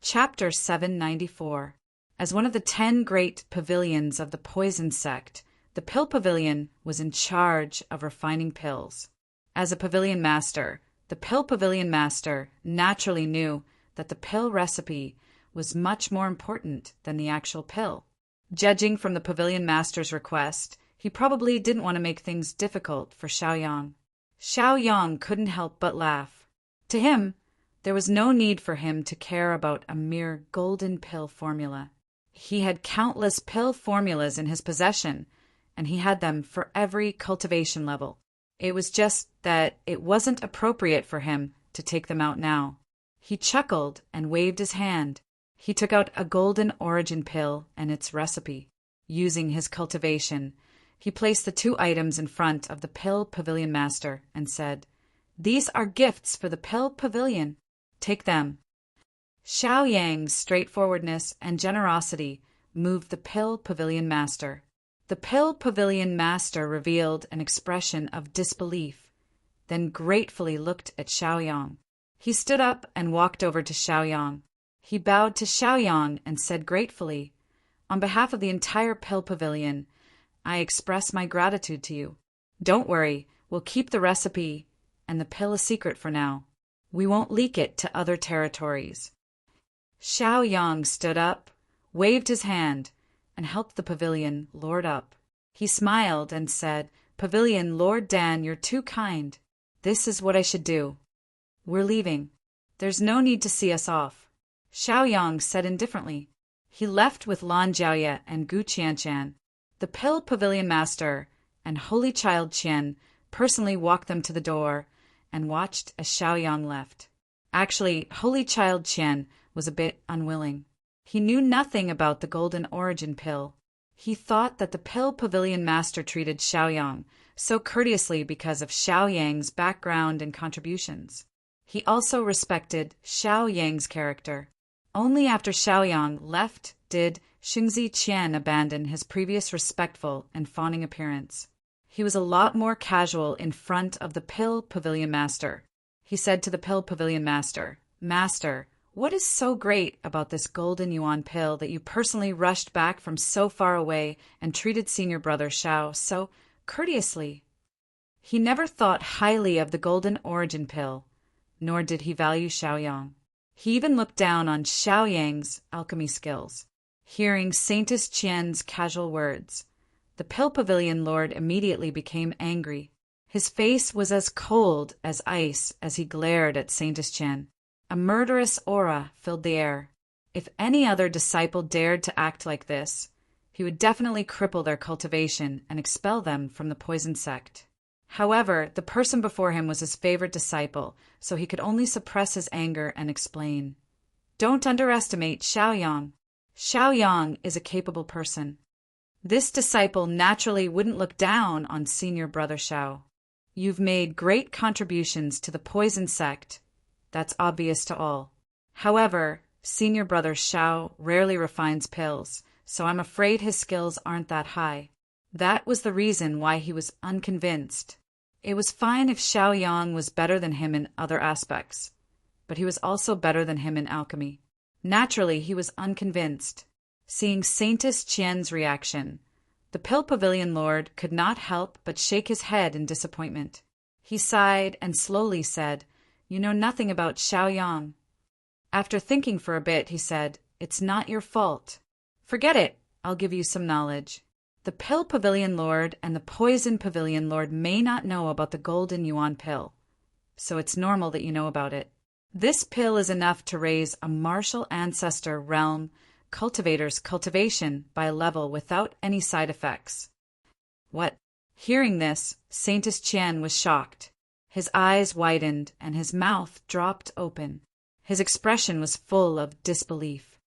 Chapter 794. As one of the 10 great pavilions of the poison sect, the pill pavilion was in charge of refining pills. As a pavilion master, the pill pavilion master naturally knew that the pill recipe was much more important than the actual pill. Judging from the pavilion master's request, he probably didn't want to make things difficult for Xiaoyang. Xiaoyang couldn't help but laugh. To him, there was no need for him to care about a mere golden pill formula. He had countless pill formulas in his possession, and he had them for every cultivation level. It was just that it wasn't appropriate for him to take them out now. He chuckled and waved his hand. He took out a golden origin pill and its recipe. Using his cultivation, he placed the 2 items in front of the pill pavilion master and said, "These are gifts for the pill pavilion. Take them." Xiaoyang's straightforwardness and generosity moved the pill pavilion master. The pill pavilion master revealed an expression of disbelief, then gratefully looked at Xiaoyang. He stood up and walked over to Xiaoyang. He bowed to Xiaoyang and said gratefully, "On behalf of the entire pill pavilion, I express my gratitude to you. Don't worry, we'll keep the recipe and the pill a secret for now. We won't leak it to other territories." Xiaoyang stood up, waved his hand, and helped the pavilion lord up. He smiled and said, "Pavilion Lord Dan, you're too kind. This is what I should do. We're leaving. There's no need to see us off." Xiaoyang said indifferently. He left with Lan Jiaoye and Gu Qianshan. The pill pavilion master and Holy Child Qian personally walked them to the door and watched as Xiaoyang left. Actually, Holy Child Qian was a bit unwilling. He knew nothing about the golden origin pill. He thought that the pill pavilion master treated Xiaoyang so courteously because of Xiaoyang's background and contributions. He also respected Xiaoyang's character. Only after Xiaoyang left did Xingzi Qian abandon his previous respectful and fawning appearance. He was a lot more casual in front of the pill pavilion master. He said to the pill pavilion master, "Master, what is so great about this golden yuan pill that you personally rushed back from so far away and treated senior brother Xiao so courteously?" He never thought highly of the golden origin pill, nor did he value Xiaoyang. He even looked down on Xiaoyang's alchemy skills. Hearing Saintess Qian's casual words, the pill pavilion lord immediately became angry. His face was as cold as ice as he glared at Saintess Qian. A murderous aura filled the air. If any other disciple dared to act like this, he would definitely cripple their cultivation and expel them from the poison sect. However, the person before him was his favorite disciple, so he could only suppress his anger and explain. "Don't underestimate Xiaoyang. Xiaoyang is a capable person. This disciple naturally wouldn't look down on senior brother Xiao. You've made great contributions to the poison sect. That's obvious to all. However, senior brother Xiao rarely refines pills, so I'm afraid his skills aren't that high." That was the reason why he was unconvinced. It was fine if Xiaoyang was better than him in other aspects, but he was also better than him in alchemy. Naturally, he was unconvinced. Seeing Saintess Qian's reaction, the pill pavilion lord could not help but shake his head in disappointment. He sighed and slowly said, "You know nothing about Xiaoyang." After thinking for a bit, he said, "It's not your fault. Forget it. I'll give you some knowledge. The pill pavilion lord and the poison pavilion lord may not know about the golden yuan pill, so it's normal that you know about it. This pill is enough to raise a martial ancestor realm cultivator's cultivation by a level without any side effects." What? Hearing this, Saintess Qian was shocked. His eyes widened and his mouth dropped open. His expression was full of disbelief.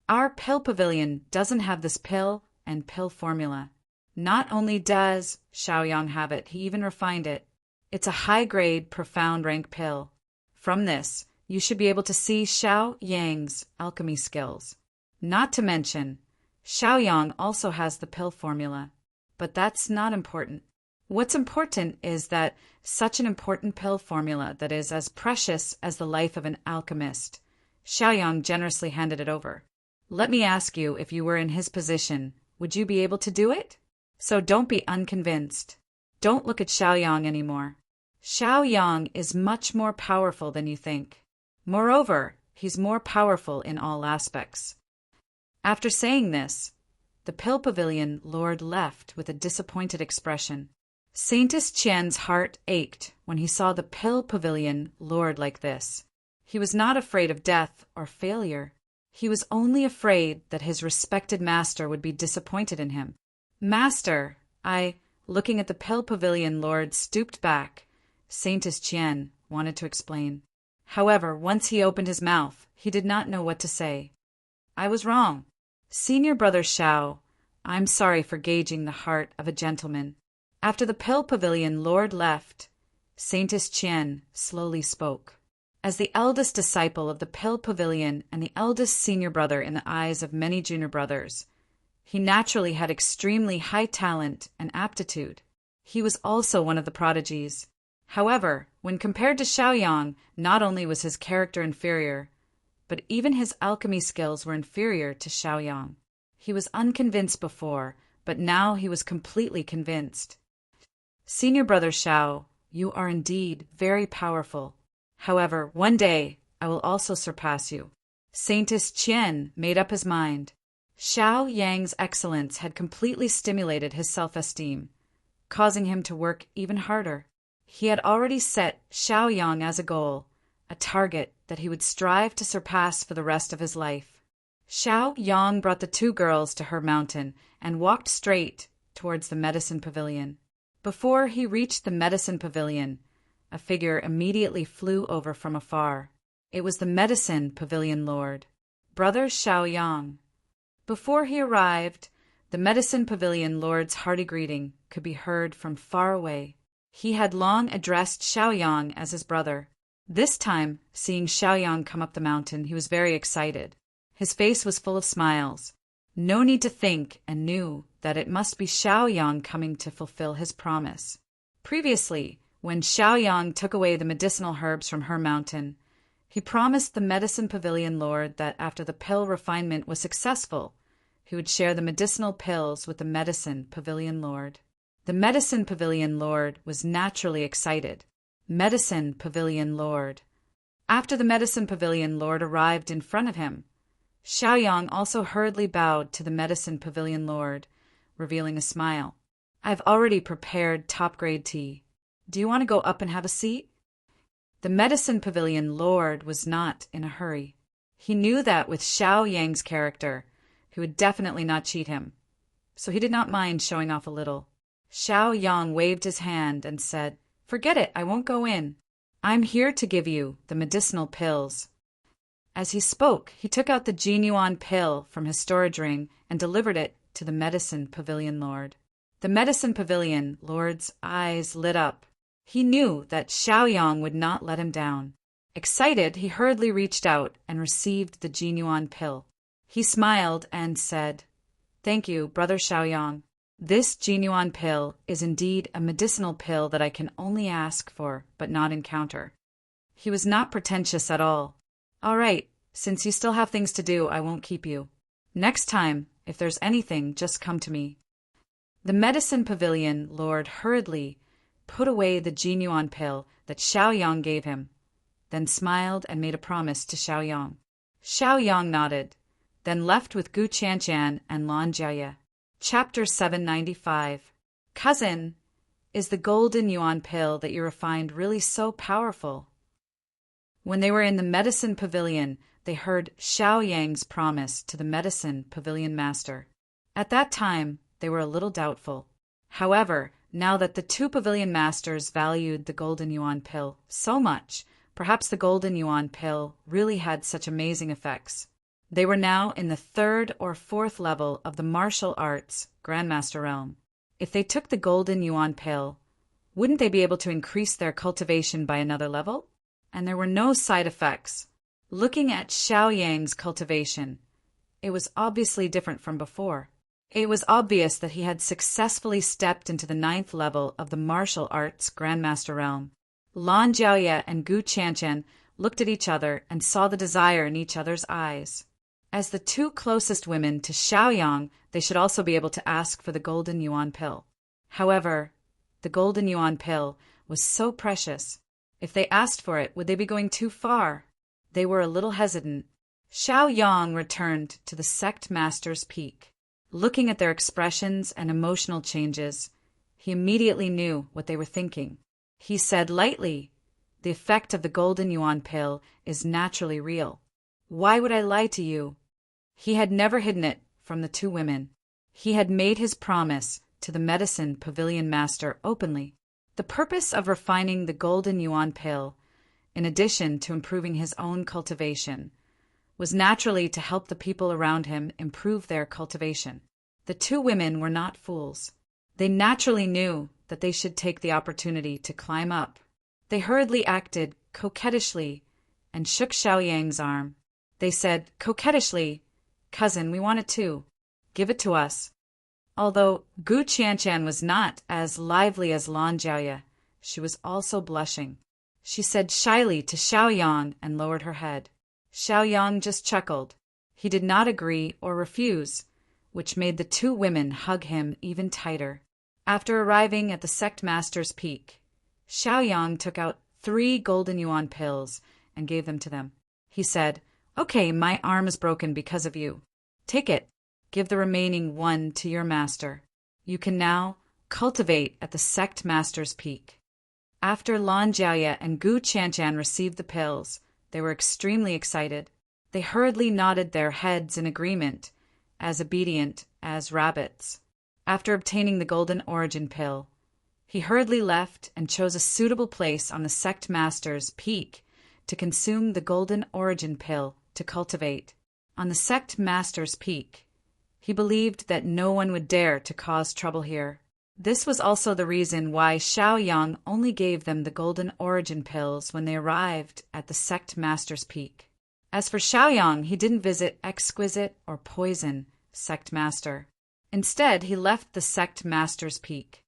"Our pill pavilion doesn't have this pill and pill formula. Not only does Xiaoyang have it, he even refined it. It's a high-grade, profound rank pill. From this, you should be able to see Xiaoyang's alchemy skills. Not to mention, Xiaoyang also has the pill formula. But that's not important. What's important is that such an important pill formula that is as precious as the life of an alchemist Xiaoyang generously handed it over. Let me ask you, if you were in his position, would you be able to do it? So don't be unconvinced. Don't look at Xiaoyang anymore. Xiaoyang is much more powerful than you think. Moreover, he's more powerful in all aspects. After saying this, the Pill Pavilion Lord left with a disappointed expression. Saintess Qian's heart ached when he saw the Pill Pavilion Lord like this. He was not afraid of death or failure. He was only afraid that his respected master would be disappointed in him. Master, looking at the Pill Pavilion Lord stooped back. Saintess Qian wanted to explain. However, once he opened his mouth, he did not know what to say. I was wrong. Senior brother Xiao, I'm sorry for gauging the heart of a gentleman. After the Pill Pavilion Lord left, Saintess Qian slowly spoke. As the eldest disciple of the Pill Pavilion and the eldest senior brother in the eyes of many junior brothers, he naturally had extremely high talent and aptitude. He was also one of the prodigies. However, when compared to Xiaoyang, not only was his character inferior, but even his alchemy skills were inferior to Xiaoyang. He was unconvinced before, but now he was completely convinced. Senior brother Xiao, you are indeed very powerful. However, one day I will also surpass you. Saintess Qian made up his mind. Xiaoyang's excellence had completely stimulated his self-esteem, causing him to work even harder. He had already set Xiaoyang as a goal, a target that he would strive to surpass for the rest of his life. Xiaoyang brought the two girls to her mountain and walked straight towards the medicine pavilion. Before he reached the medicine pavilion, a figure immediately flew over from afar. It was the medicine pavilion lord, Brother Xiaoyang. Before he arrived, the medicine pavilion lord's hearty greeting could be heard from far away. He had long addressed Xiaoyang as his brother. This time, seeing Xiaoyang come up the mountain, he was very excited. His face was full of smiles. No need to think, and knew that it must be Xiaoyang coming to fulfill his promise. Previously, when Xiaoyang took away the medicinal herbs from her mountain, he promised the medicine pavilion lord that after the pill refinement was successful, he would share the medicinal pills with the medicine pavilion lord. The medicine pavilion lord was naturally excited. Medicine pavilion lord. After the medicine pavilion lord arrived in front of him, Xiaoyang also hurriedly bowed to the medicine pavilion lord, revealing a smile. I've already prepared top-grade tea. Do you want to go up and have a seat? The medicine pavilion lord was not in a hurry. He knew that with Xiaoyang's character, he would definitely not cheat him, so he did not mind showing off a little. Xiaoyang waved his hand and said, Forget it, I won't go in. I'm here to give you the medicinal pills. As he spoke, he took out the Jinyuan pill from his storage ring and delivered it to the medicine pavilion lord. The medicine pavilion lord's eyes lit up. He knew that Xiaoyang would not let him down. Excited, he hurriedly reached out and received the Jinyuan pill. He smiled and said, Thank you, Brother Xiaoyang. This Jinyuan pill is indeed a medicinal pill that I can only ask for but not encounter. He was not pretentious at all. All right, since you still have things to do, I won't keep you. Next time, if there's anything, just come to me. The medicine pavilion lord hurriedly put away the Jinyuan pill that Xiaoyang gave him, then smiled and made a promise to Xiaoyang. Xiaoyang nodded, then left with Gu Qianshan and Lan Jiaye. Chapter 795. Cousin, is the golden yuan pill that you refined really so powerful? When they were in the medicine pavilion, they heard Xiaoyang's promise to the medicine pavilion master. At that time, they were a little doubtful. However, now that the two pavilion masters valued the golden yuan pill so much, perhaps the golden yuan pill really had such amazing effects. They were now in the 3rd or 4th level of the martial arts Grandmaster realm. If they took the golden yuan pill, wouldn't they be able to increase their cultivation by another level? And there were no side effects. Looking at Xiaoyang's cultivation, it was obviously different from before. It was obvious that he had successfully stepped into the 9th level of the martial arts Grandmaster realm. Lan Jiaoye and Gu Qianshan looked at each other and saw the desire in each other's eyes. As the two closest women to Xiaoyang, they should also be able to ask for the golden yuan pill. However, the golden yuan pill was so precious. If they asked for it, would they be going too far? They were a little hesitant. Xiaoyang returned to the sect master's peak. Looking at their expressions and emotional changes, he immediately knew what they were thinking. He said lightly, "The effect of the golden yuan pill is naturally real. Why would I lie to you?" He had never hidden it from the two women. He had made his promise to the medicine pavilion master openly. The purpose of refining the golden yuan pill, in addition to improving his own cultivation, was naturally to help the people around him improve their cultivation. The two women were not fools. They naturally knew that they should take the opportunity to climb up. They hurriedly acted coquettishly and shook Xiaoyang's arm. They said coquettishly, "Cousin, we want it too. Give it to us." Although Gu Qianshan was not as lively as Lan Jiaoye, she was also blushing. She said shyly to Xiaoyang and lowered her head. Xiaoyang just chuckled. He did not agree or refuse, which made the two women hug him even tighter. After arriving at the sect master's peak, Xiaoyang took out 3 golden yuan pills and gave them to them. He said, "Okay, my arm is broken because of you. Take it. Give the remaining 1 to your master. You can now cultivate at the sect master's peak." After Lan Jiaoye and Gu Qianshan received the pills, they were extremely excited. They hurriedly nodded their heads in agreement, as obedient as rabbits. After obtaining the golden origin pill, he hurriedly left and chose a suitable place on the sect master's peak to consume the golden origin pill to cultivate. On the sect master's peak, he believed that no one would dare to cause trouble here. This was also the reason why Xiaoyang only gave them the golden origin pills when they arrived at the sect master's peak. As for Xiaoyang, he didn't visit exquisite or poison sect master. Instead, he left the sect master's peak.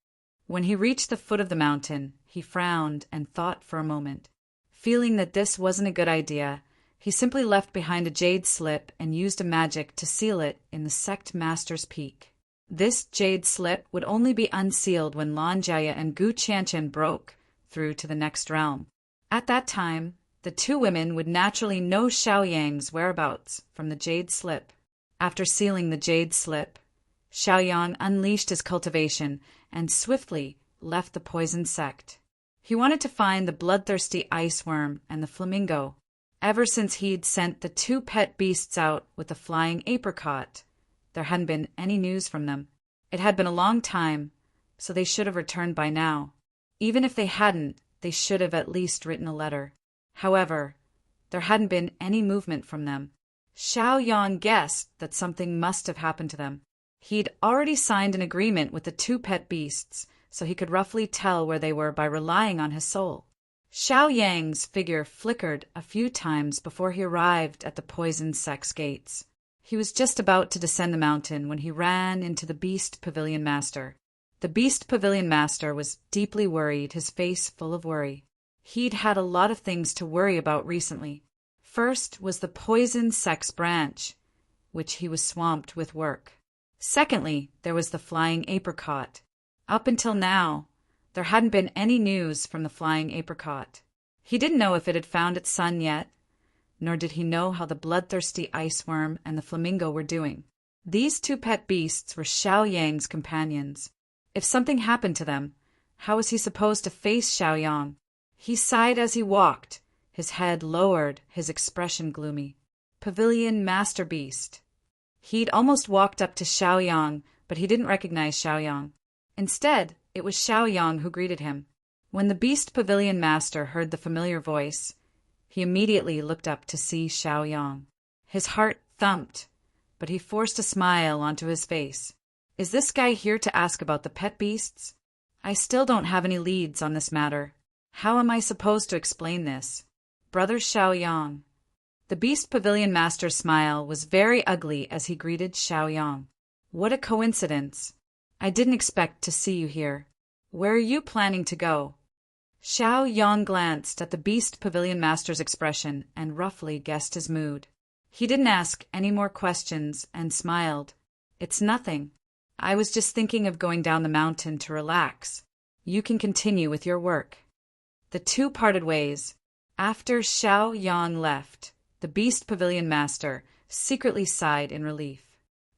When he reached the foot of the mountain, he frowned and thought for a moment. Feeling that this wasn't a good idea, he simply left behind a jade slip and used a magic to seal it in the sect master's peak. This jade slip would only be unsealed when Lan Jiaoye and Gu Qianshan broke through to the next realm. At that time, the two women would naturally know Xiaoyang's whereabouts from the jade slip. After sealing the jade slip, Xiaoyang unleashed his cultivation and swiftly left the poison sect. He wanted to find the bloodthirsty ice worm and the flamingo. Ever since he'd sent the 2 pet beasts out with the flying apricot, there hadn't been any news from them. It had been a long time, so they should have returned by now. Even if they hadn't, they should have at least written a letter. However, there hadn't been any movement from them. Xiaoyang guessed that something must have happened to them. He'd already signed an agreement with the 2 pet beasts, so he could roughly tell where they were by relying on his soul. Xiaoyang's figure flickered a few times before he arrived at the poison sect's gates. He was just about to descend the mountain when he ran into the Beast Pavilion Master. The Beast Pavilion Master was deeply worried, his face full of worry. He'd had a lot of things to worry about recently. First was the poison sect's branch, which he was swamped with work. Secondly, there was the flying apricot. Up until now, there hadn't been any news from the flying apricot. He didn't know if it had found its son yet, nor did he know how the bloodthirsty ice worm and the flamingo were doing. These 2 pet beasts were Xiaoyang's companions. If something happened to them, how was he supposed to face Xiaoyang? He sighed as he walked, his head lowered, his expression gloomy. Pavilion Master Beast. He'd almost walked up to Xiaoyang, but he didn't recognize Xiaoyang. Instead, it was Xiaoyang who greeted him. When the Beast Pavilion Master heard the familiar voice, he immediately looked up to see Xiaoyang. His heart thumped, but he forced a smile onto his face. "Is this guy here to ask about the pet beasts? I still don't have any leads on this matter. How am I supposed to explain this? Brother Xiaoyang." The Beast Pavilion Master's smile was very ugly as he greeted Xiaoyang. "What a coincidence. I didn't expect to see you here. Where are you planning to go?" Xiao Yang glanced at the Beast Pavilion Master's expression and roughly guessed his mood. He didn't ask any more questions and smiled. "It's nothing. I was just thinking of going down the mountain to relax. You can continue with your work." The two parted ways. After Xiao Yang left, the Beast Pavilion Master secretly sighed in relief.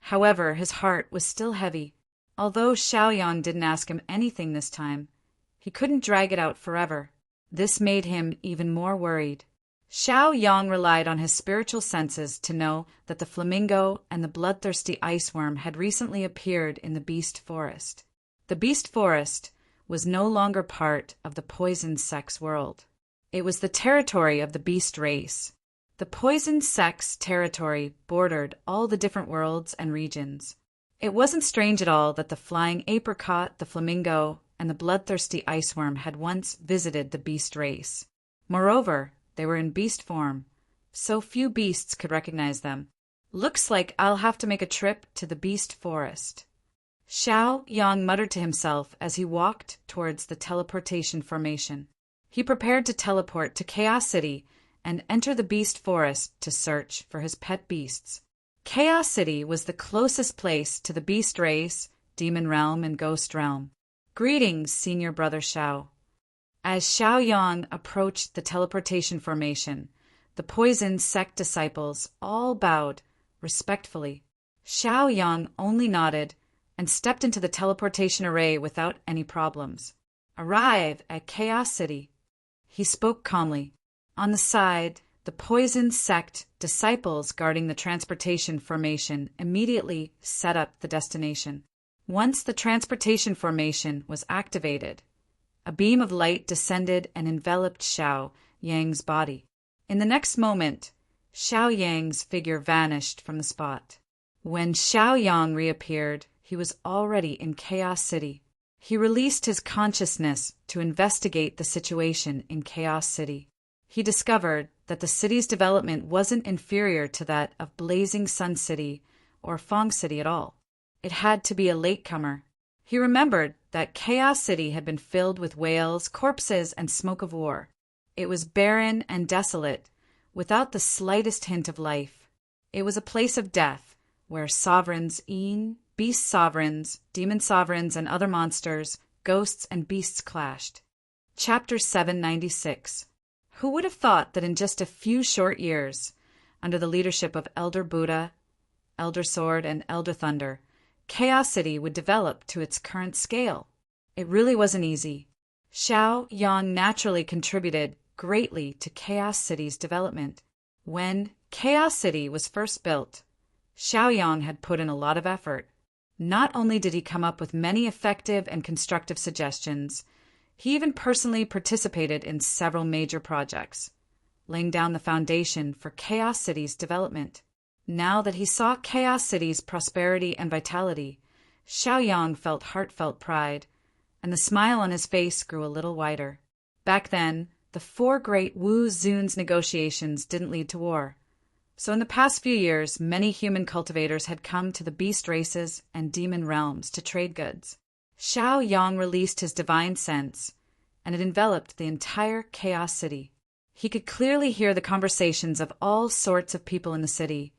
However, his heart was still heavy. Although Xiao Yang didn't ask him anything this time, he couldn't drag it out forever. This made him even more worried. Xiao Yang relied on his spiritual senses to know that the flamingo and the bloodthirsty iceworm had recently appeared in the beast forest. The beast forest was no longer part of the poison sect's world. It was the territory of the beast race. The poison sect's territory bordered all the different worlds and regions. It wasn't strange at all that the flying apricot, the flamingo, and the bloodthirsty iceworm had once visited the beast race. Moreover, they were in beast form, so few beasts could recognize them. "Looks like I'll have to make a trip to the beast forest." Xiao Yang muttered to himself as he walked towards the teleportation formation. He prepared to teleport to Chaos City and enter the beast forest to search for his pet beasts. Chaos City was the closest place to the beast race, demon realm, and ghost realm. "Greetings, Senior Brother Xiao." As Xiao Yang approached the teleportation formation, the poison sect disciples all bowed respectfully. Xiao Yang only nodded and stepped into the teleportation array without any problems. "Arrive at Chaos City." He spoke calmly. On the side, the poison sect disciples guarding the transportation formation immediately set up the destination. Once the transportation formation was activated, a beam of light descended and enveloped Xiao Yang's body. In the next moment, Xiao Yang's figure vanished from the spot. When Xiao Yang reappeared, he was already in Chaos City. He released his consciousness to investigate the situation in Chaos City. He discovered that the city's development wasn't inferior to that of Blazing Sun City or Fong City at all. It had to be a latecomer. He remembered that Chaos City had been filled with whales, corpses, and smoke of war. It was barren and desolate, without the slightest hint of life. It was a place of death, where sovereigns, beast sovereigns, demon sovereigns, and other monsters, ghosts, and beasts clashed. Chapter 796. Who would have thought that in just a few short years, under the leadership of Elder Buddha, Elder Sword, and Elder Thunder, Chaos City would develop to its current scale? It really wasn't easy. Xiao Yang naturally contributed greatly to Chaos City's development. When Chaos City was first built, Xiao Yang had put in a lot of effort. Not only did he come up with many effective and constructive suggestions, he even personally participated in several major projects, laying down the foundation for Chaos City's development. Now that he saw Chaos City's prosperity and vitality, Xiao Yang felt heartfelt pride, and the smile on his face grew a little wider. Back then, the four great Wu Zun's negotiations didn't lead to war. So in the past few years, many human cultivators had come to the beast races and demon realms to trade goods. Xiao Yang released his divine sense, and it enveloped the entire Chaos City. He could clearly hear the conversations of all sorts of people in the city,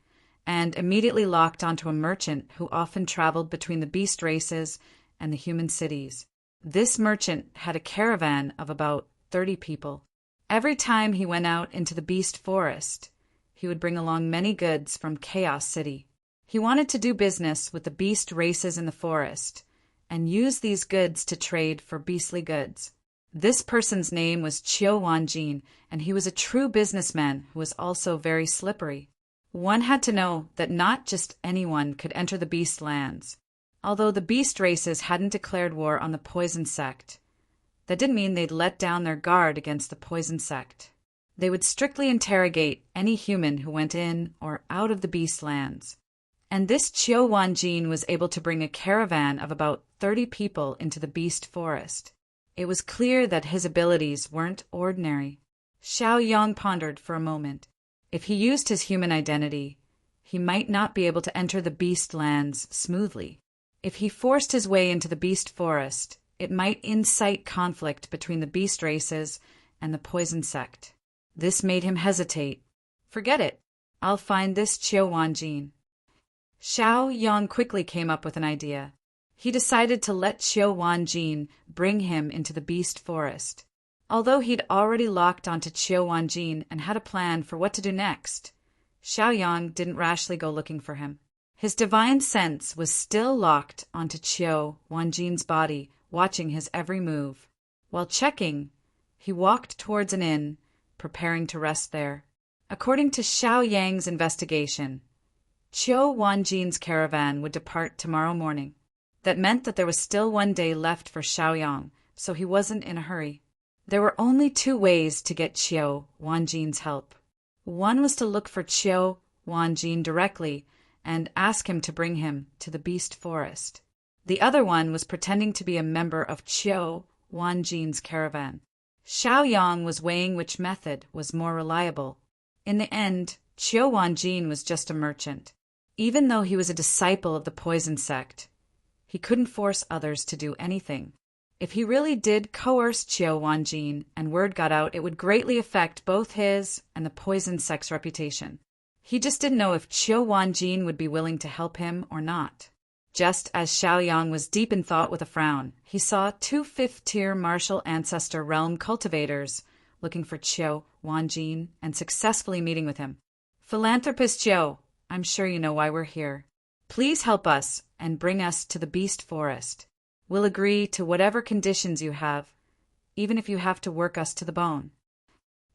and immediately locked onto a merchant who often traveled between the beast races and the human cities. This merchant had a caravan of about 30 people. Every time he went out into the beast forest, he would bring along many goods from Chaos City. He wanted to do business with the beast races in the forest, and use these goods to trade for beastly goods. This person's name was Qiu Wanjin, and he was a true businessman who was also very slippery. One had to know that not just anyone could enter the beast lands. Although the beast races hadn't declared war on the poison sect, that didn't mean they'd let down their guard against the poison sect. They would strictly interrogate any human who went in or out of the beast lands. And this Qiu Wanjin was able to bring a caravan of about 30 people into the beast forest. It was clear that his abilities weren't ordinary. Xiao Yang pondered for a moment. If he used his human identity, he might not be able to enter the beast lands smoothly. If he forced his way into the beast forest, It might incite conflict between the beast races and the poison sect. This made him hesitate. Forget it. I'll find this Qiu Wanjin. Xiao Yang quickly came up with an idea. He decided to let Qiu Wanjin bring him into the beast forest. Although he'd already locked onto Qiu Wanjin and had a plan for what to do next, Xiao Yang didn't rashly go looking for him. His divine sense was still locked onto Qiu Wanjin's body, watching his every move. While checking, he walked towards an inn, preparing to rest there. According to Xiao Yang's investigation, Qiu Wanjin's caravan would depart tomorrow morning. That meant that there was still one day left for Xiao Yang, so he wasn't in a hurry. There were only two ways to get Qiu Wanjin's help. One was to look for Qiu Wanjin directly and ask him to bring him to the beast forest. The other one was pretending to be a member of Qiu Wanjin's caravan. Xiao Yang was weighing which method was more reliable. In the end, Qiu Wanjin was just a merchant. Even though he was a disciple of the poison sect, he couldn't force others to do anything. If he really did coerce Qiu Wanjin and word got out, it would greatly affect both his and the poison sect's reputation. He just didn't know if Qiu Wanjin would be willing to help him or not. Just as Xiao Yang was deep in thought with a frown, he saw two fifth-tier martial ancestor realm cultivators looking for Qiu Wanjin and successfully meeting with him. Philanthropist Qiu, I'm sure you know why we're here. Please help us and bring us to the beast forest. We'll agree to whatever conditions you have, even if you have to work us to the bone.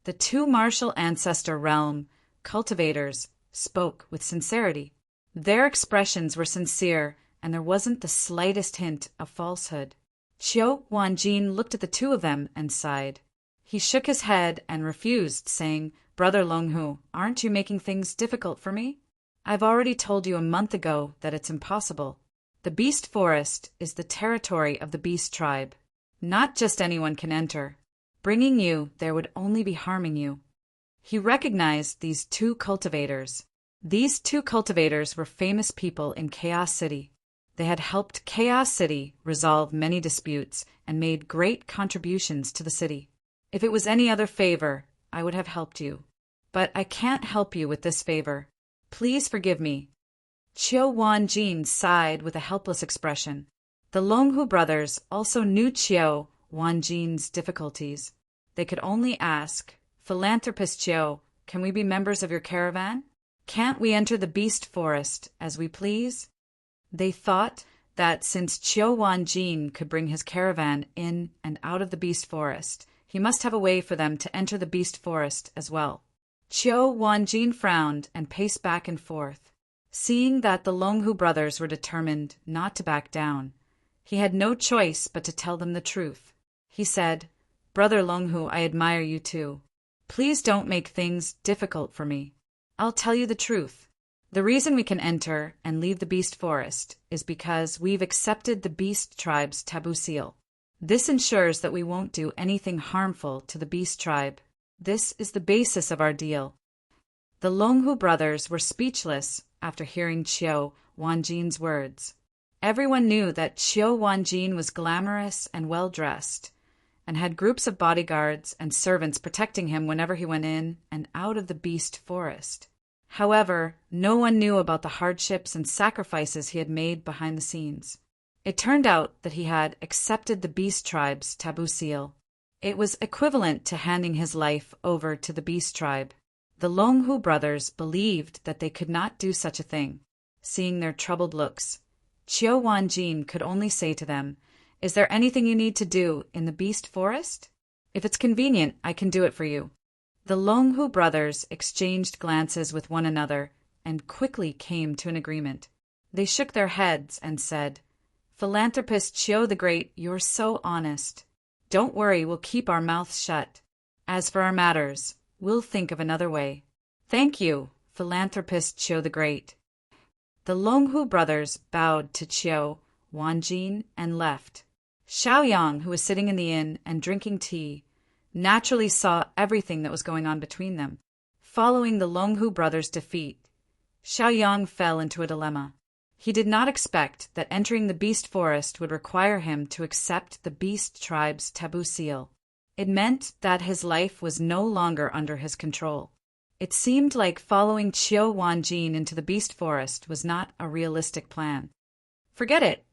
The two martial ancestor realm cultivators spoke with sincerity. Their expressions were sincere, and there wasn't the slightest hint of falsehood. Qiu Wanjin looked at the two of them and sighed. He shook his head and refused, saying, "Brother Longhu, aren't you making things difficult for me? I've already told you a month ago that it's impossible. The beast forest is the territory of the beast tribe. Not just anyone can enter. Bringing you there would only be harming you." He recognized these two cultivators. These two cultivators were famous people in Chaos City. They had helped Chaos City resolve many disputes and made great contributions to the city. If it was any other favor, I would have helped you. But I can't help you with this favor. Please forgive me. Qiu Wanjin sighed with a helpless expression. The Longhu brothers also knew Qiu Wanjin's difficulties. They could only ask, "Philanthropist Qiu, can we be members of your caravan? Can't we enter the beast forest as we please?" They thought that since Qiu Wanjin could bring his caravan in and out of the beast forest, he must have a way for them to enter the beast forest as well. Qiu Wanjin frowned and paced back and forth. Seeing that the Longhu brothers were determined not to back down, he had no choice but to tell them the truth. He said, "Brother Longhu, I admire you too. Please don't make things difficult for me. I'll tell you the truth. The reason we can enter and leave the beast forest is because we've accepted the beast tribe's taboo seal. This ensures that we won't do anything harmful to the beast tribe. This is the basis of our deal." The Longhu brothers were speechless after hearing Qiu Wanjin's words. Everyone knew that Qiu Wanjin was glamorous and well-dressed, and had groups of bodyguards and servants protecting him whenever he went in and out of the beast forest. However, no one knew about the hardships and sacrifices he had made behind the scenes. It turned out that he had accepted the beast tribe's taboo seal. It was equivalent to handing his life over to the beast tribe. The Longhu brothers believed that they could not do such a thing. Seeing their troubled looks, Qiu Wanjin could only say to them, "Is there anything you need to do in the beast forest? If it's convenient, I can do it for you." The Longhu brothers exchanged glances with one another and quickly came to an agreement. They shook their heads and said, "Philanthropist Qiu the Great, you're so honest. Don't worry, we'll keep our mouths shut. As for our matters, we'll think of another way. Thank you, Philanthropist Qiu the Great." The Longhu brothers bowed to Qiu Wanjin and left. Xiao Yang, who was sitting in the inn and drinking tea, naturally saw everything that was going on between them. Following the Longhu brothers' defeat, Xiao Yang fell into a dilemma. He did not expect that entering the beast forest would require him to accept the beast tribe's taboo seal. It meant that his life was no longer under his control. It seemed like following Qiu Wanjin into the beast forest was not a realistic plan. Forget it.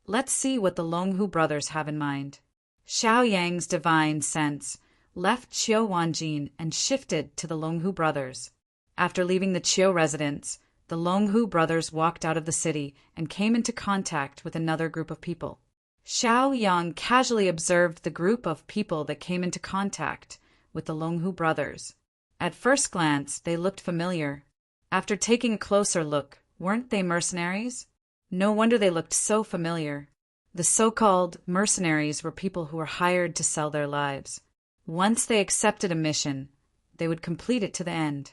Let's see what the Longhu brothers have in mind. Xiao Yang's divine sense left Qiu Wanjin and shifted to the Longhu brothers. After leaving the Qiu residence, the Longhu brothers walked out of the city and came into contact with another group of people. Xiao Yang casually observed the group of people that came into contact with the Longhu brothers. At first glance, they looked familiar. After taking a closer look, weren't they mercenaries? No wonder they looked so familiar. The so-called mercenaries were people who were hired to sell their lives. Once they accepted a mission, they would complete it to the end.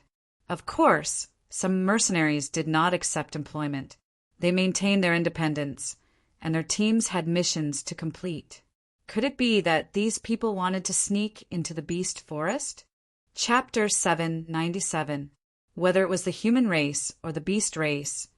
Of course, some mercenaries did not accept employment. They maintained their independence, and their teams had missions to complete. Could it be that these people wanted to sneak into the beast forest? Chapter 797. Whether it was the human race or the beast race,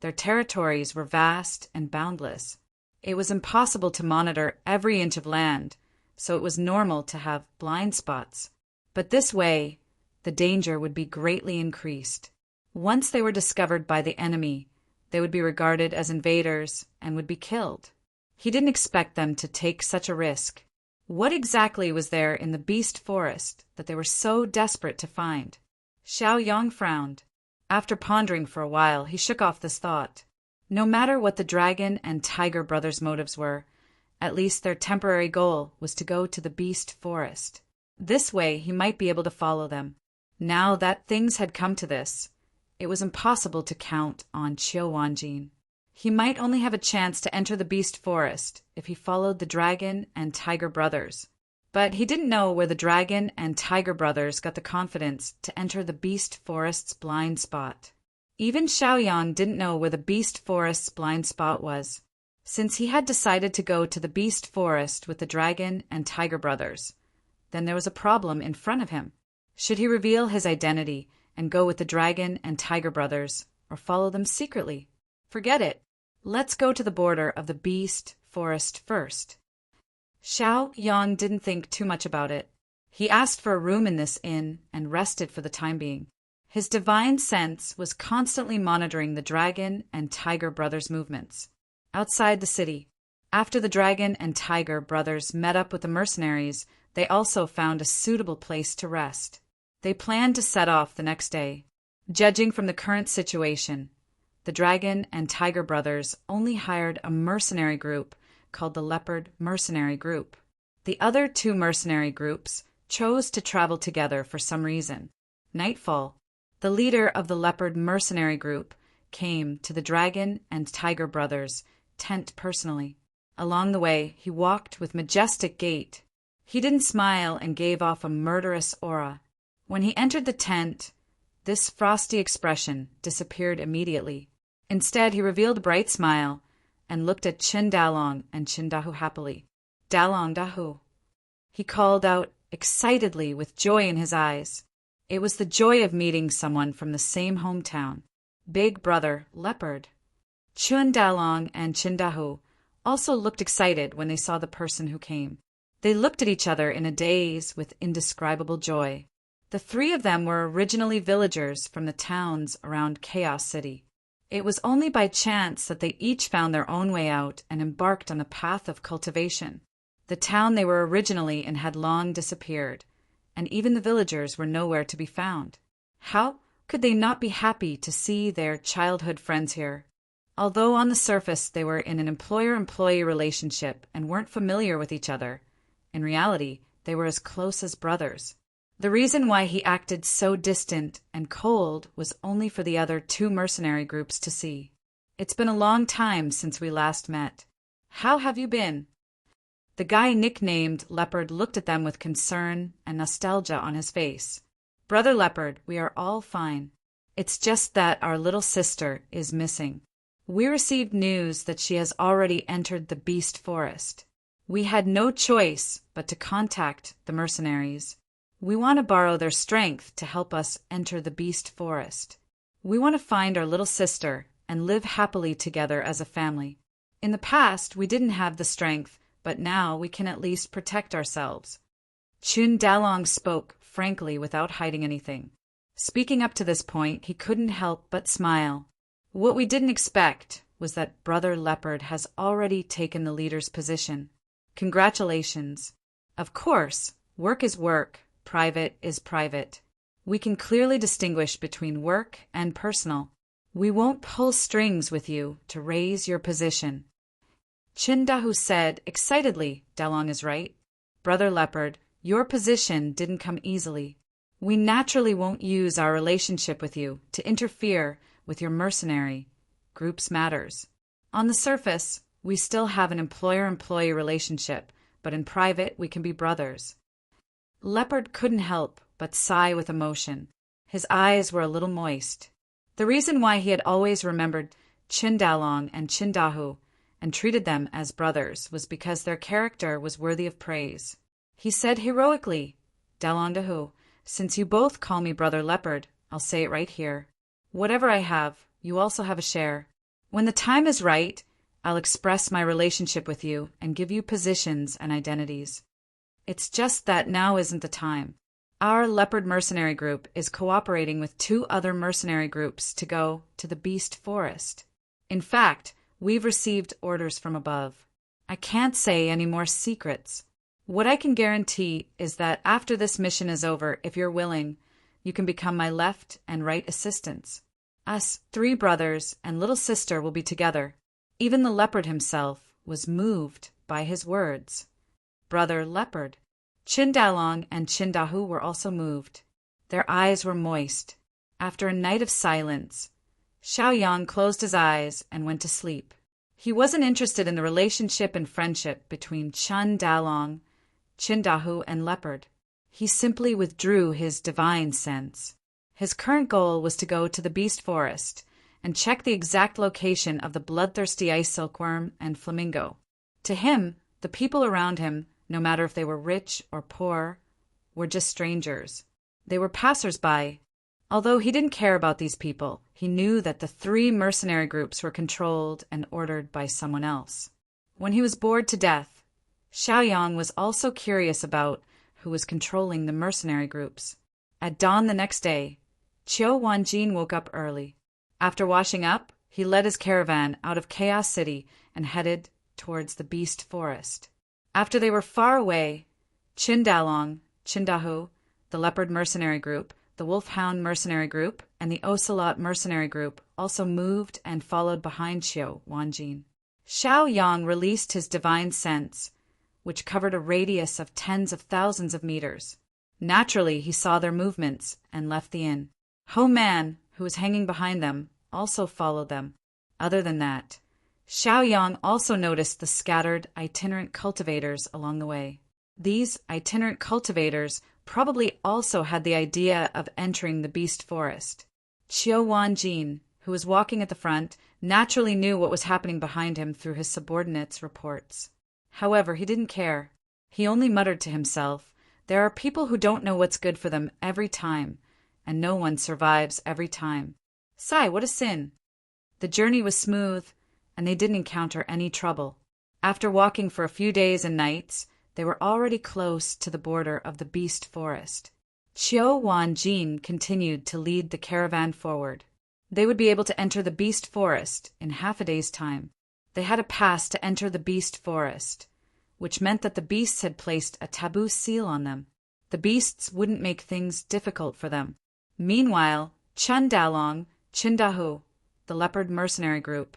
their territories were vast and boundless. It was impossible to monitor every inch of land, so it was normal to have blind spots. But this way, the danger would be greatly increased. Once they were discovered by the enemy, they would be regarded as invaders and would be killed. He didn't expect them to take such a risk. What exactly was there in the beast forest that they were so desperate to find? Xiao Yang frowned. After pondering for a while, he shook off this thought. No matter what the dragon and tiger brothers' motives were, at least their temporary goal was to go to the beast forest. This way he might be able to follow them. Now that things had come to this, it was impossible to count on Qiu Wanjin. He might only have a chance to enter the beast forest if he followed the dragon and tiger brothers. But he didn't know where the dragon and tiger brothers got the confidence to enter the beast forest's blind spot. Even Xiaoyang didn't know where the beast forest's blind spot was. Since he had decided to go to the beast forest with the dragon and tiger brothers, then there was a problem in front of him. Should he reveal his identity and go with the dragon and tiger brothers, or follow them secretly? Forget it. Let's go to the border of the beast forest first. Xiao Yang didn't think too much about it. He asked for a room in this inn and rested for the time being. His divine sense was constantly monitoring the dragon and tiger brothers' movements. Outside the city, after the dragon and tiger brothers met up with the mercenaries, they also found a suitable place to rest. They planned to set off the next day. Judging from the current situation, the dragon and tiger brothers only hired a mercenary group called the Leopard Mercenary Group. The other two mercenary groups chose to travel together for some reason. Nightfall, the leader of the Leopard Mercenary Group came to the dragon and tiger brothers' tent personally. Along the way, he walked with majestic gait. He didn't smile and gave off a murderous aura. When he entered the tent, this frosty expression disappeared immediately. Instead, he revealed a bright smile and looked at Qin Dalong and Qin Dahu happily. Dalong Dahu. He called out excitedly with joy in his eyes. It was the joy of meeting someone from the same hometown. Big brother, Leopard. Qin Dalong and Qin Dahu also looked excited when they saw the person who came. They looked at each other in a daze with indescribable joy. The three of them were originally villagers from the towns around Chaos City. It was only by chance that they each found their own way out and embarked on the path of cultivation. The town they were originally in had long disappeared, and even the villagers were nowhere to be found. How could they not be happy to see their childhood friends here? Although on the surface they were in an employer-employee relationship and weren't familiar with each other, in reality they were as close as brothers. The reason why he acted so distant and cold was only for the other two mercenary groups to see. It's been a long time since we last met. How have you been? The guy nicknamed Leopard looked at them with concern and nostalgia on his face. Brother Leopard, we are all fine. It's just that our little sister is missing. We received news that she has already entered the beast forest. We had no choice but to contact the mercenaries. We want to borrow their strength to help us enter the beast forest. We want to find our little sister and live happily together as a family. In the past, we didn't have the strength, but now we can at least protect ourselves. Chun Dalong spoke frankly without hiding anything. Speaking up to this point, he couldn't help but smile. What we didn't expect was that Brother Leopard has already taken the leader's position. Congratulations. Of course, work is work, private is private. We can clearly distinguish between work and personal. We won't pull strings with you to raise your position. Chindahu said excitedly, Dalong is right. Brother Leopard, your position didn't come easily. We naturally won't use our relationship with you to interfere with your mercenary group's matters. On the surface, we still have an employer-employee relationship, but in private we can be brothers. Leopard couldn't help but sigh with emotion. His eyes were a little moist. The reason why he had always remembered Chindalong and Chindahu and treated them as brothers was because their character was worthy of praise. He said heroically, Dalondahu, since you both call me Brother Leopard, I'll say it right here. Whatever I have, you also have a share. When the time is right, I'll express my relationship with you and give you positions and identities. It's just that now isn't the time. Our Leopard mercenary group is cooperating with 2 other mercenary groups to go to the Beast Forest. In fact, we've received orders from above. I can't say any more secrets. What I can guarantee is that after this mission is over, if you're willing, you can become my left and right assistants. Us 3 brothers and little sister will be together. Even the leopard himself was moved by his words. Brother Leopard. Chindalong and Chindahu were also moved. Their eyes were moist. After a night of silence, Xiaoyang closed his eyes and went to sleep. He wasn't interested in the relationship and friendship between Chun Dalong, Chindahu, and Leopard. He simply withdrew his divine sense. His current goal was to go to the Beast Forest and check the exact location of the bloodthirsty ice silkworm and flamingo. To him, the people around him, no matter if they were rich or poor, were just strangers. They were passers-by. Although he didn't care about these people, he knew that the 3 mercenary groups were controlled and ordered by someone else. When he was bored to death, Xiaoyang was also curious about who was controlling the mercenary groups. At dawn the next day, Qiu Wanjin woke up early. After washing up, he led his caravan out of Chaos City and headed towards the Beast Forest. After they were far away, Chindalong, Chindahu, the Leopard mercenary group, the Wolfhound mercenary group, and the Ocelot mercenary group also moved and followed behind Qiu Wanjin. Xiaoyang released his divine sense, which covered a radius of tens of thousands of meters. Naturally, he saw their movements and left the inn. Ho Man, who was hanging behind them, also followed them. Other than that, Xiaoyang also noticed the scattered itinerant cultivators along the way. These itinerant cultivators probably also had the idea of entering the Beast Forest. Qiu Wanjin, who was walking at the front, naturally knew what was happening behind him through his subordinates' reports. However, he didn't care. He only muttered to himself, there are people who don't know what's good for them every time, and no one survives every time. Sigh, what a sin. The journey was smooth, and they didn't encounter any trouble. After walking for a few days and nights, they were already close to the border of the Beast Forest. Qiu Wanjin continued to lead the caravan forward. They would be able to enter the Beast Forest in half a day's time. They had a pass to enter the Beast Forest, which meant that the beasts had placed a taboo seal on them. The beasts wouldn't make things difficult for them. Meanwhile, Chun Dalong, Chindahu, the Leopard mercenary group,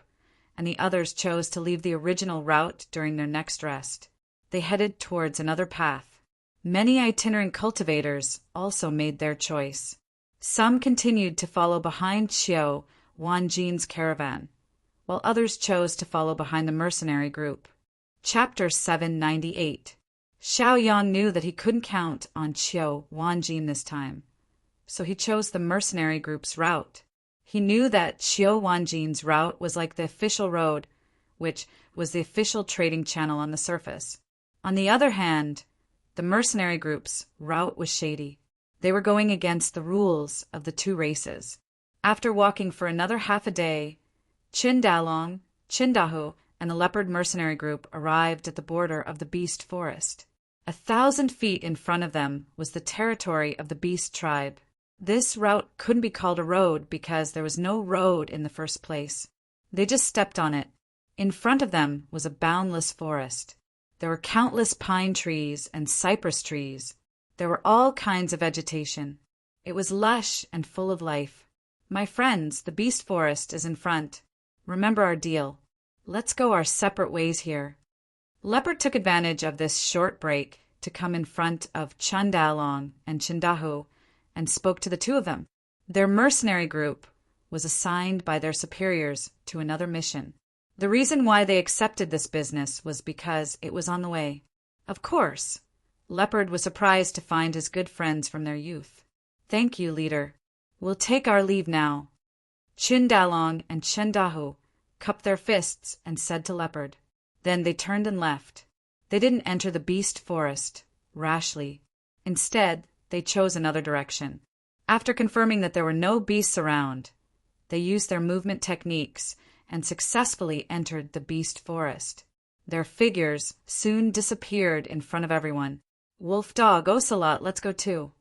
and the others chose to leave the original route during their next rest. They headed towards another path. Many itinerant cultivators also made their choice. Some continued to follow behind Qiu Wanjin's caravan, while others chose to follow behind the mercenary group. Chapter 798. Xiaoyang knew that he couldn't count on Qiu Wanjin this time, so he chose the mercenary group's route. He knew that Qiu Wanjin's route was like the official road, which was the official trading channel on the surface. On the other hand, the mercenary group's route was shady. They were going against the rules of the 2 races. After walking for another half a day, Chindalong, Chindahu, and the leopard mercenary group arrived at the border of the beast forest. 1,000 feet in front of them was the territory of the beast tribe. This route couldn't be called a road because there was no road in the first place. They just stepped on it. In front of them was a boundless forest. There were countless pine trees and cypress trees. There were all kinds of vegetation. It was lush and full of life. My friends, the beast forest is in front. Remember our deal. Let's go our separate ways here. Leopard took advantage of this short break to come in front of Chandalong and Chindahu and spoke to the two of them. Their mercenary group was assigned by their superiors to another mission. The reason why they accepted this business was because it was on the way. Of course, Leopard was surprised to find his good friends from their youth. Thank you, leader. We'll take our leave now. Chindalong and Chindahu cupped their fists and said to Leopard. Then they turned and left. They didn't enter the beast forest rashly. Instead, they chose another direction. After confirming that there were no beasts around, they used their movement techniques and successfully entered the beast forest. Their figures soon disappeared in front of everyone. Wolf Dog, Ocelot, let's go too.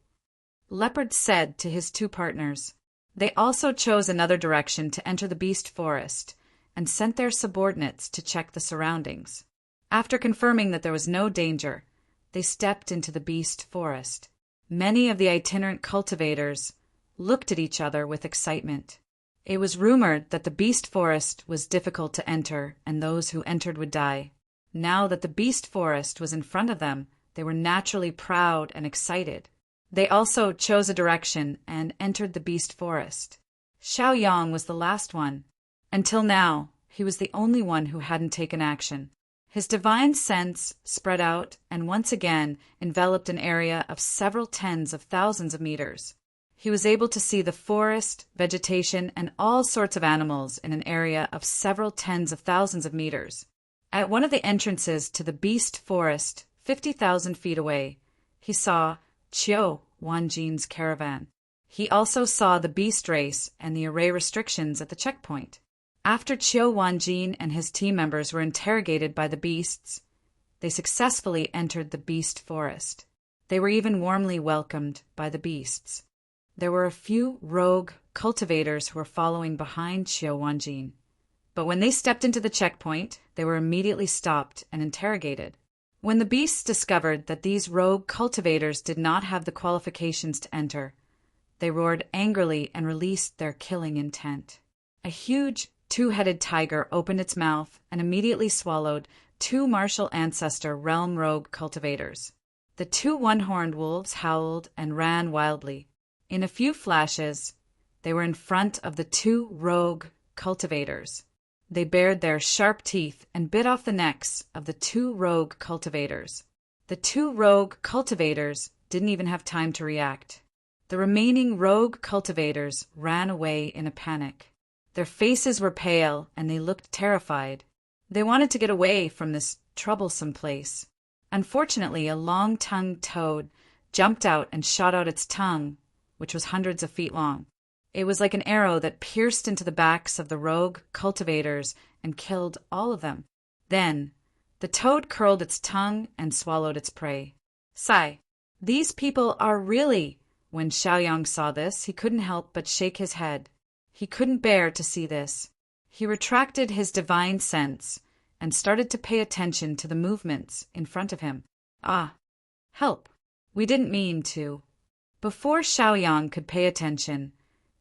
Leopard said to his two partners. They also chose another direction to enter the beast forest and sent their subordinates to check the surroundings. After confirming that there was no danger, they stepped into the beast forest. Many of the itinerant cultivators looked at each other with excitement. It was rumored that the beast forest was difficult to enter and those who entered would die. Now that the beast forest was in front of them, they were naturally proud and excited. They also chose a direction and entered the beast forest. Xiaoyang was the last one. Until now, he was the only one who hadn't taken action. His divine sense spread out and once again enveloped an area of several tens of thousands of meters. He was able to see the forest, vegetation, and all sorts of animals in an area of several tens of thousands of meters. At one of the entrances to the beast forest, 50,000 feet away, he saw Qiu Wanjin's caravan. He also saw the beast race and the array restrictions at the checkpoint. After Qiu Wanjin and his team members were interrogated by the beasts, they successfully entered the beast forest. They were even warmly welcomed by the beasts. There were a few rogue cultivators who were following behind Qiu Wanjin, but when they stepped into the checkpoint, they were immediately stopped and interrogated. When the beasts discovered that these rogue cultivators did not have the qualifications to enter, they roared angrily and released their killing intent. A huge two-headed tiger opened its mouth and immediately swallowed two martial ancestor realm rogue cultivators. The two one-horned wolves howled and ran wildly. In a few flashes, they were in front of the two rogue cultivators. They bared their sharp teeth and bit off the necks of the two rogue cultivators. The two rogue cultivators didn't even have time to react. The remaining rogue cultivators ran away in a panic. Their faces were pale and they looked terrified. They wanted to get away from this troublesome place. Unfortunately, a long-tongued toad jumped out and shot out its tongue, which was hundreds of feet long. It was like an arrow that pierced into the backs of the rogue cultivators and killed all of them. Then, the toad curled its tongue and swallowed its prey. Sigh, these people are really... When Xiaoyang saw this, he couldn't help but shake his head. He couldn't bear to see this. He retracted his divine sense and started to pay attention to the movements in front of him. Ah, help. We didn't mean to. Before Xiaoyang could pay attention,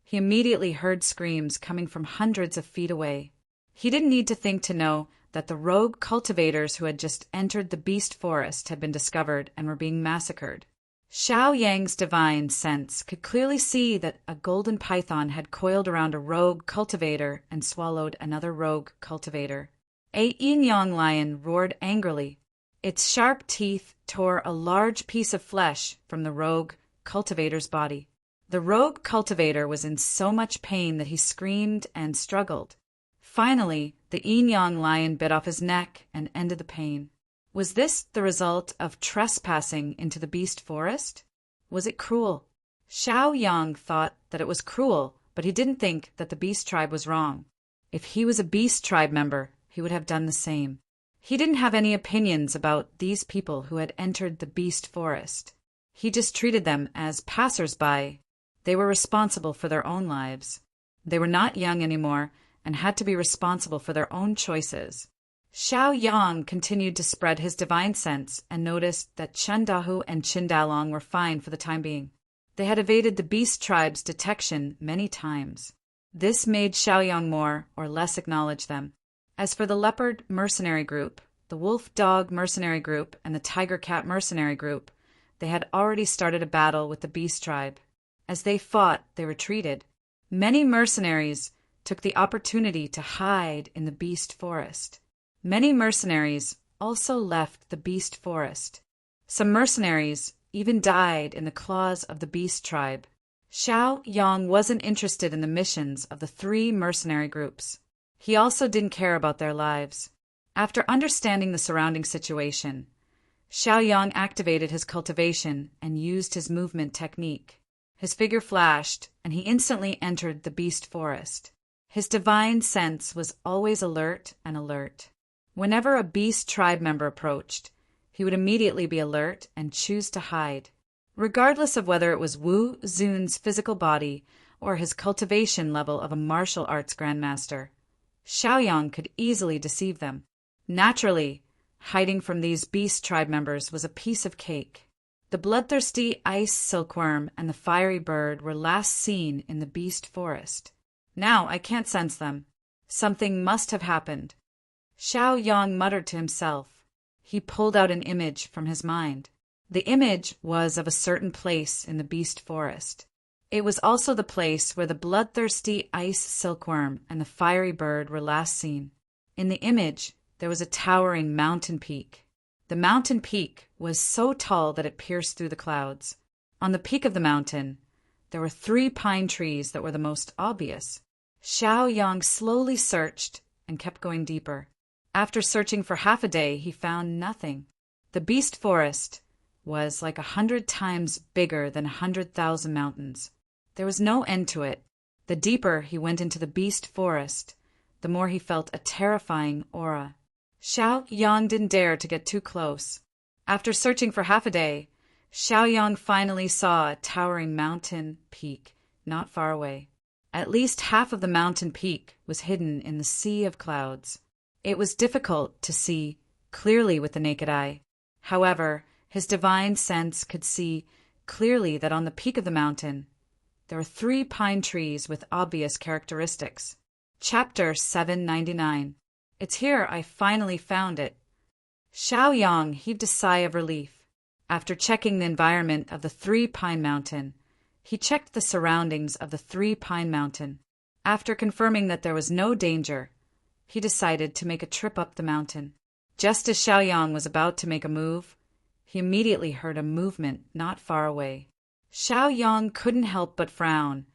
he immediately heard screams coming from hundreds of feet away. He didn't need to think to know that the rogue cultivators who had just entered the beast forest had been discovered and were being massacred. Xiaoyang's divine sense could clearly see that a golden python had coiled around a rogue cultivator and swallowed another rogue cultivator. A yin-yang lion roared angrily. Its sharp teeth tore a large piece of flesh from the rogue cultivator's body. The rogue cultivator was in so much pain that he screamed and struggled. Finally, the yin-yang lion bit off his neck and ended the pain. Was this the result of trespassing into the beast forest? Was it cruel? Xiaoyang thought that it was cruel, but he didn't think that the beast tribe was wrong. If he was a beast tribe member, he would have done the same. He didn't have any opinions about these people who had entered the beast forest. He just treated them as passers-by. They were responsible for their own lives. They were not young anymore and had to be responsible for their own choices. Xiao Yang continued to spread his divine sense and noticed that Danwu and Dalong were fine for the time being. They had evaded the beast tribe's detection many times. This made Xiao Yang more or less acknowledge them. As for the leopard mercenary group, the wolf dog mercenary group, and the tiger cat mercenary group, they had already started a battle with the beast tribe. As they fought, they retreated. Many mercenaries took the opportunity to hide in the beast forest. Many mercenaries also left the beast forest. Some mercenaries even died in the claws of the beast tribe. Xiao Yang wasn't interested in the missions of the 3 mercenary groups. He also didn't care about their lives. After understanding the surrounding situation, Xiao Yang activated his cultivation and used his movement technique. His figure flashed, and he instantly entered the beast forest. His divine sense was always alert and alert. Whenever a beast tribe member approached, he would immediately be alert and choose to hide. Regardless of whether it was Wu Zun's physical body or his cultivation level of a martial arts grandmaster, Xiao Yang could easily deceive them. Naturally, hiding from these beast tribe members was a piece of cake. The bloodthirsty ice silkworm and the fiery bird were last seen in the beast forest. Now I can't sense them. Something must have happened. Xiao Yang muttered to himself. He pulled out an image from his mind. The image was of a certain place in the beast forest. It was also the place where the bloodthirsty ice silkworm and the fiery bird were last seen. In the image, there was a towering mountain peak. The mountain peak was so tall that it pierced through the clouds. On the peak of the mountain, there were 3 pine trees that were the most obvious. Xiao Yang slowly searched and kept going deeper. After searching for half a day, he found nothing. The beast forest was like 100 times bigger than 100,000 mountains. There was no end to it. The deeper he went into the beast forest, the more he felt a terrifying aura. Xiao Yang didn't dare to get too close. After searching for half a day, Xiao Yang finally saw a towering mountain peak not far away. At least half of the mountain peak was hidden in the sea of clouds. It was difficult to see clearly with the naked eye. However, his divine sense could see clearly that on the peak of the mountain, there were 3 pine trees with obvious characteristics. Chapter 799. It's here I finally found it. Xiao Yang heaved a sigh of relief. After checking the environment of the 3 pine mountain, he checked the surroundings of the 3 pine mountain. After confirming that there was no danger, he decided to make a trip up the mountain. Just as Xiao Yang was about to make a move, he immediately heard a movement not far away. Xiao Yang couldn't help but frown,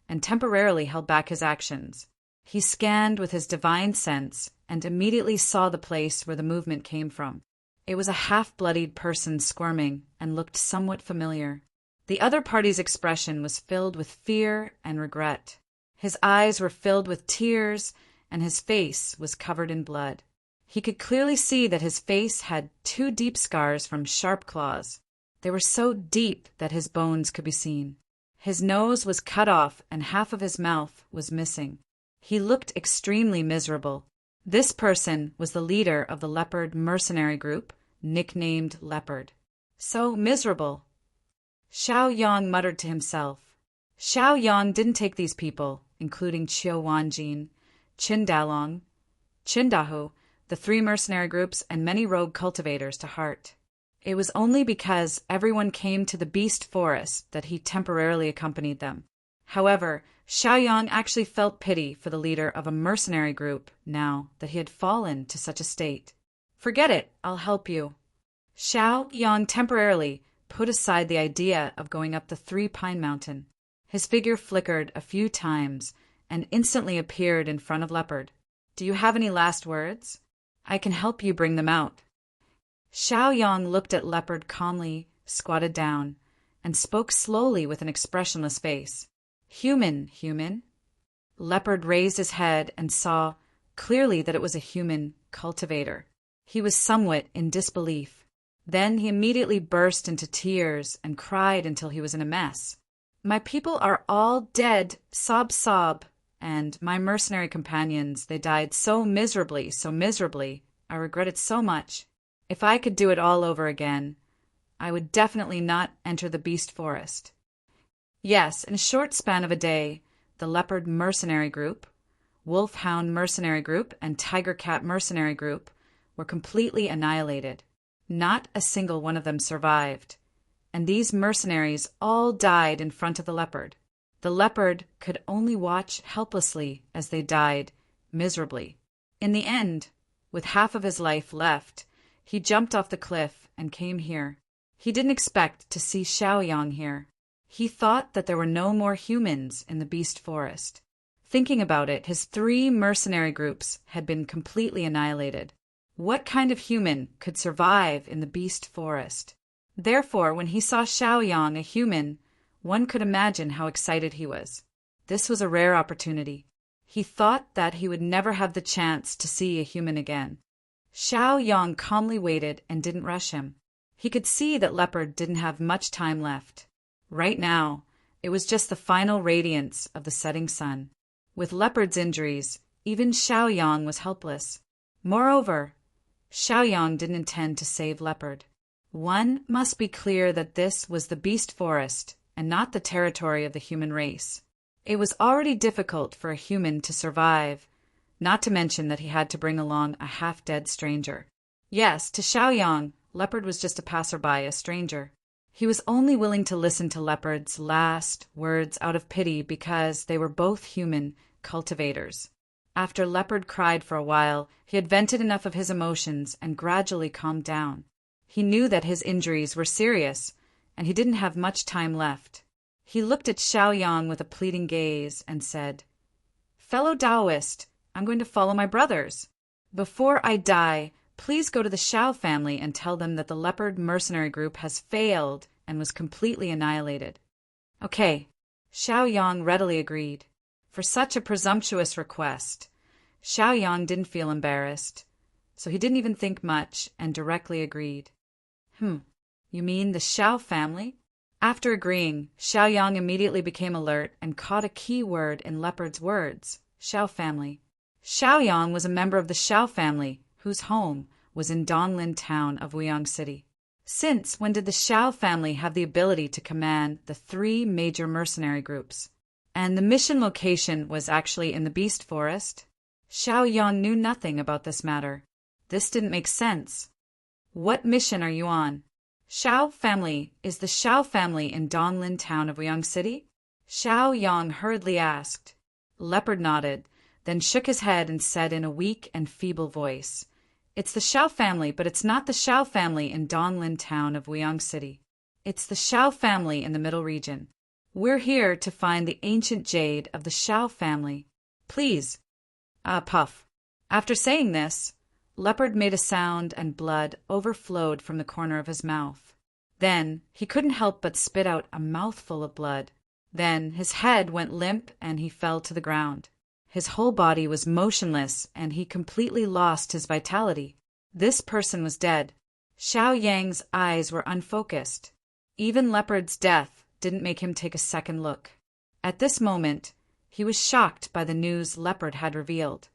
and temporarily held back his actions. He scanned with his divine sense and immediately saw the place where the movement came from. It was a half-bloodied person squirming and looked somewhat familiar. The other party's expression was filled with fear and regret. His eyes were filled with tears, and his face was covered in blood. He could clearly see that his face had 2 deep scars from sharp claws. They were so deep that his bones could be seen. His nose was cut off and half of his mouth was missing. He looked extremely miserable. This person was the leader of the leopard mercenary group, nicknamed Leopard. So miserable. Xiao Yang muttered to himself. Xiao Yang didn't take these people, including Qiu Wanjin, Dalong, Danwu, the 3 mercenary groups, and many rogue cultivators to heart. It was only because everyone came to the beast forest that he temporarily accompanied them. However, Xiao Yang actually felt pity for the leader of a mercenary group now that he had fallen to such a state. Forget it, I'll help you. Xiao Yang temporarily put aside the idea of going up the 3 pine mountain. His figure flickered a few times and instantly appeared in front of Leopard. Do you have any last words? I can help you bring them out. Xiao Yang looked at Leopard calmly, squatted down, and spoke slowly with an expressionless face. Human. Leopard raised his head and saw clearly that it was a human cultivator. He was somewhat in disbelief. Then he immediately burst into tears and cried until he was in a mess. "My people are all dead, sob, sob, and my mercenary companions, they died so miserably, so miserably. I regret it so much. If I could do it all over again, I would definitely not enter the beast forest." Yes, in a short span of a day, the leopard mercenary group, wolf-hound mercenary group, and tiger-cat mercenary group were completely annihilated. Not a single one of them survived, and these mercenaries all died in front of the leopard. The leopard could only watch helplessly as they died miserably. In the end, with half of his life left, he jumped off the cliff and came here. He didn't expect to see Xiaoyang here. He thought that there were no more humans in the beast forest. Thinking about it, his 3 mercenary groups had been completely annihilated. What kind of human could survive in the beast forest? Therefore, when he saw Xiaoyang, a human, one could imagine how excited he was. This was a rare opportunity. He thought that he would never have the chance to see a human again. Xiaoyang calmly waited and didn't rush him. He could see that Leopard didn't have much time left. Right now, it was just the final radiance of the setting sun. With Leopard's injuries, even Xiaoyang was helpless. Moreover, Xiaoyang didn't intend to save Leopard. One must be clear that this was the beast forest and not the territory of the human race. It was already difficult for a human to survive, not to mention that he had to bring along a half-dead stranger. Yes, to Xiaoyang, Leopard was just a passerby, a stranger. He was only willing to listen to Leopard's last words out of pity because they were both human cultivators. After Leopard cried for a while, he had vented enough of his emotions and gradually calmed down. He knew that his injuries were serious, and he didn't have much time left. He looked at Xiaoyang with a pleading gaze and said, "Fellow Taoist, I'm going to follow my brothers. Before I die, please go to the Xiao family and tell them that the leopard mercenary group has failed and was completely annihilated." Okay, Xiaoyang readily agreed. For such a presumptuous request, Xiaoyang didn't feel embarrassed, so he didn't even think much and directly agreed. You mean the Xiao family? After agreeing, Xiaoyang immediately became alert and caught a key word in Leopard's words, Xiao family. Xiaoyang was a member of the Xiao family, whose home was in Danwu town of Wuyang City. Since when did the Xiao family have the ability to command the 3 major mercenary groups? And the mission location was actually in the beast forest? Xiaoyang knew nothing about this matter. This didn't make sense. What mission are you on? Xiao family, is the Xiao family in Danwu town of Wuyang City? Xiaoyang hurriedly asked. Leopard nodded, then shook his head and said in a weak and feeble voice, "It's the Xiao family, but it's not the Xiao family in Danwu town of Wuyang City. It's the Xiao family in the middle region. We're here to find the ancient jade of the Xiao family. Please." Puff. After saying this, Leopard made a sound and blood overflowed from the corner of his mouth. Then he couldn't help but spit out a mouthful of blood. Then his head went limp and he fell to the ground. His whole body was motionless and he completely lost his vitality. This person was dead. Xiaoyang's eyes were unfocused. Even Leopard's death didn't make him take a second look. At this moment, he was shocked by the news Leopard had revealed.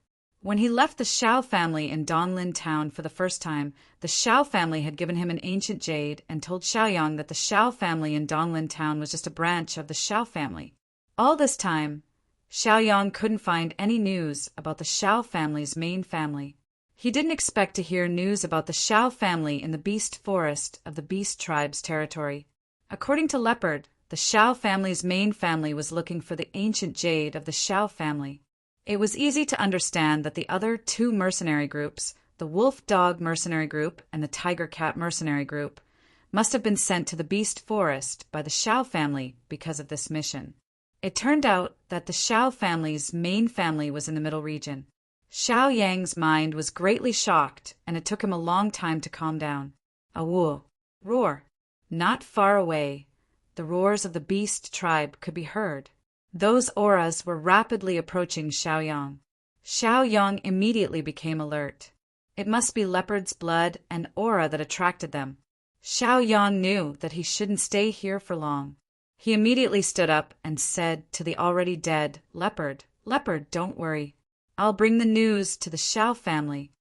When he left the Xiao family in Danwu town for the first time, the Xiao family had given him an ancient jade and told Xiaoyang that the Xiao family in Danwu town was just a branch of the Xiao family. All this time, Xiaoyang couldn't find any news about the Xiao family's main family. He didn't expect to hear news about the Xiao family in the beast forest of the beast tribe's territory. According to Leopard, the Xiao family's main family was looking for the ancient jade of the Xiao family. It was easy to understand that the other 2 mercenary groups, the wolf-dog mercenary group and the tiger-cat mercenary group, must have been sent to the beast forest by the Xiao family because of this mission. It turned out that the Xiao family's main family was in the middle region. Xiaoyang's mind was greatly shocked, and it took him a long time to calm down. A woo, roar. Not far away, the roars of the beast tribe could be heard. Those auras were rapidly approaching Xiaoyang. Xiaoyang immediately became alert. It must be leopard's blood and aura that attracted them. Xiaoyang knew that he shouldn't stay here for long. He immediately stood up and said to the already dead leopard, "Leopard, don't worry. I'll bring the news to the Xiao family."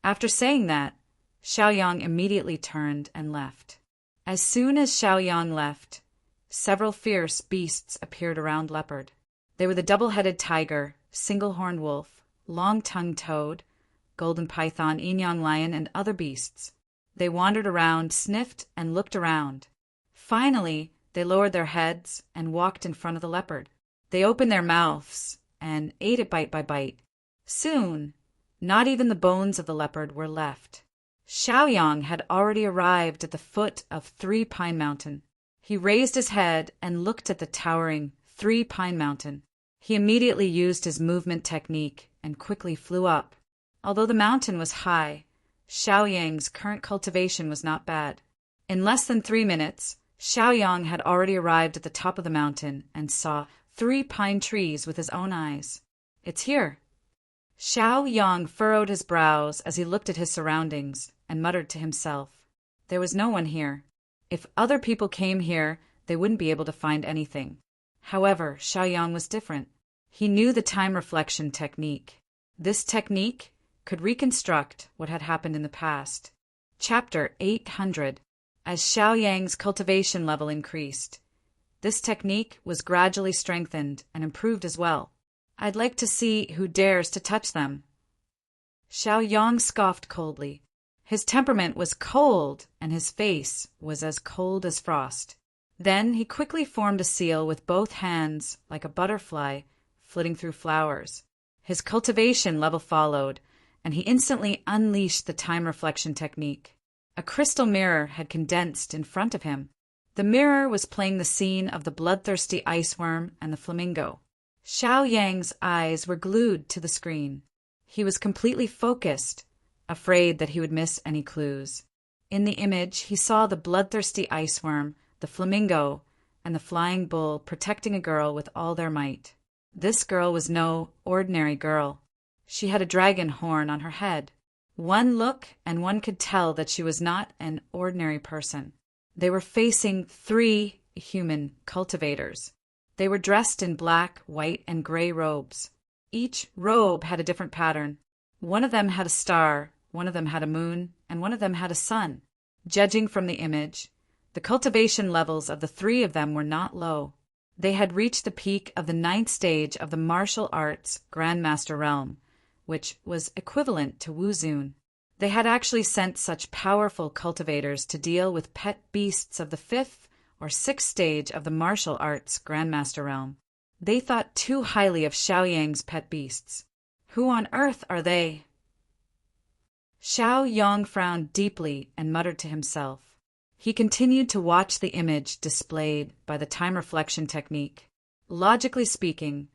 After saying that, Xiaoyang immediately turned and left. As soon as Xiaoyang left, several fierce beasts appeared around leopard. They were the double-headed tiger, single-horned wolf, long-tongued toad, golden python, yin-yang lion, and other beasts. They wandered around, sniffed, and looked around. Finally, they lowered their heads and walked in front of the leopard. They opened their mouths and ate it bite by bite. Soon, not even the bones of the leopard were left. Xiaoyang had already arrived at the foot of Three Pine Mountain. He raised his head and looked at the towering Three Pine Mountain. He immediately used his movement technique and quickly flew up. Although the mountain was high, Xiaoyang's current cultivation was not bad. In less than 3 minutes, Xiaoyang had already arrived at the top of the mountain and saw 3 pine trees with his own eyes. "It's here." Xiaoyang furrowed his brows as he looked at his surroundings and muttered to himself. There was no one here. If other people came here, they wouldn't be able to find anything. However, Xiaoyang was different. He knew the time reflection technique. This technique could reconstruct what had happened in the past. Chapter 800. As Xiaoyang's cultivation level increased, this technique was gradually strengthened and improved as well. "I'd like to see who dares to touch them." Xiaoyang scoffed coldly. His temperament was cold, and his face was as cold as frost. Then he quickly formed a seal with both hands, like a butterfly flitting through flowers. His cultivation level followed, and he instantly unleashed the time reflection technique. A crystal mirror had condensed in front of him. The mirror was playing the scene of the bloodthirsty iceworm and the flamingo. Xiaoyang's eyes were glued to the screen. He was completely focused, afraid that he would miss any clues. In the image, he saw the bloodthirsty iceworm, the flamingo, and the flying bull protecting a girl with all their might. This girl was no ordinary girl. She had a dragon horn on her head. One look and one could tell that she was not an ordinary person. They were facing 3 human cultivators. They were dressed in black, white, and gray robes. Each robe had a different pattern. One of them had a star, one of them had a moon, and one of them had a sun. Judging from the image, the cultivation levels of the 3 of them were not low. They had reached the peak of the 9th stage of the martial arts Grandmaster realm, which was equivalent to Wuzun. They had actually sent such powerful cultivators to deal with pet beasts of the 5th or 6th stage of the martial arts Grandmaster realm. They thought too highly of Xiaoyang's pet beasts. "Who on earth are they?" Xiaoyang frowned deeply and muttered to himself. He continued to watch the image displayed by the time reflection technique. Logically speaking,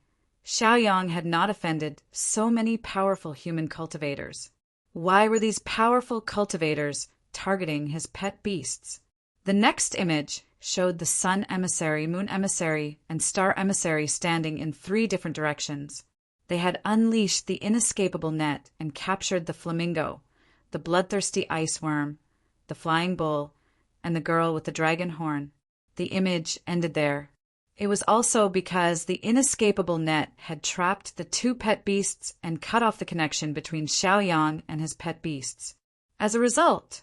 Xiaoyang had not offended so many powerful human cultivators. Why were these powerful cultivators targeting his pet beasts? The next image showed the sun emissary, moon emissary, and star emissary standing in 3 different directions. They had unleashed the inescapable net and captured the flamingo, the bloodthirsty iceworm, the flying bull, and the girl with the dragon horn. The image ended there. It was also because the inescapable net had trapped the 2 pet beasts and cut off the connection between Xiaoyang and his pet beasts. As a result,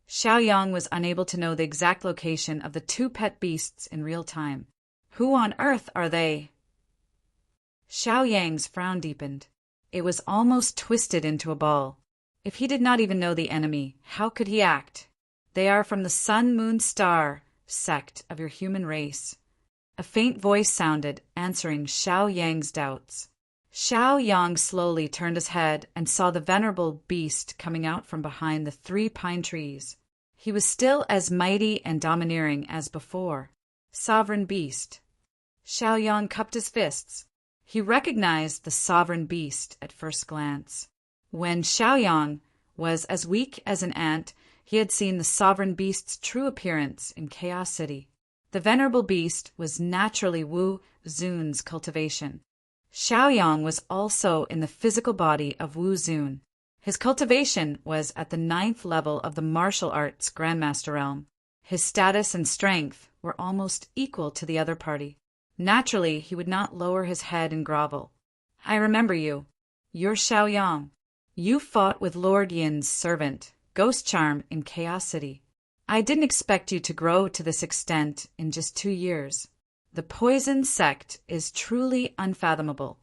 Xiaoyang was unable to know the exact location of the 2 pet beasts in real time. "Who on earth are they?" Xiaoyang's frown deepened. It was almost twisted into a ball. If he did not even know the enemy, how could he act? "They are from the Sun Moon Star sect of your human race." A faint voice sounded, answering Xiaoyang's doubts. Xiaoyang slowly turned his head and saw the venerable beast coming out from behind the 3 pine trees. He was still as mighty and domineering as before. Sovereign beast. Xiaoyang cupped his fists. He recognized the sovereign beast at first glance. When Xiaoyang was as weak as an ant, he had seen the sovereign beast's true appearance in Chaos City. The venerable beast was naturally Wu Zun's cultivation. Xiaoyang was also in the physical body of Wu Zun. His cultivation was at the 9th level of the martial arts Grandmaster realm. His status and strength were almost equal to the other party. Naturally, he would not lower his head and grovel. I remember you. You're Xiaoyang. You fought with Lord Yin's servant, Ghost Charm, in Chaos City. I didn't expect you to grow to this extent in just 2 years. The poison sect is truly unfathomable.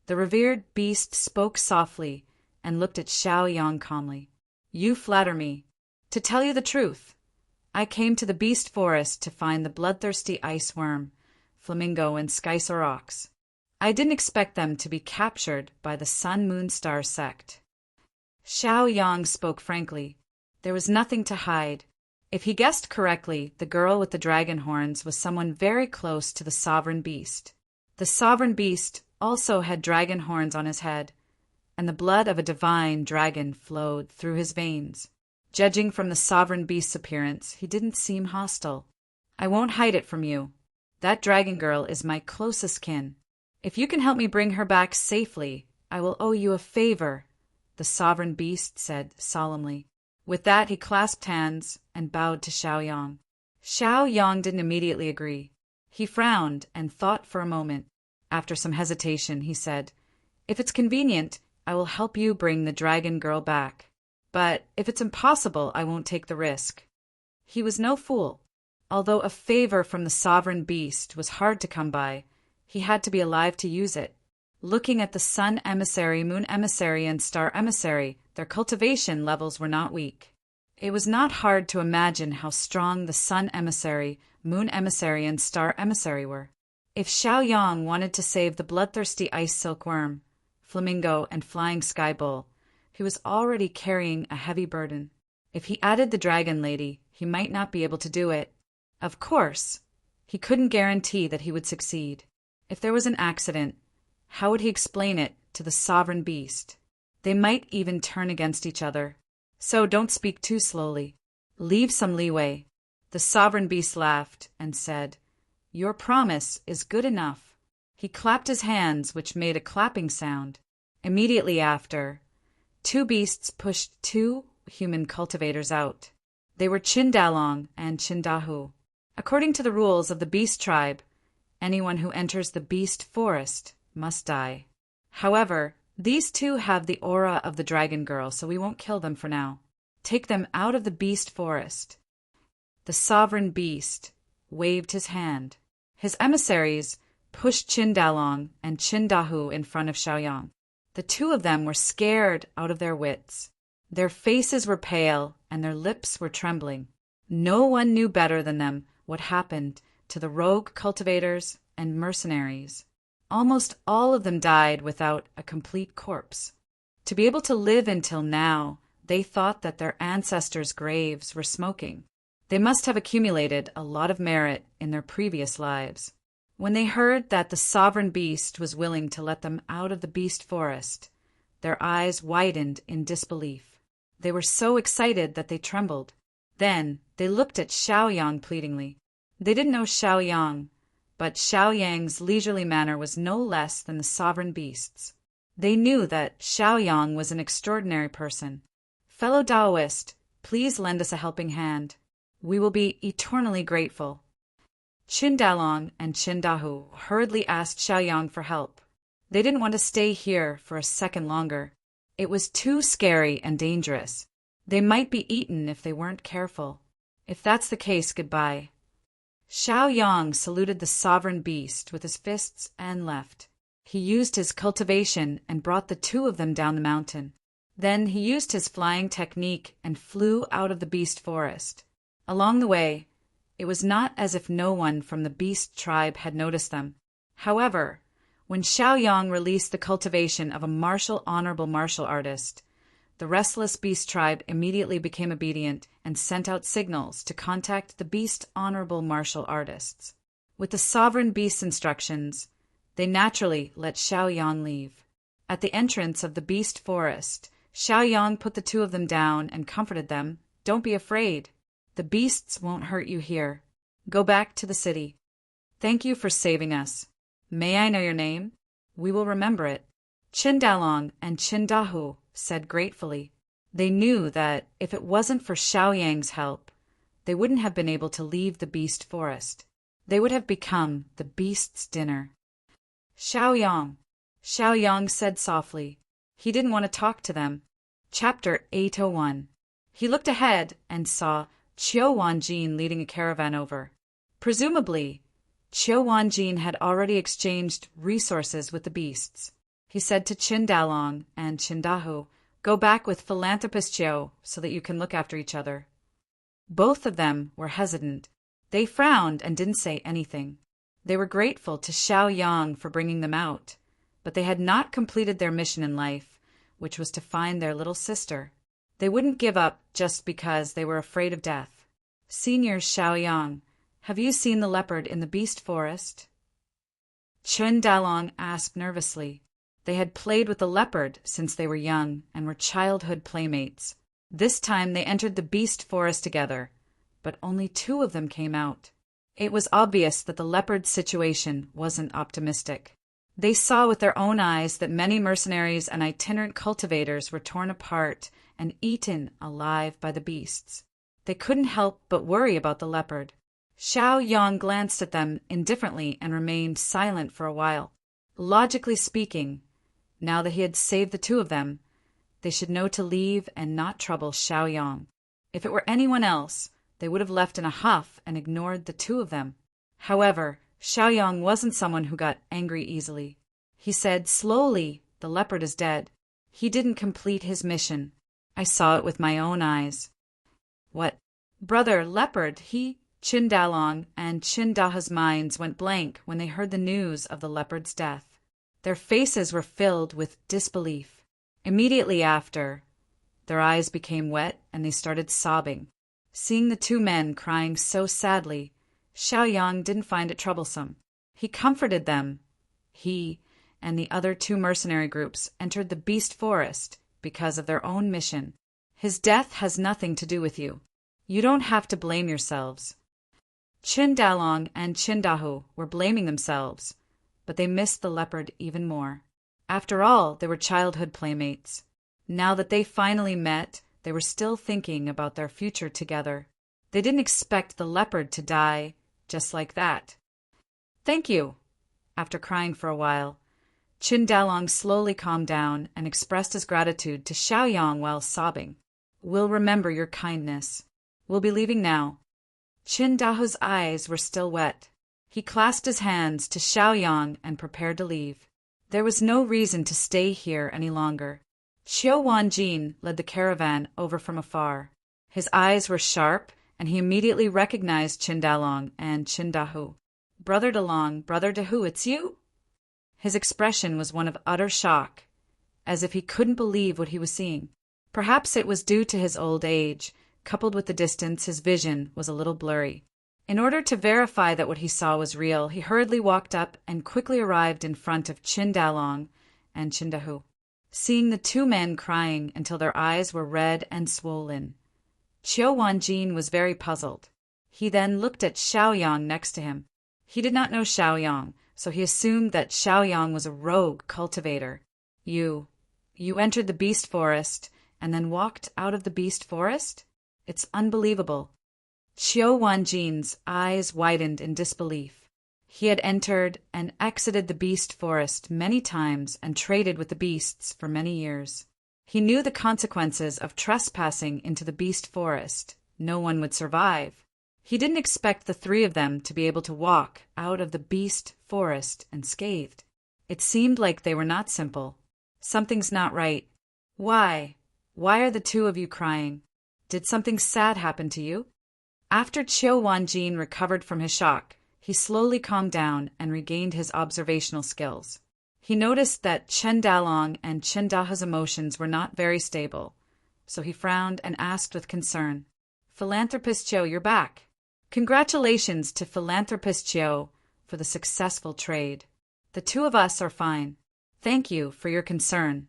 The revered beast spoke softly and looked at Xiaoyang calmly. You flatter me. To tell you the truth, I came to the beast forest to find the bloodthirsty ice worm, flamingo, and skysaur ox. I didn't expect them to be captured by the Sun Moon Star sect. Xiaoyang spoke frankly. There was nothing to hide. If he guessed correctly, the girl with the dragon horns was someone very close to the sovereign beast. The sovereign beast also had dragon horns on his head, and the blood of a divine dragon flowed through his veins. Judging from the sovereign beast's appearance, he didn't seem hostile. I won't hide it from you. That dragon girl is my closest kin. If you can help me bring her back safely, I will owe you a favor, the sovereign beast said solemnly. With that, he clasped hands and bowed to Xiaoyang. Xiaoyang didn't immediately agree. He frowned and thought for a moment. After some hesitation, he said, If it's convenient, I will help you bring the dragon girl back. But if it's impossible, I won't take the risk. He was no fool. Although a favor from the sovereign beast was hard to come by, he had to be alive to use it. Looking at the sun emissary, moon emissary, and star emissary, their cultivation levels were not weak. It was not hard to imagine how strong the sun emissary, moon emissary, and star emissary were. If Xiaoyang wanted to save the bloodthirsty ice silkworm, flamingo, and flying sky bull, he was already carrying a heavy burden. If he added the dragon lady, he might not be able to do it. Of course, he couldn't guarantee that he would succeed. If there was an accident, how would he explain it to the sovereign beast? They might even turn against each other. So don't speak too slowly. Leave some leeway. The sovereign beast laughed and said, Your promise is good enough. He clapped his hands, which made a clapping sound. Immediately after, 2 beasts pushed 2 human cultivators out. They were Qindalong and Qindahu. According to the rules of the beast tribe, anyone who enters the beast forest must die. However, these 2 have the aura of the dragon girl, so we won't kill them for now. Take them out of the beast forest. The sovereign beast waved his hand. His emissaries pushed Qindalong and Qindahu in front of Xiaoyang. The 2 of them were scared out of their wits. Their faces were pale and their lips were trembling. No one knew better than them what happened to the rogue cultivators and mercenaries. Almost all of them died without a complete corpse. To be able to live until now, they thought that their ancestors' graves were smoking. They must have accumulated a lot of merit in their previous lives. When they heard that the sovereign beast was willing to let them out of the beast forest, their eyes widened in disbelief. They were so excited that they trembled. Then they looked at Xiaoyang pleadingly. They didn't know Xiaoyang, but Xiaoyang's leisurely manner was no less than the sovereign beast's. They knew that Xiaoyang was an extraordinary person. Fellow Taoist, please lend us a helping hand. We will be eternally grateful. Qindalong and Qindahu hurriedly asked Xiaoyang for help. They didn't want to stay here for a second longer. It was too scary and dangerous. They might be eaten if they weren't careful. If that's the case, goodbye. Xiaoyang saluted the sovereign beast with his fists and left. He used his cultivation and brought the 2 of them down the mountain. Then he used his flying technique and flew out of the beast forest. Along the way, it was not as if no one from the beast tribe had noticed them. However, when Xiaoyang released the cultivation of a honorable martial artist, the restless beast tribe immediately became obedient and sent out signals to contact the beast honorable martial artists. With the sovereign beast's instructions, they naturally let Xiaoyang leave. At the entrance of the beast forest, Xiaoyang put the 2 of them down and comforted them. Don't be afraid. The beasts won't hurt you here. Go back to the city. Thank you for saving us. May I know your name? We will remember it. Qin and Qin said gratefully. They knew that if it wasn't for Xiaoyang's help, they wouldn't have been able to leave the beast forest. They would have become the beast's dinner. Xiaoyang said softly. He didn't want to talk to them. Chapter 801. He looked ahead and saw Qiu Wanjin leading a caravan over. Presumably, Qiu Wanjin had already exchanged resources with the beasts. He said to Qin Dalong and Qin Dahu, "Go back with Philanthropist Qiu so that you can look after each other." Both of them were hesitant. They frowned and didn't say anything. They were grateful to Xiaoyang for bringing them out, but they had not completed their mission in life, which was to find their little sister. They wouldn't give up just because they were afraid of death. "Senior Xiaoyang, have you seen the leopard in the beast forest?" Qin Dalong asked nervously. They had played with the leopard since they were young and were childhood playmates. This time they entered the beast forest together, but only 2 of them came out. It was obvious that the leopard's situation wasn't optimistic. They saw with their own eyes that many mercenaries and itinerant cultivators were torn apart and eaten alive by the beasts. They couldn't help but worry about the leopard. Xiaoyang glanced at them indifferently and remained silent for a while. Logically speaking, now that he had saved the 2 of them, they should know to leave and not trouble Xiaoyang. If it were anyone else, they would have left in a huff and ignored the 2 of them. However, Xiaoyang wasn't someone who got angry easily. He said slowly, "The leopard is dead. He didn't complete his mission. I saw it with my own eyes." "What? Brother leopard, he—" Qin Dalong and Qin Daha's minds went blank when they heard the news of the leopard's death. Their faces were filled with disbelief. Immediately after, their eyes became wet and they started sobbing. Seeing the 2 men crying so sadly, Xiaoyang didn't find it troublesome. He comforted them. He and the other 2 mercenary groups entered the beast forest because of their own mission. His death has nothing to do with you. You don't have to blame yourselves. Qin Dalong and Qin Dahu were blaming themselves, but they missed the leopard even more. After all, they were childhood playmates. Now that they finally met, they were still thinking about their future together. They didn't expect the leopard to die just like that. "Thank you." After crying for a while, Qin Dalong slowly calmed down and expressed his gratitude to Xiaoyang while sobbing. "We'll remember your kindness. We'll be leaving now." Qin Dahu's eyes were still wet. He clasped his hands to Xiaoyang and prepared to leave. There was no reason to stay here any longer. Qiu Wanjin led the caravan over from afar. His eyes were sharp, and he immediately recognized Qin Dalong and Qin Dahu. "Brother Dalong, Brother Dahu, it's you?" His expression was one of utter shock, as if he couldn't believe what he was seeing. Perhaps it was due to his old age. Coupled with the distance, his vision was a little blurry. In order to verify that what he saw was real, he hurriedly walked up and quickly arrived in front of Qin Dalong and Qin Dahu. Seeing the 2 men crying until their eyes were red and swollen, Qiu Wanjin was very puzzled. He then looked at Xiaoyang next to him. He did not know Xiaoyang, so he assumed that Xiaoyang was a rogue cultivator. You entered the beast forest and then walked out of the beast forest? It's unbelievable." Qiu Wanjin's eyes widened in disbelief. He had entered and exited the beast forest many times and traded with the beasts for many years. He knew the consequences of trespassing into the beast forest. No one would survive. He didn't expect the 3 of them to be able to walk out of the beast forest unscathed. It seemed like they were not simple. Something's not right. Why? Why are the 2 of you crying? Did something sad happen to you? After Qiu Wanjin recovered from his shock, he slowly calmed down and regained his observational skills. He noticed that Qin Dalong and Qin Daha's emotions were not very stable, so he frowned and asked with concern, "Philanthropist Qiu, you're back. Congratulations to Philanthropist Qiu for the successful trade. The 2 of us are fine. Thank you for your concern."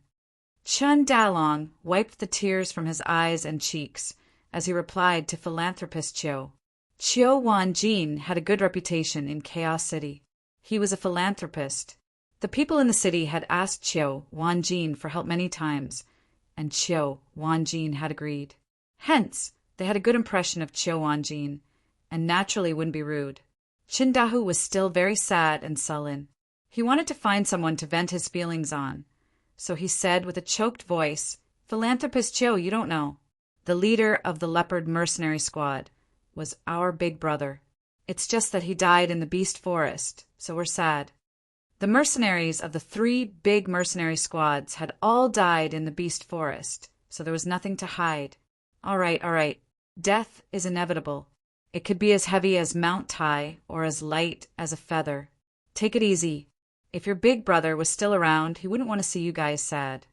Qin Dalong wiped the tears from his eyes and cheeks as he replied to Philanthropist Qiu. Qiu Wanjin had a good reputation in Chaos City. He was a philanthropist. The people in the city had asked Qiu Wanjin for help many times, and Qiu Wanjin had agreed. Hence, they had a good impression of Qiu Wanjin, and naturally wouldn't be rude. Qindahu was still very sad and sullen. He wanted to find someone to vent his feelings on, so he said with a choked voice, "Philanthropist Qiu, you don't know. The leader of the leopard mercenary squad was our big brother. It's just that he died in the beast forest, so we're sad." The mercenaries of the 3 big mercenary squads had all died in the beast forest, so there was nothing to hide. All right. Death is inevitable. It could be as heavy as Mount Tai or as light as a feather. Take it easy. If your big brother was still around, he wouldn't want to see you guys sad.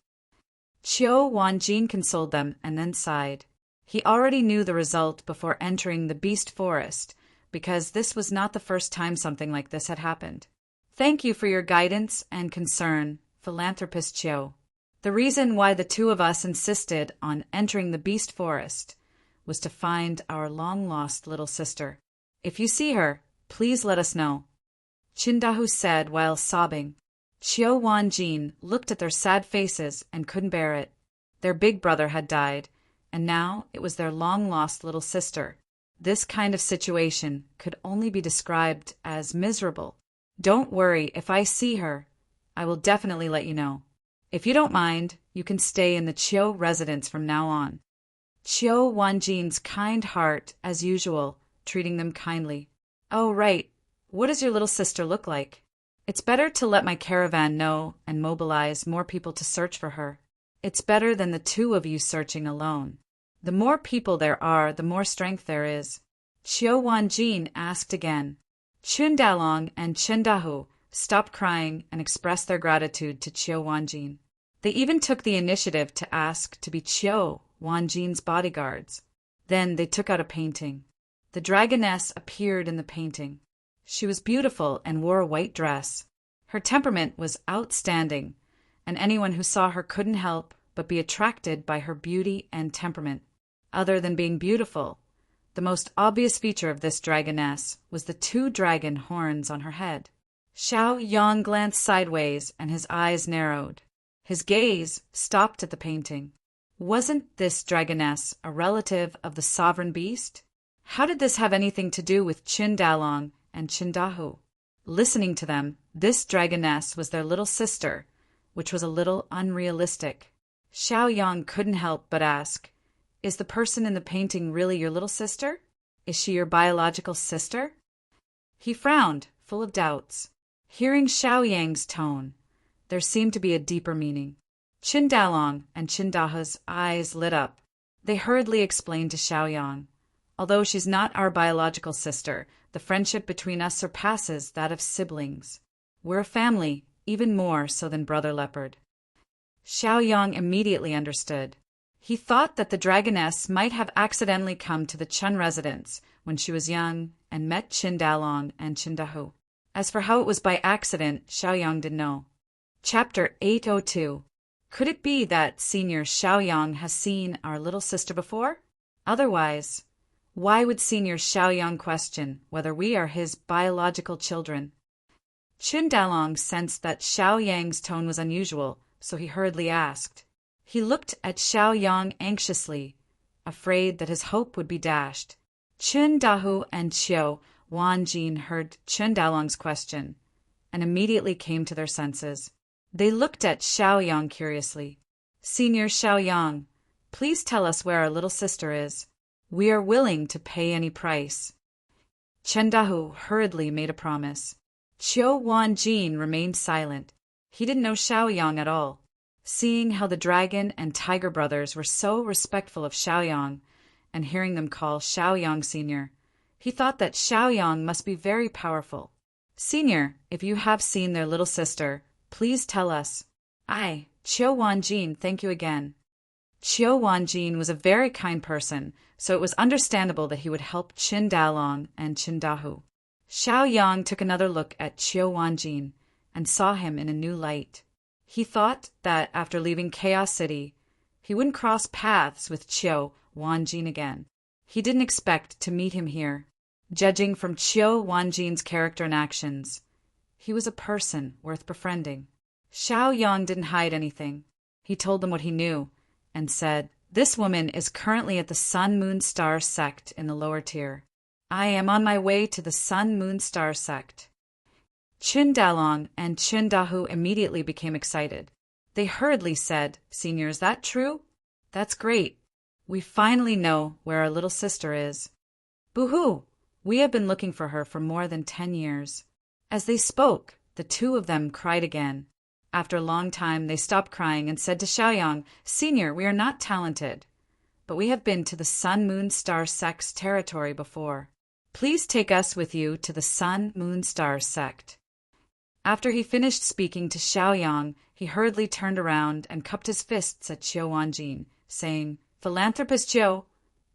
Qiu Wanjin consoled them and then sighed. He already knew the result before entering the beast forest, because this was not the first time something like this had happened. Thank you for your guidance and concern, Philanthropist Qiu. The reason why the 2 of us insisted on entering the beast forest was to find our long-lost little sister. If you see her, please let us know. Qindahu said while sobbing. Qiu Wanjin looked at their sad faces and couldn't bear it. Their big brother had died, and now it was their long-lost little sister. This kind of situation could only be described as miserable. Don't worry, if I see her, I will definitely let you know. If you don't mind, you can stay in the Qiu residence from now on. Qiu Wanjin's kind heart, as usual, treating them kindly. Oh, right. What does your little sister look like? It's better to let my caravan know and mobilize more people to search for her. It's better than the 2 of you searching alone. The more people there are, the more strength there is. Qiu Wanjin asked again. Chundalong and Qindahu stopped crying and expressed their gratitude to Qiu Wanjin. They even took the initiative to ask to be Qiu Wanjin's bodyguards. Then they took out a painting. The dragoness appeared in the painting. She was beautiful and wore a white dress. Her temperament was outstanding, and anyone who saw her couldn't help but be attracted by her beauty and temperament. Other than being beautiful, the most obvious feature of this dragoness was the 2 dragon horns on her head. Xiao Yang glanced sideways and his eyes narrowed. His gaze stopped at the painting. Wasn't this dragoness a relative of the sovereign beast? How did this have anything to do with Qindalong and Qindahu? Listening to them, this dragoness was their little sister, which was a little unrealistic. Xiao Yang couldn't help but ask, "Is the person in the painting really your little sister? Is she your biological sister?" He frowned, full of doubts. Hearing Xiao Yang's tone, there seemed to be a deeper meaning. Qindalong and Qindahu's eyes lit up. They hurriedly explained to Xiao Yang, "Although she's not our biological sister, the friendship between us surpasses that of siblings. We're a family, even more so than Brother Leopard." Xiao Yang immediately understood. He thought that the dragoness might have accidentally come to the Chun residence when she was young and met Qindalong and Qindahu. As for how it was by accident, Xiao Yang didn't know. Chapter 802. Could it be that Senior Xiao Yang has seen our little sister before? Otherwise, why would Senior Xiao Yang question whether we are his biological children? Qindalong sensed that Xiao Yang's tone was unusual, so he hurriedly asked. He looked at Xiao Yang anxiously, afraid that his hope would be dashed. Qindahu and Qiu Wanjin heard Qindalong's question and immediately came to their senses. They looked at Xiao Yang curiously. "Senior Xiao Yang, please tell us where our little sister is. We are willing to pay any price." Qindahu hurriedly made a promise. Qiu Wanjin remained silent. He didn't know Xiao Yang at all. Seeing how the dragon and tiger brothers were so respectful of Xiao Yang, and hearing them call Xiao Yang Senior, he thought that Xiao Yang must be very powerful. "Senior, if you have seen their little sister, please tell us." "Aye, Qiu Wanjin, thank you again." Qiu Wanjin was a very kind person, so it was understandable that he would help Qindalong and Qindahu. Xiao Yang took another look at Qiu Wanjin and saw him in a new light. He thought that after leaving Chaos City, he wouldn't cross paths with Qiu Wanjin again. He didn't expect to meet him here. Judging from Qiu Wanjin's character and actions, He was a person worth befriending. Xiaoyang didn't hide anything. He told them what he knew and said, "This woman is currently at the Sun Moon Star sect in the lower tier. I am on my way to the Sun Moon Star sect." Qin Dalong and Qin Dahu immediately became excited. They hurriedly said, "Senior, is that true? That's great. We finally know where our little sister is. Boo-hoo! We have been looking for her for more than 10 years. As they spoke, the two of them cried again. After a long time, they stopped crying and said to Xiaoyang, "Senior, we are not talented, but we have been to the Sun Moon Star sect's territory before. Please take us with you to the Sun Moon Star sect." After he finished speaking to Xiaoyang, he hurriedly turned around and cupped his fists at Qiu Wanjin, saying, "Philanthropist Qiu,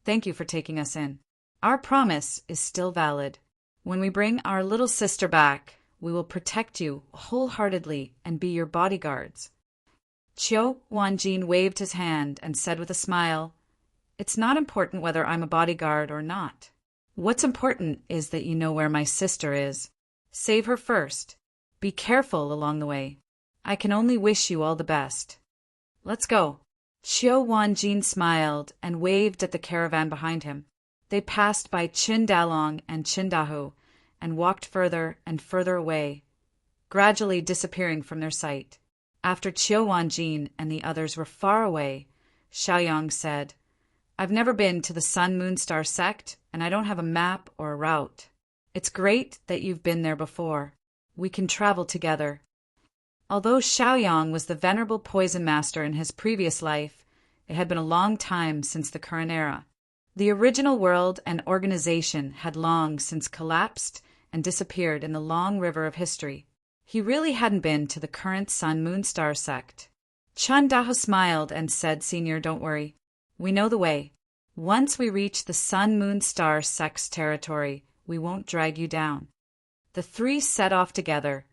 thank you for taking us in. Our promise is still valid. When we bring our little sister back, we will protect you wholeheartedly and be your bodyguards." Qiu Wanjin waved his hand and said with a smile, "It's not important whether I'm a bodyguard or not. What's important is that you know where my sister is. Save her first. Be careful along the way. I can only wish you all the best. Let's go." Qiu Wanjin smiled and waved at the caravan behind him. They passed by Qin Dalong and Qin Dahu and walked further and further away, gradually disappearing from their sight. After Qiu Wanjin and the others were far away, Xiaoyang said, "I've never been to the Sun Moon Star sect, and I don't have a map or a route. It's great that you've been there before. We can travel together." Although Xiaoyang was the venerable poison master in his previous life, it had been a long time since the current era. The original world and organization had long since collapsed and disappeared in the long river of history. He really hadn't been to the current Sun Moon Star sect. Qin Dahu smiled and said, "Senior, don't worry. We know the way. Once we reach the Sun Moon Star sect's territory, we won't drag you down." The three set off together,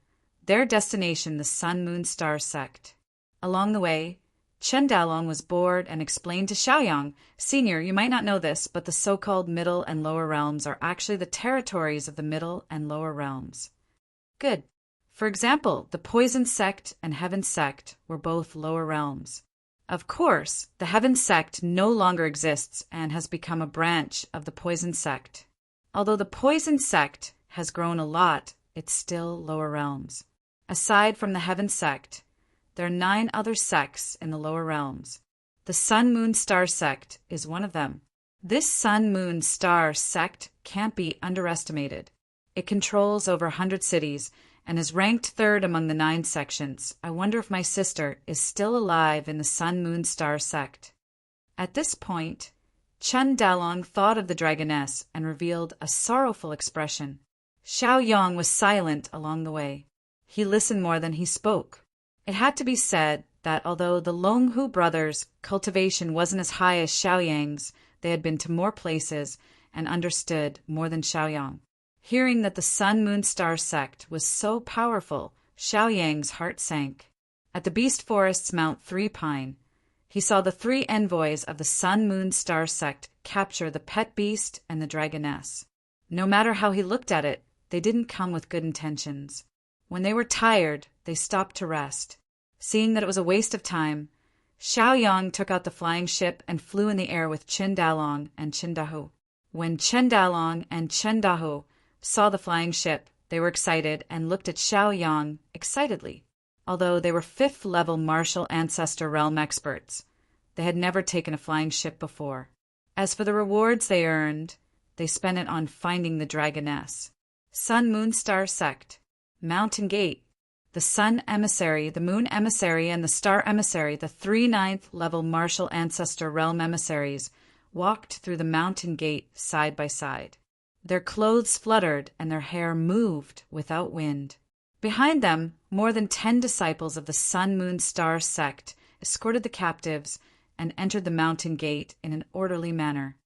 their destination the Sun Moon Star sect. Along the way, Chen Dalong was bored and explained to Xiaoyang, "Senior, you might not know this, but the so-called middle and lower realms are actually the territories of the middle and lower realms." Good. For example, the Poison sect and Heaven sect were both lower realms. Of course, the Heaven sect no longer exists and has become a branch of the Poison sect. Although the Poison sect has grown a lot, it's still lower realms. Aside from the Heaven sect, there are 9 other sects in the lower realms. The Sun Moon Star sect is one of them. This Sun Moon Star sect can't be underestimated. It controls over 100 cities and is ranked 3rd among the 9 sections. I wonder if my sister is still alive in the Sun Moon Star sect. At this point, Chen Dalong thought of the dragoness and revealed a sorrowful expression. Xiaoyang was silent along the way. He listened more than he spoke. It had to be said that although the Longhu brothers' cultivation wasn't as high as Xiaoyang's, they had been to more places and understood more than Xiaoyang. Hearing that the Sun Moon Star sect was so powerful, Xiaoyang's heart sank. At the Beast Forest's Mount Three Pine, he saw the 3 envoys of the Sun Moon Star sect capture the pet beast and the dragoness. No matter how he looked at it, they didn't come with good intentions. When they were tired, they stopped to rest. Seeing that it was a waste of time, Xiaoyang took out the flying ship and flew in the air with Qin Dalong and Qin Dahu. When Qin Dalong and Qin Dahu saw the flying ship, they were excited and looked at Xiaoyang excitedly. Although they were 5th-level martial ancestor realm experts, they had never taken a flying ship before. As for the rewards they earned, they spent it on finding the dragoness. Sun Moon Star sect, Mountain Gate, the Sun Emissary, the Moon Emissary, and the Star Emissary, the 3 9th-level martial ancestor realm emissaries, walked through the Mountain Gate side by side. Their clothes fluttered and their hair moved without wind. Behind them, more than 10 disciples of the Sun Moon Star sect escorted the captives and entered the Mountain Gate in an orderly manner.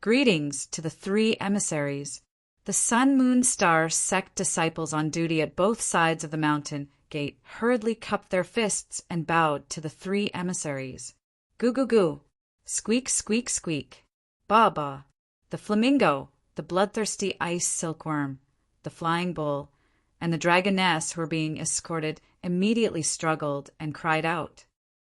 Greetings to the 3 emissaries. The Sun Moon Star sect disciples on duty at both sides of the Mountain Gate hurriedly cupped their fists and bowed to the 3 emissaries. Goo goo goo, squeak squeak squeak, ba ba, the flamingo, the bloodthirsty ice silkworm, the flying bull, and the dragoness who were being escorted immediately struggled and cried out,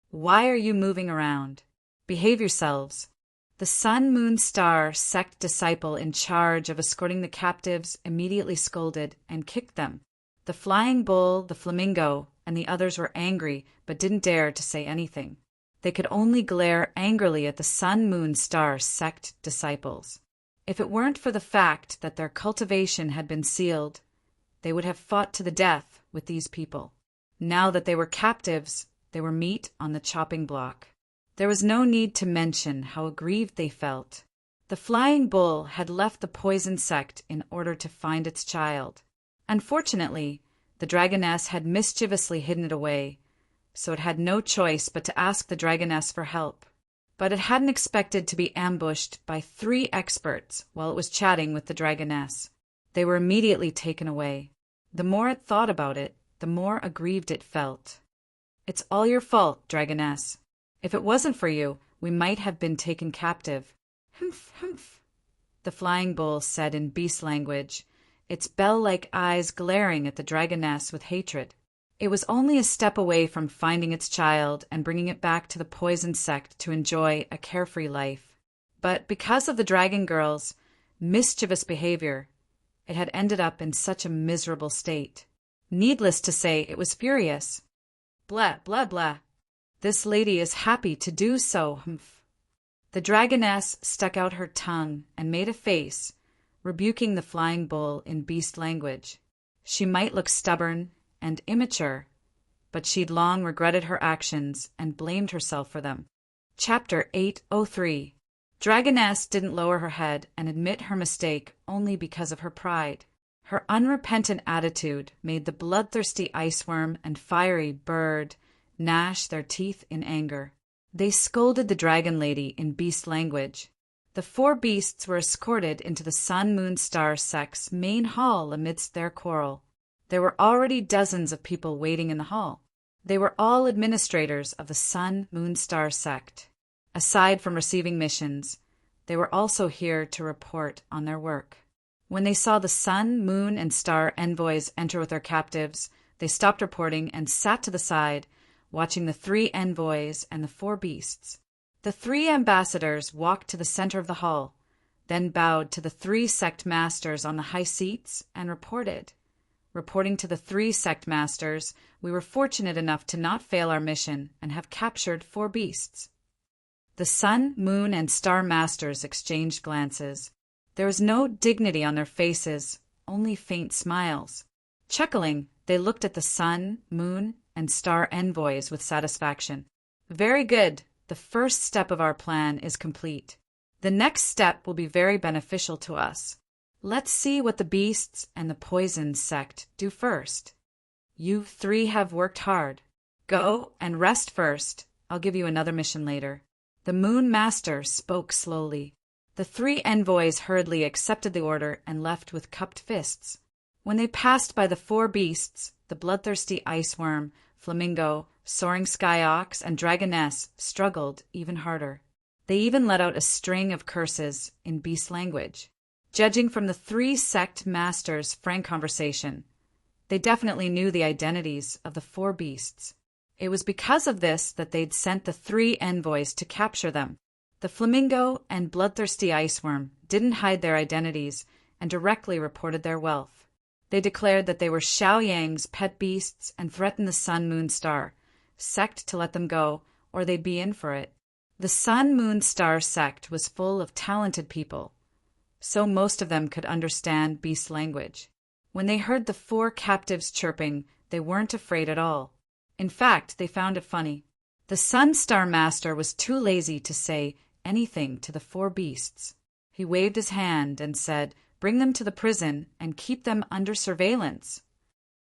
"Why are you moving around? Behave yourselves." The Sun, Moon, Star sect disciple in charge of escorting the captives immediately scolded and kicked them. The Flying Bull, the Flamingo, and the others were angry but didn't dare to say anything. They could only glare angrily at the Sun, Moon, Star sect disciples. If it weren't for the fact that their cultivation had been sealed, they would have fought to the death with these people. Now that they were captives, they were meat on the chopping block. There was no need to mention how aggrieved they felt. The Flying Bull had left the poison sect in order to find its child. Unfortunately, the dragoness had mischievously hidden it away, so it had no choice but to ask the dragoness for help. But it hadn't expected to be ambushed by 3 experts while it was chatting with the dragoness. They were immediately taken away. The more it thought about it, the more aggrieved it felt. "It's all your fault, dragoness. If it wasn't for you, we might have been taken captive." "Humph, humph," the Flying Bull said in beast language, its bell-like eyes glaring at the dragoness with hatred. It was only a step away from finding its child and bringing it back to the poison sect to enjoy a carefree life. But because of the dragon girl's mischievous behavior, it had ended up in such a miserable state. Needless to say, it was furious. "Blah, blah, blah. This lady is happy to do so, humph." The dragoness stuck out her tongue and made a face, rebuking the Flying Bull in beast language. She might look stubborn and immature, but she'd long regretted her actions and blamed herself for them. Chapter 803. Dragoness didn't lower her head and admit her mistake only because of her pride. Her unrepentant attitude made the bloodthirsty iceworm and fiery bird gnash their teeth in anger. They scolded the dragon lady in beast language. The 4 beasts were escorted into the Sun, Moon, Star sect's main hall amidst their quarrel. There were already dozens of people waiting in the hall. They were all administrators of the Sun, Moon, Star sect. Aside from receiving missions, they were also here to report on their work. When they saw the Sun, Moon, and Star envoys enter with their captives, they stopped reporting and sat to the side, watching the 3 envoys and the 4 beasts. The 3 ambassadors walked to the center of the hall, then bowed to the 3 sect masters on the high seats and reported. Reporting to the 3 sect masters, we were fortunate enough to not fail our mission and have captured 4 beasts. The Sun, Moon, and Star masters exchanged glances. There was no dignity on their faces, only faint smiles. Chuckling, they looked at the Sun, Moon, and Star envoys with satisfaction. "Very good. The first step of our plan is complete. The next step will be very beneficial to us. Let's see what the beasts and the poison sect do first. You 3 have worked hard. Go and rest first. I'll give you another mission later." The Moon Master spoke slowly. The 3 envoys hurriedly accepted the order and left with cupped fists. When they passed by the 4 beasts, the bloodthirsty iceworm, flamingo, soaring sky ox, and dragoness struggled even harder. They even let out a string of curses in beast language. Judging from the 3 sect masters' frank conversation, they definitely knew the identities of the 4 beasts. It was because of this that they'd sent the 3 envoys to capture them. The flamingo and bloodthirsty iceworm didn't hide their identities and directly reported their wealth. They declared that they were Xiao Yang's pet beasts and threatened the Sun, Moon, Star sect to let them go, or they'd be in for it. The Sun, Moon, Star sect was full of talented people, so most of them could understand beast language. When they heard the 4 captives chirping, they weren't afraid at all. In fact, they found it funny. The Sun Star Master was too lazy to say anything to the 4 beasts. He waved his hand and said, "Bring them to the prison and keep them under surveillance."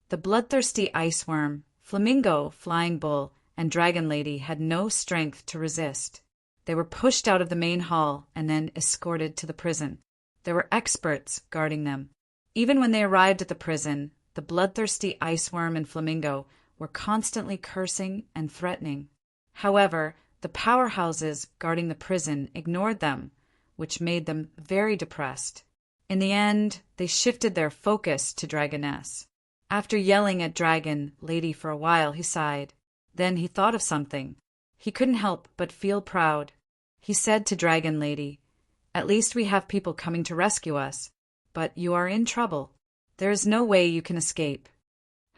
The bloodthirsty iceworm, flamingo, flying bull, and dragon lady had no strength to resist. They were pushed out of the main hall and then escorted to the prison. There were experts guarding them. Even when they arrived at the prison, the bloodthirsty iceworm and flamingo were constantly cursing and threatening. However, the powerhouses guarding the prison ignored them, which made them very depressed. In the end, they shifted their focus to Dragoness. After yelling at Dragon Lady for a while, he sighed. Then he thought of something. He couldn't help but feel proud. He said to Dragon Lady, "At least we have people coming to rescue us. But you are in trouble. There is no way you can escape."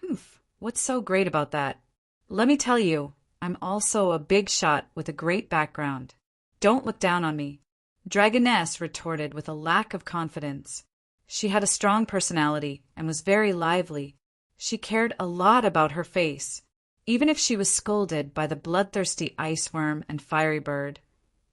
"Humph, what's so great about that?" "Let me tell you, I'm also a big shot with a great background. Don't look down on me," Dragoness retorted with a lack of confidence. She had a strong personality and was very lively. She cared a lot about her face, even if she was scolded by the bloodthirsty ice worm and fiery bird.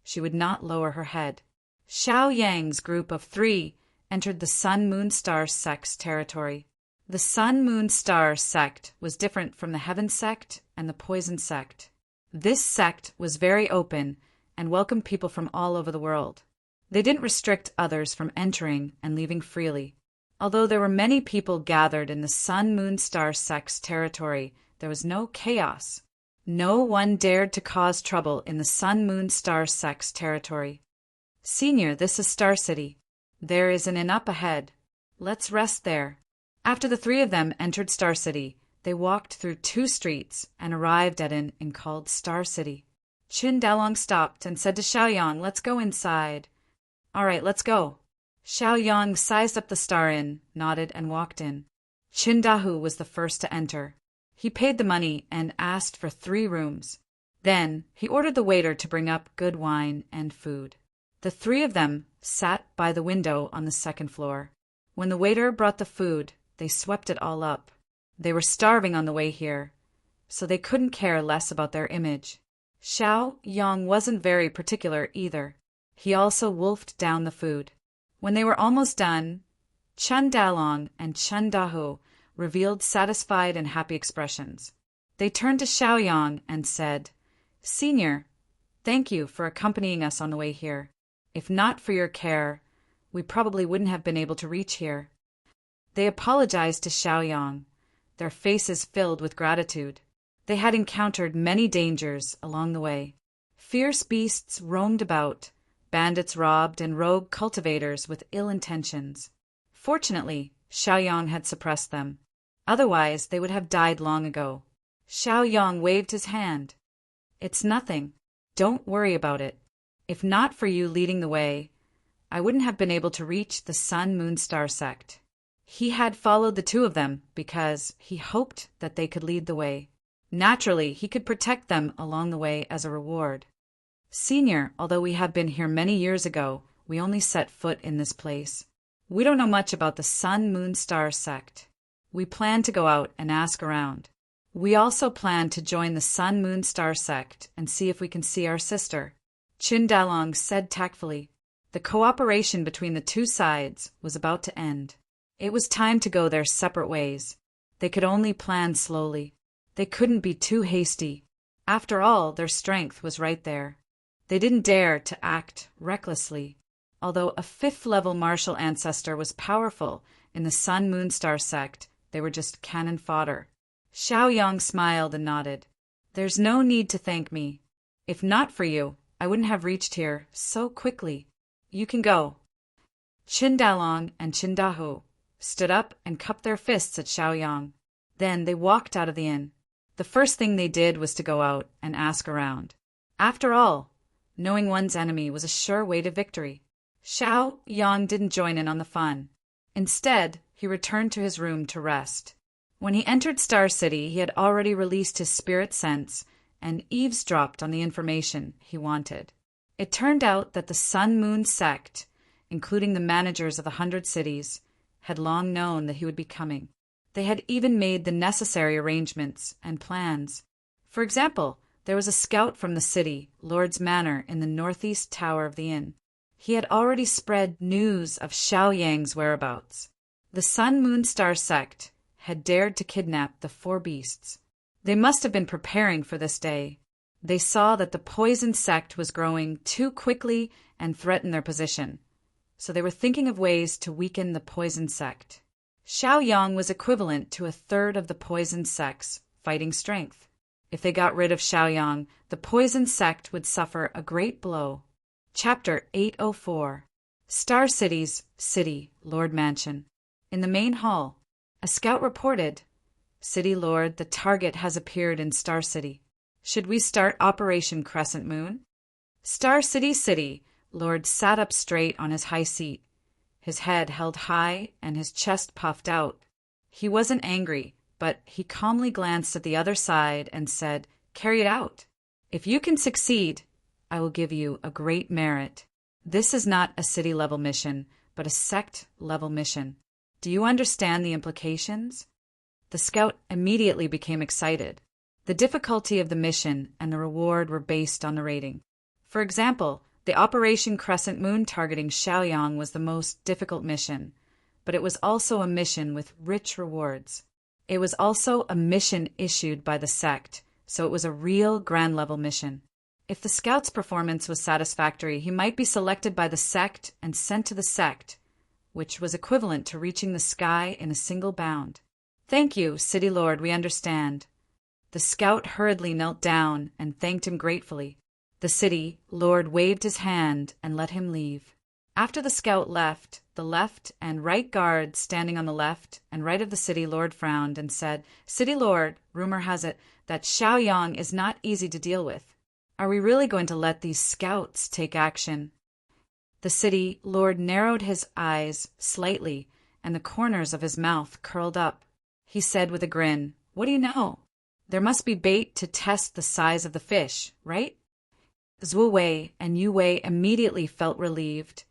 She would not lower her head. Xiao Yang's group of 3 entered the Sun Moon Star sect's territory. The Sun Moon Star sect was different from the Heaven sect and the Poison sect. This sect was very open and welcomed people from all over the world. They didn't restrict others from entering and leaving freely. Although there were many people gathered in the Sun Moon Star sect's territory, there was no chaos. No one dared to cause trouble in the Sun Moon Star sect's territory. "Senior, this is Star City. There is an inn up ahead. Let's rest there." After the 3 of them entered Star City, they walked through 2 streets and arrived at an inn called Star City. Qin Dalong stopped and said to Xiaoyang, "Let's go inside." "All right, let's go." Xiaoyang sized up the Star Inn, nodded, and walked in. Qin Dahu was the first to enter. He paid the money and asked for 3 rooms. Then he ordered the waiter to bring up good wine and food. The 3 of them sat by the window on the 2nd floor. When the waiter brought the food, they swept it all up. They were starving on the way here, so they couldn't care less about their image. Xiaoyang wasn't very particular either. He also wolfed down the food. When they were almost done, Chun Dalong and Chun Dahu revealed satisfied and happy expressions. They turned to Xiaoyang and said, "Senior, thank you for accompanying us on the way here. If not for your care, we probably wouldn't have been able to reach here." They apologized to Xiaoyang, their faces filled with gratitude. They had encountered many dangers along the way. Fierce beasts roamed about, bandits robbed, and rogue cultivators with ill intentions. Fortunately, Xiaoyang had suppressed them. Otherwise, they would have died long ago. Xiaoyang waved his hand. "It's nothing. Don't worry about it. If not for you leading the way, I wouldn't have been able to reach the Sun Moon Star sect." He had followed the 2 of them because he hoped that they could lead the way. Naturally, he could protect them along the way as a reward. "Senior, although we have been here many years ago, we only set foot in this place. We don't know much about the Sun Moon Star sect. We plan to go out and ask around. We also plan to join the Sun Moon Star sect and see if we can see our sister," Qin Dalong said tactfully. The cooperation between the 2 sides was about to end. It was time to go their separate ways. They could only plan slowly. They couldn't be too hasty. After all, their strength was right there. They didn't dare to act recklessly. Although a 5th-level martial ancestor was powerful in the Sun Moon Star sect, they were just cannon fodder. Xiaoyang smiled and nodded. "There's no need to thank me. If not for you, I wouldn't have reached here so quickly. You can go." Qin Dalong and Qin Dahu stood up and cupped their fists at Xiaoyang. Then they walked out of the inn. The first thing they did was to go out and ask around. After all, knowing one's enemy was a sure way to victory. Xiaoyang didn't join in on the fun. Instead, he returned to his room to rest. When he entered Star City, he had already released his spirit sense and eavesdropped on the information he wanted. It turned out that the Sun Moon sect, including the managers of the 100 cities, had long known that he would be coming. They had even made the necessary arrangements and plans. For example, there was a scout from the city, Lord's Manor, in the northeast tower of the inn. He had already spread news of Xiaoyang's whereabouts. The Sun Moon Star sect had dared to kidnap the 4 beasts. They must have been preparing for this day. They saw that the poison sect was growing too quickly and threatened their position, so they were thinking of ways to weaken the poison sect. Xiaoyang was equivalent to 1/3 of the poison sect's fighting strength. If they got rid of Xiaoyang, the poison sect would suffer a great blow. Chapter 804. Star City's City Lord Mansion. In the main hall, A scout reported, "City Lord, the target has appeared in Star City. Should we start Operation Crescent Moon?" Star City, Lord sat up straight on his high seat, his head held high and his chest puffed out. He wasn't angry, but he calmly glanced at the other side and said, "Carry it out. If you can succeed, I will give you a great merit. This is not a city-level mission, but a sect-level mission. Do you understand the implications?" The scout immediately became excited. The difficulty of the mission and the reward were based on the rating. For example, the Operation Crescent Moon targeting Xiaoyang was the most difficult mission, but it was also a mission with rich rewards. It was also a mission issued by the sect, so it was a real grand-level mission. If the scout's performance was satisfactory, he might be selected by the sect and sent to the sect, which was equivalent to reaching the sky in a single bound. "Thank you, City Lord, we understand." The scout hurriedly knelt down and thanked him gratefully. The City Lord waved his hand and let him leave. After the scout left, the left and right guards standing on the left and right of the City Lord frowned and said, "City Lord, rumor has it that Xiaoyang is not easy to deal with. Are we really going to let these scouts take action?" The City Lord narrowed his eyes slightly and the corners of his mouth curled up. He said with a grin, "What do you know? There must be bait to test the size of the fish, right?" Zhu Wei and Yu Wei immediately felt relieved,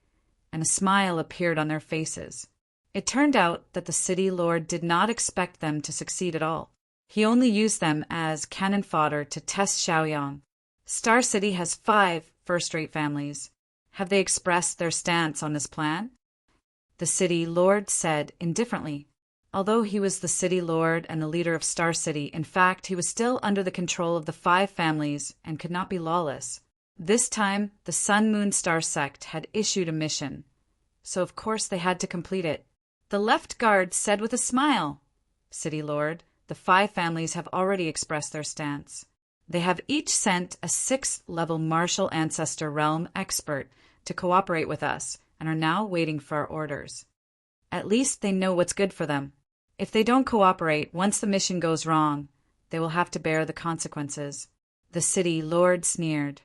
and a smile appeared on their faces. It turned out that the City Lord did not expect them to succeed at all. He only used them as cannon fodder to test Xiaoyang. Star City has 5 first-rate families. Have they expressed their stance on this plan? The City Lord said indifferently. Although he was the City Lord and the leader of Star City, in fact, he was still under the control of the 5 families and could not be lawless. This time, the Sun Moon Star sect had issued a mission, so of course they had to complete it. The left guard said with a smile, "City Lord, the 5 families have already expressed their stance. They have each sent a 6th-level martial ancestor realm expert to cooperate with us and are now waiting for our orders. At least they know what's good for them. If they don't cooperate, once the mission goes wrong, they will have to bear the consequences." The City Lord sneered.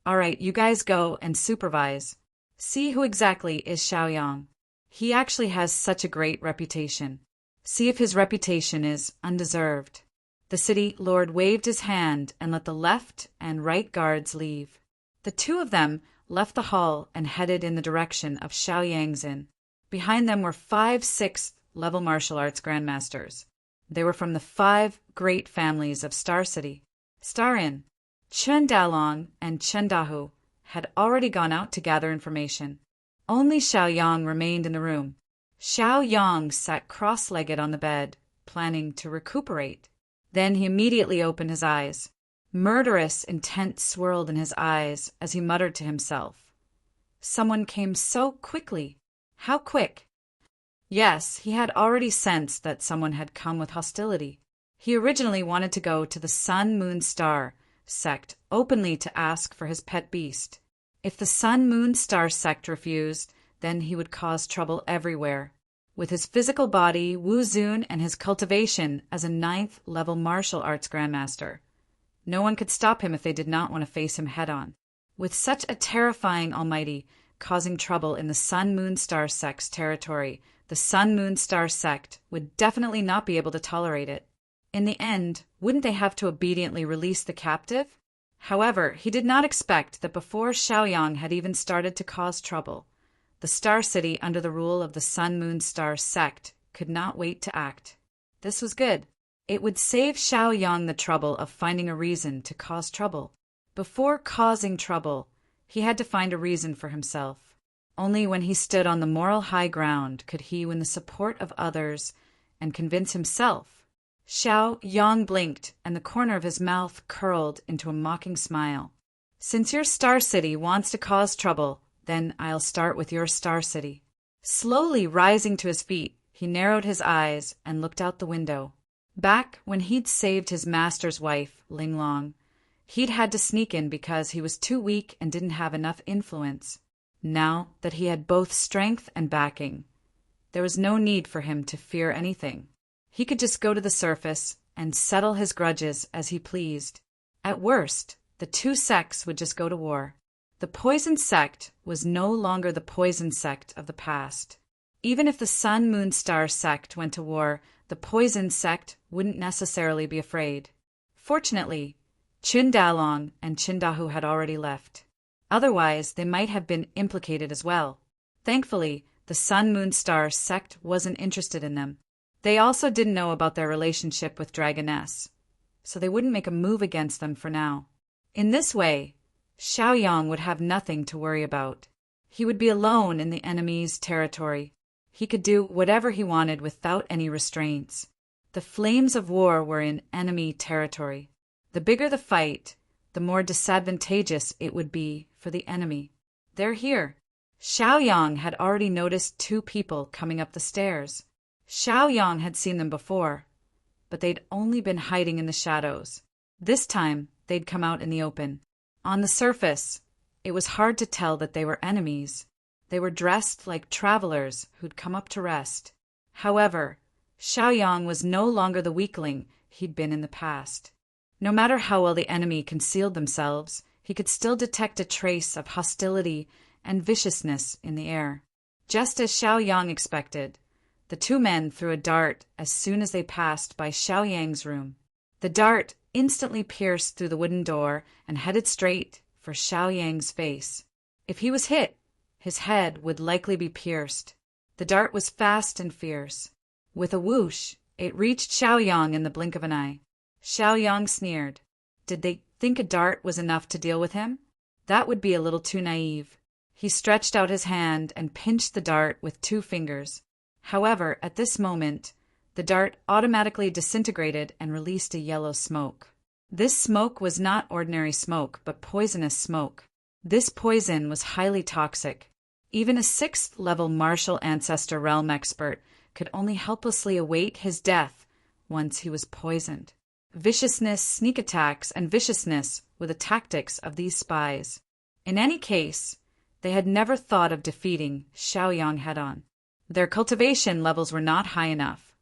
"All right, you guys go and supervise. See who exactly is Xiaoyang. He actually has such a great reputation. See if his reputation is undeserved." The City Lord waved his hand and let the left and right guards leave. The 2 of them left the hall and headed in the direction of Xiaoyang's inn. Behind them were 5 6th-level martial arts grandmasters. They were from the 5 great families of Star City. Star Inn. Chen Dalong and Chen Dahu had already gone out to gather information. Only Xiaoyang remained in the room. Xiaoyang sat cross-legged on the bed, planning to recuperate. Then he immediately opened his eyes. Murderous intent swirled in his eyes as he muttered to himself. Someone came so quickly. How quick? Yes, he had already sensed that someone had come with hostility. He originally wanted to go to the Sun Moon Star sect openly to ask for his pet beast. If the Sun Moon Star sect refused, then he would cause trouble everywhere. With his physical body, Wu Zun, and his cultivation as a 9th-level martial arts grandmaster, no one could stop him if they did not want to face him head-on. With such a terrifying almighty causing trouble in the Sun Moon Star sect's territory, the Sun Moon Star sect would definitely not be able to tolerate it. In the end, wouldn't they have to obediently release the captive? However, he did not expect that before Xiaoyang had even started to cause trouble, the Star City under the rule of the Sun Moon Star sect could not wait to act. This was good. It would save Xiaoyang the trouble of finding a reason to cause trouble. Before causing trouble, he had to find a reason for himself. Only when he stood on the moral high ground could he win the support of others and convince himself. Xiaoyang blinked, and the corner of his mouth curled into a mocking smile. "Since your Star City wants to cause trouble, then I'll start with your Star City." Slowly rising to his feet, he narrowed his eyes and looked out the window. Back when he'd saved his master's wife, Ling Long, he'd had to sneak in because he was too weak and didn't have enough influence. Now that he had both strength and backing, there was no need for him to fear anything. He could just go to the surface and settle his grudges as he pleased. At worst, the two sects would just go to war. The poison sect was no longer the poison sect of the past. Even if the Sun Moon Star sect went to war, the poison sect wouldn't necessarily be afraid. Fortunately, Chundalong and Chindahu had already left. Otherwise, they might have been implicated as well. Thankfully, the Sun Moon Star sect wasn't interested in them. They also didn't know about their relationship with Dragoness, so they wouldn't make a move against them for now. In this way, Xiaoyang would have nothing to worry about. He would be alone in the enemy's territory. He could do whatever he wanted without any restraints. The flames of war were in enemy territory. The bigger the fight, the more disadvantageous it would be for the enemy. They're here. Xiaoyang had already noticed two people coming up the stairs. Xiaoyang had seen them before, but they'd only been hiding in the shadows. This time, they'd come out in the open. On the surface, it was hard to tell that they were enemies. They were dressed like travelers who'd come up to rest. However, Xiaoyang was no longer the weakling he'd been in the past. No matter how well the enemy concealed themselves, he could still detect a trace of hostility and viciousness in the air. Just as Xiaoyang expected, the two men threw a dart as soon as they passed by Xiaoyang's room. The dart instantly pierced through the wooden door and headed straight for Xiaoyang's face. If he was hit, his head would likely be pierced. The dart was fast and fierce. With a whoosh, it reached Xiaoyang in the blink of an eye. Xiaoyang sneered. Did they think a dart was enough to deal with him? That would be a little too naive. He stretched out his hand and pinched the dart with 2 fingers. However, at this moment, the dart automatically disintegrated and released a yellow smoke. This smoke was not ordinary smoke, but poisonous smoke. This poison was highly toxic. Even a 6th-level martial ancestor realm expert could only helplessly await his death once he was poisoned. Viciousness, sneak attacks, and viciousness were the tactics of these spies. In any case, they had never thought of defeating Xiaoyang head-on. Their cultivation levels were not high enough,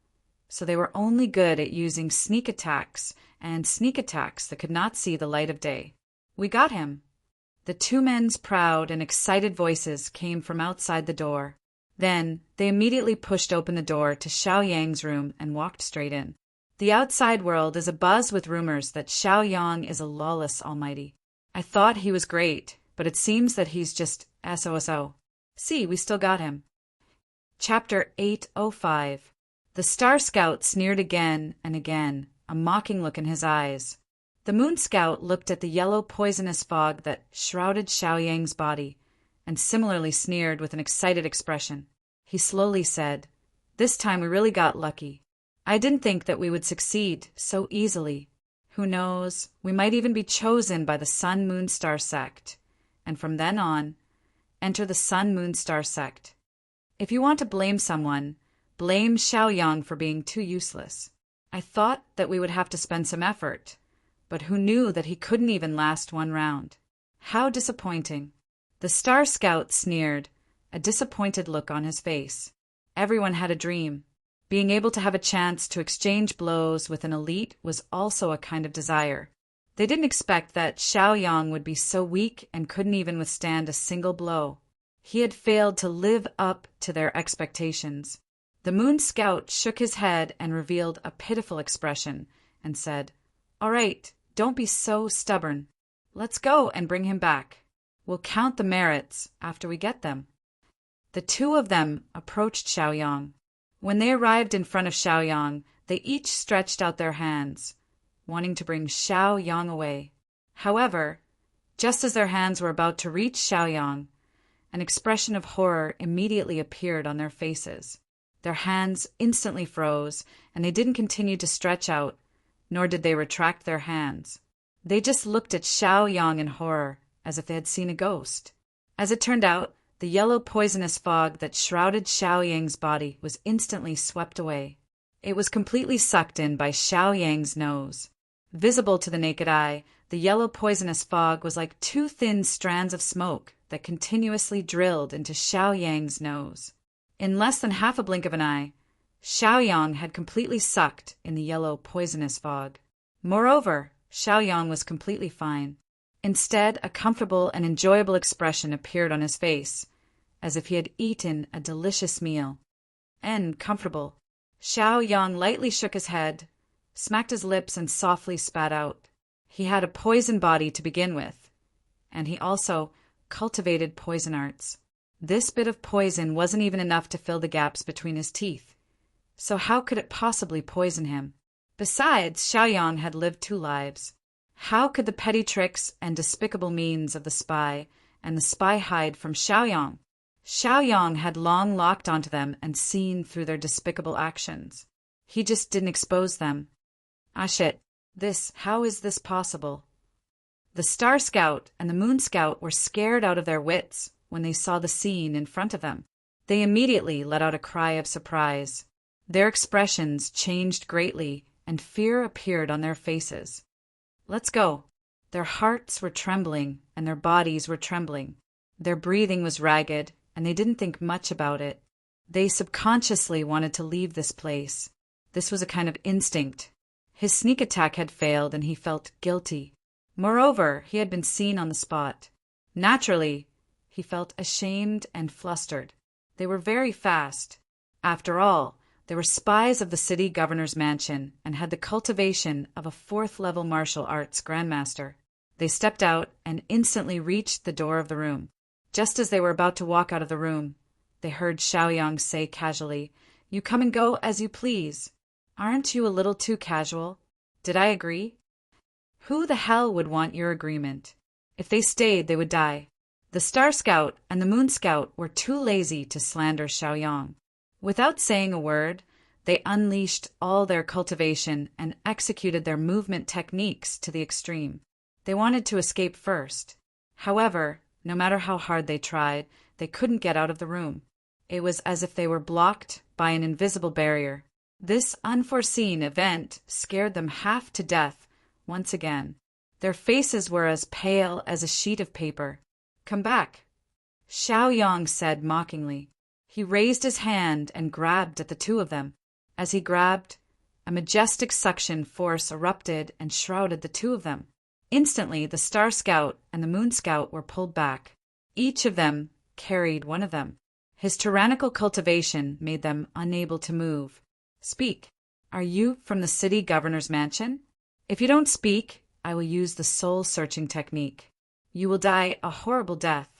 so they were only good at using sneak attacks and sneak attacks that could not see the light of day. We got him. The two men's proud and excited voices came from outside the door. Then they immediately pushed open the door to Xiaoyang's room and walked straight in. The outside world is abuzz with rumors that Xiaoyang is a lawless almighty. I thought he was great, but it seems that he's just SOSO. See, we still got him. Chapter 805. The Star Scout sneered again and again, a mocking look in his eyes. The Moon Scout looked at the yellow poisonous fog that shrouded Xiaoyang's body, and similarly sneered with an excited expression. He slowly said, "This time we really got lucky. I didn't think that we would succeed so easily. Who knows, we might even be chosen by the Sun Moon Star sect, and from then on, enter the Sun Moon Star sect. If you want to blame someone, blame Xiaoyang for being too useless. I thought that we would have to spend some effort, but who knew that he couldn't even last 1 round? How disappointing." The Star Scout sneered, a disappointed look on his face. Everyone had a dream. Being able to have a chance to exchange blows with an elite was also a kind of desire. They didn't expect that Xiaoyang would be so weak and couldn't even withstand a single blow. He had failed to live up to their expectations. The Moon Scout shook his head and revealed a pitiful expression and said, "All right, don't be so stubborn. Let's go and bring him back. We'll count the merits after we get them." The two of them approached Xiaoyang. When they arrived in front of Xiaoyang, they each stretched out their hands, wanting to bring Xiaoyang away. However, just as their hands were about to reach Xiaoyang, an expression of horror immediately appeared on their faces. Their hands instantly froze, and they didn't continue to stretch out, nor did they retract their hands. They just looked at Xiaoyang in horror, as if they had seen a ghost. As it turned out, the yellow poisonous fog that shrouded Xiaoyang's body was instantly swept away. It was completely sucked in by Xiaoyang's nose. Visible to the naked eye, the yellow poisonous fog was like 2 thin strands of smoke that continuously drilled into Xiaoyang's nose. In less than half a blink of an eye, Xiaoyang had completely sucked in the yellow poisonous fog. Moreover, Xiaoyang was completely fine. Instead, a comfortable and enjoyable expression appeared on his face, as if he had eaten a delicious meal. And comfortable. Xiaoyang lightly shook his head, smacked his lips, and softly spat out. He had a poison body to begin with, and he also cultivated poison arts. This bit of poison wasn't even enough to fill the gaps between his teeth. So how could it possibly poison him? Besides, Xiaoyang had lived 2 lives. How could the petty tricks and despicable means of the spy and the spy hide from Xiaoyang? Xiaoyang had long locked onto them and seen through their despicable actions. He just didn't expose them. Ah shit, how is this possible? The Star Scout and the Moon Scout were scared out of their wits when they saw the scene in front of them. They immediately let out a cry of surprise. Their expressions changed greatly, and fear appeared on their faces. Let's go. Their hearts were trembling, and their bodies were trembling. Their breathing was ragged, and they didn't think much about it. They subconsciously wanted to leave this place. This was a kind of instinct. His sneak attack had failed, and he felt guilty. Moreover, he had been seen on the spot. Naturally, he felt ashamed and flustered. They were very fast. After all, they were spies of the city governor's mansion and had the cultivation of a 4th-level martial arts grandmaster. They stepped out and instantly reached the door of the room. Just as they were about to walk out of the room, they heard Xiaoyang say casually, "You come and go as you please. Aren't you a little too casual? Did I agree?" Who the hell would want your agreement? If they stayed, they would die. The Star Scout and the Moon Scout were too lazy to slander Xiaoyang. Without saying a word, they unleashed all their cultivation and executed their movement techniques to the extreme. They wanted to escape first. However, no matter how hard they tried, they couldn't get out of the room. It was as if they were blocked by an invisible barrier. This unforeseen event scared them half to death once again. Their faces were as pale as a sheet of paper. "Come back," Xiaoyang said mockingly. He raised his hand and grabbed at the 2 of them. As he grabbed, a majestic suction force erupted and shrouded the 2 of them. Instantly, the Star Scout and the Moon Scout were pulled back. Each of them carried one of them. His tyrannical cultivation made them unable to move. "Speak. Are you from the city governor's mansion? If you don't speak, I will use the soul-searching technique. You will die a horrible death."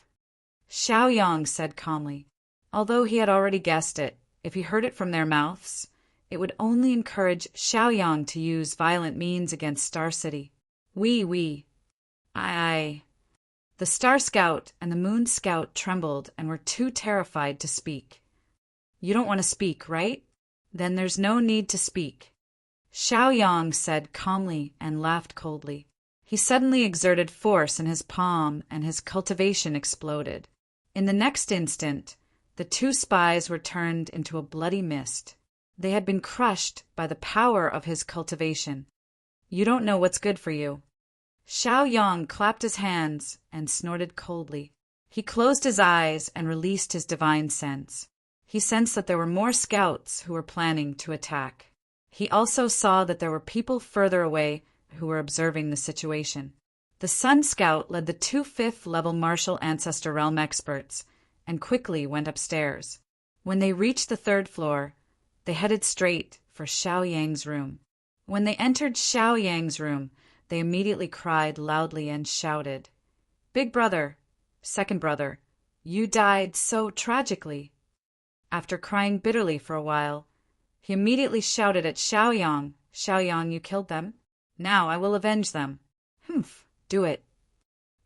Xiaoyang said calmly. Although he had already guessed it, if he heard it from their mouths, it would only encourage Xiaoyang to use violent means against Star City. Oui. Aye. The Star Scout and the Moon Scout trembled and were too terrified to speak. "You don't want to speak, right? Then there's no need to speak," Xiaoyang said calmly and laughed coldly. He suddenly exerted force in his palm and his cultivation exploded. In the next instant, the 2 spies were turned into a bloody mist. They had been crushed by the power of his cultivation. "You don't know what's good for you." Xiaoyang clapped his hands and snorted coldly. He closed his eyes and released his divine sense. He sensed that there were more scouts who were planning to attack. He also saw that there were people further away who were observing the situation. The Sun Scout led the 2 5th-level martial ancestor realm experts and quickly went upstairs. When they reached the 3rd floor, they headed straight for Xiaoyang's room. When they entered Xiaoyang's room, they immediately cried loudly and shouted, "Big brother, second brother, you died so tragically." After crying bitterly for a while, he immediately shouted at Xiaoyang, "Xiaoyang, you killed them. Now I will avenge them." "Humph, do it."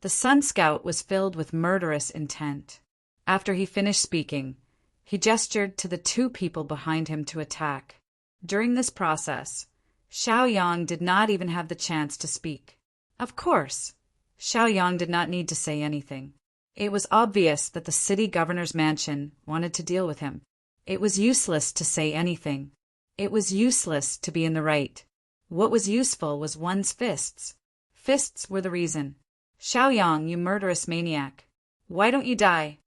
The Sun Scout was filled with murderous intent. After he finished speaking, he gestured to the 2 people behind him to attack. During this process, Xiaoyang did not even have the chance to speak. Of course, Xiaoyang did not need to say anything. It was obvious that the city governor's mansion wanted to deal with him. It was useless to say anything. It was useless to be in the right. What was useful was one's fists. Fists were the reason. "Xiaoyang, you murderous maniac. Why don't you die?"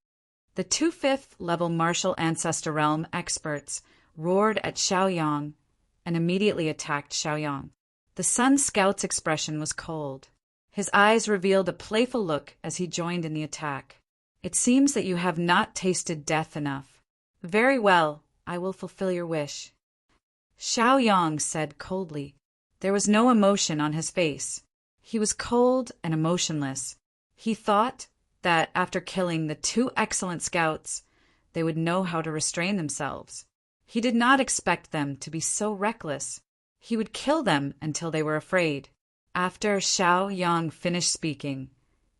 The 2 5th-level martial ancestor realm experts roared at Xiaoyang and immediately attacked Xiaoyang. The Sun Scout's expression was cold. His eyes revealed a playful look as he joined in the attack. It seems that you have not tasted death enough. Very well, I will fulfill your wish. Xiaoyang said coldly. There was no emotion on his face. He was cold and emotionless. He thought that after killing the two excellent scouts, they would know how to restrain themselves. He did not expect them to be so reckless. He would kill them until they were afraid. After Xiaoyang finished speaking,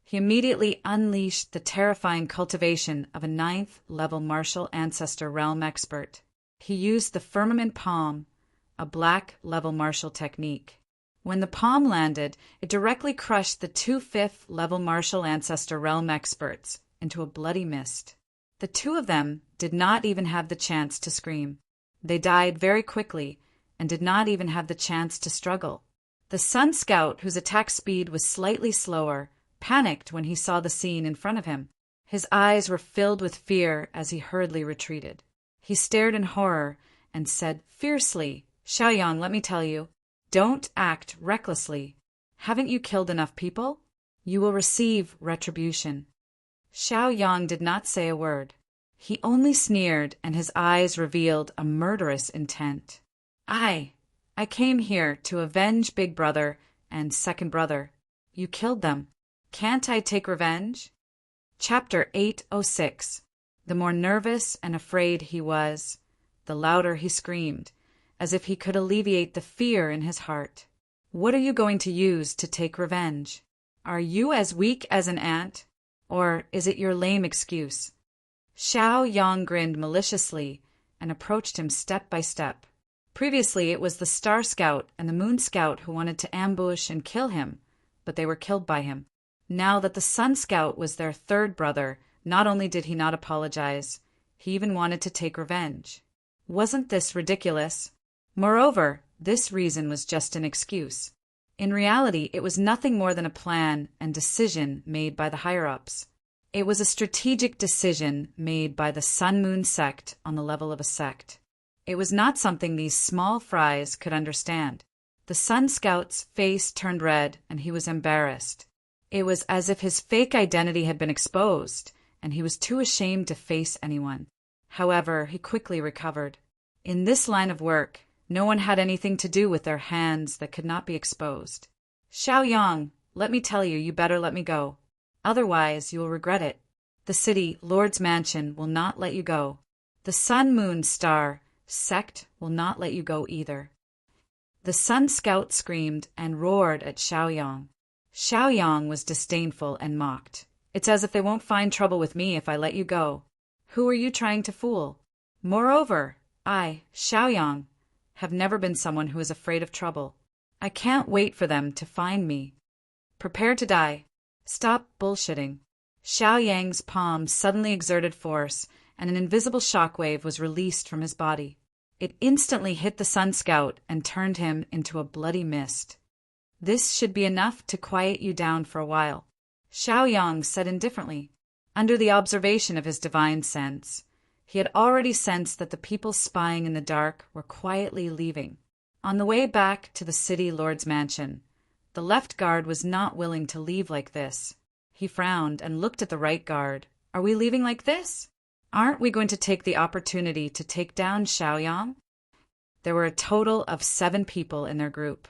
he immediately unleashed the terrifying cultivation of a 9th-level martial ancestor realm expert. He used the firmament palm, a black-level martial technique. When the palm landed, it directly crushed the two 5th-level martial ancestor realm experts into a bloody mist. The two of them did not even have the chance to scream. They died very quickly and did not even have the chance to struggle. The Sun Scout, whose attack speed was slightly slower, panicked when he saw the scene in front of him. His eyes were filled with fear as he hurriedly retreated. He stared in horror and said fiercely, Xiaoyang, let me tell you, don't act recklessly. Haven't you killed enough people? You will receive retribution. Xiaoyang did not say a word. He only sneered, and his eyes revealed a murderous intent. I came here to avenge Big Brother and Second Brother. You killed them. Can't I take revenge? Chapter 806. The more nervous and afraid he was, the louder he screamed, as if he could alleviate the fear in his heart. What are you going to use to take revenge? Are you as weak as an ant? Or is it your lame excuse? Xiaoyang grinned maliciously and approached him step by step. Previously, it was the Star Scout and the Moon Scout who wanted to ambush and kill him, but they were killed by him. Now that the Sun Scout was their third brother, not only did he not apologize, he even wanted to take revenge. Wasn't this ridiculous? Moreover, this reason was just an excuse. In reality, it was nothing more than a plan and decision made by the higher-ups. It was a strategic decision made by the Sun-Moon sect on the level of a sect. It was not something these small fries could understand. The Sun Scout's face turned red and he was embarrassed. It was as if his fake identity had been exposed, and he was too ashamed to face anyone. However, he quickly recovered. In this line of work, no one had anything to do with their hands that could not be exposed. Xiaoyang, let me tell you, you better let me go. Otherwise, you will regret it. The city, Lord's Mansion, will not let you go. The Sun Moon Star sect will not let you go either. The Sun Scout screamed and roared at Xiaoyang. Xiaoyang was disdainful and mocked. It's as if they won't find trouble with me if I let you go. Who are you trying to fool? Moreover, I, Xiaoyang, have never been someone who is afraid of trouble. I can't wait for them to find me. Prepare to die. Stop bullshitting. Xiaoyang's palm suddenly exerted force, and an invisible shockwave was released from his body. It instantly hit the Sun Scout and turned him into a bloody mist. This should be enough to quiet you down for a while, Xiaoyang said indifferently. Under the observation of his divine sense, he had already sensed that the people spying in the dark were quietly leaving. On the way back to the city lord's mansion, the left guard was not willing to leave like this. He frowned and looked at the right guard. Are we leaving like this? Aren't we going to take the opportunity to take down Xiaoyang? There were a total of 7 people in their group.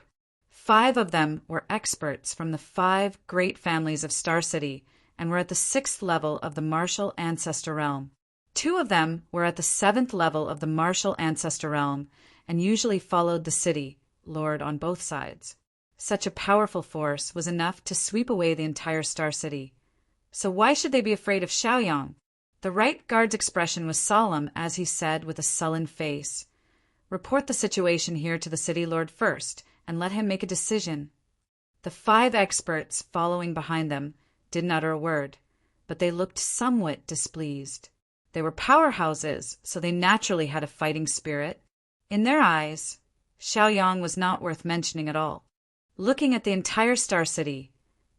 5 of them were experts from the 5 great families of Star City and were at the 6th level of the martial ancestor realm. 2 of them were at the 7th level of the martial ancestor realm and usually followed the city lord on both sides. Such a powerful force was enough to sweep away the entire Star City. So why should they be afraid of Xiaoyang? The right guard's expression was solemn as he said with a sullen face, "Report the situation here to the city lord first, and let him make a decision." The 5 experts following behind them didn't utter a word, but they looked somewhat displeased. They were powerhouses, so they naturally had a fighting spirit. In their eyes, Xiaoyang was not worth mentioning at all. Looking at the entire Star City,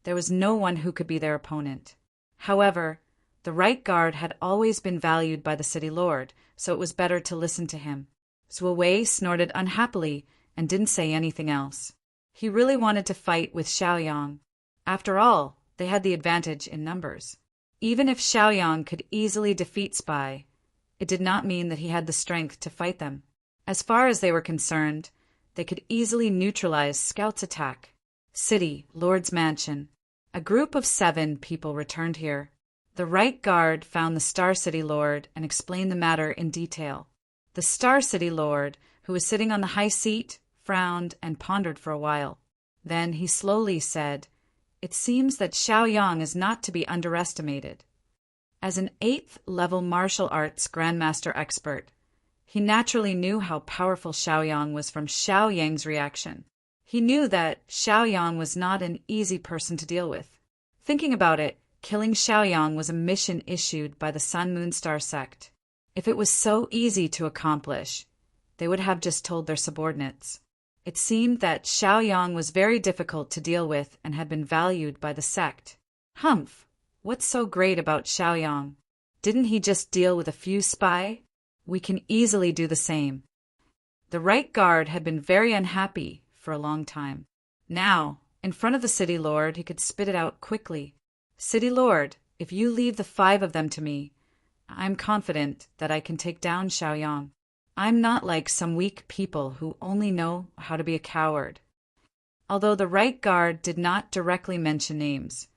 there was no one who could be their opponent. However, the right guard had always been valued by the city lord, so it was better to listen to him. Zhuo Wei snorted unhappily and didn't say anything else. He really wanted to fight with Xiaoyang. After all, they had the advantage in numbers. Even if Xiaoyang could easily defeat Spy, it did not mean that he had the strength to fight them. As far as they were concerned, they could easily neutralize Scout's attack. City, Lord's Mansion. A group of 7 people returned here. The Right Guard found the Star City Lord and explained the matter in detail. The Star City Lord, who was sitting on the high seat, frowned and pondered for a while. Then he slowly said, "It seems that Xiaoyang is not to be underestimated." As an 8th-level martial arts grandmaster expert, he naturally knew how powerful Xiaoyang was from Xiaoyang's reaction. He knew that Xiaoyang was not an easy person to deal with. Thinking about it, killing Xiaoyang was a mission issued by the Sun Moon Star sect. If it was so easy to accomplish, they would have just told their subordinates. It seemed that Xiaoyang was very difficult to deal with and had been valued by the sect. Humph! What's so great about Xiaoyang? Didn't he just deal with a few spy? We can easily do the same. The Right Guard had been very unhappy for a long time. Now, in front of the City Lord, he could spit it out quickly. "City Lord, if you leave the 5 of them to me, I'm confident that I can take down Xiaoyang. I'm not like some weak people who only know how to be a coward." Although the Right Guard did not directly mention names,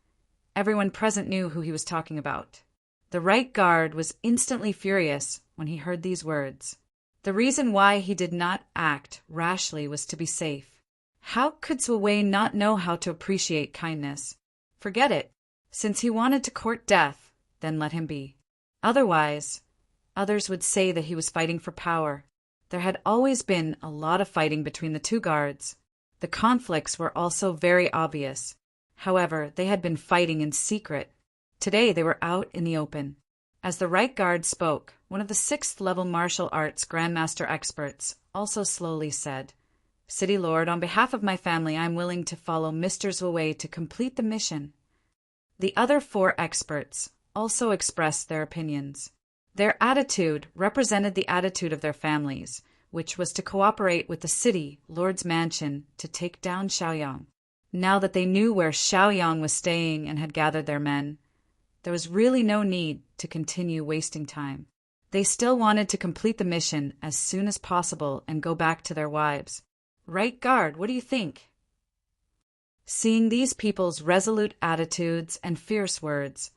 everyone present knew who he was talking about. The Right Guard was instantly furious when he heard these words. The reason why he did not act rashly was to be safe. How could Zhuo Wei not know how to appreciate kindness? Forget it. Since he wanted to court death, then let him be. Otherwise, others would say that he was fighting for power. There had always been a lot of fighting between the 2 guards. The conflicts were also very obvious. However, they had been fighting in secret. Today they were out in the open. As the Right Guard spoke, one of the 6th-level martial arts grandmaster experts also slowly said, "City Lord, on behalf of my family, I am willing to follow Mr. Zhuo Wei to complete the mission." The other 4 experts also expressed their opinions. Their attitude represented the attitude of their families, which was to cooperate with the City Lord's Mansion to take down Xiaoyang. Now that they knew where Xiaoyang was staying and had gathered their men, there was really no need to continue wasting time. They still wanted to complete the mission as soon as possible and go back to their wives. "Right Guard, what do you think?" Seeing these people's resolute attitudes and fierce words,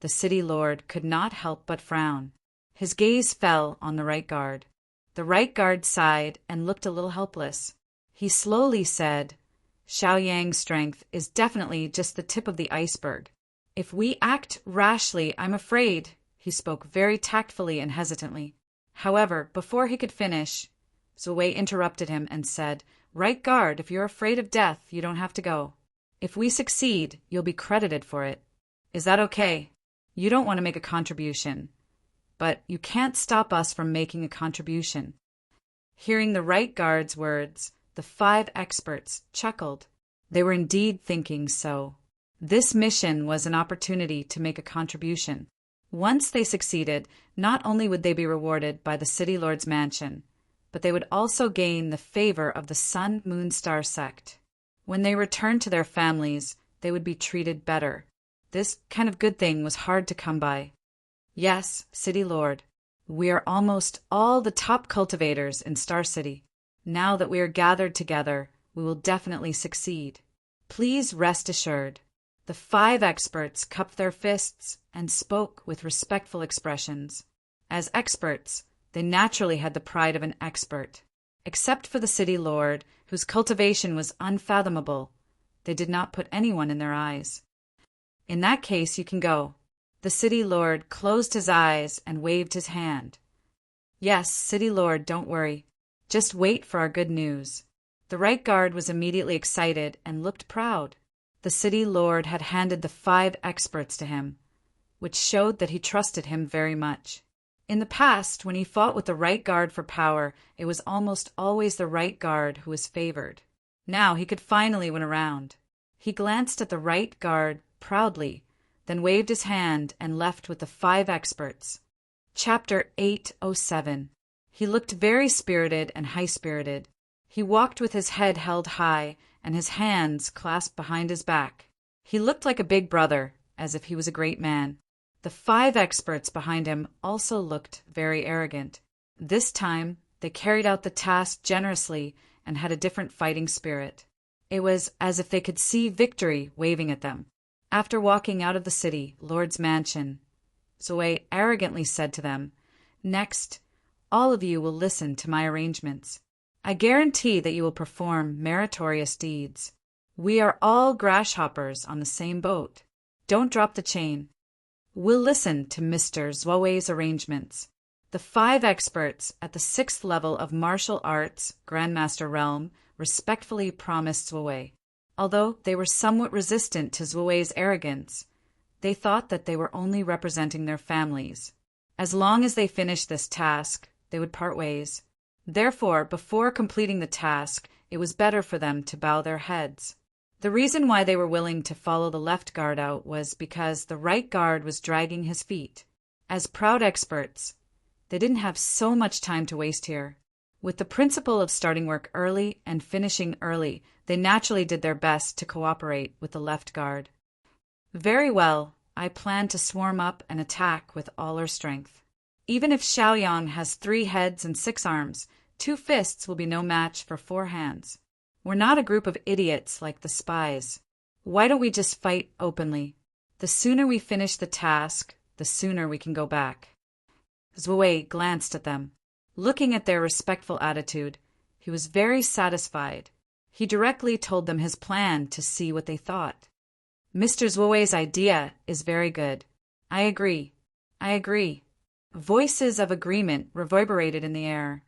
the City Lord could not help but frown. His gaze fell on the Right Guard. The Right Guard sighed and looked a little helpless. He slowly said, "Xiaoyang's strength is definitely just the tip of the iceberg. If we act rashly, I'm afraid," he spoke very tactfully and hesitantly. However, before he could finish, Zhuo Wei interrupted him and said, "Right Guard, if you're afraid of death, you don't have to go. If we succeed, you'll be credited for it. Is that okay? You don't want to make a contribution, but you can't stop us from making a contribution." Hearing the Right Guard's words, the 5 experts chuckled. They were indeed thinking so. This mission was an opportunity to make a contribution. Once they succeeded, not only would they be rewarded by the City Lord's Mansion, but they would also gain the favor of the Sun Moon Star sect. When they returned to their families, they would be treated better. This kind of good thing was hard to come by. "Yes, City Lord, we are almost all the top cultivators in Star City. Now that we are gathered together, we will definitely succeed. Please rest assured." The 5 experts cupped their fists and spoke with respectful expressions. As experts, they naturally had the pride of an expert. Except for the City Lord, whose cultivation was unfathomable, they did not put anyone in their eyes. "In that case, you can go." The City Lord closed his eyes and waved his hand. "Yes, City Lord, don't worry. Just wait for our good news." The Right Guard was immediately excited and looked proud. The City Lord had handed the 5 experts to him, which showed that he trusted him very much. In the past, when he fought with the Right Guard for power, it was almost always the Right Guard who was favored. Now he could finally win around. He glanced at the Right Guard proudly, then waved his hand and left with the 5 experts. Chapter 807. He looked very spirited and high-spirited. He walked with his head held high and his hands clasped behind his back. He looked like a big brother, as if he was a great man. The 5 experts behind him also looked very arrogant. This time, they carried out the task generously and had a different fighting spirit. It was as if they could see victory waving at them. After walking out of the city, Lord's mansion, Zoe arrogantly said to them, "Next, all of you will listen to my arrangements. I guarantee that you will perform meritorious deeds. We are all grasshoppers on the same boat. Don't drop the chain. We'll listen to Mr. Zoe's arrangements." The 5 experts at the 6th level of martial arts, Grandmaster Realm, respectfully promised Zoe. Although they were somewhat resistant to Zoe's arrogance, they thought that they were only representing their families. As long as they finished this task, they would part ways. Therefore, before completing the task, it was better for them to bow their heads. The reason why they were willing to follow the left guard out was because the right guard was dragging his feet. As proud experts, they didn't have so much time to waste here. With the principle of starting work early and finishing early, they naturally did their best to cooperate with the left guard. Very well, I plan to swarm up and attack with all our strength. Even if Xiaoyang has 3 heads and 6 arms, 2 fists will be no match for 4 hands. We're not a group of idiots like the spies. Why don't we just fight openly? The sooner we finish the task, the sooner we can go back. Zoe glanced at them. Looking at their respectful attitude, he was very satisfied. He directly told them his plan to see what they thought. Mr. Zoe's idea is very good. I agree. I agree. Voices of agreement reverberated in the air,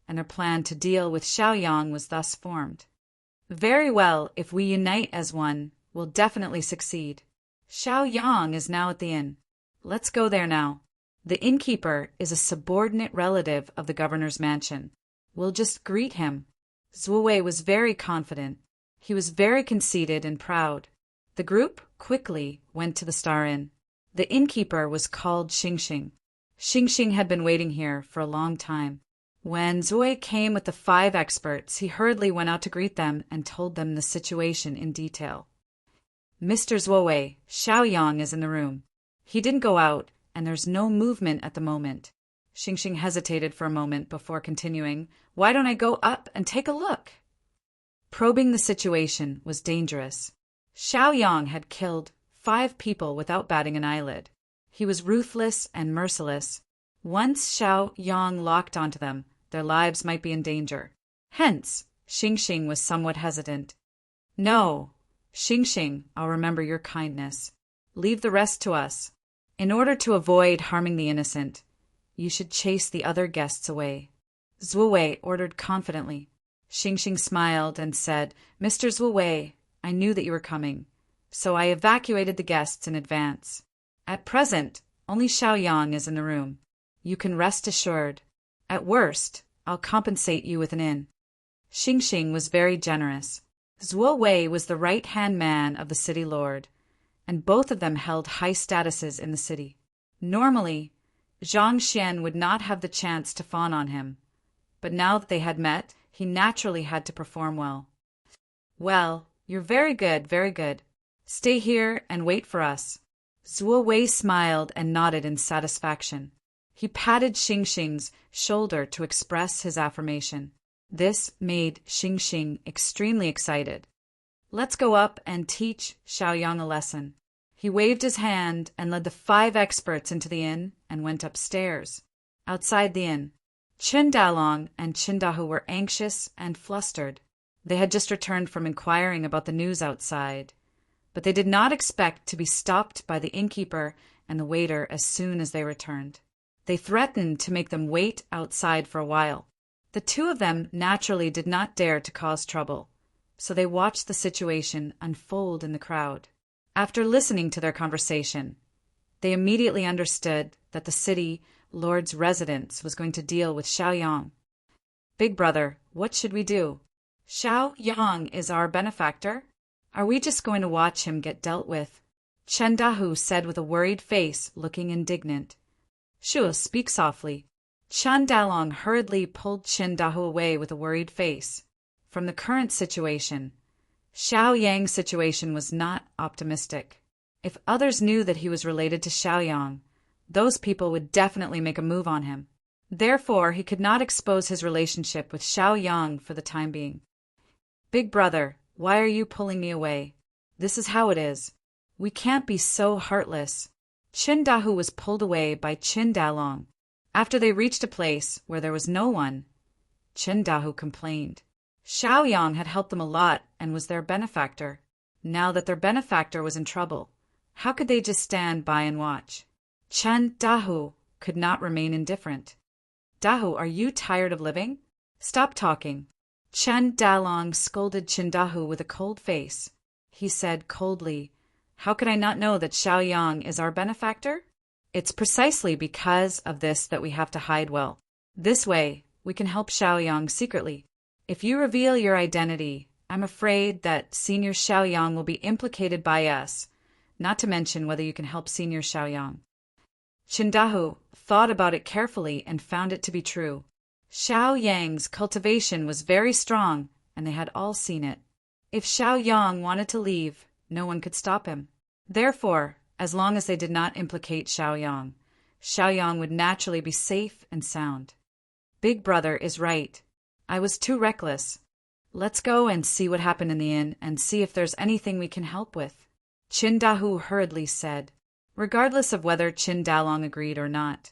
and their plan to deal with Xiaoyang was thus formed. Very well, if we unite as one, we'll definitely succeed. Xiaoyang is now at the inn. Let's go there now. The innkeeper is a subordinate relative of the governor's mansion. We'll just greet him. Zoe was very confident. He was very conceited and proud. The group quickly went to the Star Inn. The innkeeper was called Xingxing. Xingxing had been waiting here for a long time. When Zoe came with the 5 experts, he hurriedly went out to greet them and told them the situation in detail. Mr. Zoe, Xiaoyang is in the room. He didn't go out, and there's no movement at the moment. Xingxing hesitated for a moment before continuing, "Why don't I go up and take a look?" Probing the situation was dangerous. Xiaoyang had killed 5 people without batting an eyelid. He was ruthless and merciless. Once Xiaoyang locked onto them, their lives might be in danger. Hence, Xingxing was somewhat hesitant. "No, Xingxing, I'll remember your kindness. Leave the rest to us. In order to avoid harming the innocent, you should chase the other guests away." Zoe ordered confidently. Xingxing smiled and said, "Mr. Zoe, I knew that you were coming, so I evacuated the guests in advance. At present, only Xiaoyang is in the room. You can rest assured. At worst, I'll compensate you with an inn." Xingxing was very generous. Zoe was the right-hand man of the city lord, and both of them held high statuses in the city. Normally, Zhang Xian would not have the chance to fawn on him, but now that they had met, he naturally had to perform well. "Well, you're very good, very good. Stay here and wait for us." Zoe smiled and nodded in satisfaction. He patted Xingxing's shoulder to express his affirmation. This made Xingxing extremely excited. "Let's go up and teach Xiaoyang a lesson." He waved his hand and led the 5 experts into the inn and went upstairs. Outside the inn, Chen Dalong and Chen Dahu were anxious and flustered. They had just returned from inquiring about the news outside, but they did not expect to be stopped by the innkeeper and the waiter as soon as they returned. They threatened to make them wait outside for a while. The 2 of them naturally did not dare to cause trouble, so they watched the situation unfold in the crowd. After listening to their conversation, they immediately understood that the city lord's residence was going to deal with Xiaoyang. "Big brother, what should we do? Xiaoyang is our benefactor. Are we just going to watch him get dealt with?" Chen Dahu said with a worried face, looking indignant. "Shu, speak softly." Chen Dalong hurriedly pulled Qin Dahu away with a worried face. From the current situation, Xiao Yang's situation was not optimistic. If others knew that he was related to Xiaoyang, those people would definitely make a move on him. Therefore, he could not expose his relationship with Xiaoyang for the time being. Big brother, why are you pulling me away? This is how it is. We can't be so heartless. Qin Dahu was pulled away by Qin Dalong. After they reached a place where there was no one, Qin Dahu complained. Xiaoyang had helped them a lot and was their benefactor. Now that their benefactor was in trouble, how could they just stand by and watch? Qin Dahu could not remain indifferent. Dahu, are you tired of living? Stop talking. Qin Dalong scolded Qin Dahu with a cold face. He said coldly, how could I not know that Xiaoyang is our benefactor? It's precisely because of this that we have to hide well. This way, we can help Xiaoyang secretly. If you reveal your identity, I'm afraid that Senior Xiaoyang will be implicated by us, not to mention whether you can help Senior Xiaoyang. Qin Dahu thought about it carefully and found it to be true. Xiaoyang's cultivation was very strong, and they had all seen it. If Xiaoyang wanted to leave, no one could stop him. Therefore, as long as they did not implicate Xiaoyang, Xiaoyang would naturally be safe and sound. Big brother is right. I was too reckless. Let's go and see what happened in the inn and see if there's anything we can help with, Qin Dahu hurriedly said. Regardless of whether Qin Dalong agreed or not,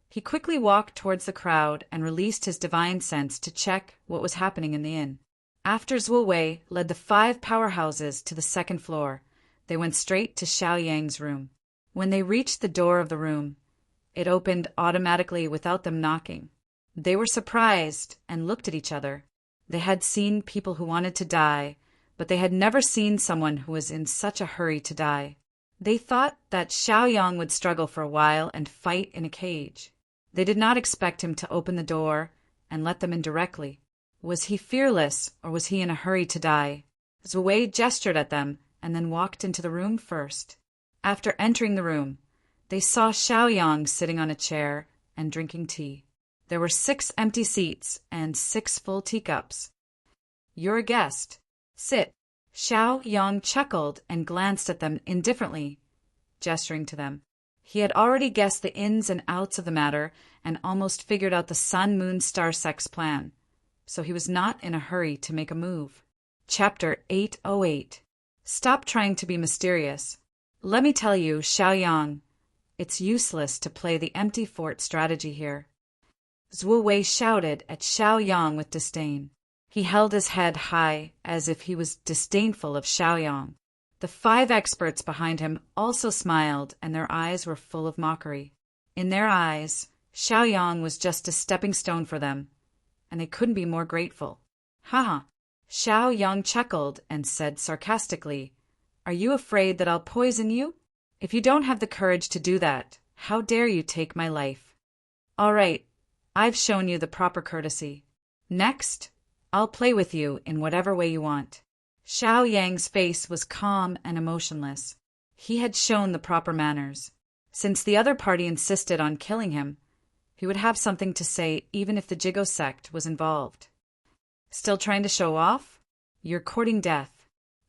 he quickly walked towards the crowd and released his divine sense to check what was happening in the inn. After Zhuo Wei led the 5 powerhouses to the 2nd floor, they went straight to Xiaoyang's room. When they reached the door of the room, it opened automatically without them knocking. They were surprised and looked at each other. They had seen people who wanted to die, but they had never seen someone who was in such a hurry to die. They thought that Xiaoyang would struggle for a while and fight in a cage. They did not expect him to open the door and let them in directly. Was he fearless, or was he in a hurry to die? Zhuo Wei gestured at them and then walked into the room first. After entering the room, they saw Xiaoyang sitting on a chair and drinking tea. There were 6 empty seats and 6 full teacups. You're a guest. Sit. Xiaoyang chuckled and glanced at them indifferently, gesturing to them. He had already guessed the ins and outs of the matter and almost figured out the Sun-Moon-Star-Sex plan, so he was not in a hurry to make a move. Chapter 808. Stop trying to be mysterious. Let me tell you, Xiaoyang, it's useless to play the empty fort strategy here. Zhuo Wei shouted at Xiaoyang with disdain. He held his head high as if he was disdainful of Xiaoyang. The 5 experts behind him also smiled, and their eyes were full of mockery. In their eyes, Xiaoyang was just a stepping stone for them, and they couldn't be more grateful. Haha. Xiaoyang chuckled and said sarcastically, Are you afraid that I'll poison you? If you don't have the courage to do that, how dare you take my life? All right, I've shown you the proper courtesy. Next, I'll play with you in whatever way you want. Xiaoyang's face was calm and emotionless. He had shown the proper manners. Since the other party insisted on killing him, he would have something to say even if the Jigo sect was involved. Still trying to show off? You're courting death.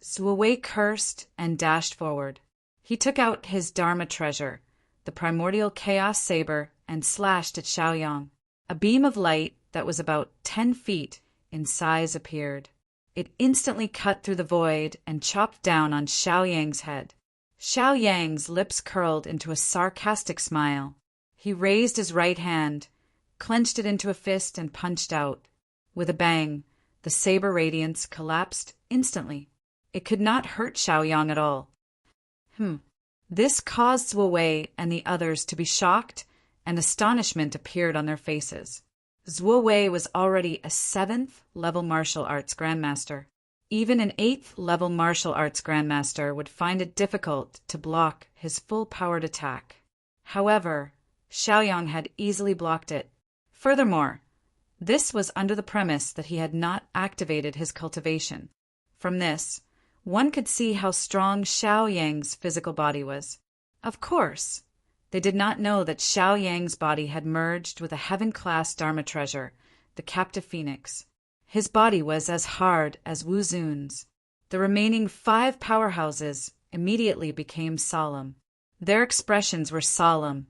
Zhuo Wei cursed and dashed forward. He took out his Dharma treasure, the primordial chaos saber, and slashed at Xiaoyang. A beam of light that was about 10 feet in size appeared. It instantly cut through the void and chopped down on Xiaoyang's head. Xiaoyang's lips curled into a sarcastic smile. He raised his right hand, clenched it into a fist, and punched out. With a bang, the saber radiance collapsed instantly. It could not hurt Xiaoyang at all. This caused Zhuo Wei and the others to be shocked, and astonishment appeared on their faces. Zhuo Wei was already a 7th level martial arts grandmaster. Even an 8th level martial arts grandmaster would find it difficult to block his full-powered attack. However, Xiaoyang had easily blocked it. Furthermore, this was under the premise that he had not activated his cultivation. From this, one could see how strong Xiaoyang's physical body was. Of course, They did not know that Xiao Yang's body had merged with a heaven-class Dharma treasure, the captive phoenix. His body was as hard as Wu Zun's. The remaining 5 powerhouses immediately became solemn. Their expressions were solemn,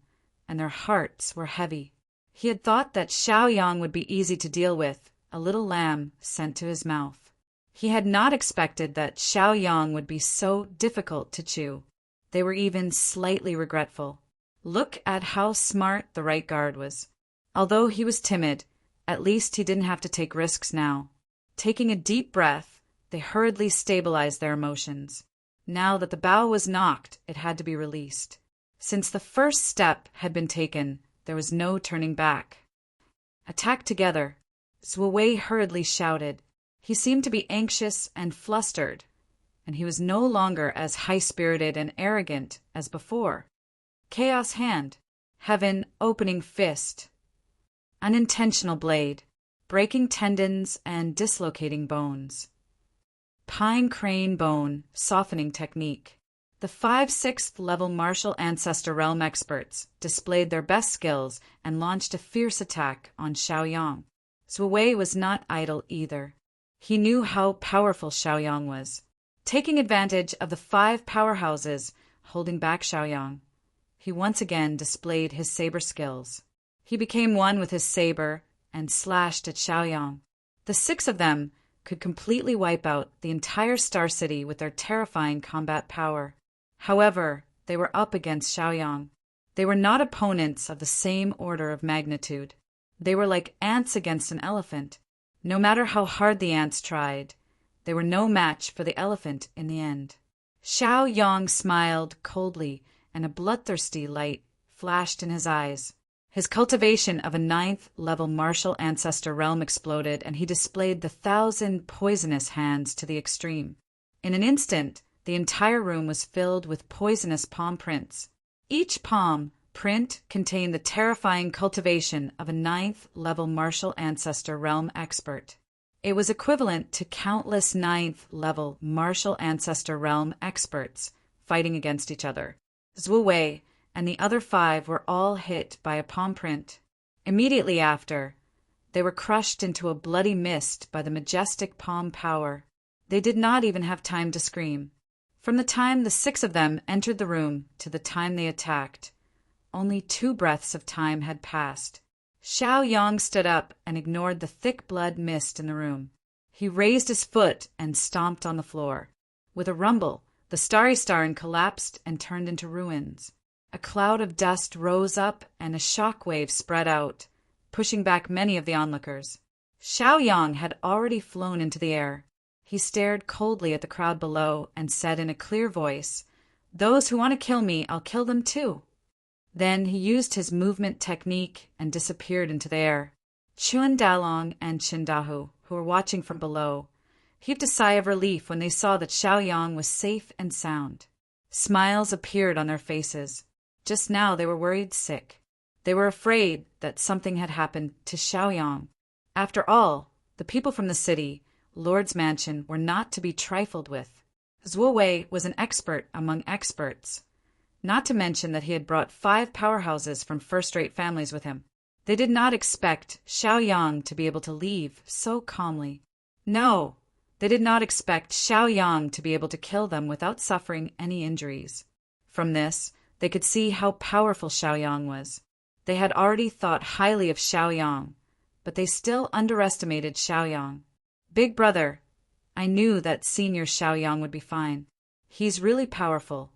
and their hearts were heavy. He had thought that Xiao Yang would be easy to deal with, a little lamb sent to his mouth. He had not expected that Xiao Yang would be so difficult to chew. They were even slightly regretful. Look at how smart the right guard was. Although he was timid, at least he didn't have to take risks now. Taking a deep breath, they hurriedly stabilized their emotions. Now that the bow was knocked, it had to be released. Since the first step had been taken, there was no turning back. Attack together, Zhuo Wei hurriedly shouted. He seemed to be anxious and flustered, and he was no longer as high-spirited and arrogant as before. Chaos hand, heaven opening fist, unintentional blade, breaking tendons and dislocating bones. Pine crane bone, softening technique. The 5/6th level martial ancestor realm experts displayed their best skills and launched a fierce attack on Xiao Yang. Zhuo Wei was not idle either. He knew how powerful Xiao Yang was. Taking advantage of the 5 powerhouses holding back Xiao Yang, he once again displayed his saber skills. He became one with his saber and slashed at Xiao Yang. The 6 of them could completely wipe out the entire Star City with their terrifying combat power. However, they were up against Xiao Yang. They were not opponents of the same order of magnitude. They were like ants against an elephant. No matter how hard the ants tried, they were no match for the elephant in the end. Xiao Yang smiled coldly, and a bloodthirsty light flashed in his eyes. His cultivation of a 9th level martial ancestor realm exploded, and he displayed the 1,000 poisonous hands to the extreme. In an instant, the entire room was filled with poisonous palm prints. Each palm print contained the terrifying cultivation of a 9th level martial ancestor realm expert. It was equivalent to countless 9th level martial ancestor realm experts fighting against each other. Zhuo Wei and the other 5 were all hit by a palm print. Immediately after, they were crushed into a bloody mist by the majestic palm power. They did not even have time to scream. From the time the 6 of them entered the room to the time they attacked, only 2 breaths of time had passed. Xiao Yang stood up and ignored the thick blood mist in the room. He raised his foot and stomped on the floor. With a rumble, the starry Starin collapsed and turned into ruins. A cloud of dust rose up and a shock wave spread out, pushing back many of the onlookers. Xiao Yang had already flown into the air. He stared coldly at the crowd below and said in a clear voice, "Those who want to kill me, I'll kill them too." Then he used his movement technique and disappeared into the air. Chun Dalong and Chin Dahu, who were watching from below, heaved a sigh of relief when they saw that Xiao Yang was safe and sound. Smiles appeared on their faces. Just now they were worried sick. They were afraid that something had happened to Xiao Yang. After all, the people from the city, Lord's mansion, were not to be trifled with. Zhuo Wei was an expert among experts, not to mention that he had brought 5 powerhouses from first-rate families with him. They did not expect Xiao Yang to be able to leave so calmly. No, they did not expect Xiao Yang to be able to kill them without suffering any injuries. From this, they could see how powerful Xiao Yang was. They had already thought highly of Xiao Yang, but they still underestimated Xiao Yang. "Big brother, I knew that senior Xiao Yang would be fine. He's really powerful."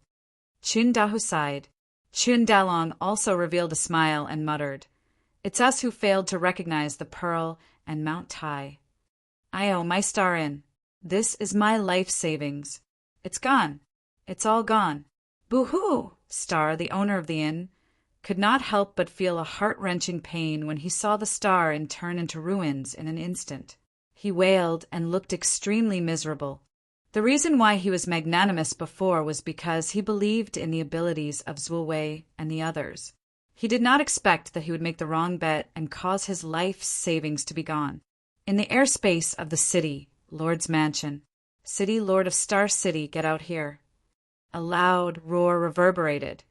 Chun Dahu sighed. Chun Dalong also revealed a smile and muttered, "It's us who failed to recognize the Pearl and Mount Tai. I owe my star in. This is my life savings. It's gone. It's all gone." "Boo-hoo!" Star, the owner of the inn, could not help but feel a heart-wrenching pain when he saw the star inn turn into ruins in an instant. He wailed and looked extremely miserable. The reason why he was magnanimous before was because he believed in the abilities of Zhuo Wei and the others. He did not expect that he would make the wrong bet and cause his life savings to be gone. In the airspace of the city, Lord's mansion, "City Lord of Star City, get out here." A loud roar reverberated.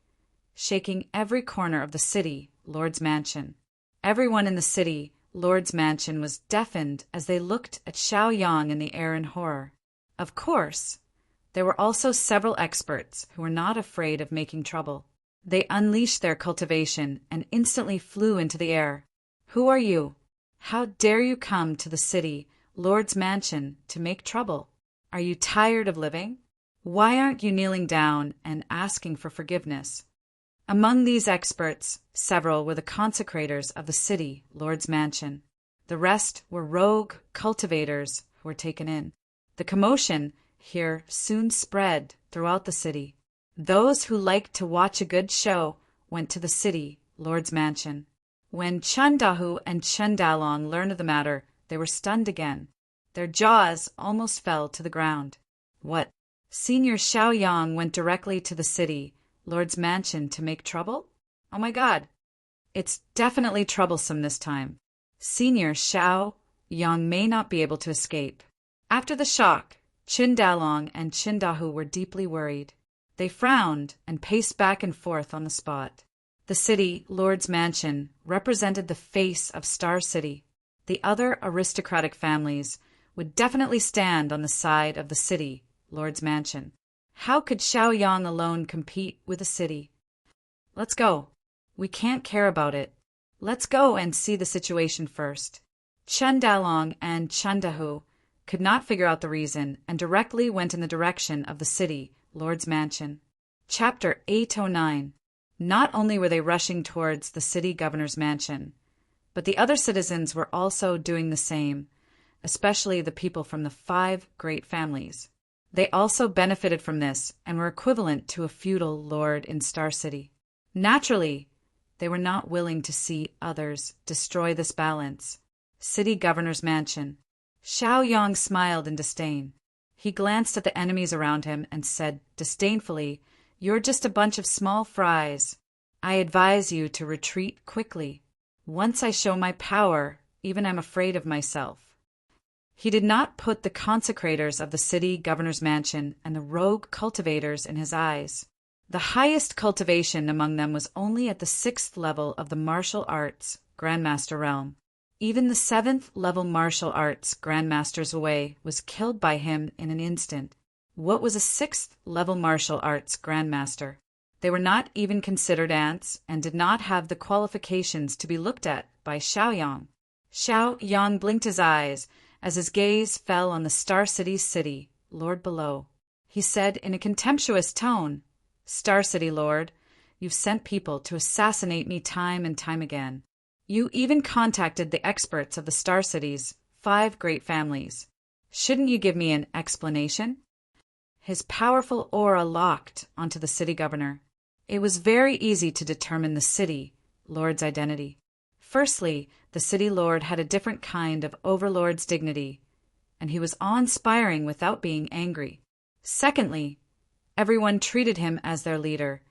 shaking every corner of the city, Lord's mansion. Everyone in the city, Lord's mansion, was deafened as they looked at Xiao Yang in the air in horror. Of course, there were also several experts who were not afraid of making trouble. They unleashed their cultivation and instantly flew into the air. Who are you? How dare you come to the city, Lord's mansion, to make trouble? Are you tired of living? Why aren't you kneeling down and asking for forgiveness? Among these experts, several were the consecrators of the city, Lord's mansion. The rest were rogue cultivators who were taken in. The commotion here soon spread throughout the city. Those who liked to watch a good show went to the city, Lord's mansion. When Danwu and Dalong learned of the matter, they were stunned again. Their jaws almost fell to the ground. What? Senior Xiao Yang went directly to the city, Lord's mansion, to make trouble? Oh my God! It's definitely troublesome this time. Senior Xiao Yang may not be able to escape. After the shock, Dalong and Danwu were deeply worried. They frowned and paced back and forth on the spot. The city, Lord's mansion, represented the face of Star City. The other aristocratic families would definitely stand on the side of the city, Lord's mansion. How could Xiao Yang alone compete with the city? Let's go. We can't care about it. Let's go and see the situation first. Dalong and Danwu could not figure out the reason and directly went in the direction of the city, Lord's mansion. Chapter 809. Not only were they rushing towards the city governor's mansion, but the other citizens were also doing the same, especially the people from the 5 great families. They also benefited from this and were equivalent to a feudal lord in Star City. Naturally, they were not willing to see others destroy this balance. City governor's mansion. Xiao Yang smiled in disdain. He glanced at the enemies around him and said disdainfully, "You're just a bunch of small fries. I advise you to retreat quickly. Once I show my power, even I'm afraid of myself." He did not put the consecrators of the city governor's mansion and the rogue cultivators in his eyes. The highest cultivation among them was only at the 6th level of the martial arts Grandmaster realm. Even the 7th level martial arts Grandmaster's way was killed by him in an instant. What was a 6th level martial arts Grandmaster? They were not even considered ants and did not have the qualifications to be looked at by Xiao Yang. Xiao Yang blinked his eyes as his gaze fell on the Star City's city, Lord below. He said in a contemptuous tone, "Star City Lord, you've sent people to assassinate me time and time again. You even contacted the experts of the Star City's 5 great families. Shouldn't you give me an explanation?" His powerful aura locked onto the city governor. It was very easy to determine the city lord's identity. Firstly, the city lord had a different kind of overlord's dignity, and he was awe-inspiring without being angry. Secondly, everyone treated him as their leader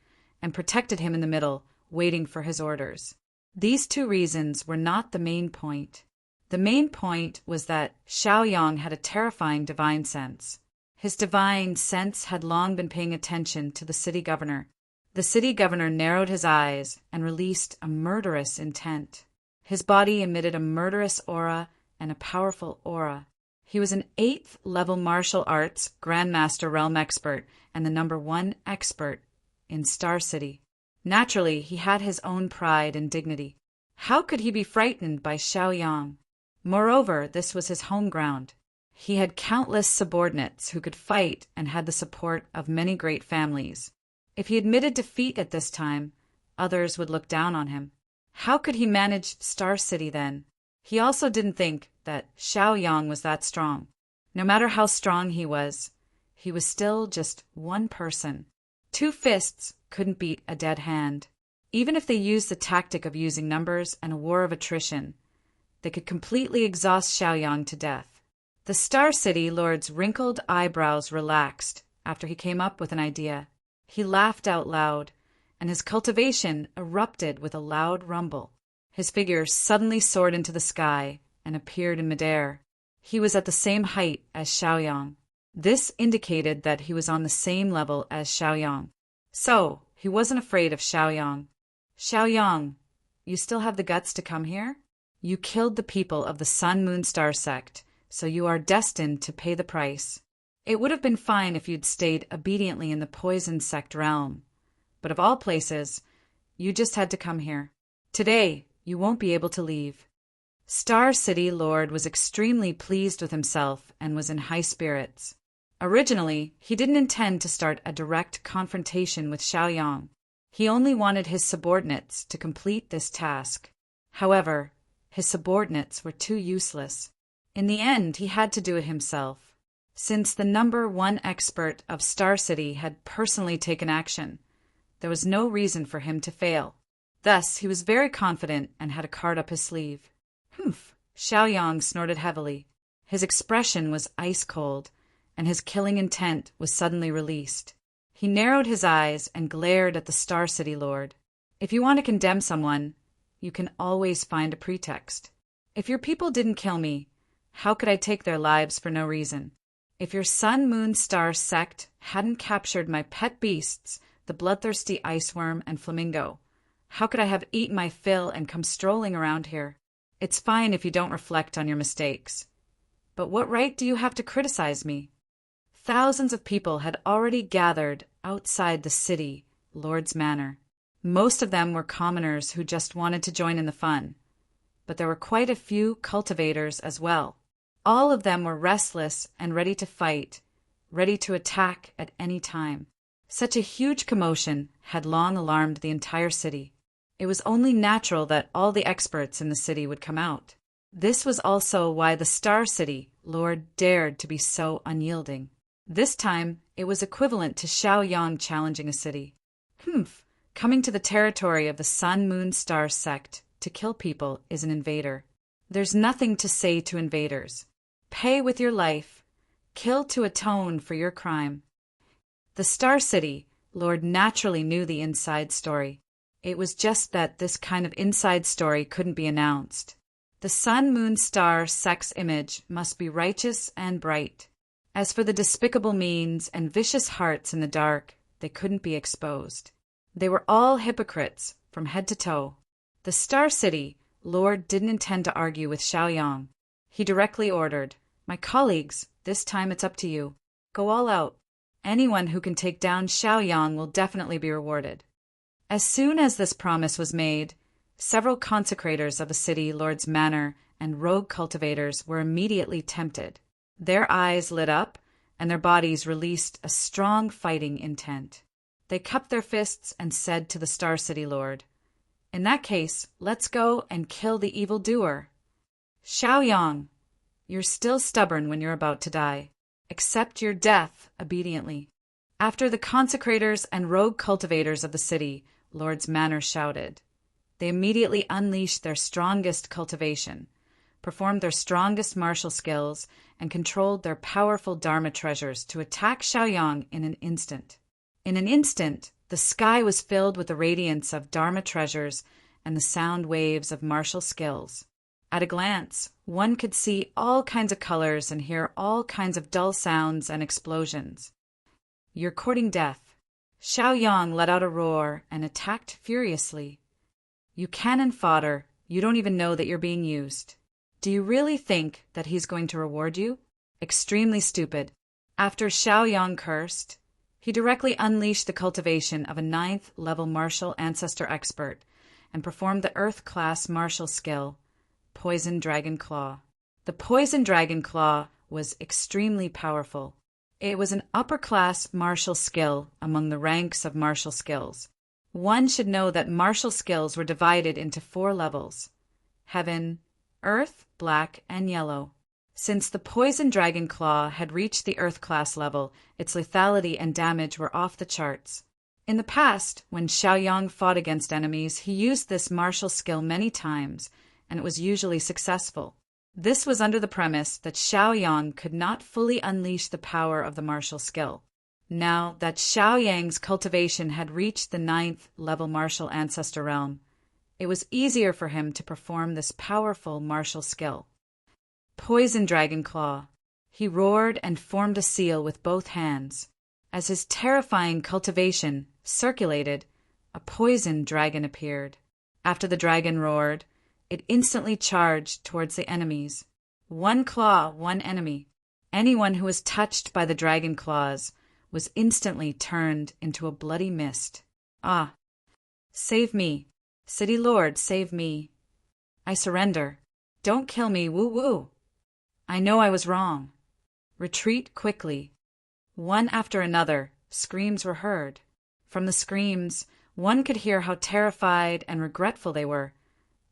and protected him in the middle, waiting for his orders. These 2 reasons were not the main point. The main point was that Xiao Yang had a terrifying divine sense. His divine sense had long been paying attention to the city governor. The city governor narrowed his eyes and released a murderous intent. His body emitted a murderous aura and a powerful aura. He was an 8th level martial arts Grandmaster realm expert and the number 1 expert in Star City. Naturally, he had his own pride and dignity. How could he be frightened by Xiao Yang? Moreover, this was his home ground. He had countless subordinates who could fight and had the support of many great families. If he admitted defeat at this time, others would look down on him. How could he manage Star City then? He also didn't think that Xiao Yang was that strong. No matter how strong he was still just one person. 2 fists couldn't beat a dead hand. Even if they used the tactic of using numbers and a war of attrition, they could completely exhaust Xiao Yang to death. The Star City Lord's wrinkled eyebrows relaxed after he came up with an idea. He laughed out loud, and his cultivation erupted with a loud rumble. His figure suddenly soared into the sky and appeared in midair. He was at the same height as Xiao Yang. This indicated that he was on the same level as Xiao Yang. So, He wasn't afraid of Xiaoyang. Xiaoyang, you still have the guts to come here? You killed the people of the Sun Moon Star sect, so you are destined to pay the price. It would have been fine if you'd stayed obediently in the poison sect realm. But of all places, you just had to come here. Today, you won't be able to leave. Star City Lord was extremely pleased with himself and was in high spirits. Originally, he didn't intend to start a direct confrontation with Xiaoyang. He only wanted his subordinates to complete this task. However, his subordinates were too useless. In the end, he had to do it himself. Since the #1 expert of Star City had personally taken action, there was no reason for him to fail. Thus, he was very confident and had a card up his sleeve. Humph! Xiaoyang snorted heavily. His expression was ice-cold, and his killing intent was suddenly released. He narrowed his eyes and glared at the Star City Lord. If you want to condemn someone, you can always find a pretext. If your people didn't kill me, how could I take their lives for no reason? If your Sun Moon Star sect hadn't captured my pet beasts, the bloodthirsty iceworm and flamingo, how could I have eaten my fill and come strolling around here? It's fine if you don't reflect on your mistakes. But what right do you have to criticize me? Thousands of people had already gathered outside the city, Lord's Manor. Most of them were commoners who just wanted to join in the fun. But there were quite a few cultivators as well. All of them were restless and ready to fight, ready to attack at any time. Such a huge commotion had long alarmed the entire city. It was only natural that all the experts in the city would come out. This was also why the Star City Lord dared to be so unyielding. This time, it was equivalent to Xiaoyang challenging a city. Coming to the territory of the Sun Moon Star sect to kill people is an invader. There's nothing to say to invaders. Pay with your life. Kill to atone for your crime. The Star City Lord naturally knew the inside story. It was just that this kind of inside story couldn't be announced. The Sun Moon Star sect's image must be righteous and bright. As for the despicable means and vicious hearts in the dark, they couldn't be exposed. They were all hypocrites from head to toe. The Star City Lord didn't intend to argue with Xiaoyang. He directly ordered, "My colleagues, this time it's up to you. Go all out. Anyone who can take down Xiaoyang will definitely be rewarded." As soon as this promise was made, several consecrators of the city Lord's Manor and rogue cultivators were immediately tempted. Their eyes lit up, and their bodies released a strong fighting intent. They cupped their fists and said to the Star City Lord, "In that case, let's go and kill the evildoer. Xiaoyang, you're still stubborn when you're about to die. Accept your death obediently." After the consecrators and rogue cultivators of the city Lord's Manor shouted, they immediately unleashed their strongest cultivation, performed their strongest martial skills, and controlled their powerful Dharma treasures to attack Xiaoyang in an instant. In an instant, the sky was filled with the radiance of Dharma treasures and the sound waves of martial skills. At a glance, one could see all kinds of colors and hear all kinds of dull sounds and explosions. "You're courting death." Xiaoyang let out a roar and attacked furiously. "You cannon fodder, you don't even know that you're being used. Do you really think that he's going to reward you? Extremely stupid." After Xiaoyang cursed, he directly unleashed the cultivation of a 9th level martial ancestor expert and performed the Earth-class martial skill, Poison Dragon Claw. The Poison Dragon Claw was extremely powerful. It was an upper-class martial skill among the ranks of martial skills. One should know that martial skills were divided into 4 levels: Heaven, Earth, Black, and Yellow. Since the Poison Dragon Claw had reached the Earth-class level, its lethality and damage were off the charts. In the past, when Xiaoyang fought against enemies, he used this martial skill many times, and it was usually successful. This was under the premise that Xiaoyang could not fully unleash the power of the martial skill. Now that Xiaoyang's cultivation had reached the 9th level martial ancestor realm, it was easier for him to perform this powerful martial skill. Poison Dragon Claw. He roared and formed a seal with both hands. As his terrifying cultivation circulated, a poison dragon appeared. After the dragon roared, it instantly charged towards the enemies. One claw, one enemy. Anyone who was touched by the dragon claws was instantly turned into a bloody mist. Ah! Save me! City Lord, save me! I surrender. Don't kill me, woo-woo! I know I was wrong. Retreat quickly. One after another, screams were heard. From the screams, one could hear how terrified and regretful they were,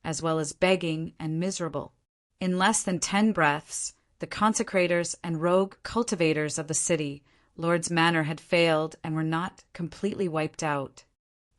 as well as begging and miserable. In less than 10 breaths, the consecrators and rogue cultivators of the city, Lord's Manor, had failed and were not completely wiped out.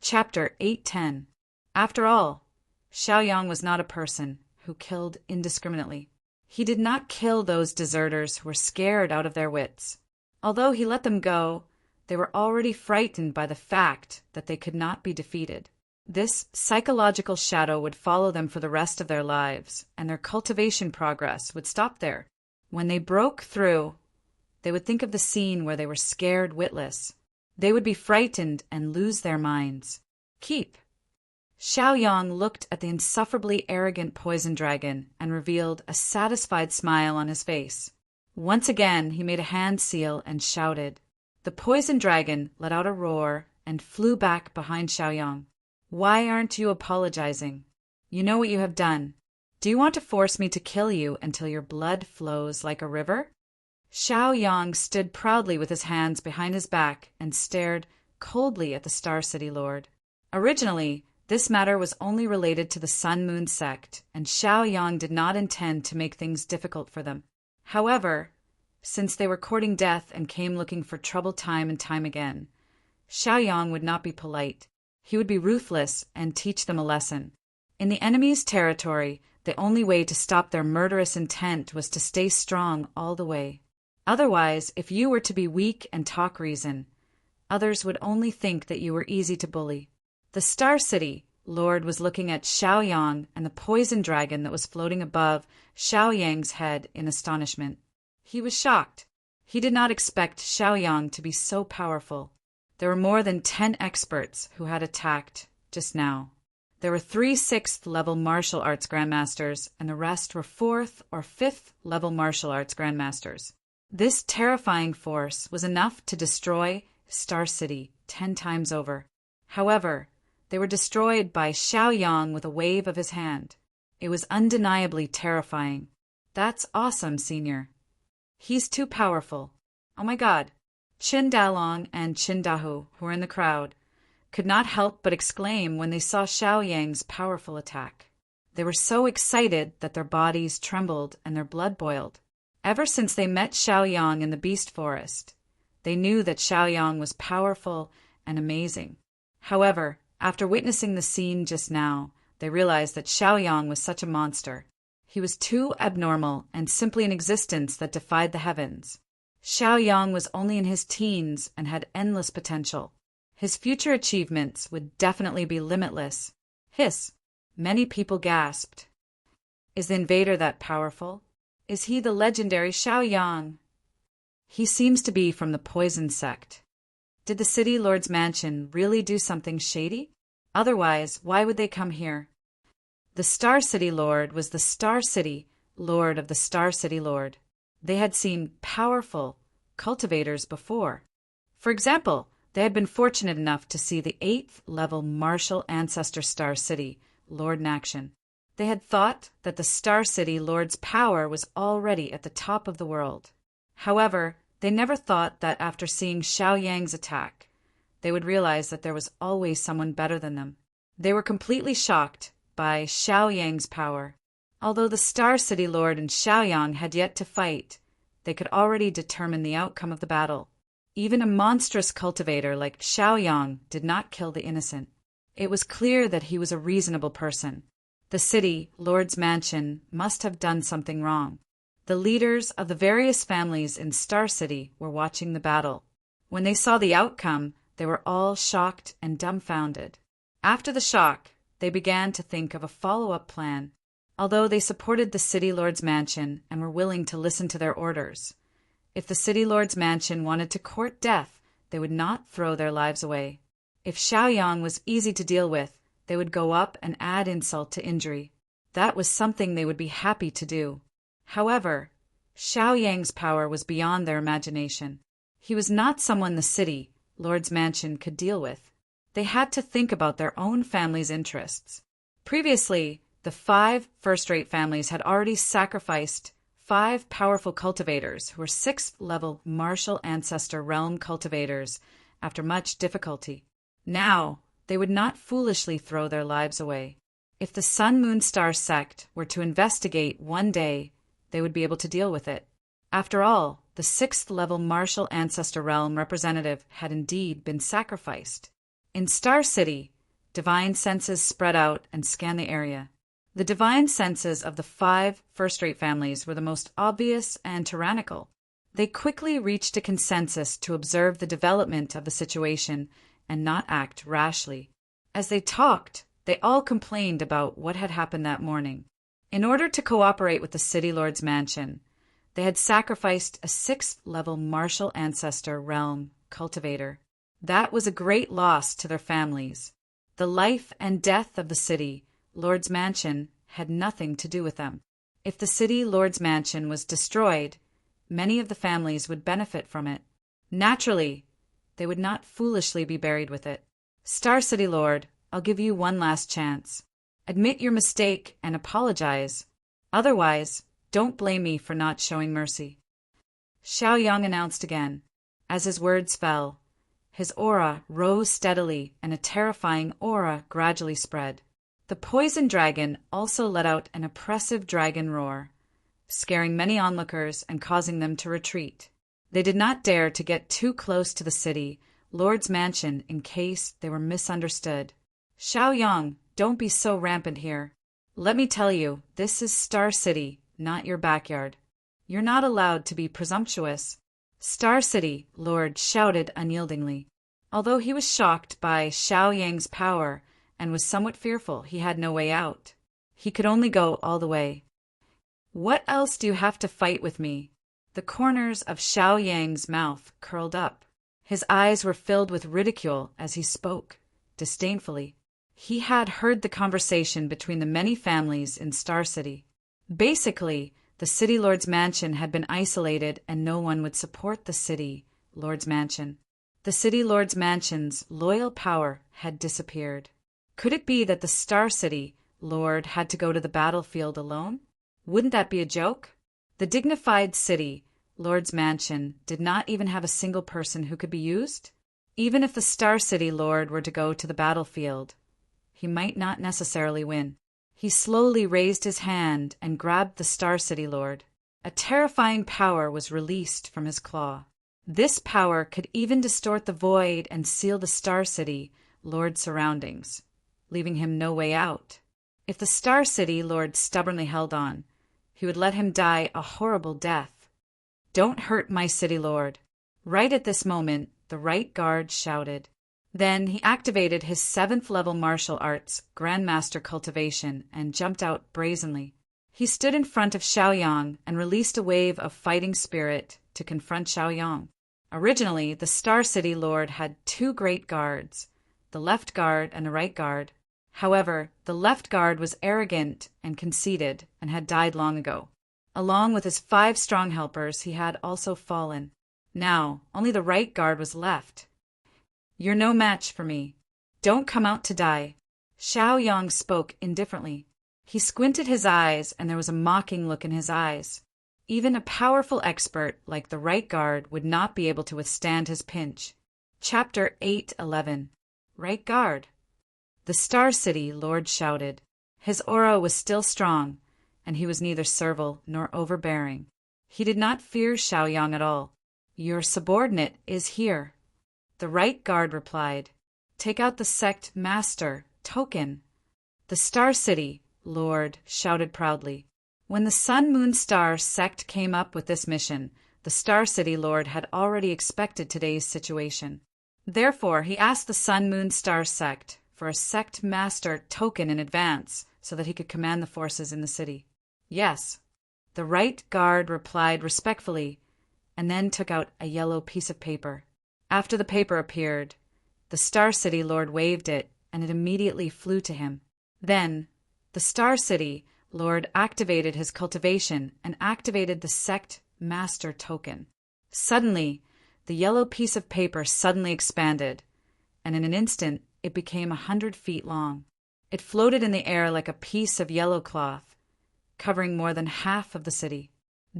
Chapter 8:10. After all, Xiaoyang was not a person who killed indiscriminately. He did not kill those deserters who were scared out of their wits. Although he let them go, they were already frightened by the fact that they could not be defeated. This psychological shadow would follow them for the rest of their lives, and their cultivation progress would stop there. When they broke through, they would think of the scene where they were scared witless. They would be frightened and lose their minds. Keep. Xiaoyang looked at the insufferably arrogant poison dragon and revealed a satisfied smile on his face. Once again he made a hand seal and shouted. The poison dragon let out a roar and flew back behind Xiaoyang. Why aren't you apologizing? You know what you have done. Do you want to force me to kill you until your blood flows like a river? Xiaoyang stood proudly with his hands behind his back and stared coldly at the Star City Lord. Originally, this matter was only related to the Sun Moon sect, and Xiaoyang did not intend to make things difficult for them. However, since they were courting death and came looking for trouble time and time again, Xiaoyang would not be polite. He would be ruthless and teach them a lesson. In the enemy's territory, the only way to stop their murderous intent was to stay strong all the way. Otherwise, if you were to be weak and talk reason, others would only think that you were easy to bully. The Star City Lord was looking at Xiaoyang and the poison dragon that was floating above Xiaoyang's head in astonishment. He was shocked. He did not expect Xiaoyang to be so powerful. There were more than 10 experts who had attacked just now. There were 3 6th-level martial arts grandmasters, and the rest were 4th or 5th-level martial arts grandmasters. This terrifying force was enough to destroy Star City 10 times over. However, they were destroyed by Xiaoyang with a wave of his hand. It was undeniably terrifying. That's awesome, Senior. He's too powerful. Oh my God. Qin Dalong and Qin Dahu, who were in the crowd, could not help but exclaim when they saw Xiaoyang's powerful attack. They were so excited that their bodies trembled and their blood boiled. Ever since they met Xiaoyang in the Beast Forest, they knew that Xiaoyang was powerful and amazing. However, after witnessing the scene just now, they realized that Xiaoyang was such a monster. He was too abnormal and simply an existence that defied the heavens. Xiaoyang was only in his teens and had endless potential. His future achievements would definitely be limitless. Hiss! Many people gasped. Is the invader that powerful? Is he the legendary Xiaoyang? He seems to be from the poison sect. Did the City Lord's mansion really do something shady? Otherwise, why would they come here? The Star City Lord was the Star City Lord of the Star City Lord. They had seen powerful cultivators before. For example, they had been fortunate enough to see the 8th-level martial ancestor Star City Lord in action. They had thought that the Star City Lord's power was already at the top of the world. However, they never thought that after seeing Xiaoyang's attack, they would realize that there was always someone better than them. They were completely shocked by Xiaoyang's power. Although the Star City Lord and Xiaoyang had yet to fight, they could already determine the outcome of the battle. Even a monstrous cultivator like Xiaoyang did not kill the innocent. It was clear that he was a reasonable person. The City Lord's mansion must have done something wrong. The leaders of the various families in Star City were watching the battle. When they saw the outcome, they were all shocked and dumbfounded. After the shock, they began to think of a follow-up plan. Although they supported the City Lord's mansion and were willing to listen to their orders, if the City Lord's mansion wanted to court death, they would not throw their lives away. If Xiaoyang was easy to deal with, they would go up and add insult to injury. That was something they would be happy to do. However, Xiaoyang's power was beyond their imagination. He was not someone the city, Lord's Mansion, could deal with. They had to think about their own family's interests. Previously, the 5 first-rate families had already sacrificed 5 powerful cultivators who were 6th-level martial ancestor realm cultivators after much difficulty. Now, they would not foolishly throw their lives away. If the Sun Moon Star sect were to investigate one day, they would be able to deal with it. After all, the 6th-level martial ancestor realm representative had indeed been sacrificed. In Star City, divine senses spread out and scanned the area. The divine senses of the 5 first-rate families were the most obvious and tyrannical. They quickly reached a consensus to observe the development of the situation and not act rashly. As they talked, they all complained about what had happened that morning. In order to cooperate with the City Lord's Mansion, they had sacrificed a 6th-level martial ancestor realm cultivator. That was a great loss to their families. The life and death of the City Lord's Mansion had nothing to do with them. If the City Lord's Mansion was destroyed, many of the families would benefit from it. Naturally, they would not foolishly be buried with it. Star City Lord, I'll give you one last chance. Admit your mistake and apologize. Otherwise, don't blame me for not showing mercy. Xiaoyang announced again. As his words fell, his aura rose steadily and a terrifying aura gradually spread. The poison dragon also let out an oppressive dragon roar, scaring many onlookers and causing them to retreat. They did not dare to get too close to the City Lord's Mansion in case they were misunderstood. Xiaoyang, don't be so rampant here. Let me tell you, this is Star City, not your backyard. You're not allowed to be presumptuous. Star City Lord shouted unyieldingly. Although he was shocked by Xiaoyang's power and was somewhat fearful, he had no way out. He could only go all the way. What else do you have to fight with me? The corners of Xiaoyang's mouth curled up. His eyes were filled with ridicule as he spoke, disdainfully. He had heard the conversation between the many families in Star City. Basically, the City Lord's Mansion had been isolated and no one would support the City Lord's Mansion. The City Lord's Mansion's loyal power had disappeared. Could it be that the Star City Lord had to go to the battlefield alone? Wouldn't that be a joke? The dignified City Lord's Mansion did not even have a single person who could be used. Even if the Star City Lord were to go to the battlefield, he might not necessarily win. He slowly raised his hand and grabbed the Star City Lord. A terrifying power was released from his claw. This power could even distort the void and seal the Star City Lord's surroundings, leaving him no way out. If the Star City Lord stubbornly held on, he would let him die a horrible death. Don't hurt my City Lord. Right at this moment, the right guard shouted. Then he activated his 7th-level martial arts Grandmaster cultivation and jumped out brazenly. He stood in front of Xiaoyang and released a wave of fighting spirit to confront Xiaoyang. Originally, the Star City Lord had 2 great guards, the left guard and the right guard. However, the left guard was arrogant and conceited and had died long ago. Along with his 5 strong helpers, he had also fallen. Now, only the right guard was left. You're no match for me. Don't come out to die. Xiaoyang spoke indifferently. He squinted his eyes, and there was a mocking look in his eyes. Even a powerful expert like the right guard would not be able to withstand his pinch. Chapter 8:11. Right guard. The Star City Lord shouted. His aura was still strong, and he was neither servile nor overbearing. He did not fear Xiaoyang at all. Your subordinate is here. The right guard replied. Take out the sect master token. The Star City Lord shouted proudly. When the Sun Moon Star sect came up with this mission, the Star City Lord had already expected today's situation. Therefore, he asked the Sun Moon Star sect for a sect master token in advance so that he could command the forces in the city. Yes. The right guard replied respectfully and then took out a yellow piece of paper. After the paper appeared, The Star City Lord waved it, and it immediately flew to him. Then, the Star City Lord activated his cultivation and activated the sect master token. Suddenly, the yellow piece of paper suddenly expanded, and in an instant it became 100 feet long. It floated in the air like a piece of yellow cloth, covering more than half of the city.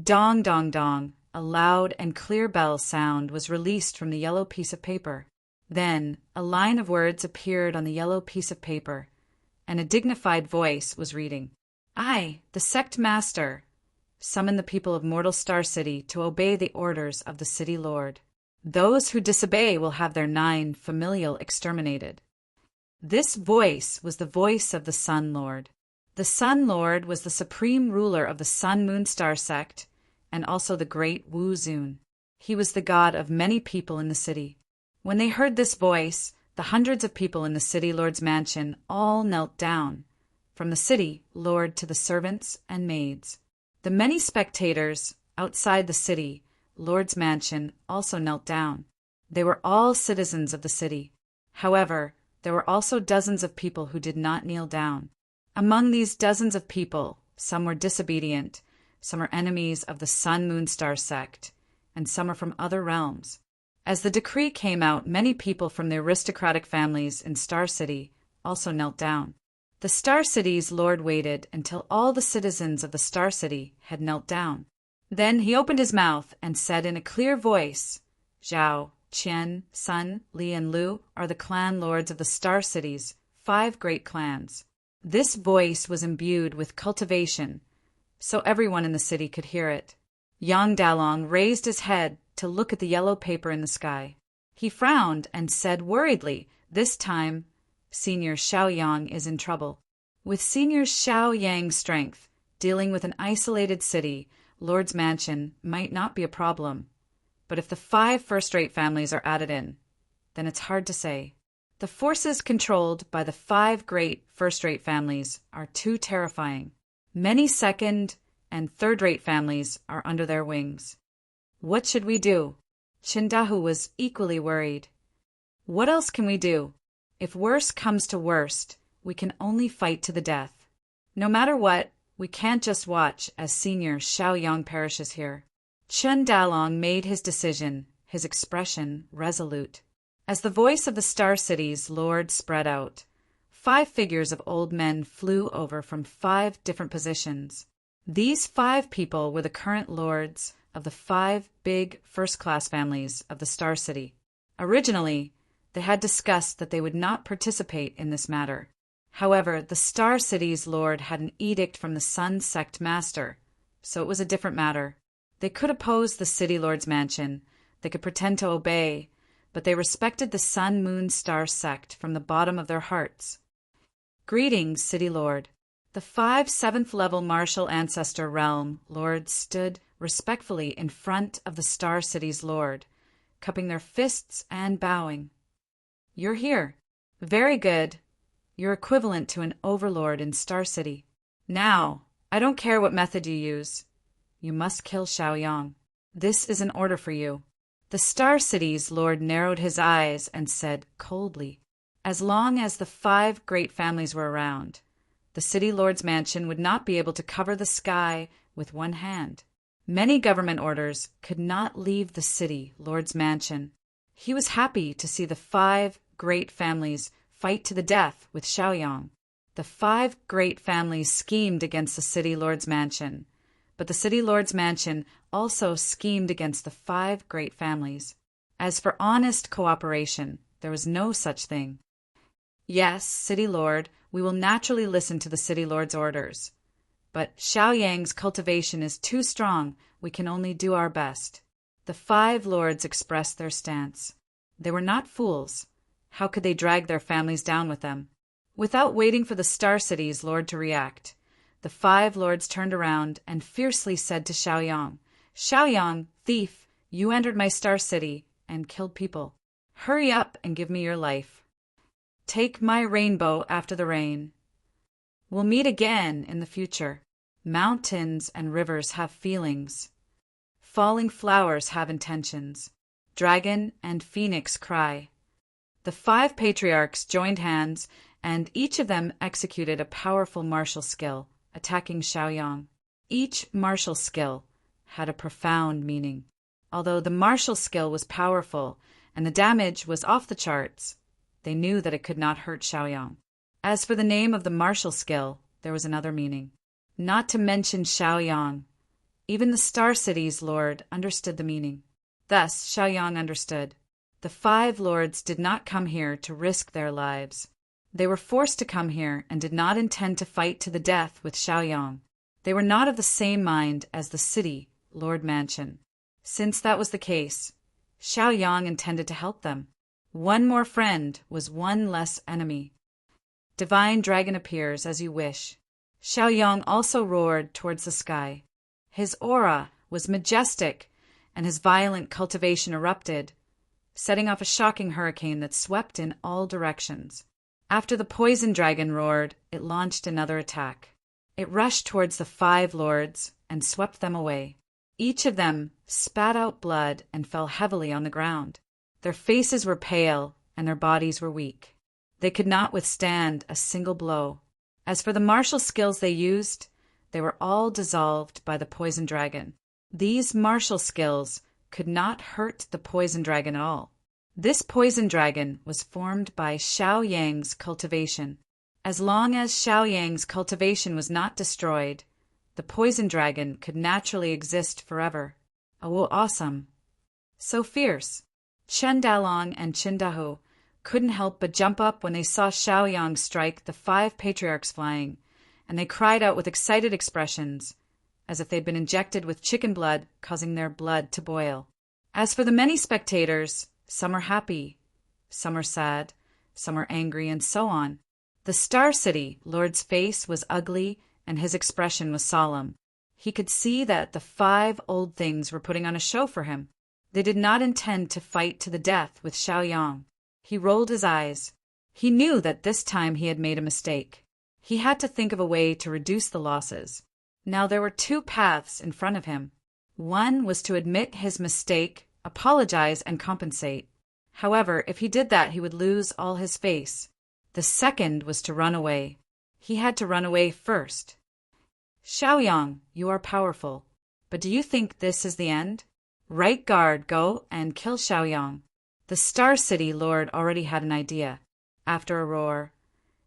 Dong, dong, dong, a loud and clear bell sound was released from the yellow piece of paper. Then a line of words appeared on the yellow piece of paper, and a dignified voice was reading. I, the sect master, summon the people of Mortal Star City to obey the orders of the city lord. Those who disobey will have their 9 familial exterminated. This voice was the voice of the Sun Lord. The Sun Lord was the supreme ruler of the Sun Moon Star sect and also the great Wu Zun. He was the god of many people in the city. When they heard this voice, the hundreds of people in the city lord's mansion all knelt down, from the city lord to the servants and maids. The many spectators outside the city lord's mansion also knelt down. They were all citizens of the city. However, there were also dozens of people who did not kneel down. Among these dozens of people, some were disobedient, some are enemies of the Sun Moon Star sect, and some are from other realms. As the decree came out, many people from the aristocratic families in Star City also knelt down. The Star City's lord waited until all the citizens of the Star City had knelt down. Then he opened his mouth and said in a clear voice, Zhao, Qian, Sun, Li, and Lu are the clan lords of the Star City's 5 great clans. This voice was imbued with cultivation, so everyone in the city could hear it. Yang Dalong raised his head to look at the yellow paper in the sky. He frowned and said worriedly, this time, Senior Xiao Yang is in trouble. With Senior Xiao Yang's strength, dealing with an isolated city, Lord's Mansion might not be a problem. But if the 5 first-rate families are added in, then it's hard to say. The forces controlled by the 5 great first-rate families are too terrifying. Many second- and third-rate families are under their wings. What should we do? Chindahu was equally worried. What else can we do? If worst comes to worst, we can only fight to the death. No matter what, we can't just watch as Senior Xiao Yang perishes here. Chen Dalong made his decision, his expression resolute. As the voice of the Star City's lord spread out, 5 figures of old men flew over from 5 different positions. These 5 people were the current lords of the 5 big first-class families of the Star City. Originally, they had discussed that they would not participate in this matter. However, the Star City's lord had an edict from the Sun Sect Master, so it was a different matter. They could oppose the City Lord's mansion, they could pretend to obey, but they respected the Sun Moon Star Sect from the bottom of their hearts. Greetings, City Lord. The 5 7th-level Martial Ancestor Realm lords stood respectfully in front of the Star City's lord, cupping their fists and bowing. You're here. Very good. You're equivalent to an overlord in Star City. Now, I don't care what method you use. You must kill Xiao Yang. This is an order for you. The Star City's lord narrowed his eyes and said coldly, as long as the 5 great families were around, the City Lord's mansion would not be able to cover the sky with one hand. Many government orders could not leave the City Lord's mansion. He was happy to see the 5 great families fight to the death with Xiao Yang. The 5 great families schemed against the City Lord's mansion, but the City Lord's mansion also schemed against the 5 great families. As for honest cooperation, there was no such thing. Yes, City Lord, we will naturally listen to the City Lord's orders. But Xiao Yang's cultivation is too strong, we can only do our best. The 5 lords expressed their stance. They were not fools. How could they drag their families down with them? Without waiting for the Star City's lord to react, the 5 lords turned around and fiercely said to Xiao Yang, Xiao Yang, thief, you entered my Star City and killed people. Hurry up and give me your life. Take my rainbow after the rain. We'll meet again in the future. Mountains and rivers have feelings. Falling flowers have intentions. Dragon and phoenix cry. The 5 patriarchs joined hands, and each of them executed a powerful martial skill, attacking Xiaoyang. Each martial skill had a profound meaning. Although the martial skill was powerful and the damage was off the charts, they knew that it could not hurt Xiaoyang. As for the name of the martial skill, there was another meaning. Not to mention Xiaoyang, even the Star City's lord understood the meaning. Thus, Xiaoyang understood. The 5 lords did not come here to risk their lives. They were forced to come here and did not intend to fight to the death with Xiaoyang. They were not of the same mind as the city, Lord Mansion. Since that was the case, Xiaoyang intended to help them. One more friend was one less enemy. Divine Dragon appears as you wish. Xiaoyang also roared towards the sky. His aura was majestic, and his violent cultivation erupted, setting off a shocking hurricane that swept in all directions. After the poison dragon roared, it launched another attack. It rushed towards the 5 lords and swept them away. Each of them spat out blood and fell heavily on the ground. Their faces were pale and their bodies were weak. They could not withstand a single blow. As for the martial skills they used, they were all dissolved by the poison dragon. These martial skills could not hurt the poison dragon at all. This poison dragon was formed by Xiaoyang's cultivation. As long as Xiaoyang's cultivation was not destroyed, the poison dragon could naturally exist forever. Oh, awesome! So fierce! Chen Dalong and Qin Dahu couldn't help but jump up when they saw Xiaoyang strike the 5 patriarchs flying, and they cried out with excited expressions, as if they'd been injected with chicken blood, causing their blood to boil. As for the many spectators, some are happy, some are sad, some are angry, and so on. The Star City Lord's face was ugly and his expression was solemn. He could see that the 5 old things were putting on a show for him. They did not intend to fight to the death with Xiaoyang. He rolled his eyes. He knew that this time he had made a mistake. He had to think of a way to reduce the losses. Now there were 2 paths in front of him. One was to admit his mistake, apologize, and compensate. However, if he did that, he would lose all his face. The second was to run away. He had to run away first. Xiaoyang, you are powerful, but do you think this is the end? Right guard, go and kill Xiaoyang. The Star City Lord already had an idea. After a roar,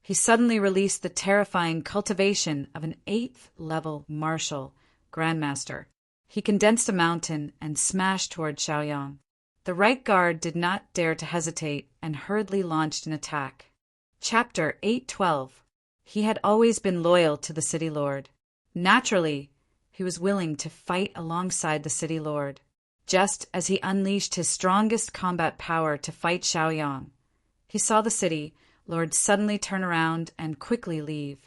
he suddenly released the terrifying cultivation of an 8th level martial grandmaster. He condensed a mountain and smashed toward Xiaoyang. The right guard did not dare to hesitate and hurriedly launched an attack. Chapter 812. He had always been loyal to the City Lord. Naturally, he was willing to fight alongside the City Lord. Just as he unleashed his strongest combat power to fight Xiaoyang, he saw the City Lord suddenly turn around and quickly leave.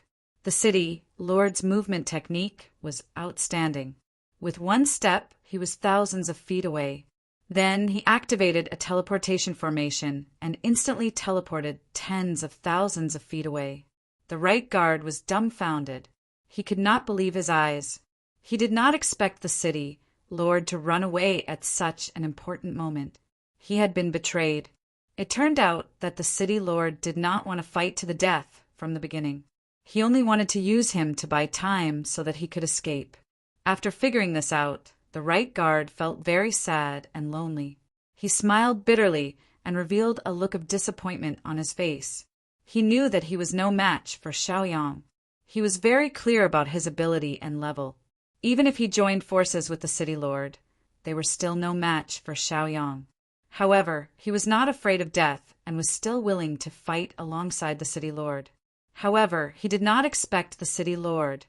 The City Lord's movement technique was outstanding. With one step, he was thousands of feet away. Then he activated a teleportation formation and instantly teleported tens of thousands of feet away. The right guard was dumbfounded. He could not believe his eyes. He did not expect the City Lord to run away at such an important moment. He had been betrayed. It turned out that the City Lord did not want to fight to the death from the beginning. He only wanted to use him to buy time so that he could escape. After figuring this out, the right guard felt very sad and lonely. He smiled bitterly and revealed a look of disappointment on his face. He knew that he was no match for Xiaoyang. He was very clear about his ability and level. Even if he joined forces with the City Lord, they were still no match for Xiaoyang. However, he was not afraid of death and was still willing to fight alongside the City Lord. However, he did not expect the City Lord,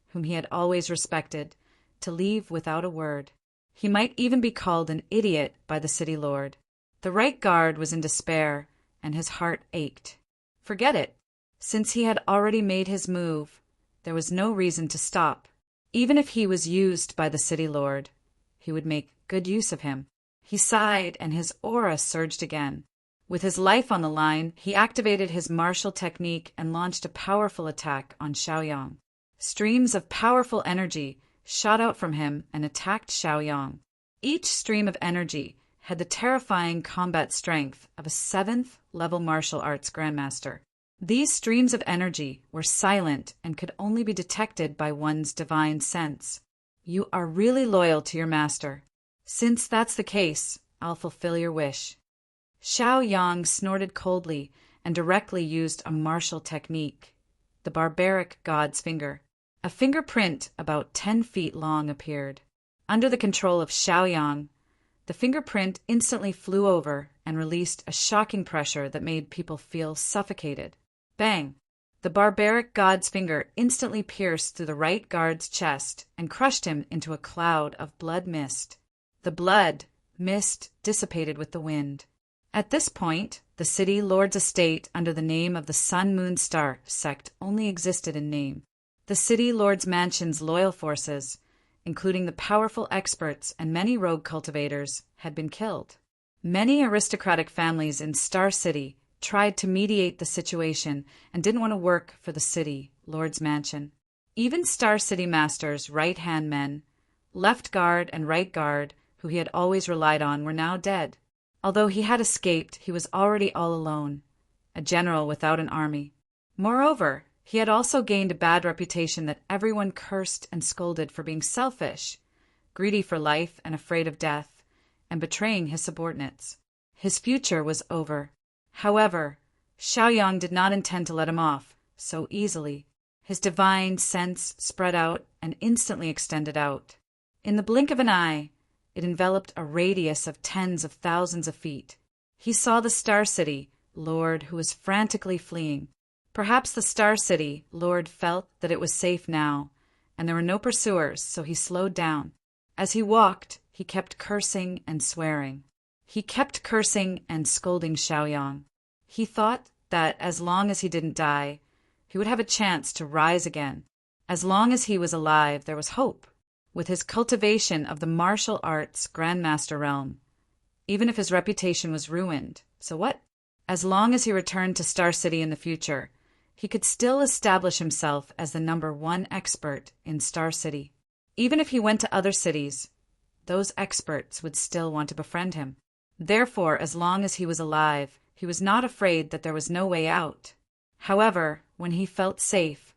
whom he had always respected, to leave without a word. He might even be called an idiot by the City Lord. The right guard was in despair, and his heart ached. Forget it. Since he had already made his move, there was no reason to stop. Even if he was used by the City Lord, he would make good use of him. He sighed, and his aura surged again. With his life on the line, he activated his martial technique and launched a powerful attack on Xiaoyang. Streams of powerful energy shot out from him and attacked Xiaoyang. Each stream of energy had the terrifying combat strength of a 7th level martial arts grandmaster. These streams of energy were silent and could only be detected by one's divine sense. You are really loyal to your master. Since that's the case, I'll fulfill your wish. Xiao Yang snorted coldly and directly used a martial technique, the barbaric god's finger. A fingerprint about 10 feet long appeared. Under the control of Xiao Yang, the fingerprint instantly flew over and released a shocking pressure that made people feel suffocated. Bang! The barbaric god's finger instantly pierced through the right guard's chest and crushed him into a cloud of blood mist. The blood mist dissipated with the wind. At this point, the city lord's estate under the name of the Sun Moon Star sect only existed in name. The city lord's mansion's loyal forces, including the powerful experts and many rogue cultivators, had been killed. Many aristocratic families in Star City tried to mediate the situation and didn't want to work for the city lord's mansion. Even Star City Master's right-hand men, left guard and right guard, who he had always relied on, were now dead. Although he had escaped, he was already all alone, a general without an army. Moreover, he had also gained a bad reputation that everyone cursed and scolded for being selfish, greedy for life and afraid of death, and betraying his subordinates. His future was over. However, Xiao Yang did not intend to let him off so easily. His divine sense spread out and instantly extended out. In the blink of an eye, it enveloped a radius of tens of thousands of feet. He saw the Star City Lord, who was frantically fleeing. Perhaps the Star City Lord felt that it was safe now, and there were no pursuers, so he slowed down. As he walked, he kept cursing and swearing. He kept cursing and scolding Xiao Yang. He thought that as long as he didn't die, he would have a chance to rise again. As long as he was alive, there was hope. With his cultivation of the martial arts Grandmaster realm, even if his reputation was ruined, so what? As long as he returned to Star City in the future, he could still establish himself as the #1 expert in Star City. Even if he went to other cities, those experts would still want to befriend him. Therefore, as long as he was alive, he was not afraid that there was no way out. However, when he felt safe,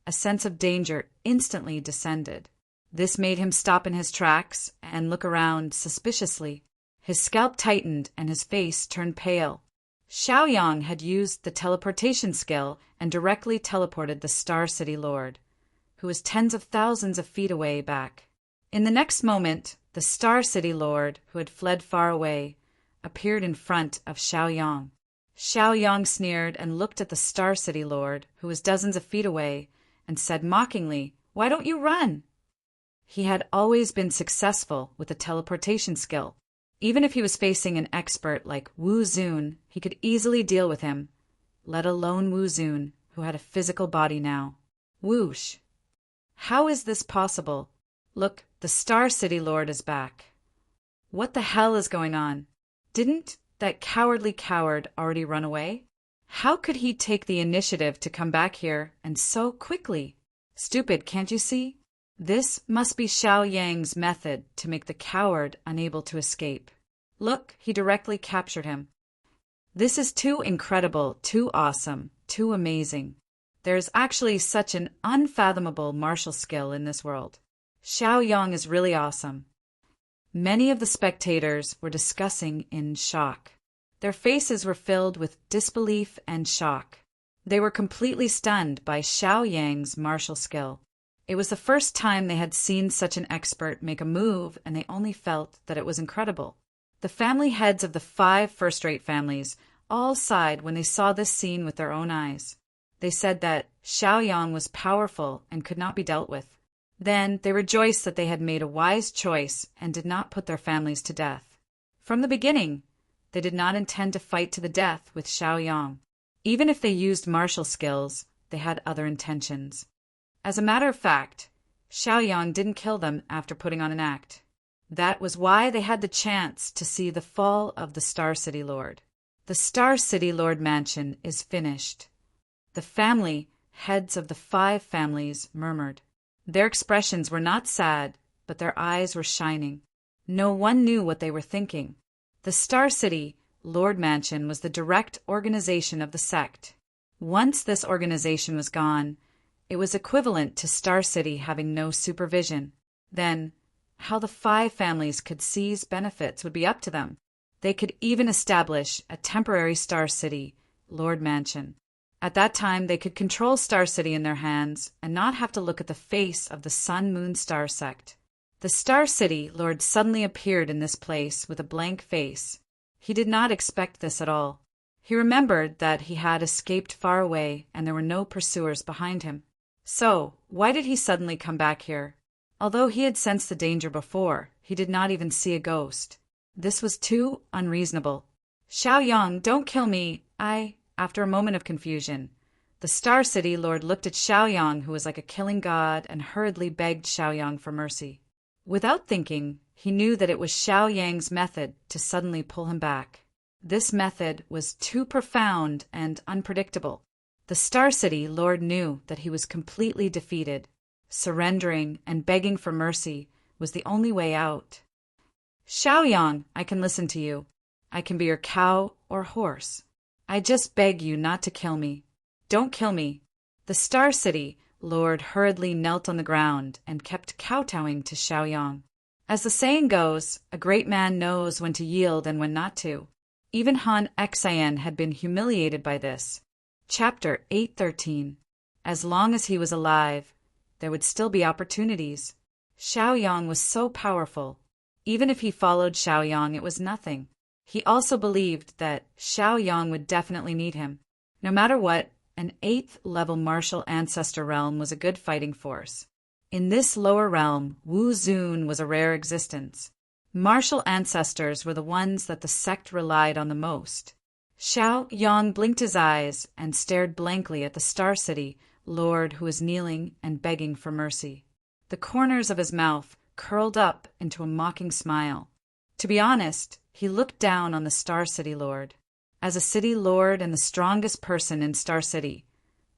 a sense of danger instantly descended. This made him stop in his tracks and look around suspiciously. His scalp tightened and his face turned pale. Xiao Yang had used the teleportation skill and directly teleported the Star City Lord, who was tens of thousands of feet away, back. In the next moment, the Star City Lord, who had fled far away, appeared in front of Xiao Yang. Xiao Yang sneered and looked at the Star City Lord, who was dozens of feet away, and said mockingly, "Why don't you run?" He had always been successful with the teleportation skill. Even if he was facing an expert like Wu Zun, he could easily deal with him, let alone Wu Zun, who had a physical body now. Whoosh! How is this possible? Look, the Star City Lord is back. What the hell is going on? Didn't that cowardly coward already run away? How could he take the initiative to come back here, and so quickly? Stupid, can't you see? This must be Xiao Yang's method to make the coward unable to escape. Look, he directly captured him. This is too incredible, too awesome, too amazing. There is actually such an unfathomable martial skill in this world. Xiao Yang is really awesome. Many of the spectators were discussing in shock. Their faces were filled with disbelief and shock. They were completely stunned by Xiao Yang's martial skill. It was the first time they had seen such an expert make a move, and they only felt that it was incredible. The family heads of the 5 first-rate families all sighed when they saw this scene with their own eyes. They said that Xiao Yang was powerful and could not be dealt with. Then they rejoiced that they had made a wise choice and did not put their families to death. From the beginning, they did not intend to fight to the death with Xiao Yang. Even if they used martial skills, they had other intentions. As a matter of fact, Xiao Yang didn't kill them after putting on an act. That was why they had the chance to see the fall of the Star City Lord. The Star City Lord mansion is finished. The family heads of the 5 families murmured. Their expressions were not sad, but their eyes were shining. No one knew what they were thinking. The Star City, Lord Mansion, was the direct organization of the sect. Once this organization was gone, it was equivalent to Star City having no supervision. Then, how the 5 families could seize benefits would be up to them. They could even establish a temporary Star City, Lord Mansion. At that time, they could control Star City in their hands and not have to look at the face of the Sun Moon Star sect. The Star City Lord suddenly appeared in this place with a blank face. He did not expect this at all. He remembered that he had escaped far away and there were no pursuers behind him. So, why did he suddenly come back here? Although he had sensed the danger before, he did not even see a ghost. This was too unreasonable. Xiaoyang, don't kill me. After a moment of confusion, the Star City Lord looked at Xiaoyang, who was like a killing god, and hurriedly begged Xiaoyang for mercy. Without thinking, he knew that it was Xiaoyang's method to suddenly pull him back. This method was too profound and unpredictable. The Star City Lord knew that he was completely defeated. Surrendering and begging for mercy was the only way out. Xiaoyang, I can listen to you. I can be your cow or horse. I just beg you not to kill me. Don't kill me. The Star City Lord hurriedly knelt on the ground and kept kowtowing to Xiaoyang. As the saying goes, a great man knows when to yield and when not to. Even Han Xian had been humiliated by this. Chapter 8:13. As long as he was alive, there would still be opportunities. Xiaoyang was so powerful. Even if he followed Xiaoyang, it was nothing. He also believed that Xiaoyang would definitely need him. No matter what, an 8th-level martial ancestor realm was a good fighting force. In this lower realm, Wu Zun was a rare existence. Martial ancestors were the ones that the sect relied on the most. Xiaoyang blinked his eyes and stared blankly at the Star City Lord, who was kneeling and begging for mercy. The corners of his mouth curled up into a mocking smile. To be honest, he looked down on the Star City Lord. As a city lord and the strongest person in Star City,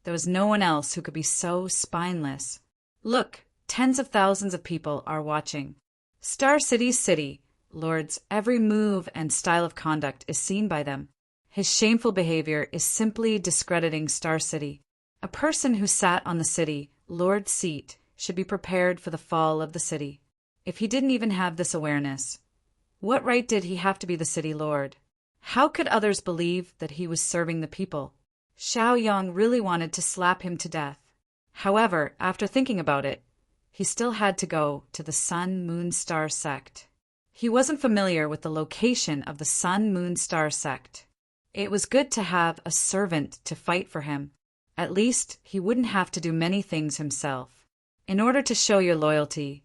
there was no one else who could be so spineless. Look, tens of thousands of people are watching. Star City's city lord's every move and style of conduct is seen by them. His shameful behavior is simply discrediting Star City. A person who sat on the city lord's seat should be prepared for the fall of the city. If he didn't even have this awareness, what right did he have to be the city lord? How could others believe that he was serving the people? Xiaoyang really wanted to slap him to death. However, after thinking about it, he still had to go to the Sun Moon Star sect. He wasn't familiar with the location of the Sun Moon Star sect. It was good to have a servant to fight for him. At least he wouldn't have to do many things himself. In order to show your loyalty,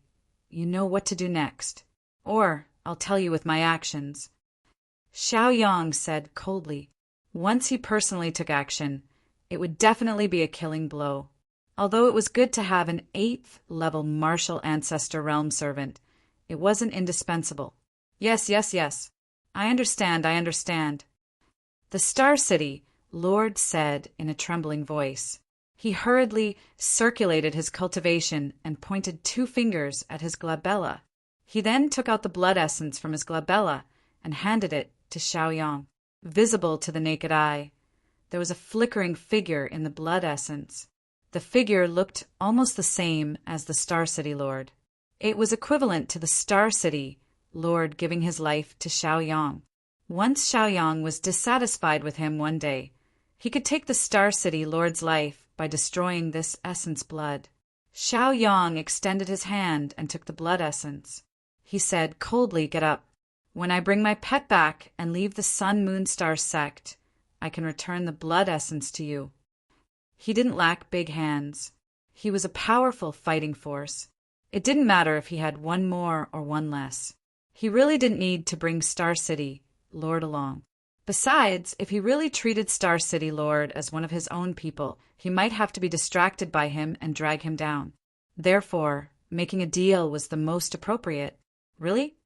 you know what to do next. Or, I'll tell you with my actions. Xiaoyang said coldly. Once he personally took action, it would definitely be a killing blow. Although it was good to have an 8th-level martial ancestor realm servant, it wasn't indispensable. Yes. I understand. The Star City Lord said in a trembling voice. He hurriedly circulated his cultivation and pointed 2 fingers at his glabella. He then took out the blood essence from his glabella and handed it to Xiaoyang. Visible to the naked eye, there was a flickering figure in the blood essence. The figure looked almost the same as the Star City Lord. It was equivalent to the Star City Lord giving his life to Xiaoyang. Once Xiaoyang was dissatisfied with him one day, he could take the Star City Lord's life by destroying this essence blood. Xiaoyang extended his hand and took the blood essence. He said coldly, "Get up. When I bring my pet back and leave the Sun Moon Star sect, I can return the blood essence to you." He didn't lack big hands. He was a powerful fighting force. It didn't matter if he had one more or one less. He really didn't need to bring Star City Lord along. Besides, if he really treated Star City Lord as one of his own people, he might have to be distracted by him and drag him down. Therefore, making a deal was the most appropriate. Really?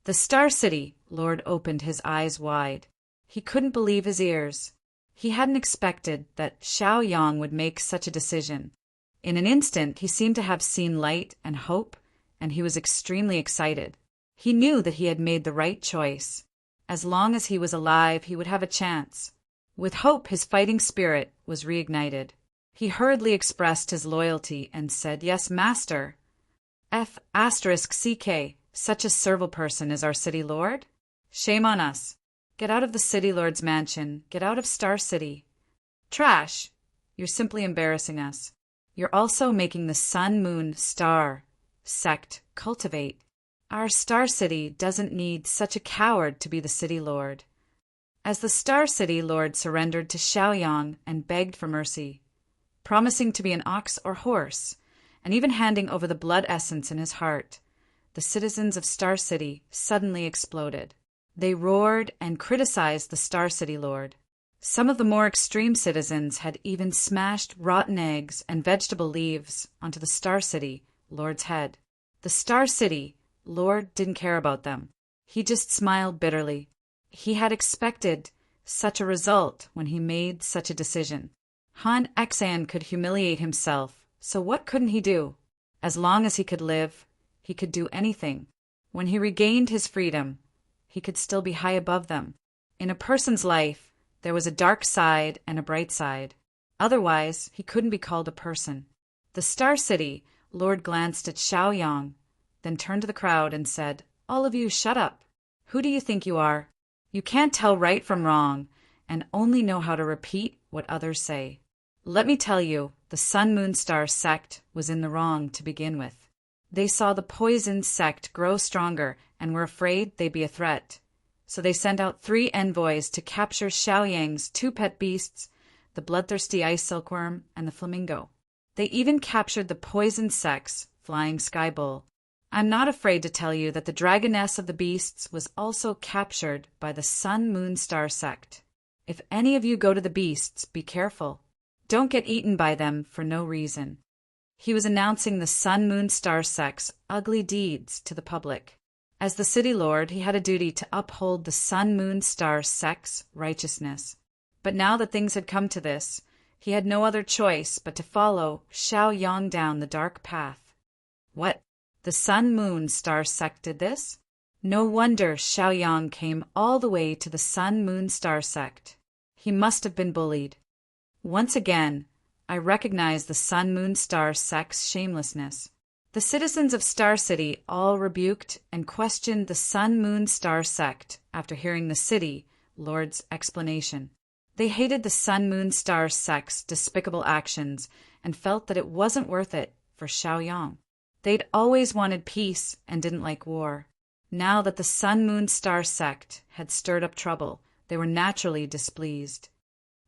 The Star City Lord opened his eyes wide. He couldn't believe his ears. He hadn't expected that Xiaoyang would make such a decision. In an instant, he seemed to have seen light and hope, and he was extremely excited. He knew that he had made the right choice. As long as he was alive, he would have a chance. With hope, his fighting spirit was reignited. He hurriedly expressed his loyalty and said, "Yes, master." *CK, such a servile person is our city lord? Shame on us. Get out of the city lord's mansion. Get out of Star City. Trash. You're simply embarrassing us. You're also making the Sun, Moon, Star sect cultivate. Our Star City doesn't need such a coward to be the city lord. As the Star City lord surrendered to Xiaoyang and begged for mercy, promising to be an ox or horse, and even handing over the blood essence in his heart, the citizens of Star City suddenly exploded. They roared and criticized the Star City lord. Some of the more extreme citizens had even smashed rotten eggs and vegetable leaves onto the Star City lord's head. The Star City lord didn't care about them. He just smiled bitterly. He had expected such a result when he made such a decision. Han Xan could humiliate himself, so what couldn't he do? As long as he could live, he could do anything. When he regained his freedom, he could still be high above them. In a person's life, there was a dark side and a bright side. Otherwise, he couldn't be called a person. The Star City lord glanced at Xiaoyang, then turned to the crowd and said, "All of you, shut up. Who do you think you are? You can't tell right from wrong and only know how to repeat what others say. Let me tell you, the Sun Moon Star sect was in the wrong to begin with. They saw the poison sect grow stronger and were afraid they'd be a threat. So they sent out 3 envoys to capture Xiaoyang's 2 pet beasts, the bloodthirsty ice silkworm and the flamingo. They even captured the poison sect's flying sky bull. I'm not afraid to tell you that the dragoness of the beasts was also captured by the Sun Moon Star sect. If any of you go to the beasts, be careful. Don't get eaten by them for no reason." He was announcing the Sun Moon Star sect's ugly deeds to the public. As the city lord, he had a duty to uphold the Sun Moon Star sect's righteousness. But now that things had come to this, he had no other choice but to follow Xiaoyang down the dark path. What? The Sun Moon Star sect did this? No wonder Xiaoyang came all the way to the Sun Moon Star sect. He must have been bullied. Once again, I recognize the Sun Moon Star sect's shamelessness. The citizens of Star City all rebuked and questioned the Sun Moon Star sect after hearing the city lord's explanation. They hated the Sun Moon Star sect's despicable actions and felt that it wasn't worth it for Xiaoyang. They'd always wanted peace and didn't like war. Now that the Sun Moon Star sect had stirred up trouble, they were naturally displeased.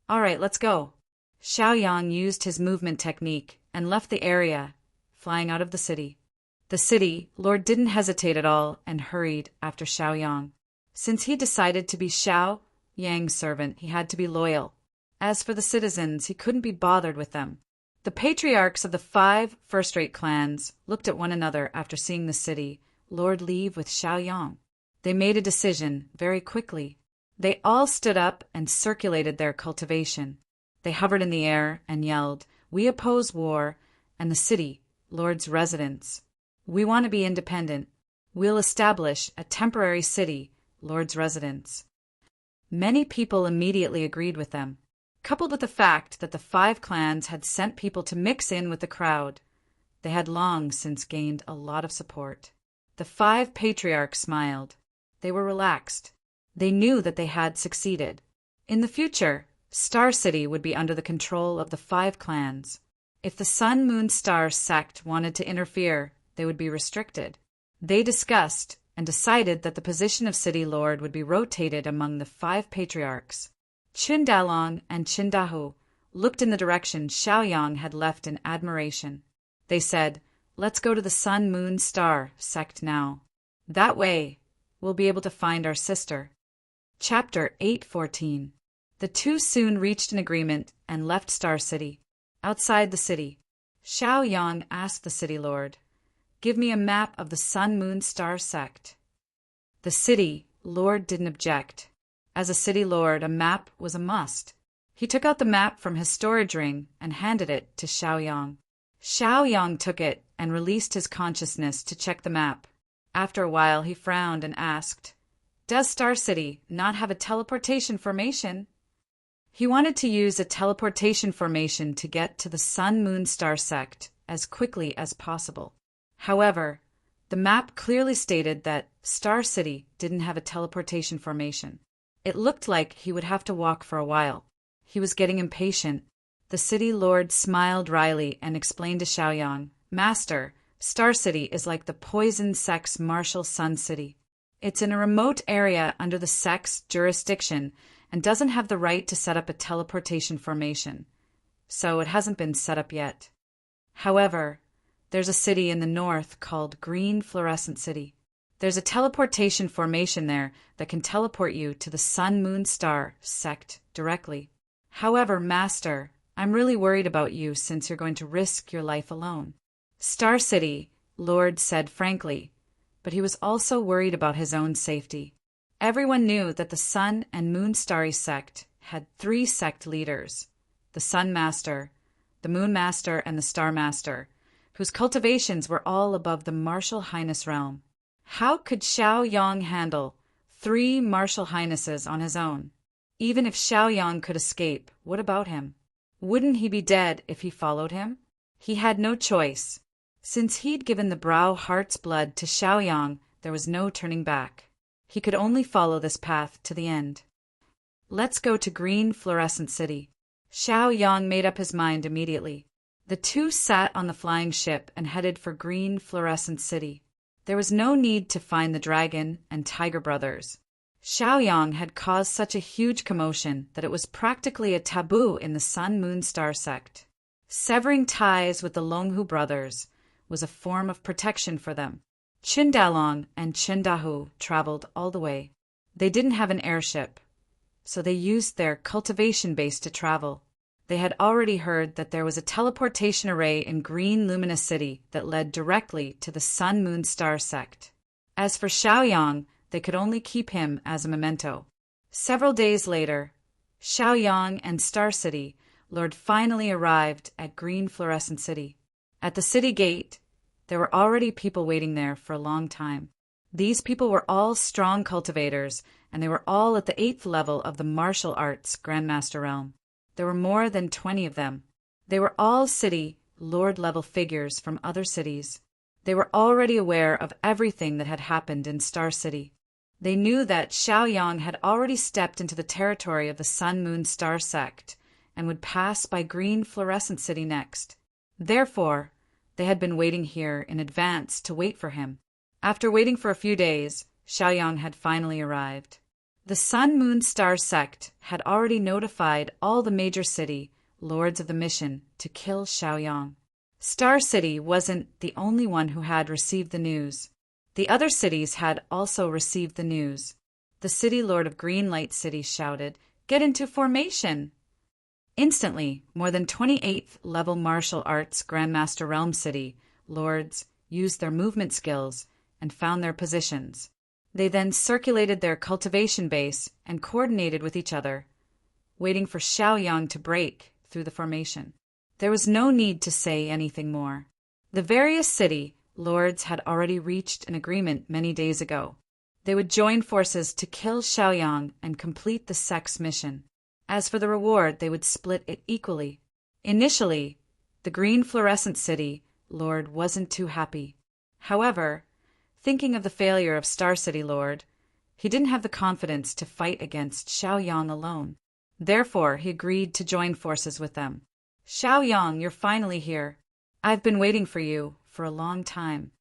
"All right, let's go." Xiaoyang used his movement technique and left the area, flying out of the city. The city lord didn't hesitate at all and hurried after Xiaoyang. Since he decided to be Xiaoyang's servant, he had to be loyal. As for the citizens, he couldn't be bothered with them. The patriarchs of the 5 first-rate clans looked at one another after seeing the city lord leave with Xiaoyang. They made a decision very quickly. They all stood up and circulated their cultivation. They hovered in the air and yelled, "We oppose war and the city lord's residence. We want to be independent. We'll establish a temporary city lord's residence." Many people immediately agreed with them. Coupled with the fact that the 5 clans had sent people to mix in with the crowd, they had long since gained a lot of support. The 5 patriarchs smiled. They were relaxed. They knew that they had succeeded. In the future, Star City would be under the control of the 5 clans. If the Sun Moon Star sect wanted to interfere, they would be restricted. They discussed and decided that the position of city lord would be rotated among the 5 patriarchs. Qin Dalong and Qin Dahu looked in the direction Xiaoyang had left in admiration. They said, "Let's go to the Sun Moon Star sect now. That way, we'll be able to find our sister." Chapter 8:14. The 2 soon reached an agreement and left Star City. Outside the city, Xiaoyang asked the city lord, "Give me a map of the Sun Moon Star sect." The city lord didn't object. As a city lord, a map was a must. He took out the map from his storage ring and handed it to Xiaoyang. Xiaoyang took it and released his consciousness to check the map. After a while, he frowned and asked, "Does Star City not have a teleportation formation?" He wanted to use a teleportation formation to get to the Sun-Moon-Star sect as quickly as possible. However, the map clearly stated that Star City didn't have a teleportation formation. It looked like he would have to walk for a while. He was getting impatient. The city lord smiled wryly and explained to Xiaoyang, "Master, Star City is like the Poison Sect's Martial Sun City. It's in a remote area under the sect's jurisdiction and doesn't have the right to set up a teleportation formation, so it hasn't been set up yet. However, there's a city in the north called Green Fluorescent City. There's a teleportation formation there that can teleport you to the Sun-Moon-Star sect directly. However, Master, I'm really worried about you since you're going to risk your life alone." Star City, Lord said frankly, but he was also worried about his own safety. Everyone knew that the Sun and Moon Starry sect had 3 sect leaders, the Sun Master, the Moon Master, and the Star Master, whose cultivations were all above the Martial Highness realm. How could Xiaoyang handle 3 Martial Highnesses on his own? Even if Xiaoyang could escape, what about him? Wouldn't he be dead if he followed him? He had no choice. Since he'd given the Brow Heart's blood to Xiaoyang, there was no turning back. He could only follow this path to the end. "Let's go to Green Fluorescent City." Xiaoyang made up his mind immediately. The two sat on the flying ship and headed for Green Fluorescent City. There was no need to find the dragon and tiger brothers. Xiaoyang had caused such a huge commotion that it was practically a taboo in the Sun-Moon-Star sect. Severing ties with the Longhu brothers was a form of protection for them. Qindalong and Qindahu traveled all the way. They didn't have an airship, so they used their cultivation base to travel. They had already heard that there was a teleportation array in Green Luminous City that led directly to the Sun-Moon-Star sect. As for Xiaoyang, they could only keep him as a memento. Several days later, Xiaoyang and Star City Lord finally arrived at Green Fluorescent City. At the city gate, there were already people waiting there for a long time. These people were all strong cultivators, and they were all at the 8th level of the martial arts Grandmaster realm. There were more than 20 of them. They were all city lord-level figures from other cities. They were already aware of everything that had happened in Star City. They knew that Xiaoyang had already stepped into the territory of the Sun-Moon-Star sect and would pass by Green Fluorescent City next. Therefore, they had been waiting here in advance to wait for him. After waiting for a few days, Xiaoyang had finally arrived. The Sun-Moon-Star sect had already notified all the major city lords of the mission to kill Xiaoyang. Star City wasn't the only one who had received the news. The other cities had also received the news. The city lord of Greenlight City shouted, "Get into formation!" Instantly, more than 28th level martial arts Grandmaster Realm City lords used their movement skills and found their positions. They then circulated their cultivation base and coordinated with each other, waiting for Xiaoyang to break through the formation. There was no need to say anything more. The various city lords had already reached an agreement many days ago. They would join forces to kill Xiaoyang and complete the sect's mission. As for the reward, they would split it equally. Initially, the Green Fluorescent City Lord wasn't too happy. However, thinking of the failure of Star City Lord, he didn't have the confidence to fight against Xiaoyang alone. Therefore, he agreed to join forces with them. "Xiaoyang, you're finally here. I've been waiting for you for a long time."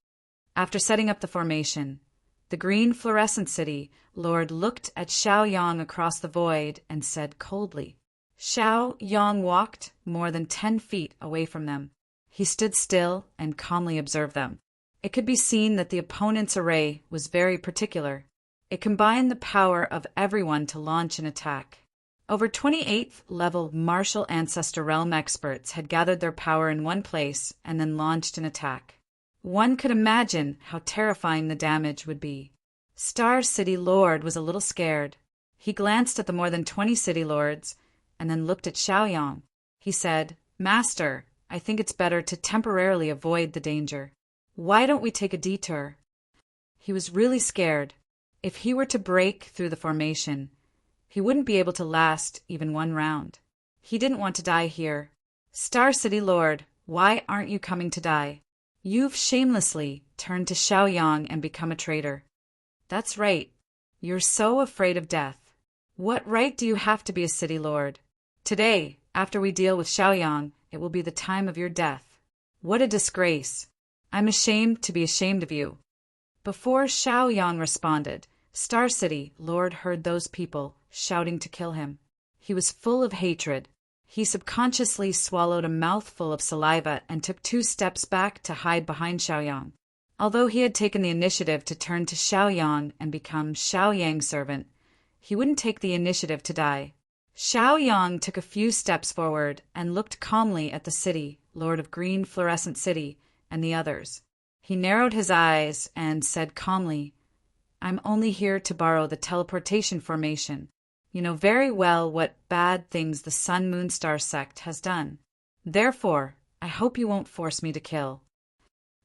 After setting up the formation, the Green Fluorescent City Lord looked at Xiaoyang across the void and said coldly. Xiaoyang walked more than 10 feet away from them. He stood still and calmly observed them. It could be seen that the opponent's array was very particular. It combined the power of everyone to launch an attack. Over 28th level martial ancestor realm experts had gathered their power in one place and then launched an attack. One could imagine how terrifying the damage would be. Star City Lord was a little scared. He glanced at the more than 20 city lords and then looked at Xiaoyang. He said, "Master, I think it's better to temporarily avoid the danger. Why don't we take a detour?" He was really scared. If he were to break through the formation, he wouldn't be able to last even one round. He didn't want to die here. Star City Lord, why aren't you coming to die? You've shamelessly turned to Xiaoyang and become a traitor. That's right. You're so afraid of death. What right do you have to be a city lord? Today, after we deal with Xiaoyang, it will be the time of your death. What a disgrace. I'm ashamed to be ashamed of you. Before Xiaoyang responded, Star City Lord heard those people shouting to kill him. He was full of hatred. He subconsciously swallowed a mouthful of saliva and took 2 steps back to hide behind Xiaoyang. Although he had taken the initiative to turn to Xiaoyang and become Xiaoyang's servant, he wouldn't take the initiative to die. Xiaoyang took a few steps forward and looked calmly at the city, Lord of Green Fluorescent City, and the others. He narrowed his eyes and said calmly, I'm only here to borrow the teleportation formation. You know very well what bad things the Sun Moon Star sect has done. Therefore, I hope you won't force me to kill.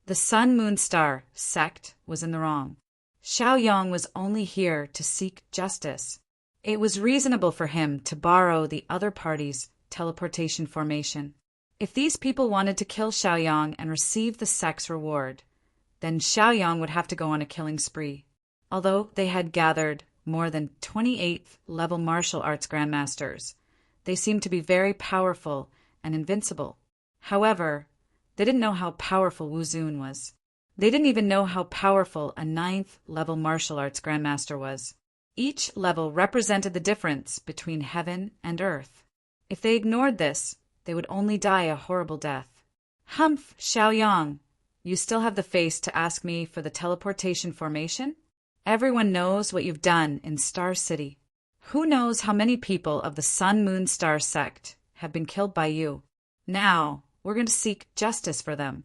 The Sun Moon Star sect was in the wrong. Xiaoyang was only here to seek justice. It was reasonable for him to borrow the other party's teleportation formation. If these people wanted to kill Xiaoyang and receive the sect's reward, then Xiaoyang would have to go on a killing spree. Although they had gathered more than 28th level martial arts grandmasters, they seemed to be very powerful and invincible. However, they didn't know how powerful Wu Zun was. They didn't even know how powerful a 9th level martial arts grandmaster was. Each level represented the difference between heaven and earth. If they ignored this, they would only die a horrible death. Humph, Xiaoyang, you still have the face to ask me for the teleportation formation? Everyone knows what you've done in Star City. Who knows how many people of the Sun Moon Star sect have been killed by you? Now, we're going to seek justice for them.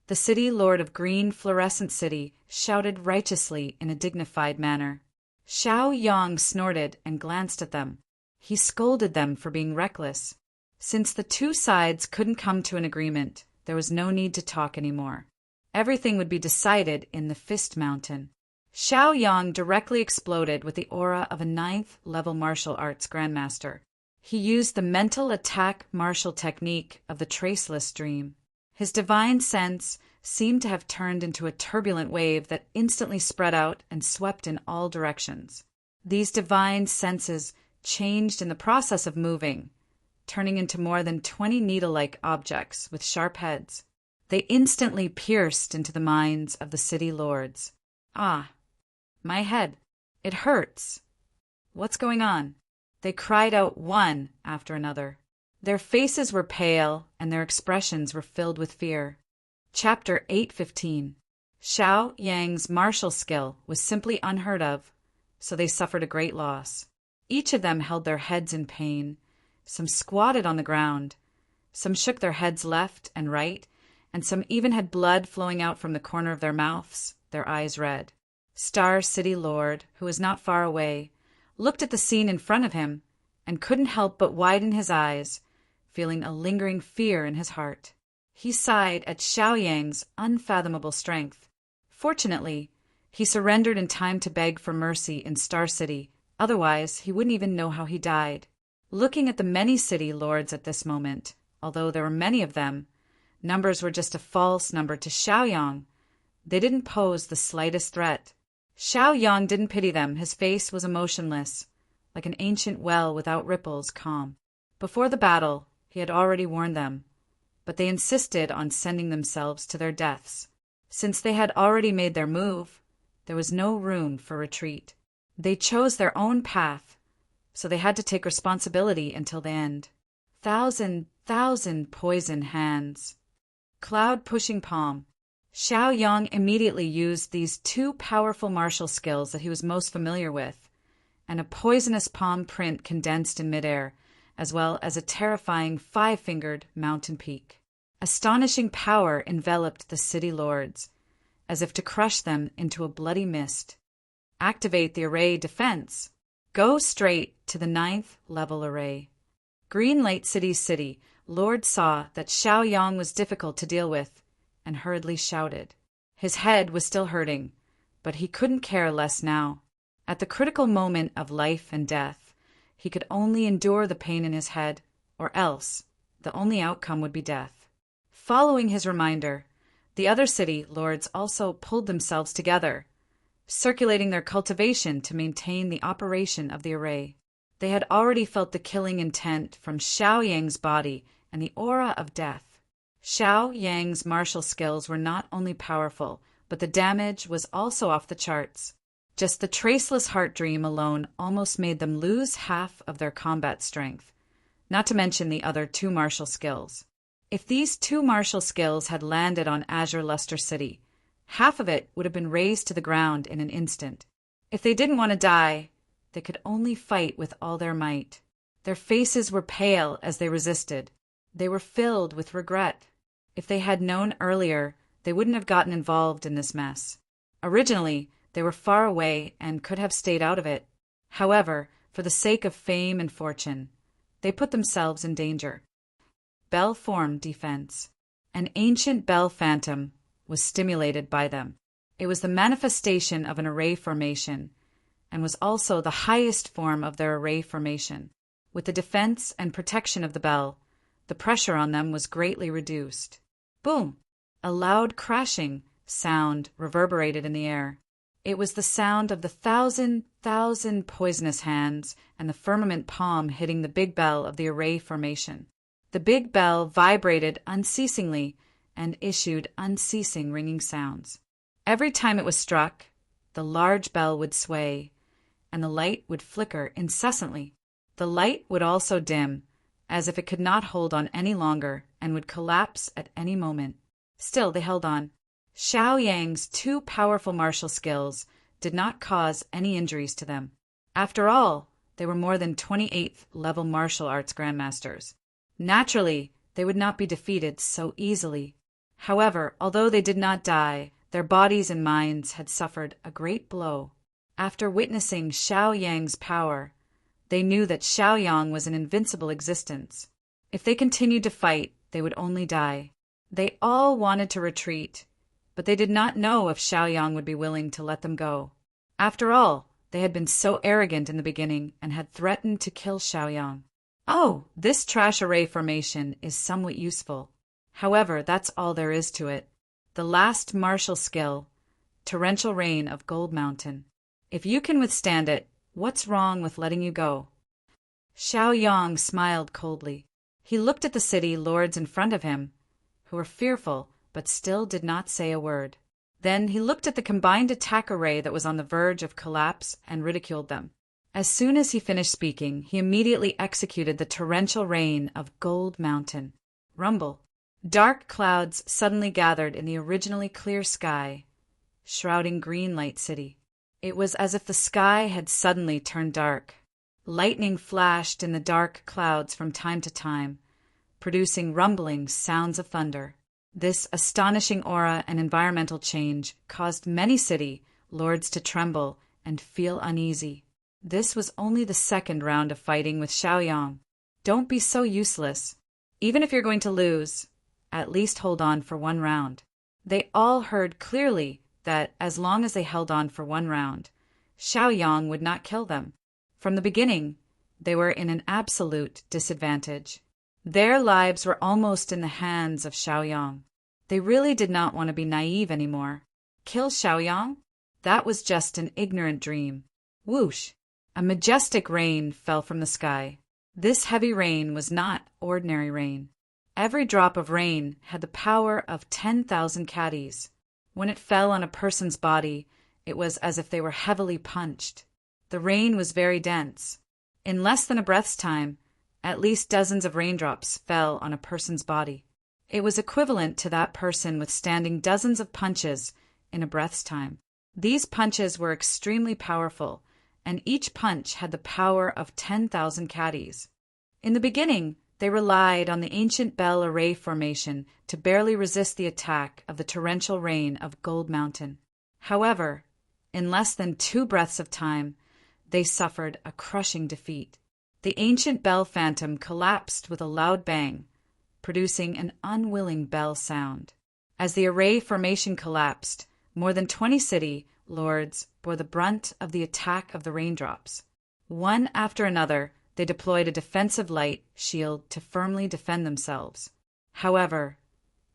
The city lord of Green Fluorescent City shouted righteously in a dignified manner. Xiaoyang snorted and glanced at them. He scolded them for being reckless. Since the 2 sides couldn't come to an agreement, there was no need to talk anymore. Everything would be decided in the Fist Mountain. Xiaoyang directly exploded with the aura of a 9th level martial arts grandmaster. He used the mental attack martial technique of the Traceless Dream. His divine sense seemed to have turned into a turbulent wave that instantly spread out and swept in all directions. These divine senses changed in the process of moving, turning into more than 20 needle-like objects with sharp heads. They instantly pierced into the minds of the city lords. Ah, my head. It hurts. What's going on? They cried out one after another. Their faces were pale and their expressions were filled with fear. Chapter 8:15. Xiaoyang's martial skill was simply unheard of, so they suffered a great loss. Each of them held their heads in pain. Some squatted on the ground. Some shook their heads left and right, and some even had blood flowing out from the corner of their mouths, their eyes red. Star City Lord, who was not far away, looked at the scene in front of him and couldn't help but widen his eyes, feeling a lingering fear in his heart. He sighed at Xiaoyang's unfathomable strength. Fortunately, he surrendered in time to beg for mercy in Star City, otherwise he wouldn't even know how he died. Looking at the many city lords at this moment, although there were many of them, numbers were just a false number to Xiaoyang. They didn't pose the slightest threat. Xiaoyang didn't pity them. His face was emotionless, like an ancient well without ripples, calm. Before the battle, he had already warned them, but they insisted on sending themselves to their deaths. Since they had already made their move, there was no room for retreat. They chose their own path, so they had to take responsibility until the end. Thousand poison hands. Cloud pushing palm. Xiaoyang immediately used these 2 powerful martial skills that he was most familiar with, and a poisonous palm print condensed in midair, as well as a terrifying 5-fingered mountain peak. Astonishing power enveloped the city lords, as if to crush them into a bloody mist. Activate the array defense. Go straight to the 9th level array. Green Light City, Lord saw that Xiaoyang was difficult to deal with, and hurriedly shouted. His head was still hurting, but he couldn't care less now. At the critical moment of life and death, he could only endure the pain in his head, or else the only outcome would be death. Following his reminder, the other city lords also pulled themselves together, circulating their cultivation to maintain the operation of the array. They had already felt the killing intent from Xiao Yang's body and the aura of death. Xiao Yang's martial skills were not only powerful, but the damage was also off the charts. Just the traceless heart dream alone almost made them lose half of their combat strength, not to mention the other 2 martial skills. If these 2 martial skills had landed on Azure Luster City, half of it would have been razed to the ground in an instant. If they didn't want to die, they could only fight with all their might. Their faces were pale as they resisted. They were filled with regret. If they had known earlier, they wouldn't have gotten involved in this mess. Originally, they were far away and could have stayed out of it. However, for the sake of fame and fortune, they put themselves in danger. Bell formed defense. An ancient bell phantom was stimulated by them. It was the manifestation of an array formation, and was also the highest form of their array formation. With the defense and protection of the bell, the pressure on them was greatly reduced. Boom! A loud crashing sound reverberated in the air. It was the sound of the thousand poisonous hands and the firmament palm hitting the big bell of the array formation. The big bell vibrated unceasingly and issued unceasing ringing sounds. Every time it was struck, the large bell would sway, and the light would flicker incessantly. The light would also dim, as if it could not hold on any longer and would collapse at any moment. Still, they held on. Xiao Yang's 2 powerful martial skills did not cause any injuries to them. After all, they were more than 28th level martial arts grandmasters. Naturally, they would not be defeated so easily. However, although they did not die, their bodies and minds had suffered a great blow. After witnessing Xiao Yang's power, they knew that Xiao Yang was an invincible existence. If they continued to fight, they would only die. They all wanted to retreat, but they did not know if Xiao Yang would be willing to let them go. After all, they had been so arrogant in the beginning and had threatened to kill Xiao Yang. Oh, this trash array formation is somewhat useful. However, that's all there is to it. The last martial skill, Torrential Rain of Gold Mountain. If you can withstand it, what's wrong with letting you go? Xiao Yang smiled coldly. He looked at the city lords in front of him, who were fearful but still did not say a word. Then he looked at the combined attack array that was on the verge of collapse and ridiculed them. As soon as he finished speaking, he immediately executed the Torrential Rain of Gold Mountain. Rumble. Dark clouds suddenly gathered in the originally clear sky, shrouding Greenlight City. It was as if the sky had suddenly turned dark. Lightning flashed in the dark clouds from time to time, producing rumbling sounds of thunder. This astonishing aura and environmental change caused many city lords to tremble and feel uneasy. This was only the second round of fighting with Xiao Yang. Don't be so useless. Even if you're going to lose, at least hold on for 1 round. They all heard clearly that as long as they held on for 1 round, Xiao Yang would not kill them. From the beginning, they were in an absolute disadvantage. Their lives were almost in the hands of Xiao Yang. They really did not want to be naive anymore. Kill Xiao Yang? That was just an ignorant dream. Whoosh! A majestic rain fell from the sky. This heavy rain was not ordinary rain. Every drop of rain had the power of 10,000 caddies. When it fell on a person's body, it was as if they were heavily punched. The rain was very dense. In less than a breath's time, at least dozens of raindrops fell on a person's body. It was equivalent to that person withstanding dozens of punches in a breath's time. These punches were extremely powerful, and each punch had the power of 10,000 caddies. In the beginning, they relied on the ancient bell array formation to barely resist the attack of the torrential rain of Gold Mountain. However, in less than 2 breaths of time, they suffered a crushing defeat. The ancient bell phantom collapsed with a loud bang, producing an unwilling bell sound. As the array formation collapsed, more than 20 city lords bore the brunt of the attack of the raindrops. One after another, they deployed a defensive light shield to firmly defend themselves. However,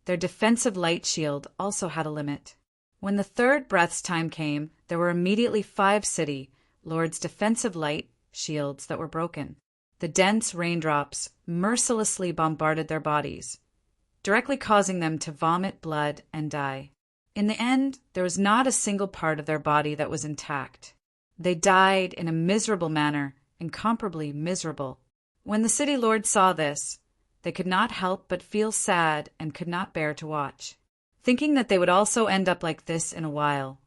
their defensive light shield also had a limit. When the third breath's time came, there were immediately 5 city lords' defensive light shields that were broken. The dense raindrops mercilessly bombarded their bodies, directly causing them to vomit blood and die. In the end, there was not a single part of their body that was intact. They died in a miserable manner, incomparably miserable. When the city lords saw this, they could not help but feel sad and could not bear to watch. Thinking that they would also end up like this in a while,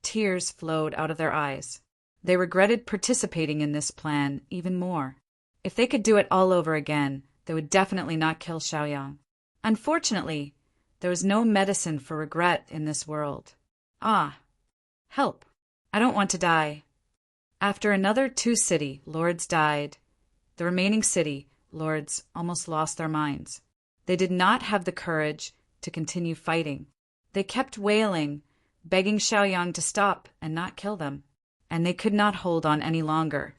tears flowed out of their eyes. They regretted participating in this plan even more. If they could do it all over again, they would definitely not kill Xiaoyang. Unfortunately, there was no medicine for regret in this world. Ah, help! I don't want to die. After another 2 city lords died, the remaining city lords almost lost their minds. They did not have the courage to continue fighting. They kept wailing, begging Xiaoyang to stop and not kill them, and they could not hold on any longer.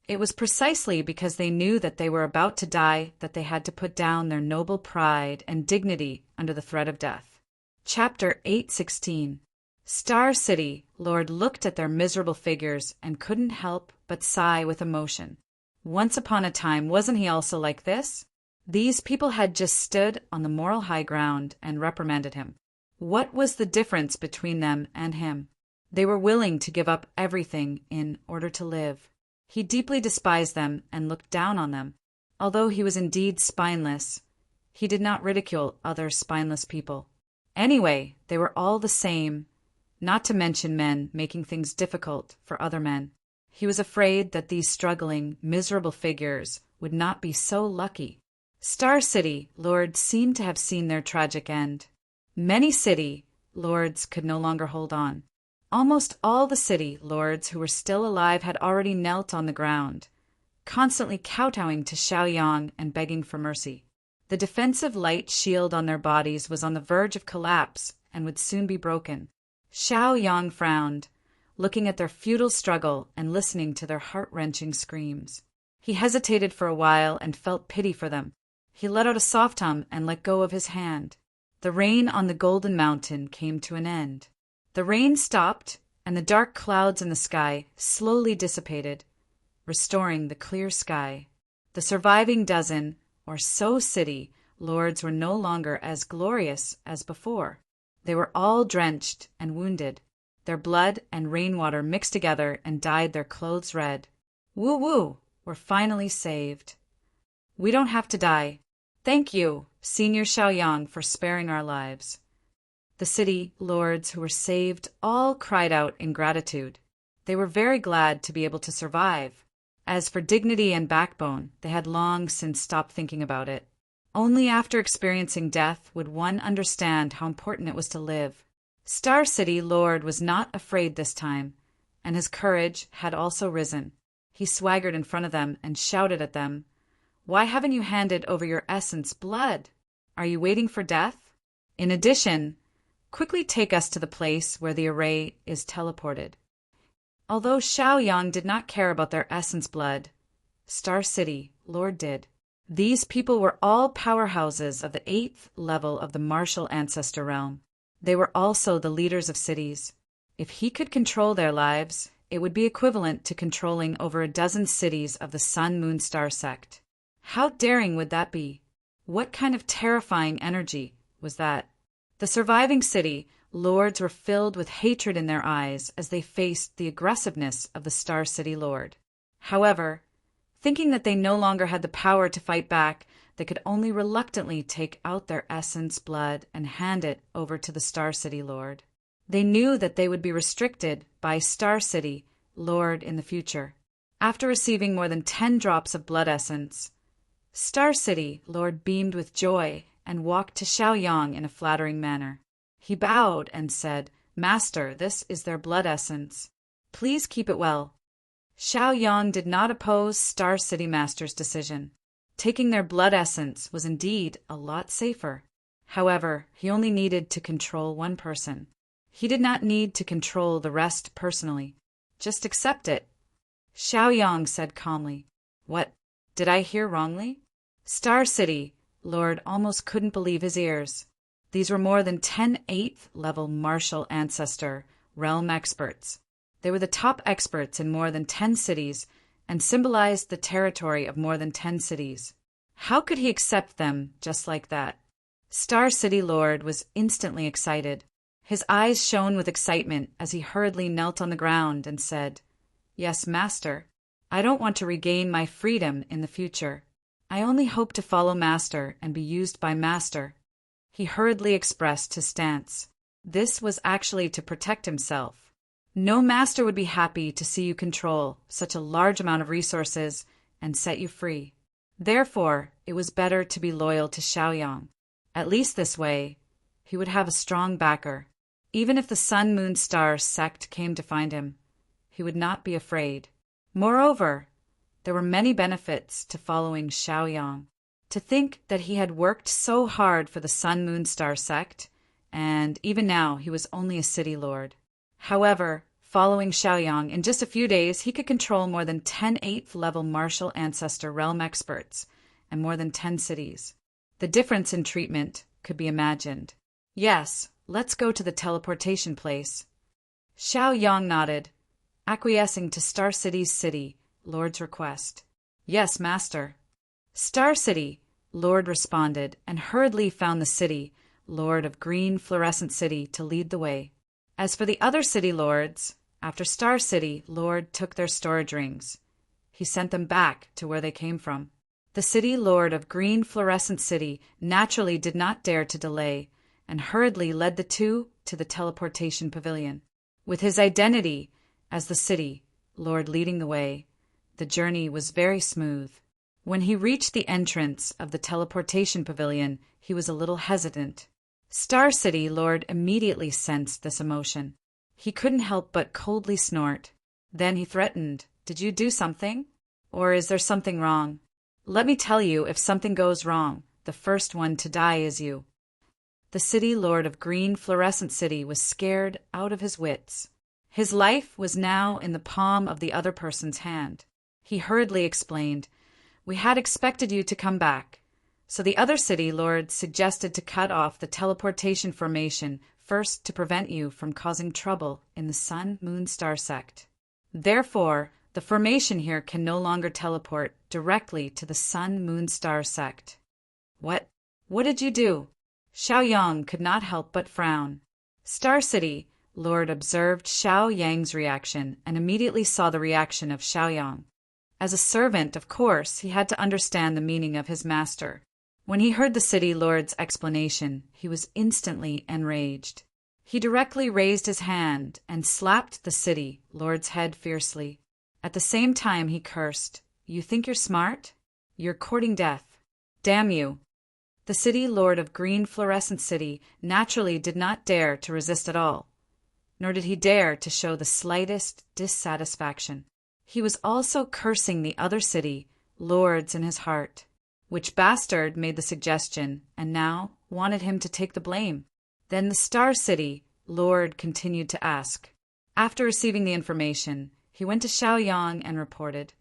It was precisely because they knew that they were about to die that they had to put down their noble pride and dignity under the threat of death. Chapter 8:16. Star City Lord looked at their miserable figures and couldn't help but sigh with emotion. Once upon a time, wasn't he also like this? These people had just stood on the moral high ground and reprimanded him. What was the difference between them and him? They were willing to give up everything in order to live. He deeply despised them and looked down on them. Although he was indeed spineless, he did not ridicule other spineless people. Anyway, they were all the same, not to mention men making things difficult for other men. He was afraid that these struggling, miserable figures would not be so lucky. Star City lords seemed to have seen their tragic end. Many city lords could no longer hold on. Almost all the city lords who were still alive had already knelt on the ground, constantly kowtowing to Xiaoyang and begging for mercy. The defensive light shield on their bodies was on the verge of collapse and would soon be broken. Xiaoyang frowned, looking at their futile struggle and listening to their heart-wrenching screams. He hesitated for a while and felt pity for them. He let out a soft hum and let go of his hand. The rain on the Golden Mountain came to an end. The rain stopped, and the dark clouds in the sky slowly dissipated, restoring the clear sky. The surviving dozen, or so city, lords were no longer as glorious as before. They were all drenched and wounded. Their blood and rainwater mixed together and dyed their clothes red. Woo-woo! We're finally saved. We don't have to die. Thank you, Senior Xiaoyang, for sparing our lives. The city lords who were saved all cried out in gratitude. They were very glad to be able to survive. As for dignity and backbone, they had long since stopped thinking about it. Only after experiencing death would one understand how important it was to live. Star City Lord was not afraid this time, and his courage had also risen. He swaggered in front of them and shouted at them, "Why haven't you handed over your essence blood? Are you waiting for death? In addition, quickly take us to the place where the array is teleported." Although Xiaoyang did not care about their essence blood, Star City Lord did. These people were all powerhouses of the 8th level of the martial ancestor realm. They were also the leaders of cities. If he could control their lives, it would be equivalent to controlling over a dozen cities of the Sun-Moon-Star sect. How daring would that be? What kind of terrifying energy was that? The surviving city lords were filled with hatred in their eyes as they faced the aggressiveness of the Star City Lord. However, thinking that they no longer had the power to fight back, they could only reluctantly take out their essence blood and hand it over to the Star City Lord. They knew that they would be restricted by Star City Lord in the future. After receiving more than 10 drops of blood essence, Star City Lord beamed with joy and walked to Xiaoyang in a flattering manner. He bowed and said, "Master, this is their blood essence. Please keep it well." Xiaoyang did not oppose Star City Master's decision. Taking their blood essence was indeed a lot safer. However, he only needed to control one person. He did not need to control the rest personally. Just accept it. Xiaoyang said calmly. What? Did I hear wrongly? Star City Lord almost couldn't believe his ears. These were more than 10 8th-level martial ancestor realm experts. They were the top experts in more than 10 cities and symbolized the territory of more than 10 cities. How could he accept them just like that? Star City Lord was instantly excited. His eyes shone with excitement as he hurriedly knelt on the ground and said, Yes, Master. I don't want to regain my freedom in the future. I only hope to follow Master and be used by Master. He hurriedly expressed his stance. This was actually to protect himself. No master would be happy to see you control such a large amount of resources and set you free. Therefore, it was better to be loyal to Xiaoyang. At least this way, he would have a strong backer. Even if the Sun Moon Star sect came to find him, he would not be afraid. Moreover, there were many benefits to following Xiaoyang. To think that he had worked so hard for the Sun Moon Star sect, and even now he was only a city lord. However, following Xiaoyang, in just a few days he could control more than 10 8th-level martial ancestor realm experts and more than 10 cities. The difference in treatment could be imagined. Yes, let's go to the teleportation place. Xiaoyang nodded, acquiescing to Star City's city lord's request. Yes, Master. Star City Lord responded and hurriedly found the city lord of Green Fluorescent City to lead the way. As for the other city lords, after Star City Lord took their storage rings. He sent them back to where they came from. The city lord of Green Fluorescent City naturally did not dare to delay and hurriedly led the two to the teleportation pavilion. With his identity as the city lord leading the way, the journey was very smooth. When he reached the entrance of the teleportation pavilion, he was a little hesitant. Star City Lord immediately sensed this emotion. He couldn't help but coldly snort. Then he threatened, Did you do something? Or is there something wrong? Let me tell you, if something goes wrong, the first one to die is you. The city lord of Green Fluorescent City was scared out of his wits. His life was now in the palm of the other person's hand. He hurriedly explained, We had expected you to come back. So the other city lord suggested to cut off the teleportation formation first to prevent you from causing trouble in the Sun Moon Star sect. Therefore, the formation here can no longer teleport directly to the Sun Moon Star sect. What? What did you do? Xiaoyang could not help but frown. Star City Lord observed Xiaoyang's reaction and immediately saw the reaction of Xiaoyang. As a servant, of course, he had to understand the meaning of his master. When he heard the city lord's explanation, he was instantly enraged. He directly raised his hand and slapped the city lord's head fiercely. At the same time he cursed, You think you're smart? You're courting death. Damn you. The city lord of Green Fluorescent City naturally did not dare to resist at all, nor did he dare to show the slightest dissatisfaction. He was also cursing the other city lords in his heart. Which bastard made the suggestion and now wanted him to take the blame? Then the Star City Lord continued to ask. After receiving the information, he went to Xiaoyang and reported,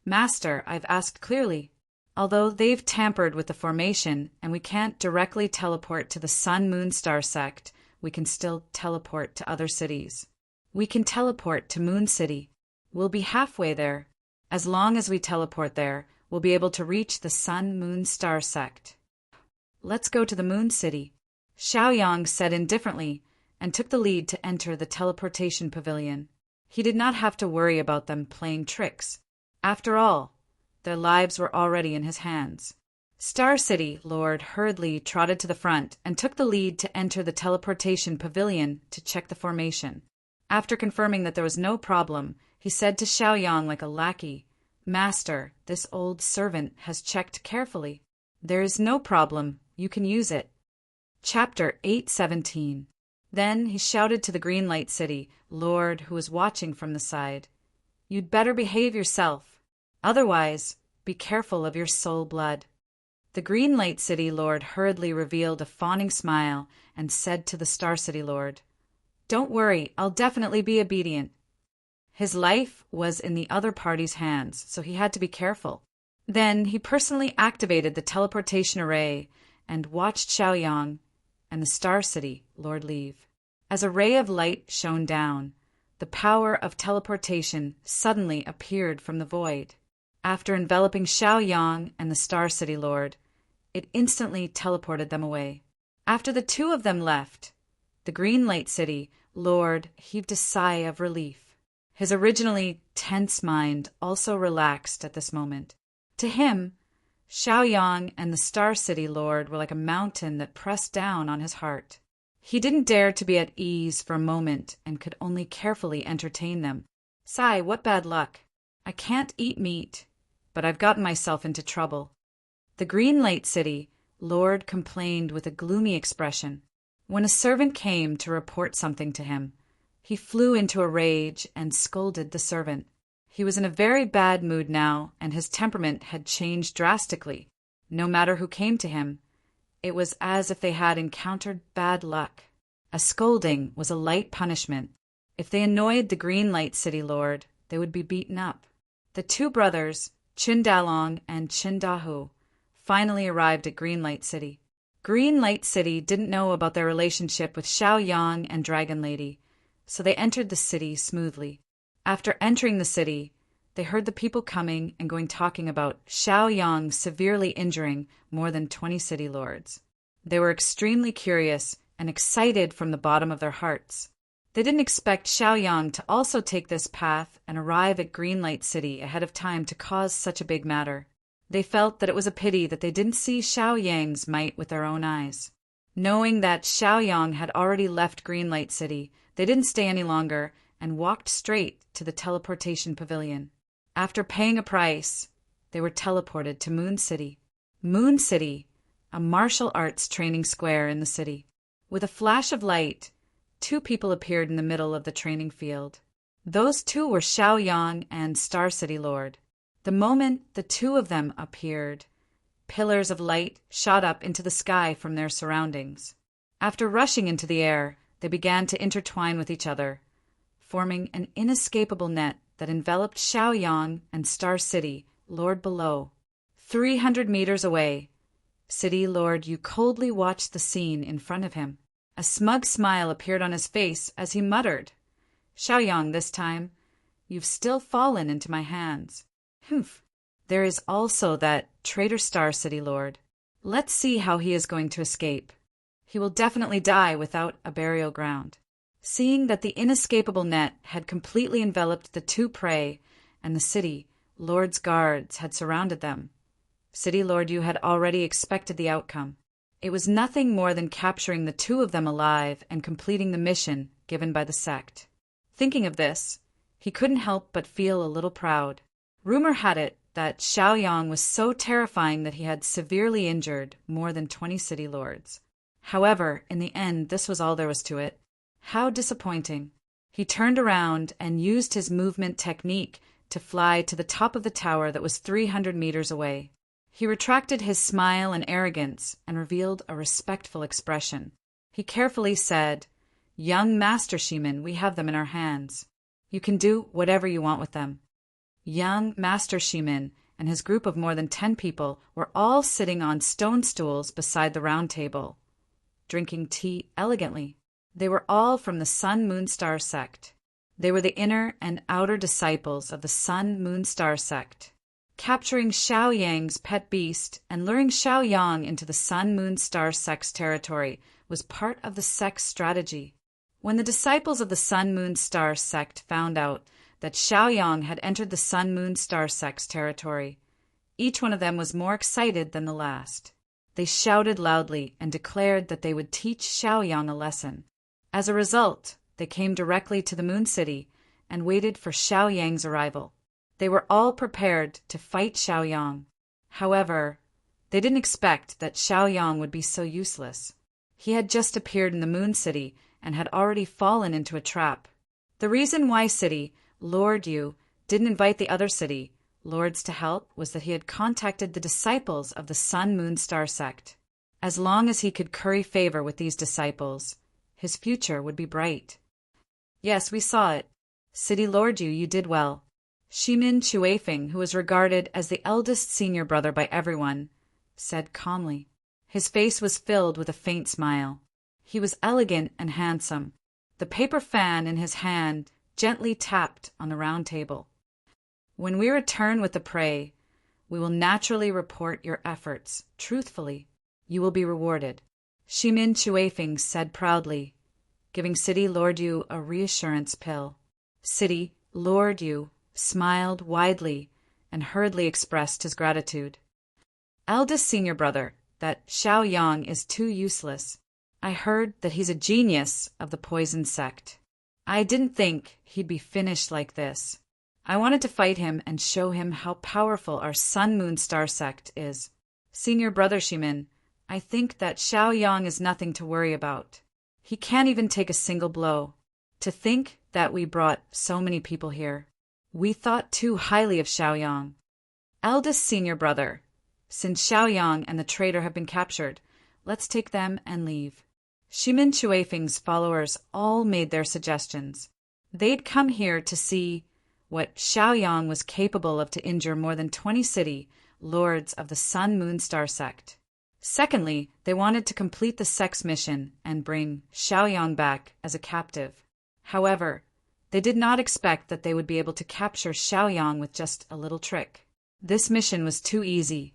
Master, I've asked clearly. Although they've tampered with the formation and we can't directly teleport to the Sun Moon Star sect, we can still teleport to other cities. We can teleport to Moon City. We'll be halfway there. As long as we teleport there, we'll be able to reach the Sun Moon Star sect. Let's go to the Moon City. Xiaoyang said indifferently and took the lead to enter the teleportation pavilion. He did not have to worry about them playing tricks. After all, their lives were already in his hands. Star City Lord hurriedly trotted to the front and took the lead to enter the teleportation pavilion to check the formation. After confirming that there was no problem, he said to Xiaoyang like a lackey, Master, this old servant has checked carefully. There is no problem. You can use it. Chapter 817. Then he shouted to the Green Light City Lord who was watching from the side, You'd better behave yourself. Otherwise, be careful of your soul blood. The Green Light City Lord hurriedly revealed a fawning smile and said to the Star City Lord, Don't worry, I'll definitely be obedient. His life was in the other party's hands, so he had to be careful. Then he personally activated the teleportation array and watched Xiaoyang and the Star City Lord leave. As a ray of light shone down, the power of teleportation suddenly appeared from the void. After enveloping Xiaoyang and the Star City Lord, it instantly teleported them away. After the two of them left, the Green Light City Lord heaved a sigh of relief. His originally tense mind also relaxed at this moment. To him, Xiaoyang and the Star City Lord were like a mountain that pressed down on his heart. He didn't dare to be at ease for a moment and could only carefully entertain them. Sigh, what bad luck. I can't eat meat, but I've gotten myself into trouble. The Green Light City Lord complained with a gloomy expression. When a servant came to report something to him, he flew into a rage and scolded the servant. He was in a very bad mood now, and his temperament had changed drastically. No matter who came to him, it was as if they had encountered bad luck. A scolding was a light punishment. If they annoyed the Green Light City Lord, they would be beaten up. The two brothers, Qin Dalong and Qin Dahu, finally arrived at Green Light City. Green Light City didn't know about their relationship with Xiaoyang and Dragon Lady, so they entered the city smoothly. After entering the city, they heard the people coming and going talking about Xiaoyang severely injuring more than 20 city lords. They were extremely curious and excited from the bottom of their hearts. They didn't expect Xiaoyang to also take this path and arrive at Green Light City ahead of time to cause such a big matter. They felt that it was a pity that they didn't see Xiaoyang's might with their own eyes. Knowing that Xiaoyang had already left Green Light City, they didn't stay any longer and walked straight to the teleportation pavilion. After paying a price, they were teleported to Moon City. Moon City, a martial arts training square in the city. With a flash of light, two people appeared in the middle of the training field. Those two were Xiaoyang and Star City Lord. The moment the two of them appeared, pillars of light shot up into the sky from their surroundings. After rushing into the air, they began to intertwine with each other, forming an inescapable net that enveloped Xiaoyang and Star City Lord below. 300 meters away, City Lord Yu coldly watched the scene in front of him. A smug smile appeared on his face as he muttered, "Xiaoyang, this time, you've still fallen into my hands. Humph. There is also that traitor Star City Lord. Let's see how he is going to escape. He will definitely die without a burial ground." Seeing that the inescapable net had completely enveloped the two prey and the city Lord's guards had surrounded them, City Lord Yu had already expected the outcome. It was nothing more than capturing the two of them alive and completing the mission given by the sect. Thinking of this, he couldn't help but feel a little proud. Rumor had it that Xiaoyang was so terrifying that he had severely injured more than 20 city lords. However, in the end, this was all there was to it. How disappointing. He turned around and used his movement technique to fly to the top of the tower that was 300 meters away. He retracted his smile and arrogance and revealed a respectful expression. He carefully said, "Young Master Shiman, we have them in our hands. You can do whatever you want with them." Young Master Shiman and his group of more than 10 people were all sitting on stone stools beside the round table, drinking tea elegantly. They were all from the Sun Moon Star sect. They were the inner and outer disciples of the Sun Moon Star sect. Capturing Xiaoyang's pet beast and luring Xiaoyang into the Sun Moon Star sect's territory was part of the sect's strategy. When the disciples of the Sun Moon Star sect found out that Xiaoyang had entered the Sun Moon Star sect's territory, each one of them was more excited than the last. They shouted loudly and declared that they would teach Xiaoyang a lesson. As a result, they came directly to the Moon City and waited for Xiaoyang's arrival. They were all prepared to fight Xiaoyang. However, they didn't expect that Xiaoyang would be so useless. He had just appeared in the Moon City and had already fallen into a trap. The reason why City Lord Yu didn't invite the other city lords to help was that he had contacted the disciples of the Sun Moon Star sect. As long as he could curry favor with these disciples, his future would be bright. Yes, we saw it. City Lord you did well. Shimin Chuefeng, who was regarded as the eldest senior brother by everyone, said calmly. His face was filled with a faint smile. He was elegant and handsome. The paper fan in his hand gently tapped on the round table. When we return with the prey, we will naturally report your efforts, truthfully. You will be rewarded. Shimin Chuefeng said proudly, giving City Lord Yu a reassurance pill. City Lord Yu smiled widely and hurriedly expressed his gratitude. Eldest senior brother, that Xiao Yang is too useless. I heard that he's a genius of the poison sect. I didn't think he'd be finished like this. I wanted to fight him and show him how powerful our Sun Moon Star sect is. Senior brother Shimin, I think that Xiao Yang is nothing to worry about. He can't even take a single blow. To think that we brought so many people here. We thought too highly of Xiao Yang. Eldest senior brother, since Xiao Yang and the traitor have been captured, let's take them and leave. Shimin Chuefeng's followers all made their suggestions. They'd come here to see what Xiao Yang was capable of to injure more than 20 city lords of the Sun Moon Star sect. Secondly, they wanted to complete the sect's mission and bring Xiao Yang back as a captive. However, they did not expect that they would be able to capture Xiao Yang with just a little trick. This mission was too easy.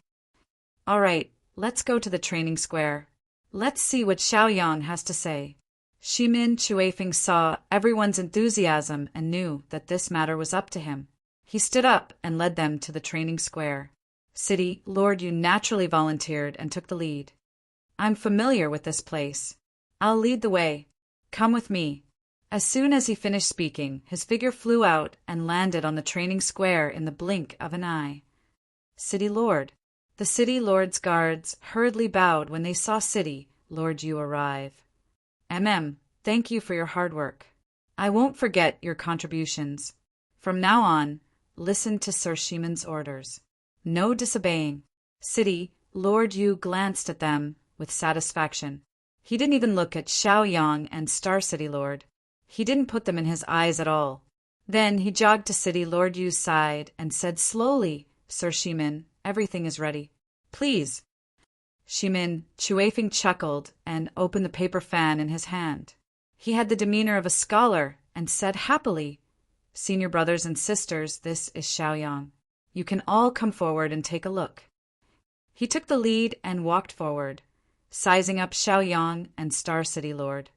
All right, let's go to the training square. Let's see what Xiao Yang has to say. Shimin Chuefeng saw everyone's enthusiasm and knew that this matter was up to him. He stood up and led them to the training square. City Lord Yu naturally volunteered and took the lead. I'm familiar with this place. I'll lead the way. Come with me. As soon as he finished speaking, his figure flew out and landed on the training square in the blink of an eye. City Lord. The City Lord's guards hurriedly bowed when they saw City Lord Yu arrive. Thank you for your hard work. I won't forget your contributions. From now on, listen to Sir Shimin's orders. No disobeying. City Lord Yu glanced at them with satisfaction. He didn't even look at Xiao Yang and Star City Lord. He didn't put them in his eyes at all. Then he jogged to City Lord Yu's side and said slowly, Sir Shimin, everything is ready. Please. Shimin Chuefeng chuckled and opened the paper fan in his hand. He had the demeanor of a scholar and said happily, Senior brothers and sisters, this is Xiao Yang. You can all come forward and take a look. He took the lead and walked forward, sizing up Xiao Yang and Star City Lord.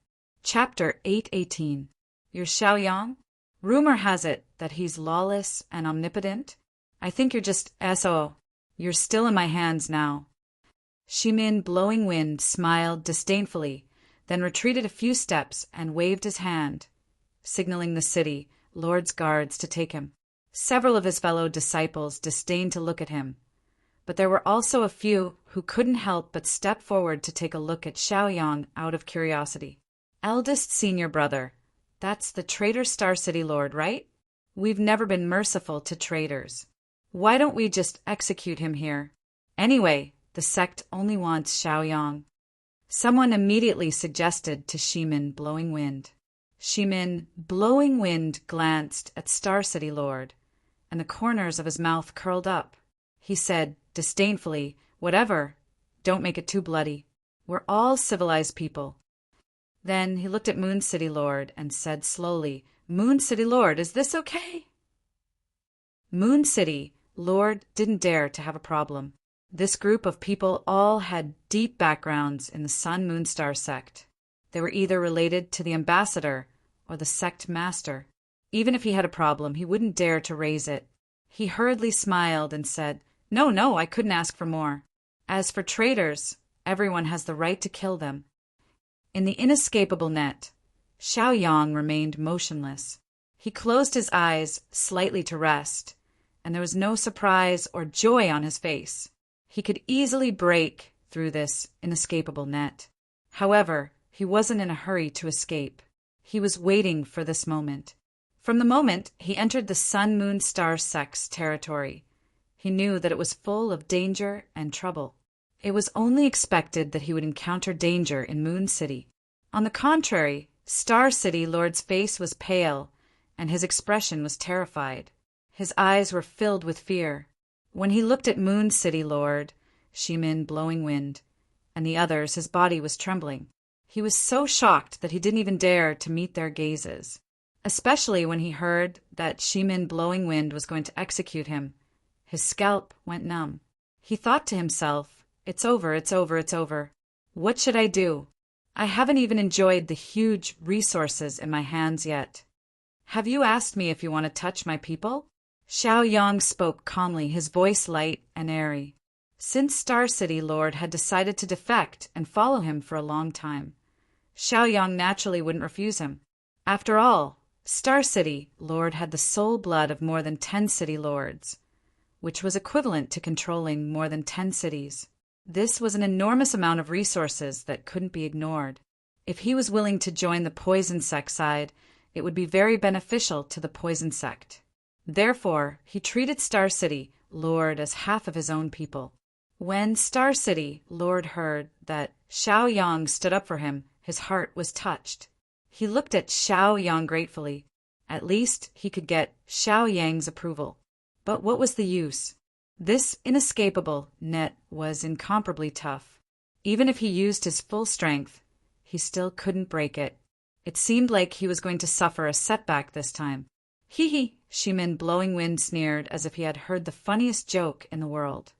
Chapter 818. You're Xiao Yang? Rumor has it that he's lawless and omnipotent. I think you're just S.O. You're still in my hands now. Shimin Blowing Wind smiled disdainfully, then retreated a few steps and waved his hand, signaling the city Lord's guards to take him. Several of his fellow disciples disdained to look at him, but there were also a few who couldn't help but step forward to take a look at Xiao Yang out of curiosity. Eldest senior brother, that's the traitor Star City Lord, right? We've never been merciful to traitors. Why don't we just execute him here? Anyway, the sect only wants Xiao Yang. Someone immediately suggested to Shimin Blowing Wind. Shimin Blowing Wind glanced at Star City Lord, and the corners of his mouth curled up. He said disdainfully, whatever, don't make it too bloody. We're all civilized people. Then he looked at Moon City Lord and said slowly, Moon City Lord, is this okay? Moon City Lord didn't dare to have a problem. This group of people all had deep backgrounds in the Sun Moon Star sect. They were either related to the ambassador or the sect master. Even if he had a problem, he wouldn't dare to raise it. He hurriedly smiled and said, No, I couldn't ask for more. As for traitors, everyone has the right to kill them. In the inescapable net, Xiao Yang remained motionless. He closed his eyes slightly to rest, and there was no surprise or joy on his face. He could easily break through this inescapable net. However, he wasn't in a hurry to escape. He was waiting for this moment. From the moment he entered the Sun Moon Star sect's territory, he knew that it was full of danger and trouble. It was only expected that he would encounter danger in Moon City. On the contrary, Star City Lord's face was pale, and his expression was terrified. His eyes were filled with fear. When he looked at Moon City Lord, Shimin Blowing Wind, and the others, his body was trembling. He was so shocked that he didn't even dare to meet their gazes, especially when he heard that Shimin Blowing Wind was going to execute him. His scalp went numb. He thought to himself, "It's over, it's over, it's over. What should I do? I haven't even enjoyed the huge resources in my hands yet. Have you asked me if you want to touch my people?" Xiaoyang spoke calmly, his voice light and airy. Since Star City Lord had decided to defect and follow him for a long time, Xiaoyang naturally wouldn't refuse him. After all, Star City Lord had the soul blood of more than 10 city lords, which was equivalent to controlling more than 10 cities. This was an enormous amount of resources that couldn't be ignored. If he was willing to join the poison sect side, it would be very beneficial to the poison sect. Therefore, he treated Star City Lord as half of his own people. When Star City Lord heard that Xiaoyang stood up for him, his heart was touched. He looked at Xiaoyang gratefully. At least he could get Xiaoyang's approval. But what was the use? This inescapable net was incomparably tough. Even if he used his full strength, he still couldn't break it. It seemed like he was going to suffer a setback this time. "Hee hee," Shimin Blowing Wind sneered as if he had heard the funniest joke in the world.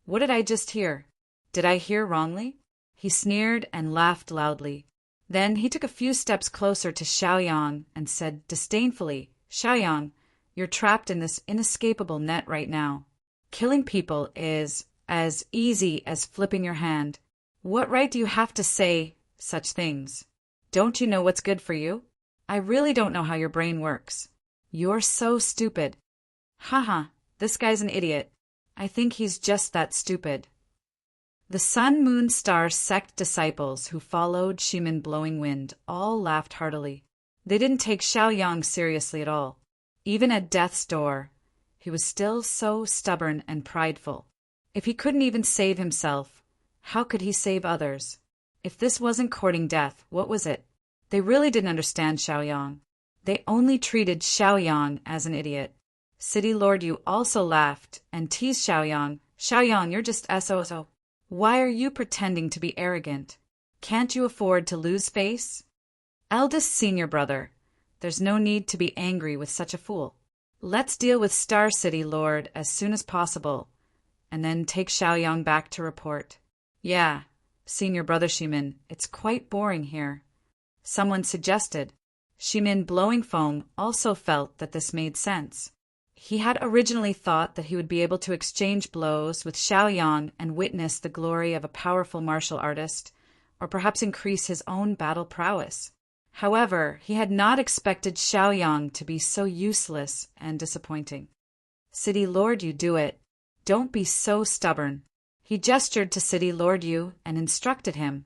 "What did I just hear? Did I hear wrongly?" He sneered and laughed loudly. Then he took a few steps closer to Xiaoyang and said disdainfully, "Xiaoyang, you're trapped in this inescapable net right now. Killing people is as easy as flipping your hand. What right do you have to say such things? Don't you know what's good for you? I really don't know how your brain works. You're so stupid. Haha, this guy's an idiot. I think he's just that stupid." The Sun Moon Star sect disciples who followed Shimin Blowing Wind all laughed heartily. They didn't take Xiaoyang seriously at all. Even at death's door, he was still so stubborn and prideful. If he couldn't even save himself, how could he save others? If this wasn't courting death, what was it? They really didn't understand Xiaoyang. They only treated Xiaoyang as an idiot. City Lord Yu also laughed and teased Xiaoyang. "Xiaoyang, you're just SOSO. Why are you pretending to be arrogant? Can't you afford to lose face? Eldest senior brother, there's no need to be angry with such a fool. Let's deal with Star City Lord as soon as possible, and then take Xiaoyang back to report." "Yeah, senior brother Shimin, it's quite boring here," someone suggested. Shimin Blowing Foam also felt that this made sense. He had originally thought that he would be able to exchange blows with Xiaoyang and witness the glory of a powerful martial artist, or perhaps increase his own battle prowess. However, he had not expected Xiaoyang to be so useless and disappointing. "City Lord Yu, do it. Don't be so stubborn." He gestured to City Lord Yu and instructed him.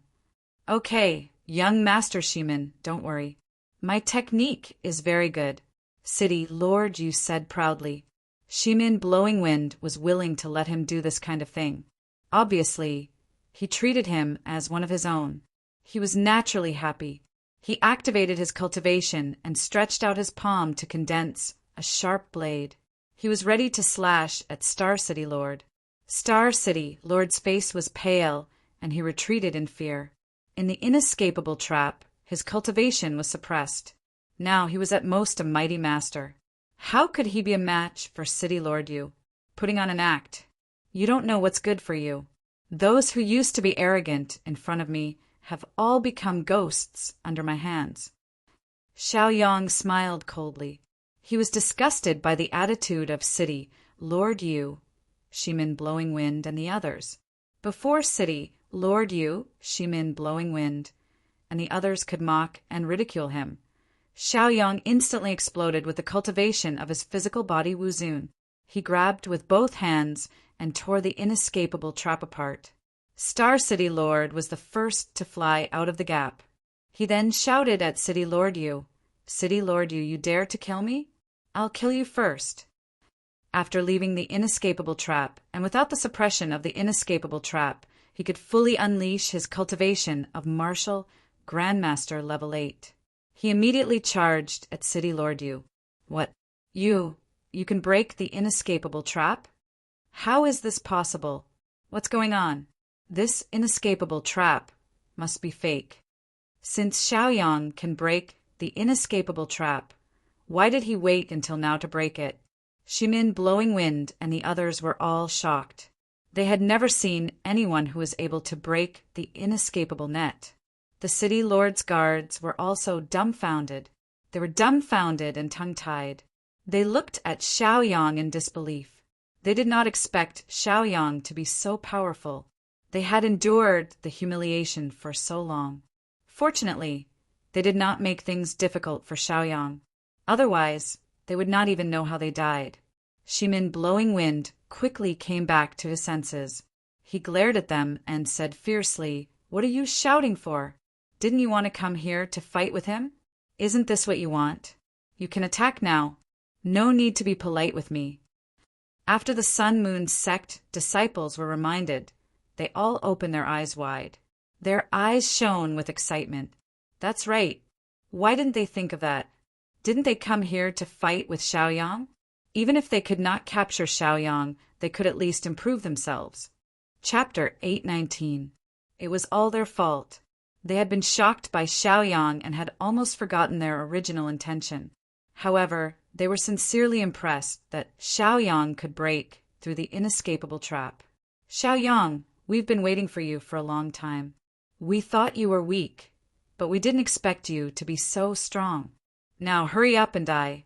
"Okay, young Master Shimin, don't worry. My technique is very good," City Lord Yu said proudly. Shimin Blowing Wind was willing to let him do this kind of thing. Obviously, he treated him as one of his own. He was naturally happy. He activated his cultivation and stretched out his palm to condense a sharp blade. He was ready to slash at Star City Lord. Star City Lord's face was pale, and he retreated in fear. In the inescapable trap, his cultivation was suppressed. Now he was at most a mighty master. How could he be a match for City Lord Yu? Putting on an act. You don't know what's good for you. Those who used to be arrogant in front of me have all become ghosts under my hands. Xiaoyang smiled coldly. He was disgusted by the attitude of City Lord Yu, Shimin Blowing Wind, and the others. Before City Lord Yu, Shimin Blowing Wind, and the others could mock and ridicule him, Xiaoyang instantly exploded with the cultivation of his physical body Wuzun. He grabbed with both hands and tore the inescapable trap apart. Star City Lord was the first to fly out of the gap. He then shouted at City Lord Yu, "City Lord Yu, you dare to kill me? I'll kill you first." After leaving the inescapable trap, and without the suppression of the inescapable trap, he could fully unleash his cultivation of martial Grandmaster level 8. He immediately charged at City Lord Yu. What? You can break the inescapable trap? How is this possible? What's going on? This inescapable trap must be fake. Since Xiaoyang can break the inescapable trap, why did he wait until now to break it? Shimin, Blowing Wind, and the others were all shocked. They had never seen anyone who was able to break the inescapable net. The city lord's guards were also dumbfounded. They were dumbfounded and tongue-tied. They looked at Xiaoyang in disbelief. They did not expect Xiaoyang to be so powerful. They had endured the humiliation for so long. Fortunately, they did not make things difficult for Xiaoyang. Otherwise, they would not even know how they died. Shimin, Blowing Wind, quickly came back to his senses. He glared at them and said fiercely, "What are you shouting for? Didn't you want to come here to fight with him? Isn't this what you want? You can attack now. No need to be polite with me." After the Sun Moon sect disciples were reminded, they all opened their eyes wide. Their eyes shone with excitement. That's right. Why didn't they think of that? Didn't they come here to fight with Xiaoyang? Even if they could not capture Xiaoyang, they could at least improve themselves. Chapter 819. It was all their fault. They had been shocked by Xiaoyang and had almost forgotten their original intention. However, they were sincerely impressed that Xiaoyang could break through the inescapable trap. "Xiaoyang, we've been waiting for you for a long time. We thought you were weak, but we didn't expect you to be so strong. Now hurry up and die."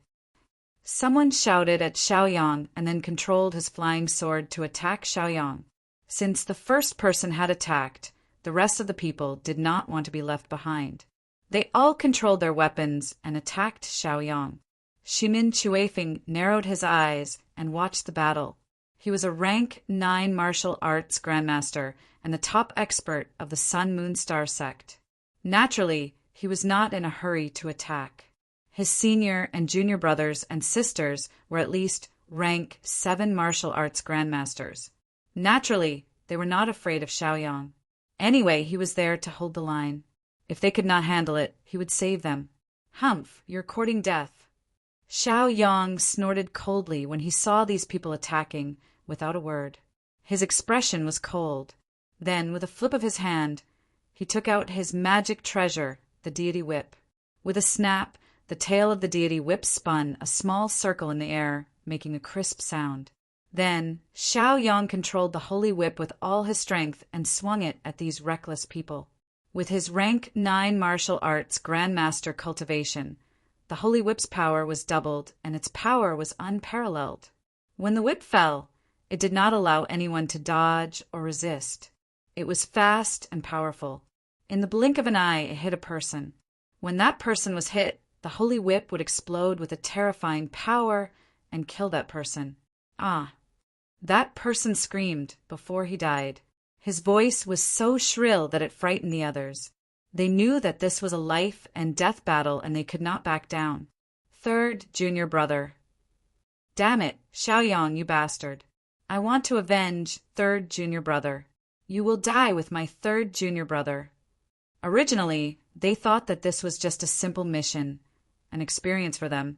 Someone shouted at Xiaoyang and then controlled his flying sword to attack Xiaoyang. Since the first person had attacked, the rest of the people did not want to be left behind. They all controlled their weapons and attacked Xiaoyang. Shimin Chuefeng narrowed his eyes and watched the battle. He was a rank 9 martial arts grandmaster and the top expert of the Sun Moon Star sect. Naturally, he was not in a hurry to attack. His senior and junior brothers and sisters were at least rank 7 martial arts grandmasters. Naturally, they were not afraid of Xiaoyang. Anyway, he was there to hold the line. If they could not handle it, he would save them. "Humph, you're courting death." Xiaoyang snorted coldly when he saw these people attacking, without a word. His expression was cold. Then, with a flip of his hand, he took out his magic treasure, the deity whip. With a snap, the tail of the deity whip spun a small circle in the air, making a crisp sound. Then, Xiaoyang controlled the holy whip with all his strength and swung it at these reckless people. With his rank 9 martial arts grandmaster cultivation, the holy whip's power was doubled and its power was unparalleled. When the whip fell, it did not allow anyone to dodge or resist. It was fast and powerful. In the blink of an eye, it hit a person. When that person was hit, the holy whip would explode with a terrifying power and kill that person. Ah! That person screamed before he died. His voice was so shrill that it frightened the others. They knew that this was a life and death battle and they could not back down. Third junior brother. "Damn it, Xiaoyang, you bastard. I want to avenge third junior brother. You will die with my third junior brother." Originally, they thought that this was just a simple mission, an experience for them,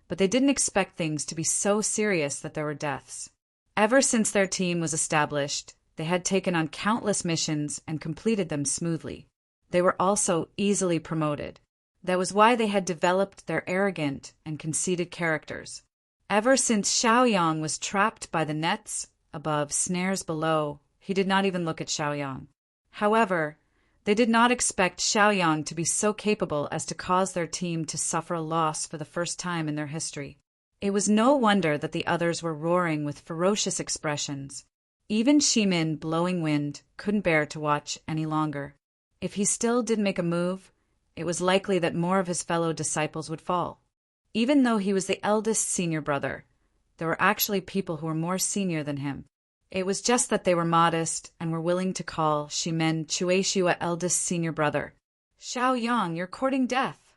but they didn't expect things to be so serious that there were deaths. Ever since their team was established, they had taken on countless missions and completed them smoothly. They were also easily promoted. That was why they had developed their arrogant and conceited characters. Ever since Xiaoyang was trapped by the nets above, snares below, he did not even look at Xiaoyang. However, they did not expect Xiaoyang to be so capable as to cause their team to suffer a loss for the first time in their history. It was no wonder that the others were roaring with ferocious expressions. Even Shimin, Blowing Wind, couldn't bear to watch any longer. If he still didn't make a move, it was likely that more of his fellow disciples would fall. Even though he was the eldest senior brother, there were actually people who were more senior than him. It was just that they were modest and were willing to call Shimen Chueshua eldest senior brother. "Xiaoyang, you're courting death."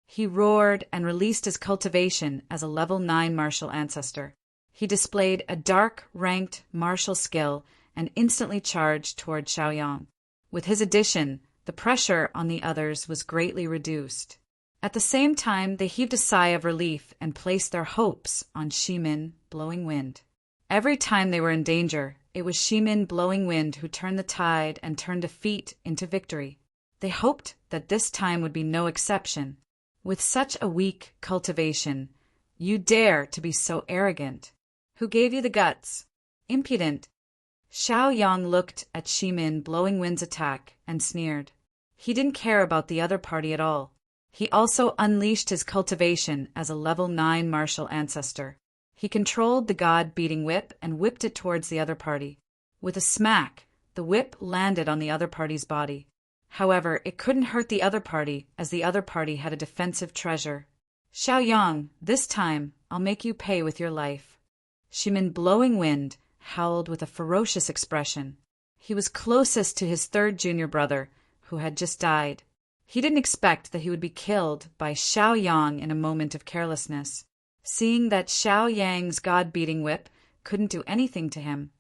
He roared and released his cultivation as a level 9 martial ancestor. He displayed a dark, ranked martial skill and instantly charged toward Xiaoyang. With his addition, the pressure on the others was greatly reduced. At the same time, they heaved a sigh of relief and placed their hopes on Shimin, Blowing Wind. Every time they were in danger, it was Shimin, Blowing Wind who turned the tide and turned defeat into victory. They hoped that this time would be no exception. With such a weak cultivation, you dare to be so arrogant. Who gave you the guts? Impudent. Xiao Yang looked at Shimin, Blowing Wind's attack and sneered. He didn't care about the other party at all. He also unleashed his cultivation as a level 9 martial ancestor. He controlled the god-beating whip and whipped it towards the other party. With a smack, the whip landed on the other party's body. However, it couldn't hurt the other party, as the other party had a defensive treasure. Xiao Yang, this time, I'll make you pay with your life. Shimin, Blowing Wind howled with a ferocious expression. He was closest to his third junior brother, who had just died. He didn't expect that he would be killed by Xiao Yang in a moment of carelessness. Seeing that Xiao Yang's god-beating whip couldn't do anything to him,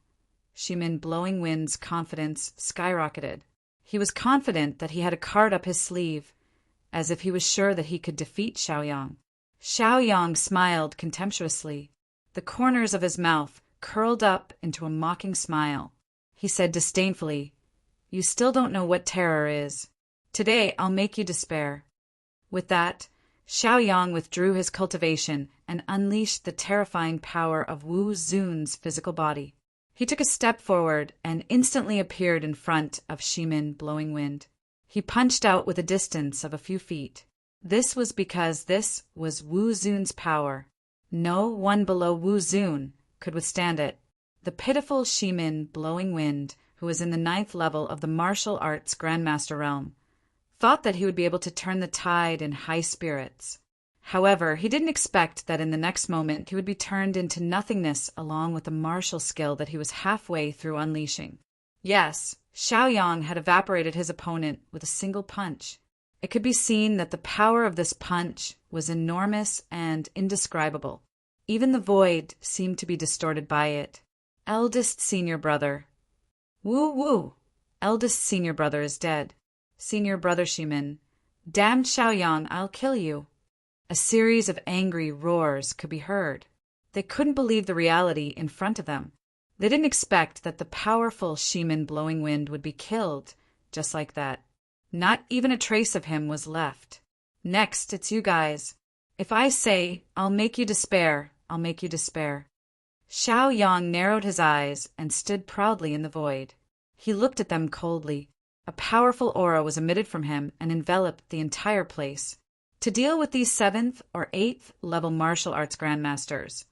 Shimin, Blowing Wind's confidence skyrocketed. He was confident that he had a card up his sleeve, as if he was sure that he could defeat Xiao Yang. Xiao Yang smiled contemptuously. The corners of his mouth curled up into a mocking smile. He said disdainfully, "You still don't know what terror is. Today I'll make you despair." With that, Xiao Yang withdrew his cultivation and unleashed the terrifying power of Wu Zun's physical body. He took a step forward and instantly appeared in front of Shimin, Blowing Wind. He punched out with a distance of a few feet. This was because this was Wu Zun's power. No one below Wu Zun could withstand it. The pitiful Shimin, Blowing Wind, who was in the 9th level of the martial arts Grandmaster realm, thought that he would be able to turn the tide in high spirits. However, he didn't expect that in the next moment he would be turned into nothingness along with the martial skill that he was halfway through unleashing. Yes, Xiao Yang had evaporated his opponent with a single punch. It could be seen that the power of this punch was enormous and indescribable. Even the void seemed to be distorted by it. Eldest senior brother. Woo woo! Eldest senior brother is dead. Senior brother Shimin. Damn Xiao Yang, I'll kill you. A series of angry roars could be heard. They couldn't believe the reality in front of them. They didn't expect that the powerful Shimin, Blowing Wind would be killed just like that. Not even a trace of him was left. Next, it's you guys. If I say, I'll make you despair, I'll make you despair. Xiao Yang narrowed his eyes and stood proudly in the void. He looked at them coldly. A powerful aura was emitted from him and enveloped the entire place. To deal with these 7th or 8th level martial arts grandmasters,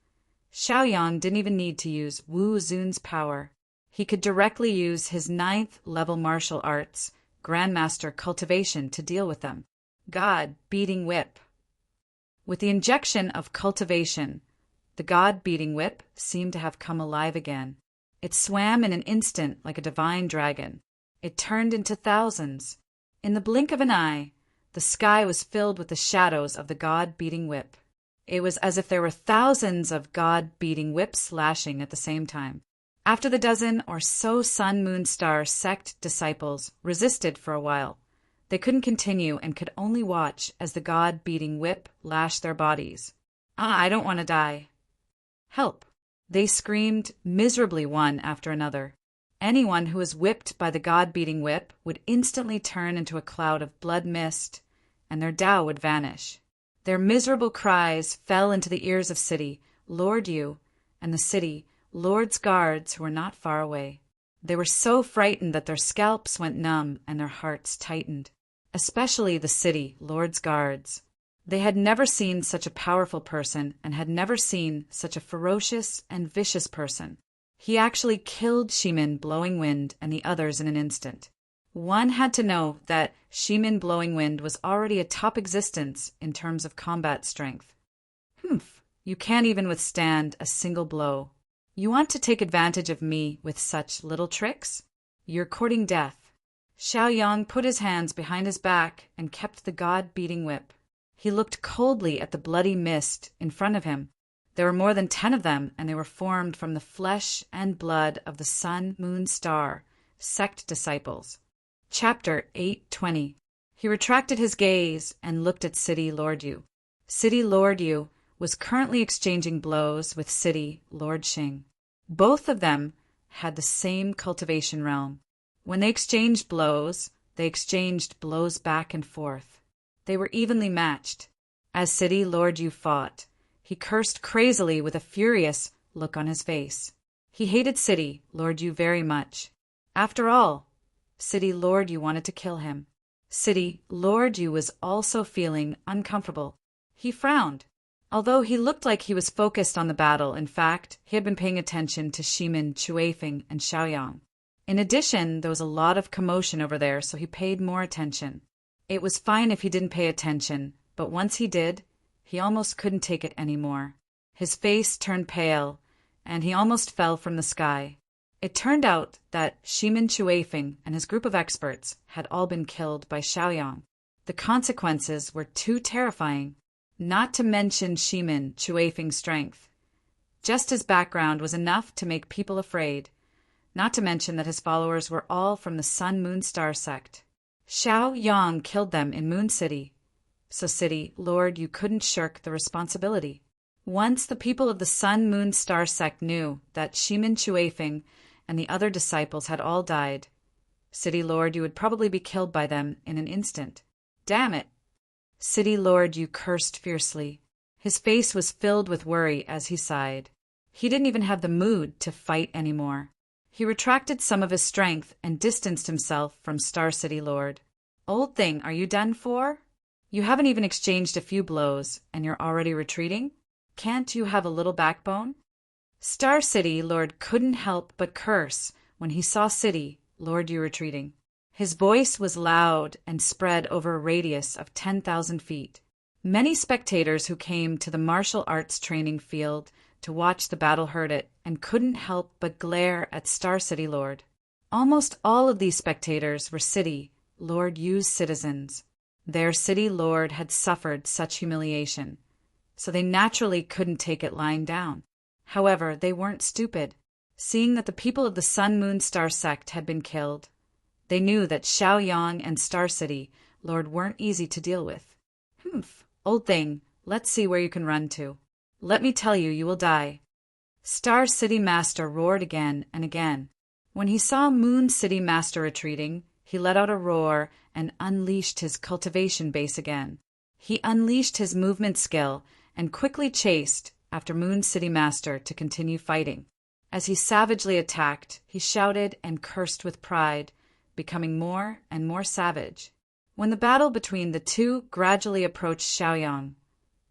Xiao Yang didn't even need to use Wu Zun's power. He could directly use his 9th level martial arts grandmaster cultivation to deal with them. God-beating whip. With the injection of cultivation, the god-beating whip seemed to have come alive again. It swam in an instant like a divine dragon. It turned into thousands. In the blink of an eye, the sky was filled with the shadows of the god-beating whip. It was as if there were thousands of god-beating whips slashing at the same time. After the dozen or so Sun Moon Star sect disciples resisted for a while, they couldn't continue and could only watch as the god-beating whip lashed their bodies. I don't want to die. Help! They screamed miserably one after another. Anyone who was whipped by the god-beating whip would instantly turn into a cloud of blood mist, and their Tao would vanish. Their miserable cries fell into the ears of City, Lord Yu, and the City, Lord's guards who were not far away. They were so frightened that their scalps went numb and their hearts tightened. Especially the City, Lord's guards. They had never seen such a powerful person and had never seen such a ferocious and vicious person. He actually killed Shimin, Blowing Wind, and the others in an instant. One had to know that Shimin, Blowing Wind was already a top existence in terms of combat strength. Humph, you can't even withstand a single blow. You want to take advantage of me with such little tricks? You're courting death. Xiao Yang put his hands behind his back and kept the god-beating whip. He looked coldly at the bloody mist in front of him. There were more than 10 of them, and they were formed from the flesh and blood of the Sun Moon Star sect disciples. Chapter 820. He retracted his gaze and looked at City Lord Yu. City Lord Yu was currently exchanging blows with City Lord Xing. Both of them had the same cultivation realm. When they exchanged blows back and forth. They were evenly matched. As City Lord Yu fought, he cursed crazily with a furious look on his face. He hated City Lord Yu very much. After all, City Lord Yu wanted to kill him. City Lord Yu was also feeling uncomfortable. He frowned. Although he looked like he was focused on the battle, in fact, he had been paying attention to Shimin, Chuefeng, and Xiaoyang. In addition, there was a lot of commotion over there, so he paid more attention. It was fine if he didn't pay attention, but once he did, he almost couldn't take it anymore. His face turned pale, and he almost fell from the sky. It turned out that Shimin Chuefeng and his group of experts had all been killed by Xiaoyang. The consequences were too terrifying, not to mention Shimin Chuefeng's strength. Just his background was enough to make people afraid, not to mention that his followers were all from the Sun Moon Star sect. Xiaoyang killed them in Moon City, so City Lord Yu couldn't shirk the responsibility. Once the people of the Sun Moon Star sect knew that Shimin Chuefeng and the other disciples had all died, City Lord Yu would probably be killed by them in an instant. Damn it! City Lord Yu cursed fiercely. His face was filled with worry as he sighed. He didn't even have the mood to fight anymore. He retracted some of his strength and distanced himself from Star City Lord. Old thing, are you done for? You haven't even exchanged a few blows, and you're already retreating? Can't you have a little backbone? Star City Lord couldn't help but curse when he saw City Lord Yu retreating. His voice was loud and spread over a radius of 10,000 feet. Many spectators who came to the martial arts training field to watch the battle heard it and couldn't help but glare at Star City Lord. Almost all of these spectators were City Lord Yu's citizens. Their City Lord had suffered such humiliation, so they naturally couldn't take it lying down. However, they weren't stupid. Seeing that the people of the Sun Moon Star sect had been killed, they knew that Xiaoyang and Star City Lord weren't easy to deal with. Old thing, let's see where you can run to. Let me tell you, you will die. Star City Master roared again and again. When he saw Moon City Master retreating, he let out a roar and unleashed his cultivation base again. He unleashed his movement skill and quickly chased after Moon City Master to continue fighting. As he savagely attacked, he shouted and cursed with pride, becoming more and more savage. When the battle between the two gradually approached Xiaoyang,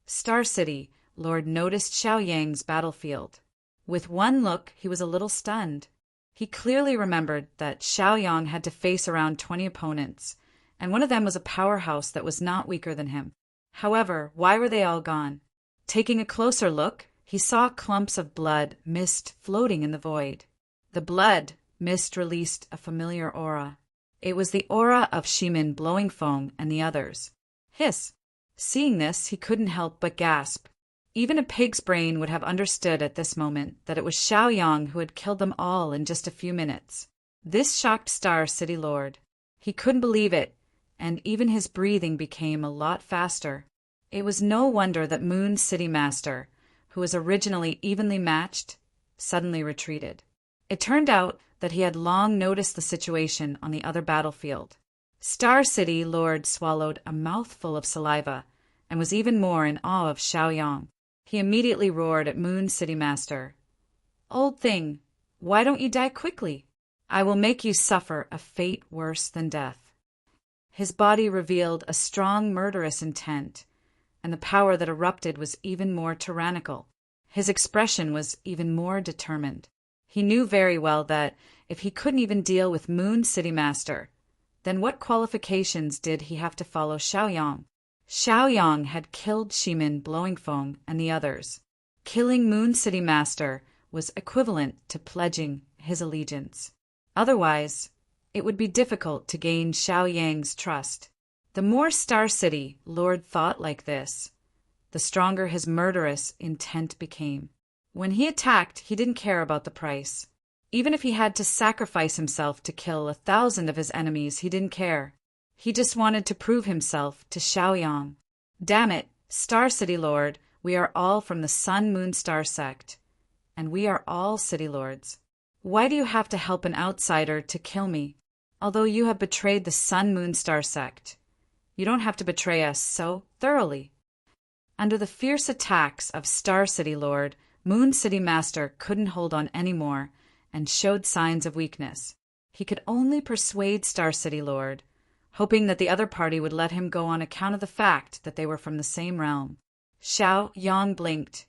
Star City Lord noticed Xiaoyang's battlefield. With one look, he was a little stunned. He clearly remembered that Xiaoyang had to face around 20 opponents, and one of them was a powerhouse that was not weaker than him. However, why were they all gone? Taking a closer look, he saw clumps of blood mist floating in the void. The blood mist released a familiar aura. It was the aura of Shimin, Blowing Foam, and the others. Hiss! Seeing this, he couldn't help but gasp. Even a pig's brain would have understood at this moment that it was Xiaoyang who had killed them all in just a few minutes. This shocked Star City Lord. He couldn't believe it, and even his breathing became a lot faster. It was no wonder that Moon City Master, who was originally evenly matched, suddenly retreated. It turned out that he had long noticed the situation on the other battlefield. Star City Lord swallowed a mouthful of saliva and was even more in awe of Xiaoyang. He immediately roared at Moon City Master. Old thing, why don't you die quickly? I will make you suffer a fate worse than death. His body revealed a strong murderous intent, and the power that erupted was even more tyrannical. His expression was even more determined. He knew very well that if he couldn't even deal with Moon City Master, then what qualifications did he have to follow Xiaoyang? Xiaoyang had killed Shimin, Blowing Foam, and the others. Killing Moon City Master was equivalent to pledging his allegiance. Otherwise, it would be difficult to gain Xiaoyang's trust. The more Star City Lord thought like this, the stronger his murderous intent became. When he attacked, he didn't care about the price. Even if he had to sacrifice himself to kill 1,000 of his enemies, he didn't care. He just wanted to prove himself to Xiaoyang. Damn it, Star City Lord, we are all from the Sun Moon Star sect. And we are all city lords. Why do you have to help an outsider to kill me? Although you have betrayed the Sun Moon Star sect, you don't have to betray us so thoroughly. Under the fierce attacks of Star City Lord, Moon City Master couldn't hold on anymore and showed signs of weakness. He could only persuade Star City Lord, hoping that the other party would let him go on account of the fact that they were from the same realm. Xiaoyang blinked,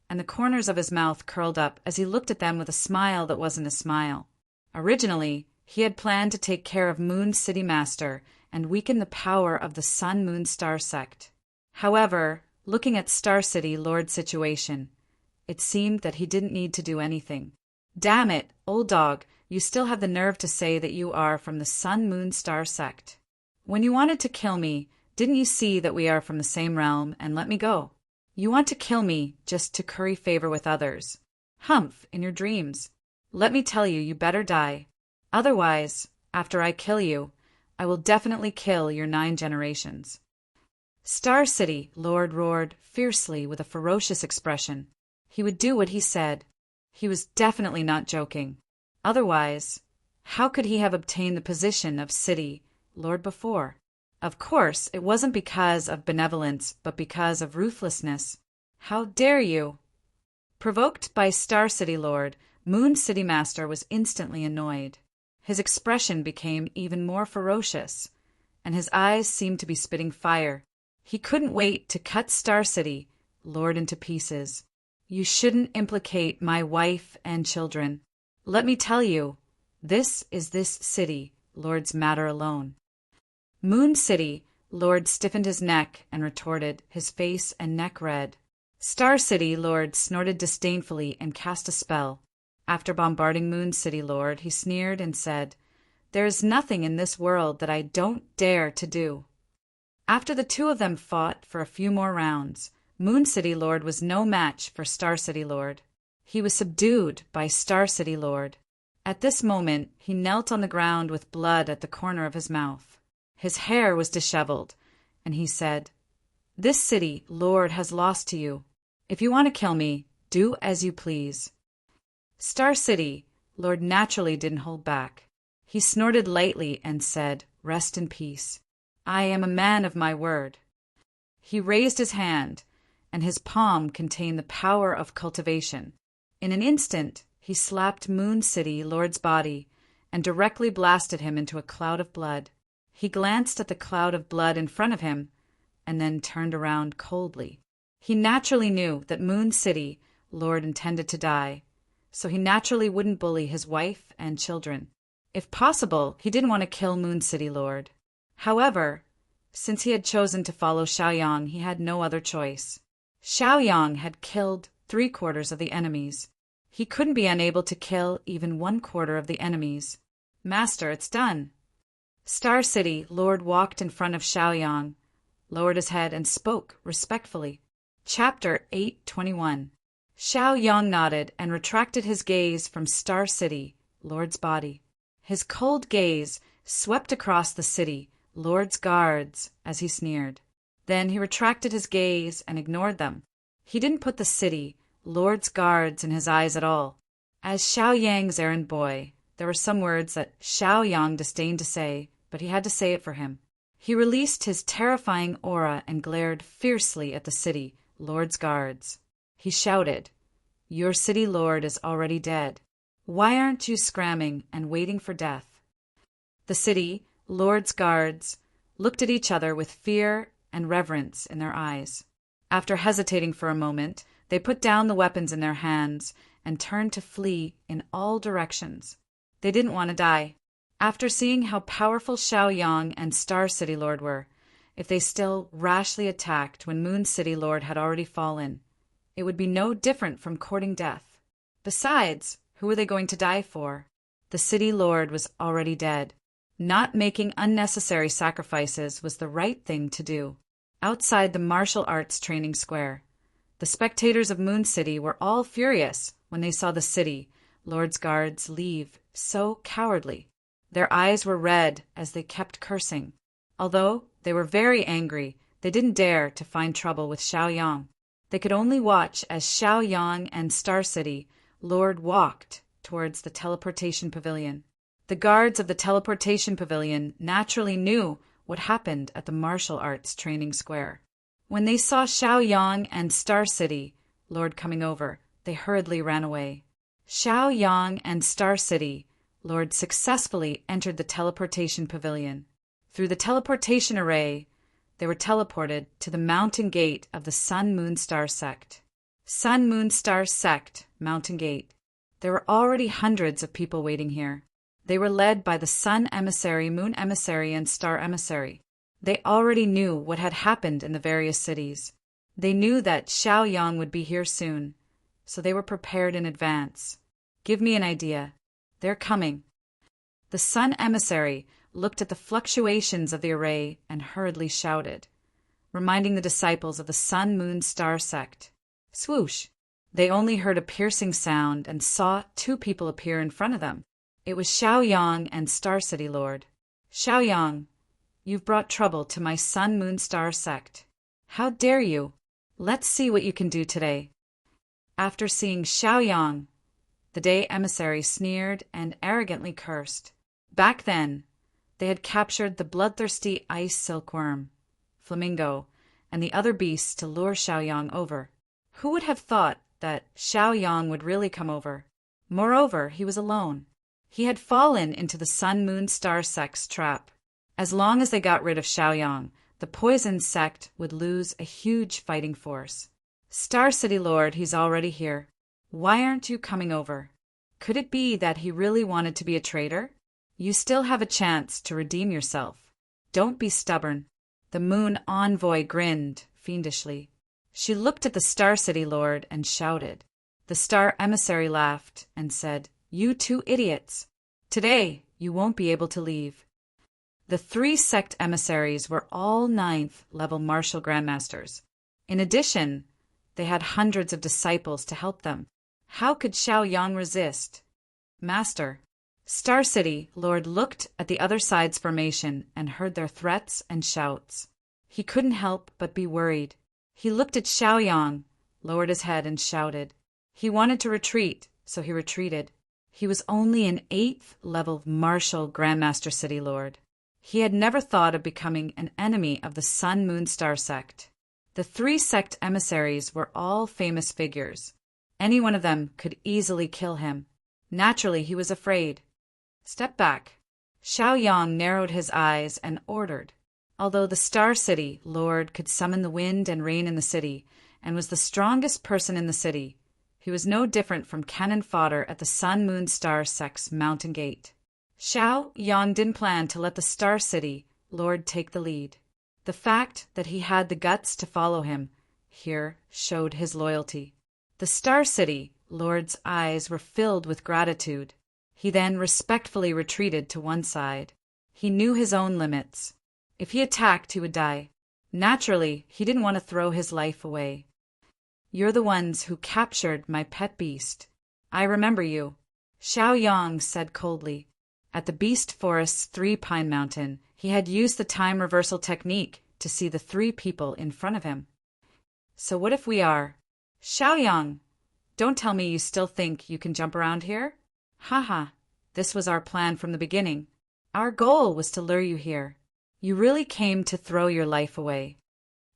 and the corners of his mouth curled up as he looked at them with a smile that wasn't a smile. Originally, he had planned to take care of Moon City Master and weaken the power of the Sun Moon Star sect. However, looking at Star City Lord's situation, it seemed that he didn't need to do anything. Damn it, old dog, you still have the nerve to say that you are from the Sun Moon Star sect. When you wanted to kill me, didn't you see that we are from the same realm and let me go? You want to kill me just to curry favor with others. Humph, in your dreams. Let me tell you, you better die. Otherwise, after I kill you, I will definitely kill your 9 generations. Star City Lord roared fiercely with a ferocious expression. He would do what he said. He was definitely not joking. Otherwise, how could he have obtained the position of City Lord before? Of course, it wasn't because of benevolence, but because of ruthlessness. How dare you? Provoked by Star City Lord, Moon City Master was instantly annoyed. His expression became even more ferocious, and his eyes seemed to be spitting fire. He couldn't wait to cut Star City Lord into pieces. You shouldn't implicate my wife and children. Let me tell you, this is this City Lord's matter alone. Moon City Lord stiffened his neck and retorted, his face and neck red. Star City Lord snorted disdainfully and cast a spell. After bombarding Moon City Lord, he sneered and said, "There is nothing in this world that I don't dare to do." After the two of them fought for a few more rounds, Moon City Lord was no match for Star City Lord. He was subdued by Star City Lord. At this moment, he knelt on the ground with blood at the corner of his mouth. His hair was disheveled, and he said, "This City Lord has lost to you. If you want to kill me, do as you please." Star City Lord naturally didn't hold back. He snorted lightly and said, "Rest in peace. I am a man of my word." He raised his hand, and his palm contained the power of cultivation. In an instant, he slapped Moon City Lord's body and directly blasted him into a cloud of blood. He glanced at the cloud of blood in front of him and then turned around coldly. He naturally knew that Moon City Lord intended to die, so he naturally wouldn't bully his wife and children. If possible, he didn't want to kill Moon City Lord. However, since he had chosen to follow Xiaoyang, he had no other choice. Xiaoyang had killed 3/4 of the enemies. He couldn't be unable to kill even 1/4 of the enemies. "Master, it's done." Star City Lord walked in front of Xiaoyang, lowered his head, and spoke respectfully. Chapter 821. Xiaoyang nodded and retracted his gaze from Star City Lord's body. His cold gaze swept across the City Lord's guards as he sneered. Then he retracted his gaze and ignored them. He didn't put the City Lord's guards in his eyes at all. As Xiaoyang's errand boy, there were some words that Xiaoyang disdained to say, but he had to say it for him. He released his terrifying aura and glared fiercely at the City Lord's guards. He shouted, "Your City Lord is already dead. Why aren't you scramming and waiting for death?" The City Lord's guards looked at each other with fear and reverence in their eyes. After hesitating for a moment, they put down the weapons in their hands and turned to flee in all directions. They didn't want to die. After seeing how powerful Xiaoyang and Star City Lord were, if they still rashly attacked when Moon City Lord had already fallen, it would be no different from courting death. Besides, who were they going to die for? The City Lord was already dead. Not making unnecessary sacrifices was the right thing to do. Outside the martial arts training square, the spectators of Moon City were all furious when they saw the City Lord's guards leave so cowardly. Their eyes were red as they kept cursing. Although they were very angry, they didn't dare to find trouble with Xiaoyang. They could only watch as Xiaoyang and Star City Lord walked towards the teleportation pavilion. The guards of the teleportation pavilion naturally knew what happened at the martial arts training square. When they saw Xiaoyang and Star City Lord coming over, they hurriedly ran away. Xiaoyang and Star City Lord successfully entered the teleportation pavilion. Through the teleportation array, they were teleported to the mountain gate of the Sun Moon Star Sect. Sun Moon Star Sect, Mountain Gate. There were already hundreds of people waiting here. They were led by the Sun Emissary, Moon Emissary, and Star Emissary. They already knew what had happened in the various cities. They knew that Xiaoyang would be here soon, so they were prepared in advance. Give me an idea. They're coming. The Sun Emissary looked at the fluctuations of the array and hurriedly shouted, reminding the disciples of the Sun Moon Star Sect. Swoosh! They only heard a piercing sound and saw two people appear in front of them. It was Xiaoyang and Star City Lord. Xiaoyang, you've brought trouble to my Sun Moon Star Sect. How dare you? Let's see what you can do today. After seeing Xiaoyang, the Day Emissary sneered and arrogantly cursed. Back then, they had captured the bloodthirsty ice silkworm, Flamingo, and the other beasts to lure Xiaoyang over. Who would have thought that Xiaoyang would really come over? Moreover, he was alone. He had fallen into the Sun Moon Star Sect's trap. As long as they got rid of Xiaoyang, the poison sect would lose a huge fighting force. Star City Lord, he's already here. Why aren't you coming over? Could it be that he really wanted to be a traitor? You still have a chance to redeem yourself. Don't be stubborn. The Moon Envoy grinned fiendishly. She looked at the Star City Lord and shouted. The Star Emissary laughed and said, You two idiots! Today you won't be able to leave. The three sect emissaries were all 9th level martial grandmasters. In addition, they had hundreds of disciples to help them. How could Xiaoyang resist? Master, Star City Lord looked at the other side's formation and heard their threats and shouts. He couldn't help but be worried. He looked at Xiaoyang, lowered his head and shouted. He wanted to retreat, so he retreated. He was only an 8th level martial Grandmaster City Lord. He had never thought of becoming an enemy of the Sun Moon Star Sect. The 3 sect emissaries were all famous figures. Any one of them could easily kill him. Naturally, he was afraid. Step back. Xiaoyang narrowed his eyes and ordered. Although the Star City Lord could summon the wind and rain in the city, and was the strongest person in the city, he was no different from cannon fodder at the Sun Moon Star Sect's mountain gate. Xiaoyang didn't plan to let the Star City Lord take the lead. The fact that he had the guts to follow him here showed his loyalty. The Star City Lord's eyes were filled with gratitude. He then respectfully retreated to one side. He knew his own limits. If he attacked, he would die. Naturally, he didn't want to throw his life away. You're the ones who captured my pet beast. I remember you, Xiaoyang said coldly. At the Beast Forest's 3 Pine Mountain, he had used the time reversal technique to see the 3 people in front of him. So what if we are? Xiaoyang, don't tell me you still think you can jump around here? Haha, this was our plan from the beginning. Our goal was to lure you here. You really came to throw your life away.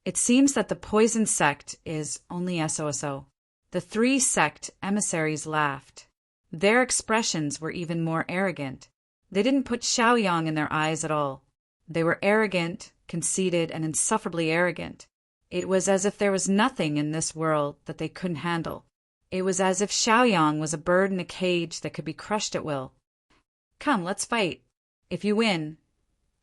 It seems that the poison sect is only SOSO. The 3 sect emissaries laughed. Their expressions were even more arrogant. They didn't put Xiaoyang in their eyes at all. They were arrogant, conceited, and insufferably arrogant. It was as if there was nothing in this world that they couldn't handle. It was as if Xiaoyang was a bird in a cage that could be crushed at will. Come, let's fight. If you win,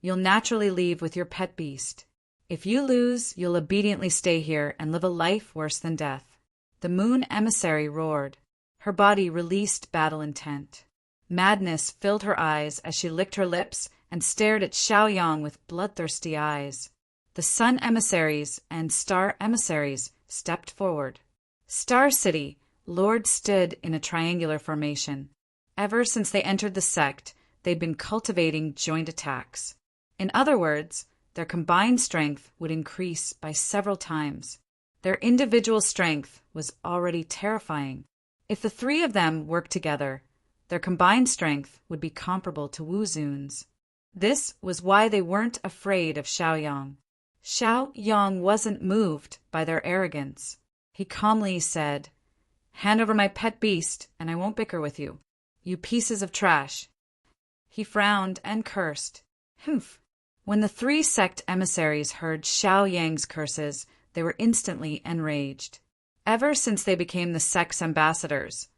you'll naturally leave with your pet beast. If you lose, you'll obediently stay here and live a life worse than death. The Moon Emissary roared. Her body released battle intent. Madness filled her eyes as she licked her lips and stared at Xiaoyang with bloodthirsty eyes. The Sun Emissaries and Star Emissaries stepped forward. Star City Lord stood in a triangular formation. Ever since they entered the sect, they'd been cultivating joint attacks. In other words, their combined strength would increase by several times. Their individual strength was already terrifying. If the three of them worked together, their combined strength would be comparable to Wu Zun's. This was why they weren't afraid of Xiaoyang. Xiaoyang wasn't moved by their arrogance. He calmly said, "Hand over my pet beast, and I won't bicker with you. You pieces of trash." He frowned and cursed. Humph! When the three sect emissaries heard Xiaoyang's curses, they were instantly enraged. Ever since they became the sect's ambassadors,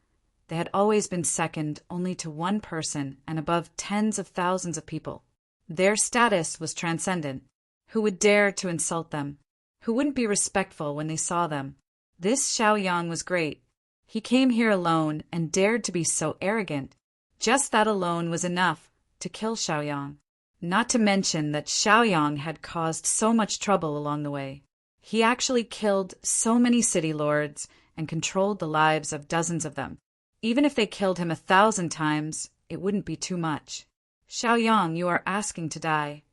they had always been second only to one person and above tens of thousands of people. Their status was transcendent. Who would dare to insult them? Who wouldn't be respectful when they saw them? This Xiaoyang was great. He came here alone and dared to be so arrogant. Just that alone was enough to kill Xiaoyang. Not to mention that Xiaoyang had caused so much trouble along the way. He actually killed so many city lords and controlled the lives of dozens of them. Even if they killed him 1,000 times, it wouldn't be too much. "Xiaoyang, you are asking to die.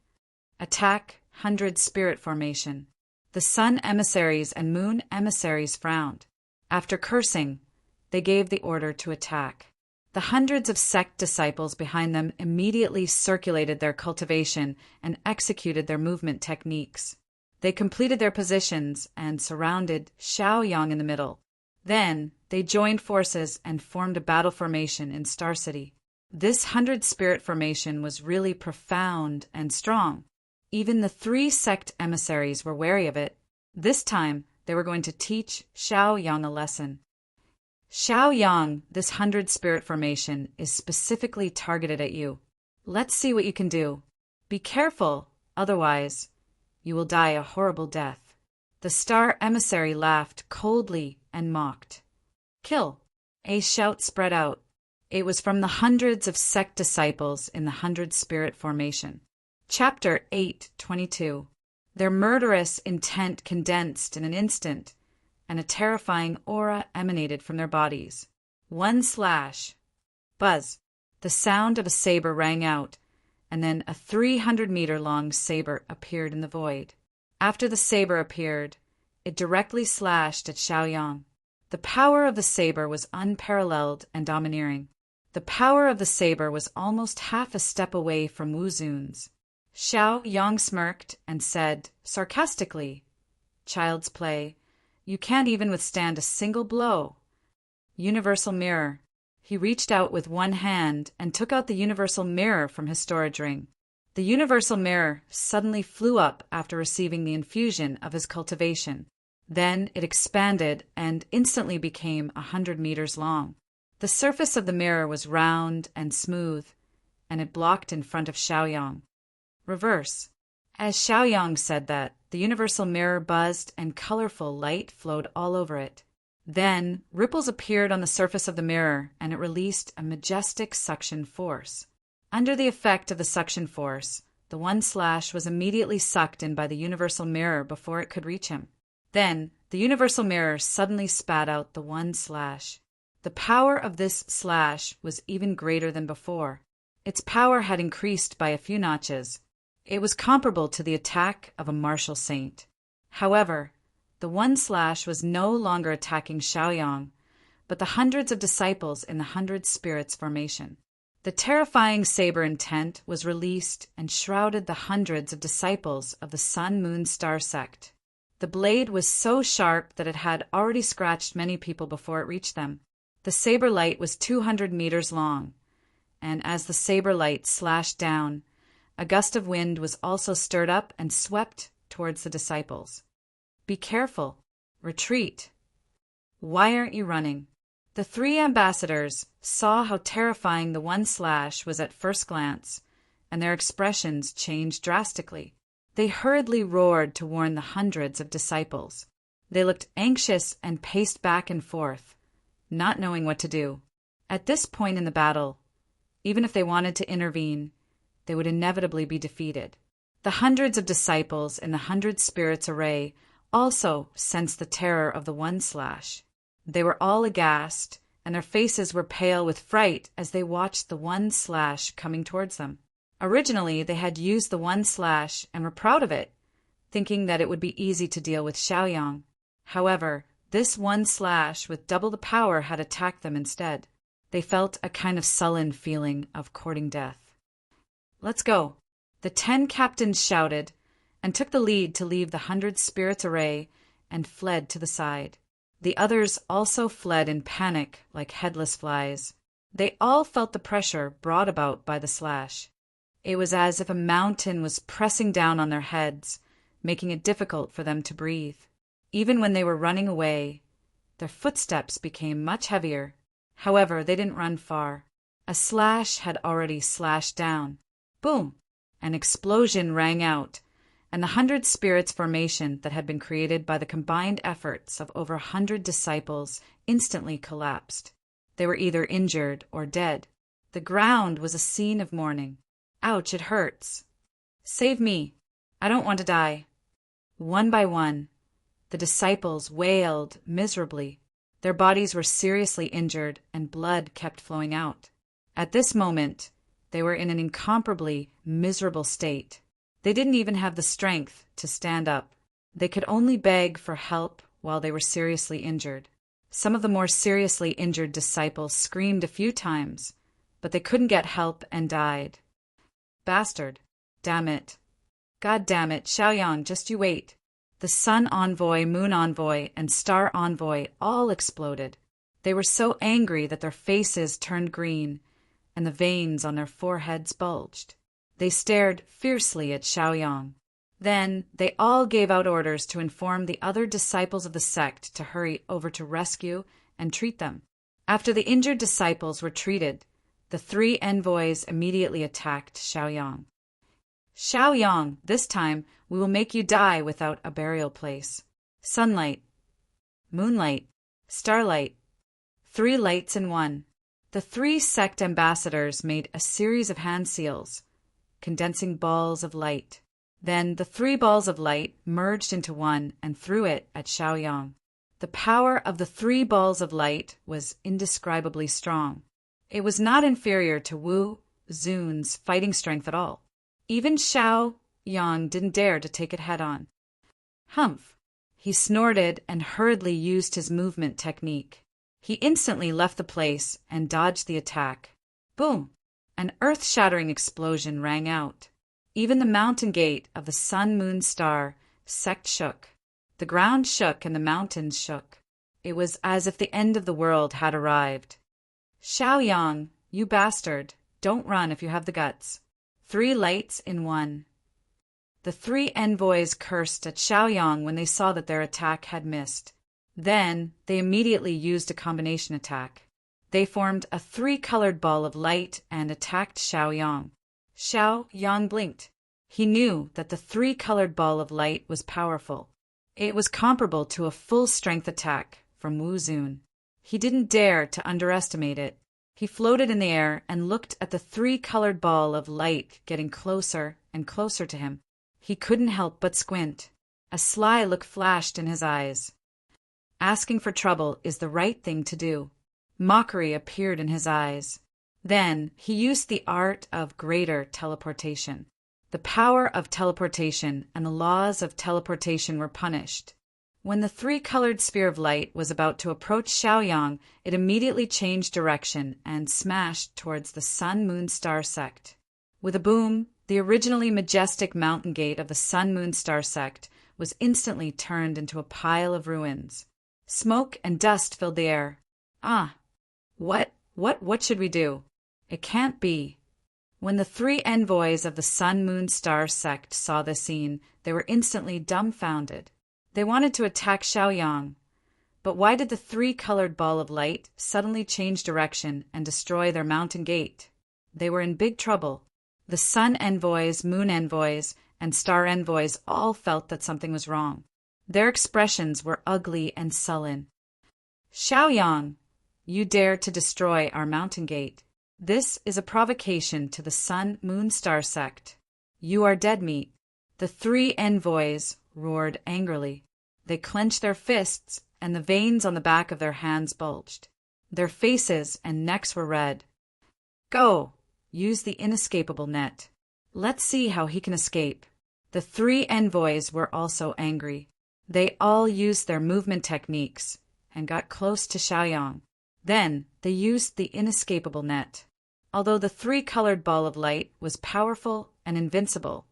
Attack 100 Spirit Formation." The Sun emissaries and Moon emissaries frowned. After cursing, they gave the order to attack. The hundreds of sect disciples behind them immediately circulated their cultivation and executed their movement techniques. They completed their positions and surrounded Xiaoyang in the middle. Then they joined forces and formed a battle formation in Star City. This 100 Spirit Formation was really profound and strong. Even the three sect emissaries were wary of it. This time, they were going to teach Xiaoyang a lesson. "Xiaoyang, this 100 Spirit Formation is specifically targeted at you. Let's see what you can do. Be careful, otherwise you will die a horrible death." The Star Emissary laughed coldly and mocked. "Kill!" A shout spread out. It was from the hundreds of sect disciples in the 100 Spirit Formation. Chapter 8:22. Their murderous intent condensed in an instant, and a terrifying aura emanated from their bodies. One slash. Buzz. The sound of a saber rang out, and then a 300-meter-long saber appeared in the void. After the saber appeared, it directly slashed at Xiaoyang. The power of the saber was unparalleled and domineering. The power of the saber was almost half a step away from Wu Zun's. Xiaoyang smirked and said, sarcastically, "Child's play. You can't even withstand a single blow." Universal Mirror. He reached out with one hand and took out the Universal Mirror from his storage ring. The Universal Mirror suddenly flew up after receiving the infusion of his cultivation. Then it expanded and instantly became 100 meters long. The surface of the mirror was round and smooth, and it blocked in front of Xiaoyang. Reverse. As Xiaoyang said that, the Universal Mirror buzzed and colorful light flowed all over it. Then ripples appeared on the surface of the mirror, and it released a majestic suction force. Under the effect of the suction force, the one slash was immediately sucked in by the Universal Mirror before it could reach him. Then the Universal Mirror suddenly spat out the one slash. The power of this slash was even greater than before. Its power had increased by a few notches. It was comparable to the attack of a martial saint. However, the one slash was no longer attacking Xiaoyang, but the hundreds of disciples in the 100 Spirits Formation. The terrifying saber intent was released and shrouded the hundreds of disciples of the Sun Moon Star sect. The blade was so sharp that it had already scratched many people before it reached them. The saber light was 200 meters long, and as the saber light slashed down, a gust of wind was also stirred up and swept towards the disciples. "Be careful. Retreat. Why aren't you running?" The three ambassadors saw how terrifying the one slash was at first glance, and their expressions changed drastically. They hurriedly roared to warn the hundreds of disciples. They looked anxious and paced back and forth, not knowing what to do. At this point in the battle, even if they wanted to intervene, they would inevitably be defeated. The hundreds of disciples in the 100 Spirits Array also sensed the terror of the one slash. They were all aghast, and their faces were pale with fright as they watched the one slash coming towards them. Originally, they had used the one slash and were proud of it, thinking that it would be easy to deal with Xiaoyang. However, this one slash with double the power had attacked them instead. They felt a kind of sullen feeling of courting death. "Let's go," the 10 captains shouted, and took the lead to leave the 100 spirits array and fled to the side. The others also fled in panic like headless flies. They all felt the pressure brought about by the slash. It was as if a mountain was pressing down on their heads, making it difficult for them to breathe. Even when they were running away, their footsteps became much heavier. However, they didn't run far. A slash had already slashed down. Boom! An explosion rang out, and the 100 spirits formation that had been created by the combined efforts of over 100 disciples instantly collapsed. They were either injured or dead. The ground was a scene of mourning. "Ouch, it hurts. Save me. I don't want to die." One by one, the disciples wailed miserably. Their bodies were seriously injured and blood kept flowing out. At this moment, they were in an incomparably miserable state. They didn't even have the strength to stand up. They could only beg for help while they were seriously injured. Some of the more seriously injured disciples screamed a few times, but they couldn't get help and died. "Bastard. Damn it. God damn it, Xiaoyang, just you wait." The Sun Envoy, Moon Envoy, and Star Envoy all exploded. They were so angry that their faces turned green, and the veins on their foreheads bulged. They stared fiercely at Xiaoyang. Then they all gave out orders to inform the other disciples of the sect to hurry over to rescue and treat them. After the injured disciples were treated, the 3 envoys immediately attacked Xiaoyang. "Xiaoyang, this time we will make you die without a burial place. Sunlight, moonlight, starlight, 3 lights in one." The 3 sect ambassadors made a series of hand seals, condensing balls of light. Then the 3 balls of light merged into one and threw it at Xiaoyang. The power of the 3 balls of light was indescribably strong. It was not inferior to Wu Zun's fighting strength at all. Even Xiaoyang didn't dare to take it head-on. "Humph!" He snorted and hurriedly used his movement technique. He instantly left the place and dodged the attack. Boom! An earth-shattering explosion rang out. Even the mountain gate of the Sun-Moon-Star sect shook. The ground shook and the mountains shook. It was as if the end of the world had arrived. "Xiaoyang, you bastard, don't run if you have the guts. 3 lights in one." The 3 envoys cursed at Xiaoyang when they saw that their attack had missed. Then they immediately used a combination attack. They formed a 3-colored ball of light and attacked Xiaoyang. Xiaoyang blinked. He knew that the 3-colored ball of light was powerful. It was comparable to a full-strength attack from Wu Zun. He didn't dare to underestimate it. He floated in the air and looked at the 3-colored ball of light getting closer and closer to him. He couldn't help but squint. A sly look flashed in his eyes. Asking for trouble is the right thing to do. Mockery appeared in his eyes. Then he used the art of greater teleportation. The power of teleportation and the laws of teleportation were punished. When the 3-colored sphere of light was about to approach Xiaoyang, it immediately changed direction and smashed towards the Sun-Moon-Star sect. With a boom, the originally majestic mountain gate of the Sun-Moon-Star sect was instantly turned into a pile of ruins. Smoke and dust filled the air. "Ah, what should we do? It can't be." When the 3 envoys of the Sun-Moon-Star sect saw this scene, they were instantly dumbfounded. They wanted to attack Xiaoyang, but why did the 3-colored ball of light suddenly change direction and destroy their mountain gate? They were in big trouble. The Sun envoys, Moon envoys, and Star envoys all felt that something was wrong. Their expressions were ugly and sullen. "Xiaoyang, you dared to destroy our mountain gate. This is a provocation to the Sun-Moon-Star sect. You are dead meat." The 3 envoys roared angrily. They clenched their fists, and the veins on the back of their hands bulged. Their faces and necks were red. "Go! Use the inescapable net." Let's see how he can escape. The three envoys were also angry. They all used their movement techniques and got close to Xiaoyang. Then they used the inescapable net. Although the three-colored ball of light was powerful and invincible,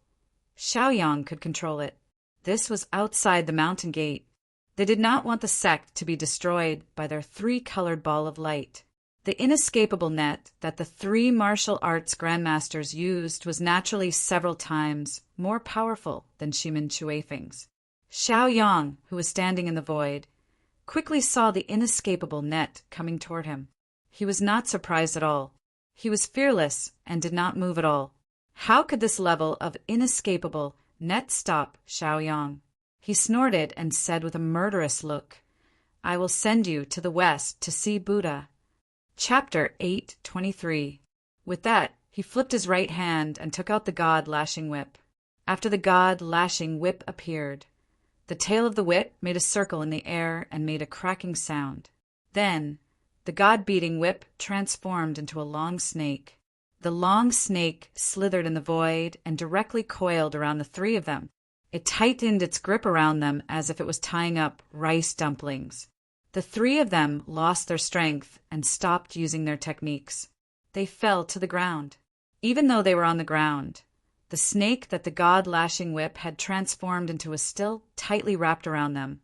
Xiaoyang could control it. This was outside the mountain gate. They did not want the sect to be destroyed by their three-colored ball of light. The inescapable net that the three martial arts grandmasters used was naturally several times more powerful than Shimin Shuifeng's. Xiaoyang, who was standing in the void, quickly saw the inescapable net coming toward him. He was not surprised at all. He was fearless and did not move at all. How could this level of inescapable net stop Xiaoyang? He snorted and said with a murderous look, "I will send you to the west to see Buddha." Chapter 8:23. With that, he flipped his right hand and took out the god-lashing whip. After the god-lashing whip appeared, the tail of the whip made a circle in the air and made a cracking sound. Then, the god-beating whip transformed into a long snake. The long snake slithered in the void and directly coiled around the three of them. It tightened its grip around them as if it was tying up rice dumplings. The three of them lost their strength and stopped using their techniques. They fell to the ground. Even though they were on the ground, the snake that the god-lashing whip had transformed into was still tightly wrapped around them,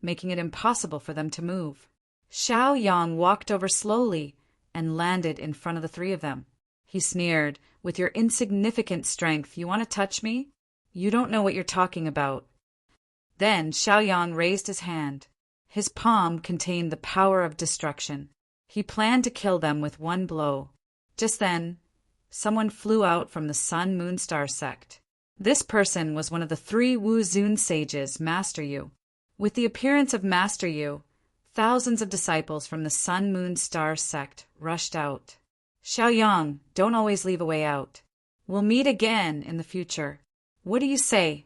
making it impossible for them to move. Xiaoyang walked over slowly and landed in front of the three of them. He sneered, "With your insignificant strength, you want to touch me? You don't know what you're talking about." Then Xiaoyang raised his hand. His palm contained the power of destruction. He planned to kill them with one blow. Just then, someone flew out from the Sun Moon Star sect. This person was one of the three Wu Zun sages, Master Yu. With the appearance of Master Yu, thousands of disciples from the Sun Moon Star sect rushed out. "Xiaoyang, don't always leave a way out. We'll meet again in the future. What do you say?"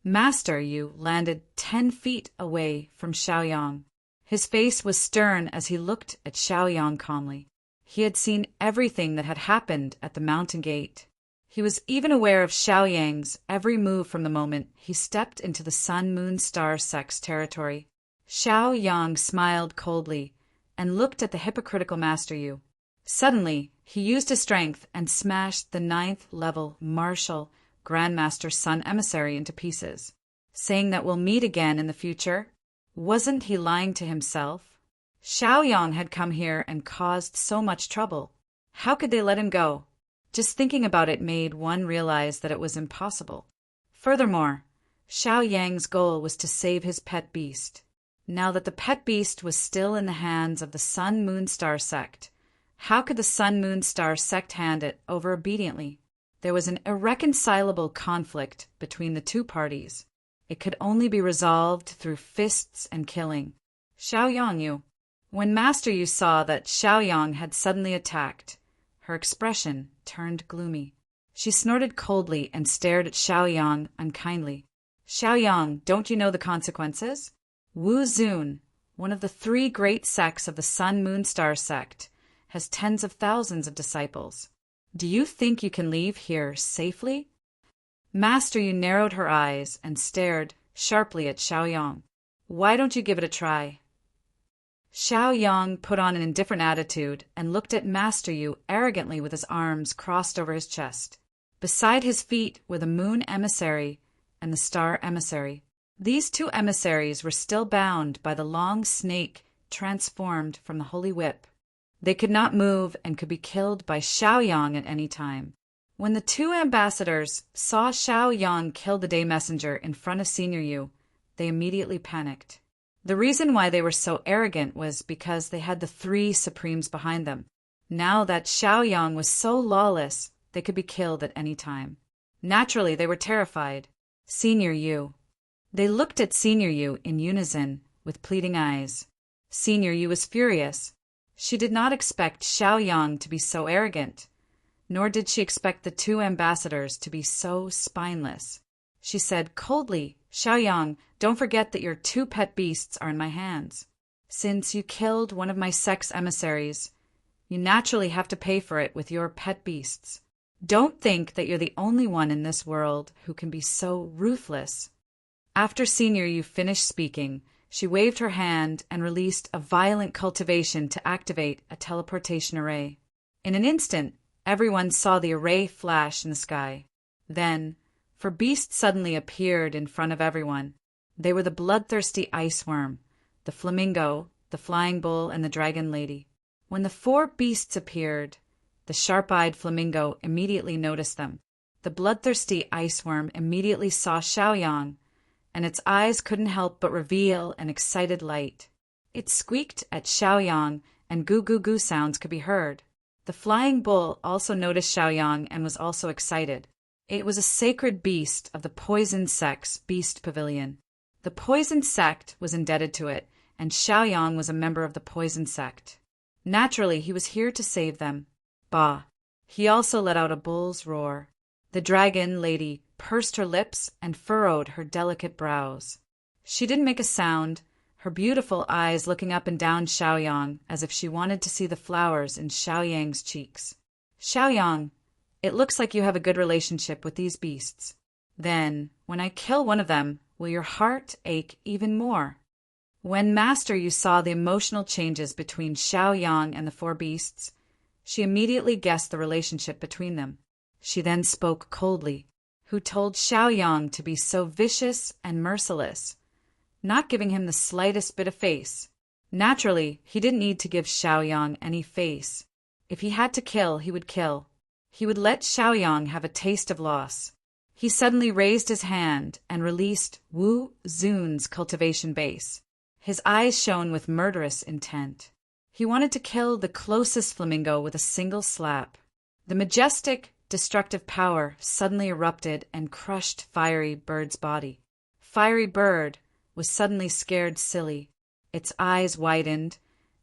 Master Yu landed 10 feet away from Xiaoyang. His face was stern as he looked at Xiaoyang calmly. He had seen everything that had happened at the mountain gate. He was even aware of Xiaoyang's every move from the moment he stepped into the Sun Moon Star sect's territory. Xiaoyang smiled coldly and looked at the hypocritical Master Yu. Suddenly, he used his strength and smashed the 9th-level martial Grandmaster Sun Emissary into pieces, saying that we'll meet again in the future. Wasn't he lying to himself? Xiaoyang had come here and caused so much trouble. How could they let him go? Just thinking about it made one realize that it was impossible. Furthermore, Xiaoyang's goal was to save his pet beast. Now that the pet beast was still in the hands of the Sun Moon Star sect, how could the Sun Moon Star sect hand it over obediently? There was an irreconcilable conflict between the two parties. It could only be resolved through fists and killing. Xiaoyang Yu. When Master Yu saw that Xiaoyang had suddenly attacked, her expression turned gloomy. She snorted coldly and stared at Xiaoyang unkindly. "Xiaoyang, don't you know the consequences? Wu Zun, one of the three great sects of the Sun Moon Star sect, has tens of thousands of disciples. Do you think you can leave here safely?" Master Yu narrowed her eyes and stared sharply at Xiaoyang. "Why don't you give it a try?" Xiaoyang put on an indifferent attitude and looked at Master Yu arrogantly with his arms crossed over his chest. Beside his feet were the Moon Emissary and the Star Emissary. These two emissaries were still bound by the long snake transformed from the Holy Whip. They could not move and could be killed by Xiaoyang at any time. When the two ambassadors saw Xiaoyang kill the day messenger in front of Senior Yu, they immediately panicked. The reason why they were so arrogant was because they had the three supremes behind them. Now that Xiaoyang was so lawless, they could be killed at any time. Naturally, they were terrified. Senior Yu. They looked at Senior Yu in unison, with pleading eyes. Senior Yu was furious. She did not expect Xiaoyang to be so arrogant, nor did she expect the two ambassadors to be so spineless. She said coldly, "Xiaoyang, don't forget that your two pet beasts are in my hands. Since you killed one of my sect's emissaries, you naturally have to pay for it with your pet beasts. Don't think that you're the only one in this world who can be so ruthless. After Senior Yu finished speaking, she waved her hand and released a violent cultivation to activate a teleportation array. In an instant, everyone saw the array flash in the sky. Then, four beasts suddenly appeared in front of everyone. They were the bloodthirsty ice worm, the flamingo, the flying bull, and the dragon lady. When the four beasts appeared, the sharp-eyed flamingo immediately noticed them. The bloodthirsty ice worm immediately saw Xiaoyang, and its eyes couldn't help but reveal an excited light. It squeaked at Xiaoyang, and goo-goo-goo sounds could be heard. The flying bull also noticed Xiaoyang and was also excited. It was a sacred beast of the Poison Sect's Beast Pavilion. The Poison Sect was indebted to it, and Xiaoyang was a member of the Poison Sect. Naturally, he was here to save them. Bah! He also let out a bull's roar. The dragon lady pursed her lips and furrowed her delicate brows. She didn't make a sound, her beautiful eyes looking up and down Xiaoyang as if she wanted to see the flowers in Xiaoyang's cheeks. Xiaoyang, it looks like you have a good relationship with these beasts. Then, when I kill one of them, will your heart ache even more? When Master Yu saw the emotional changes between Xiaoyang and the four beasts, she immediately guessed the relationship between them. She then spoke coldly. Who told Xiaoyang to be so vicious and merciless, not giving him the slightest bit of face? Naturally, he didn't need to give Xiaoyang any face. If he had to kill, he would kill. He would let Xiaoyang have a taste of loss. He suddenly raised his hand and released Wu Zun's cultivation base. His eyes shone with murderous intent. He wanted to kill the closest flamingo with a single slap. The majestic, destructive power suddenly erupted and crushed Fiery Bird's body. Fiery Bird was suddenly scared silly. Its eyes widened,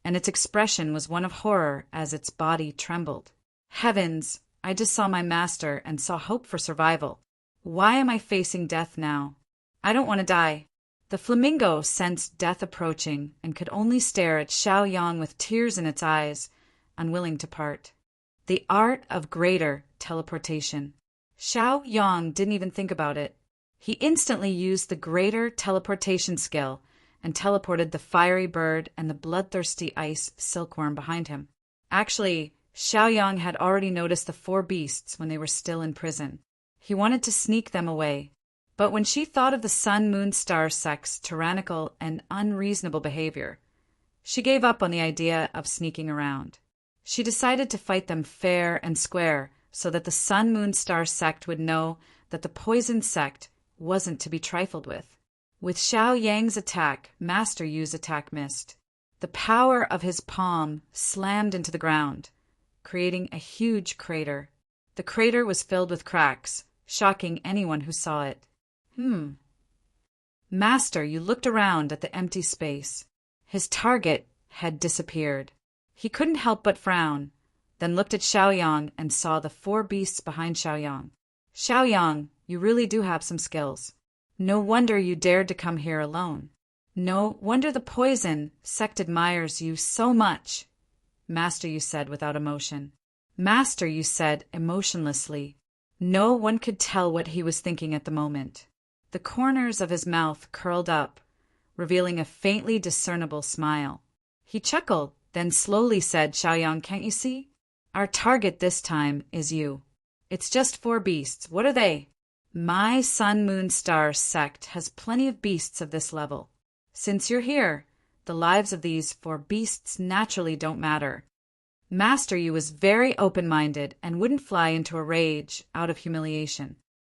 and its expression was one of horror as its body trembled. Heavens! I just saw my master and saw hope for survival. Why am I facing death now? I don't want to die. The flamingo sensed death approaching and could only stare at Xiaoyang with tears in its eyes, unwilling to part. The art of greater teleportation. Xiaoyang didn't even think about it. He instantly used the greater teleportation skill and teleported the Fiery Bird and the bloodthirsty ice silkworm behind him. Actually, Xiaoyang had already noticed the four beasts when they were still in prison. He wanted to sneak them away. But when she thought of the Sun Moon Star Sect's tyrannical and unreasonable behavior, she gave up on the idea of sneaking around. She decided to fight them fair and square so that the Sun Moon Star Sect would know that the Poison Sect wasn't to be trifled with. With Xiaoyang's attack, Master Yu's attack missed. The power of his palm slammed into the ground, creating a huge crater. The crater was filled with cracks, shocking anyone who saw it. Master Yu looked around at the empty space. His target had disappeared. He couldn't help but frown, then looked at Xiaoyang and saw the four beasts behind Xiaoyang. Xiaoyang, you really do have some skills. No wonder you dared to come here alone. No wonder the Poison Sect admires you so much, Master Yu said without emotion. Master Yu said emotionlessly. No one could tell what he was thinking at the moment. The corners of his mouth curled up, revealing a faintly discernible smile. He chuckled, then slowly said, Xiaoyang, can't you see? Our target this time is you. It's just four beasts. What are they? My Sun Moon Star Sect has plenty of beasts of this level. Since you're here, the lives of these four beasts naturally don't matter. Master Yu was very open-minded and wouldn't fly into a rage out of humiliation.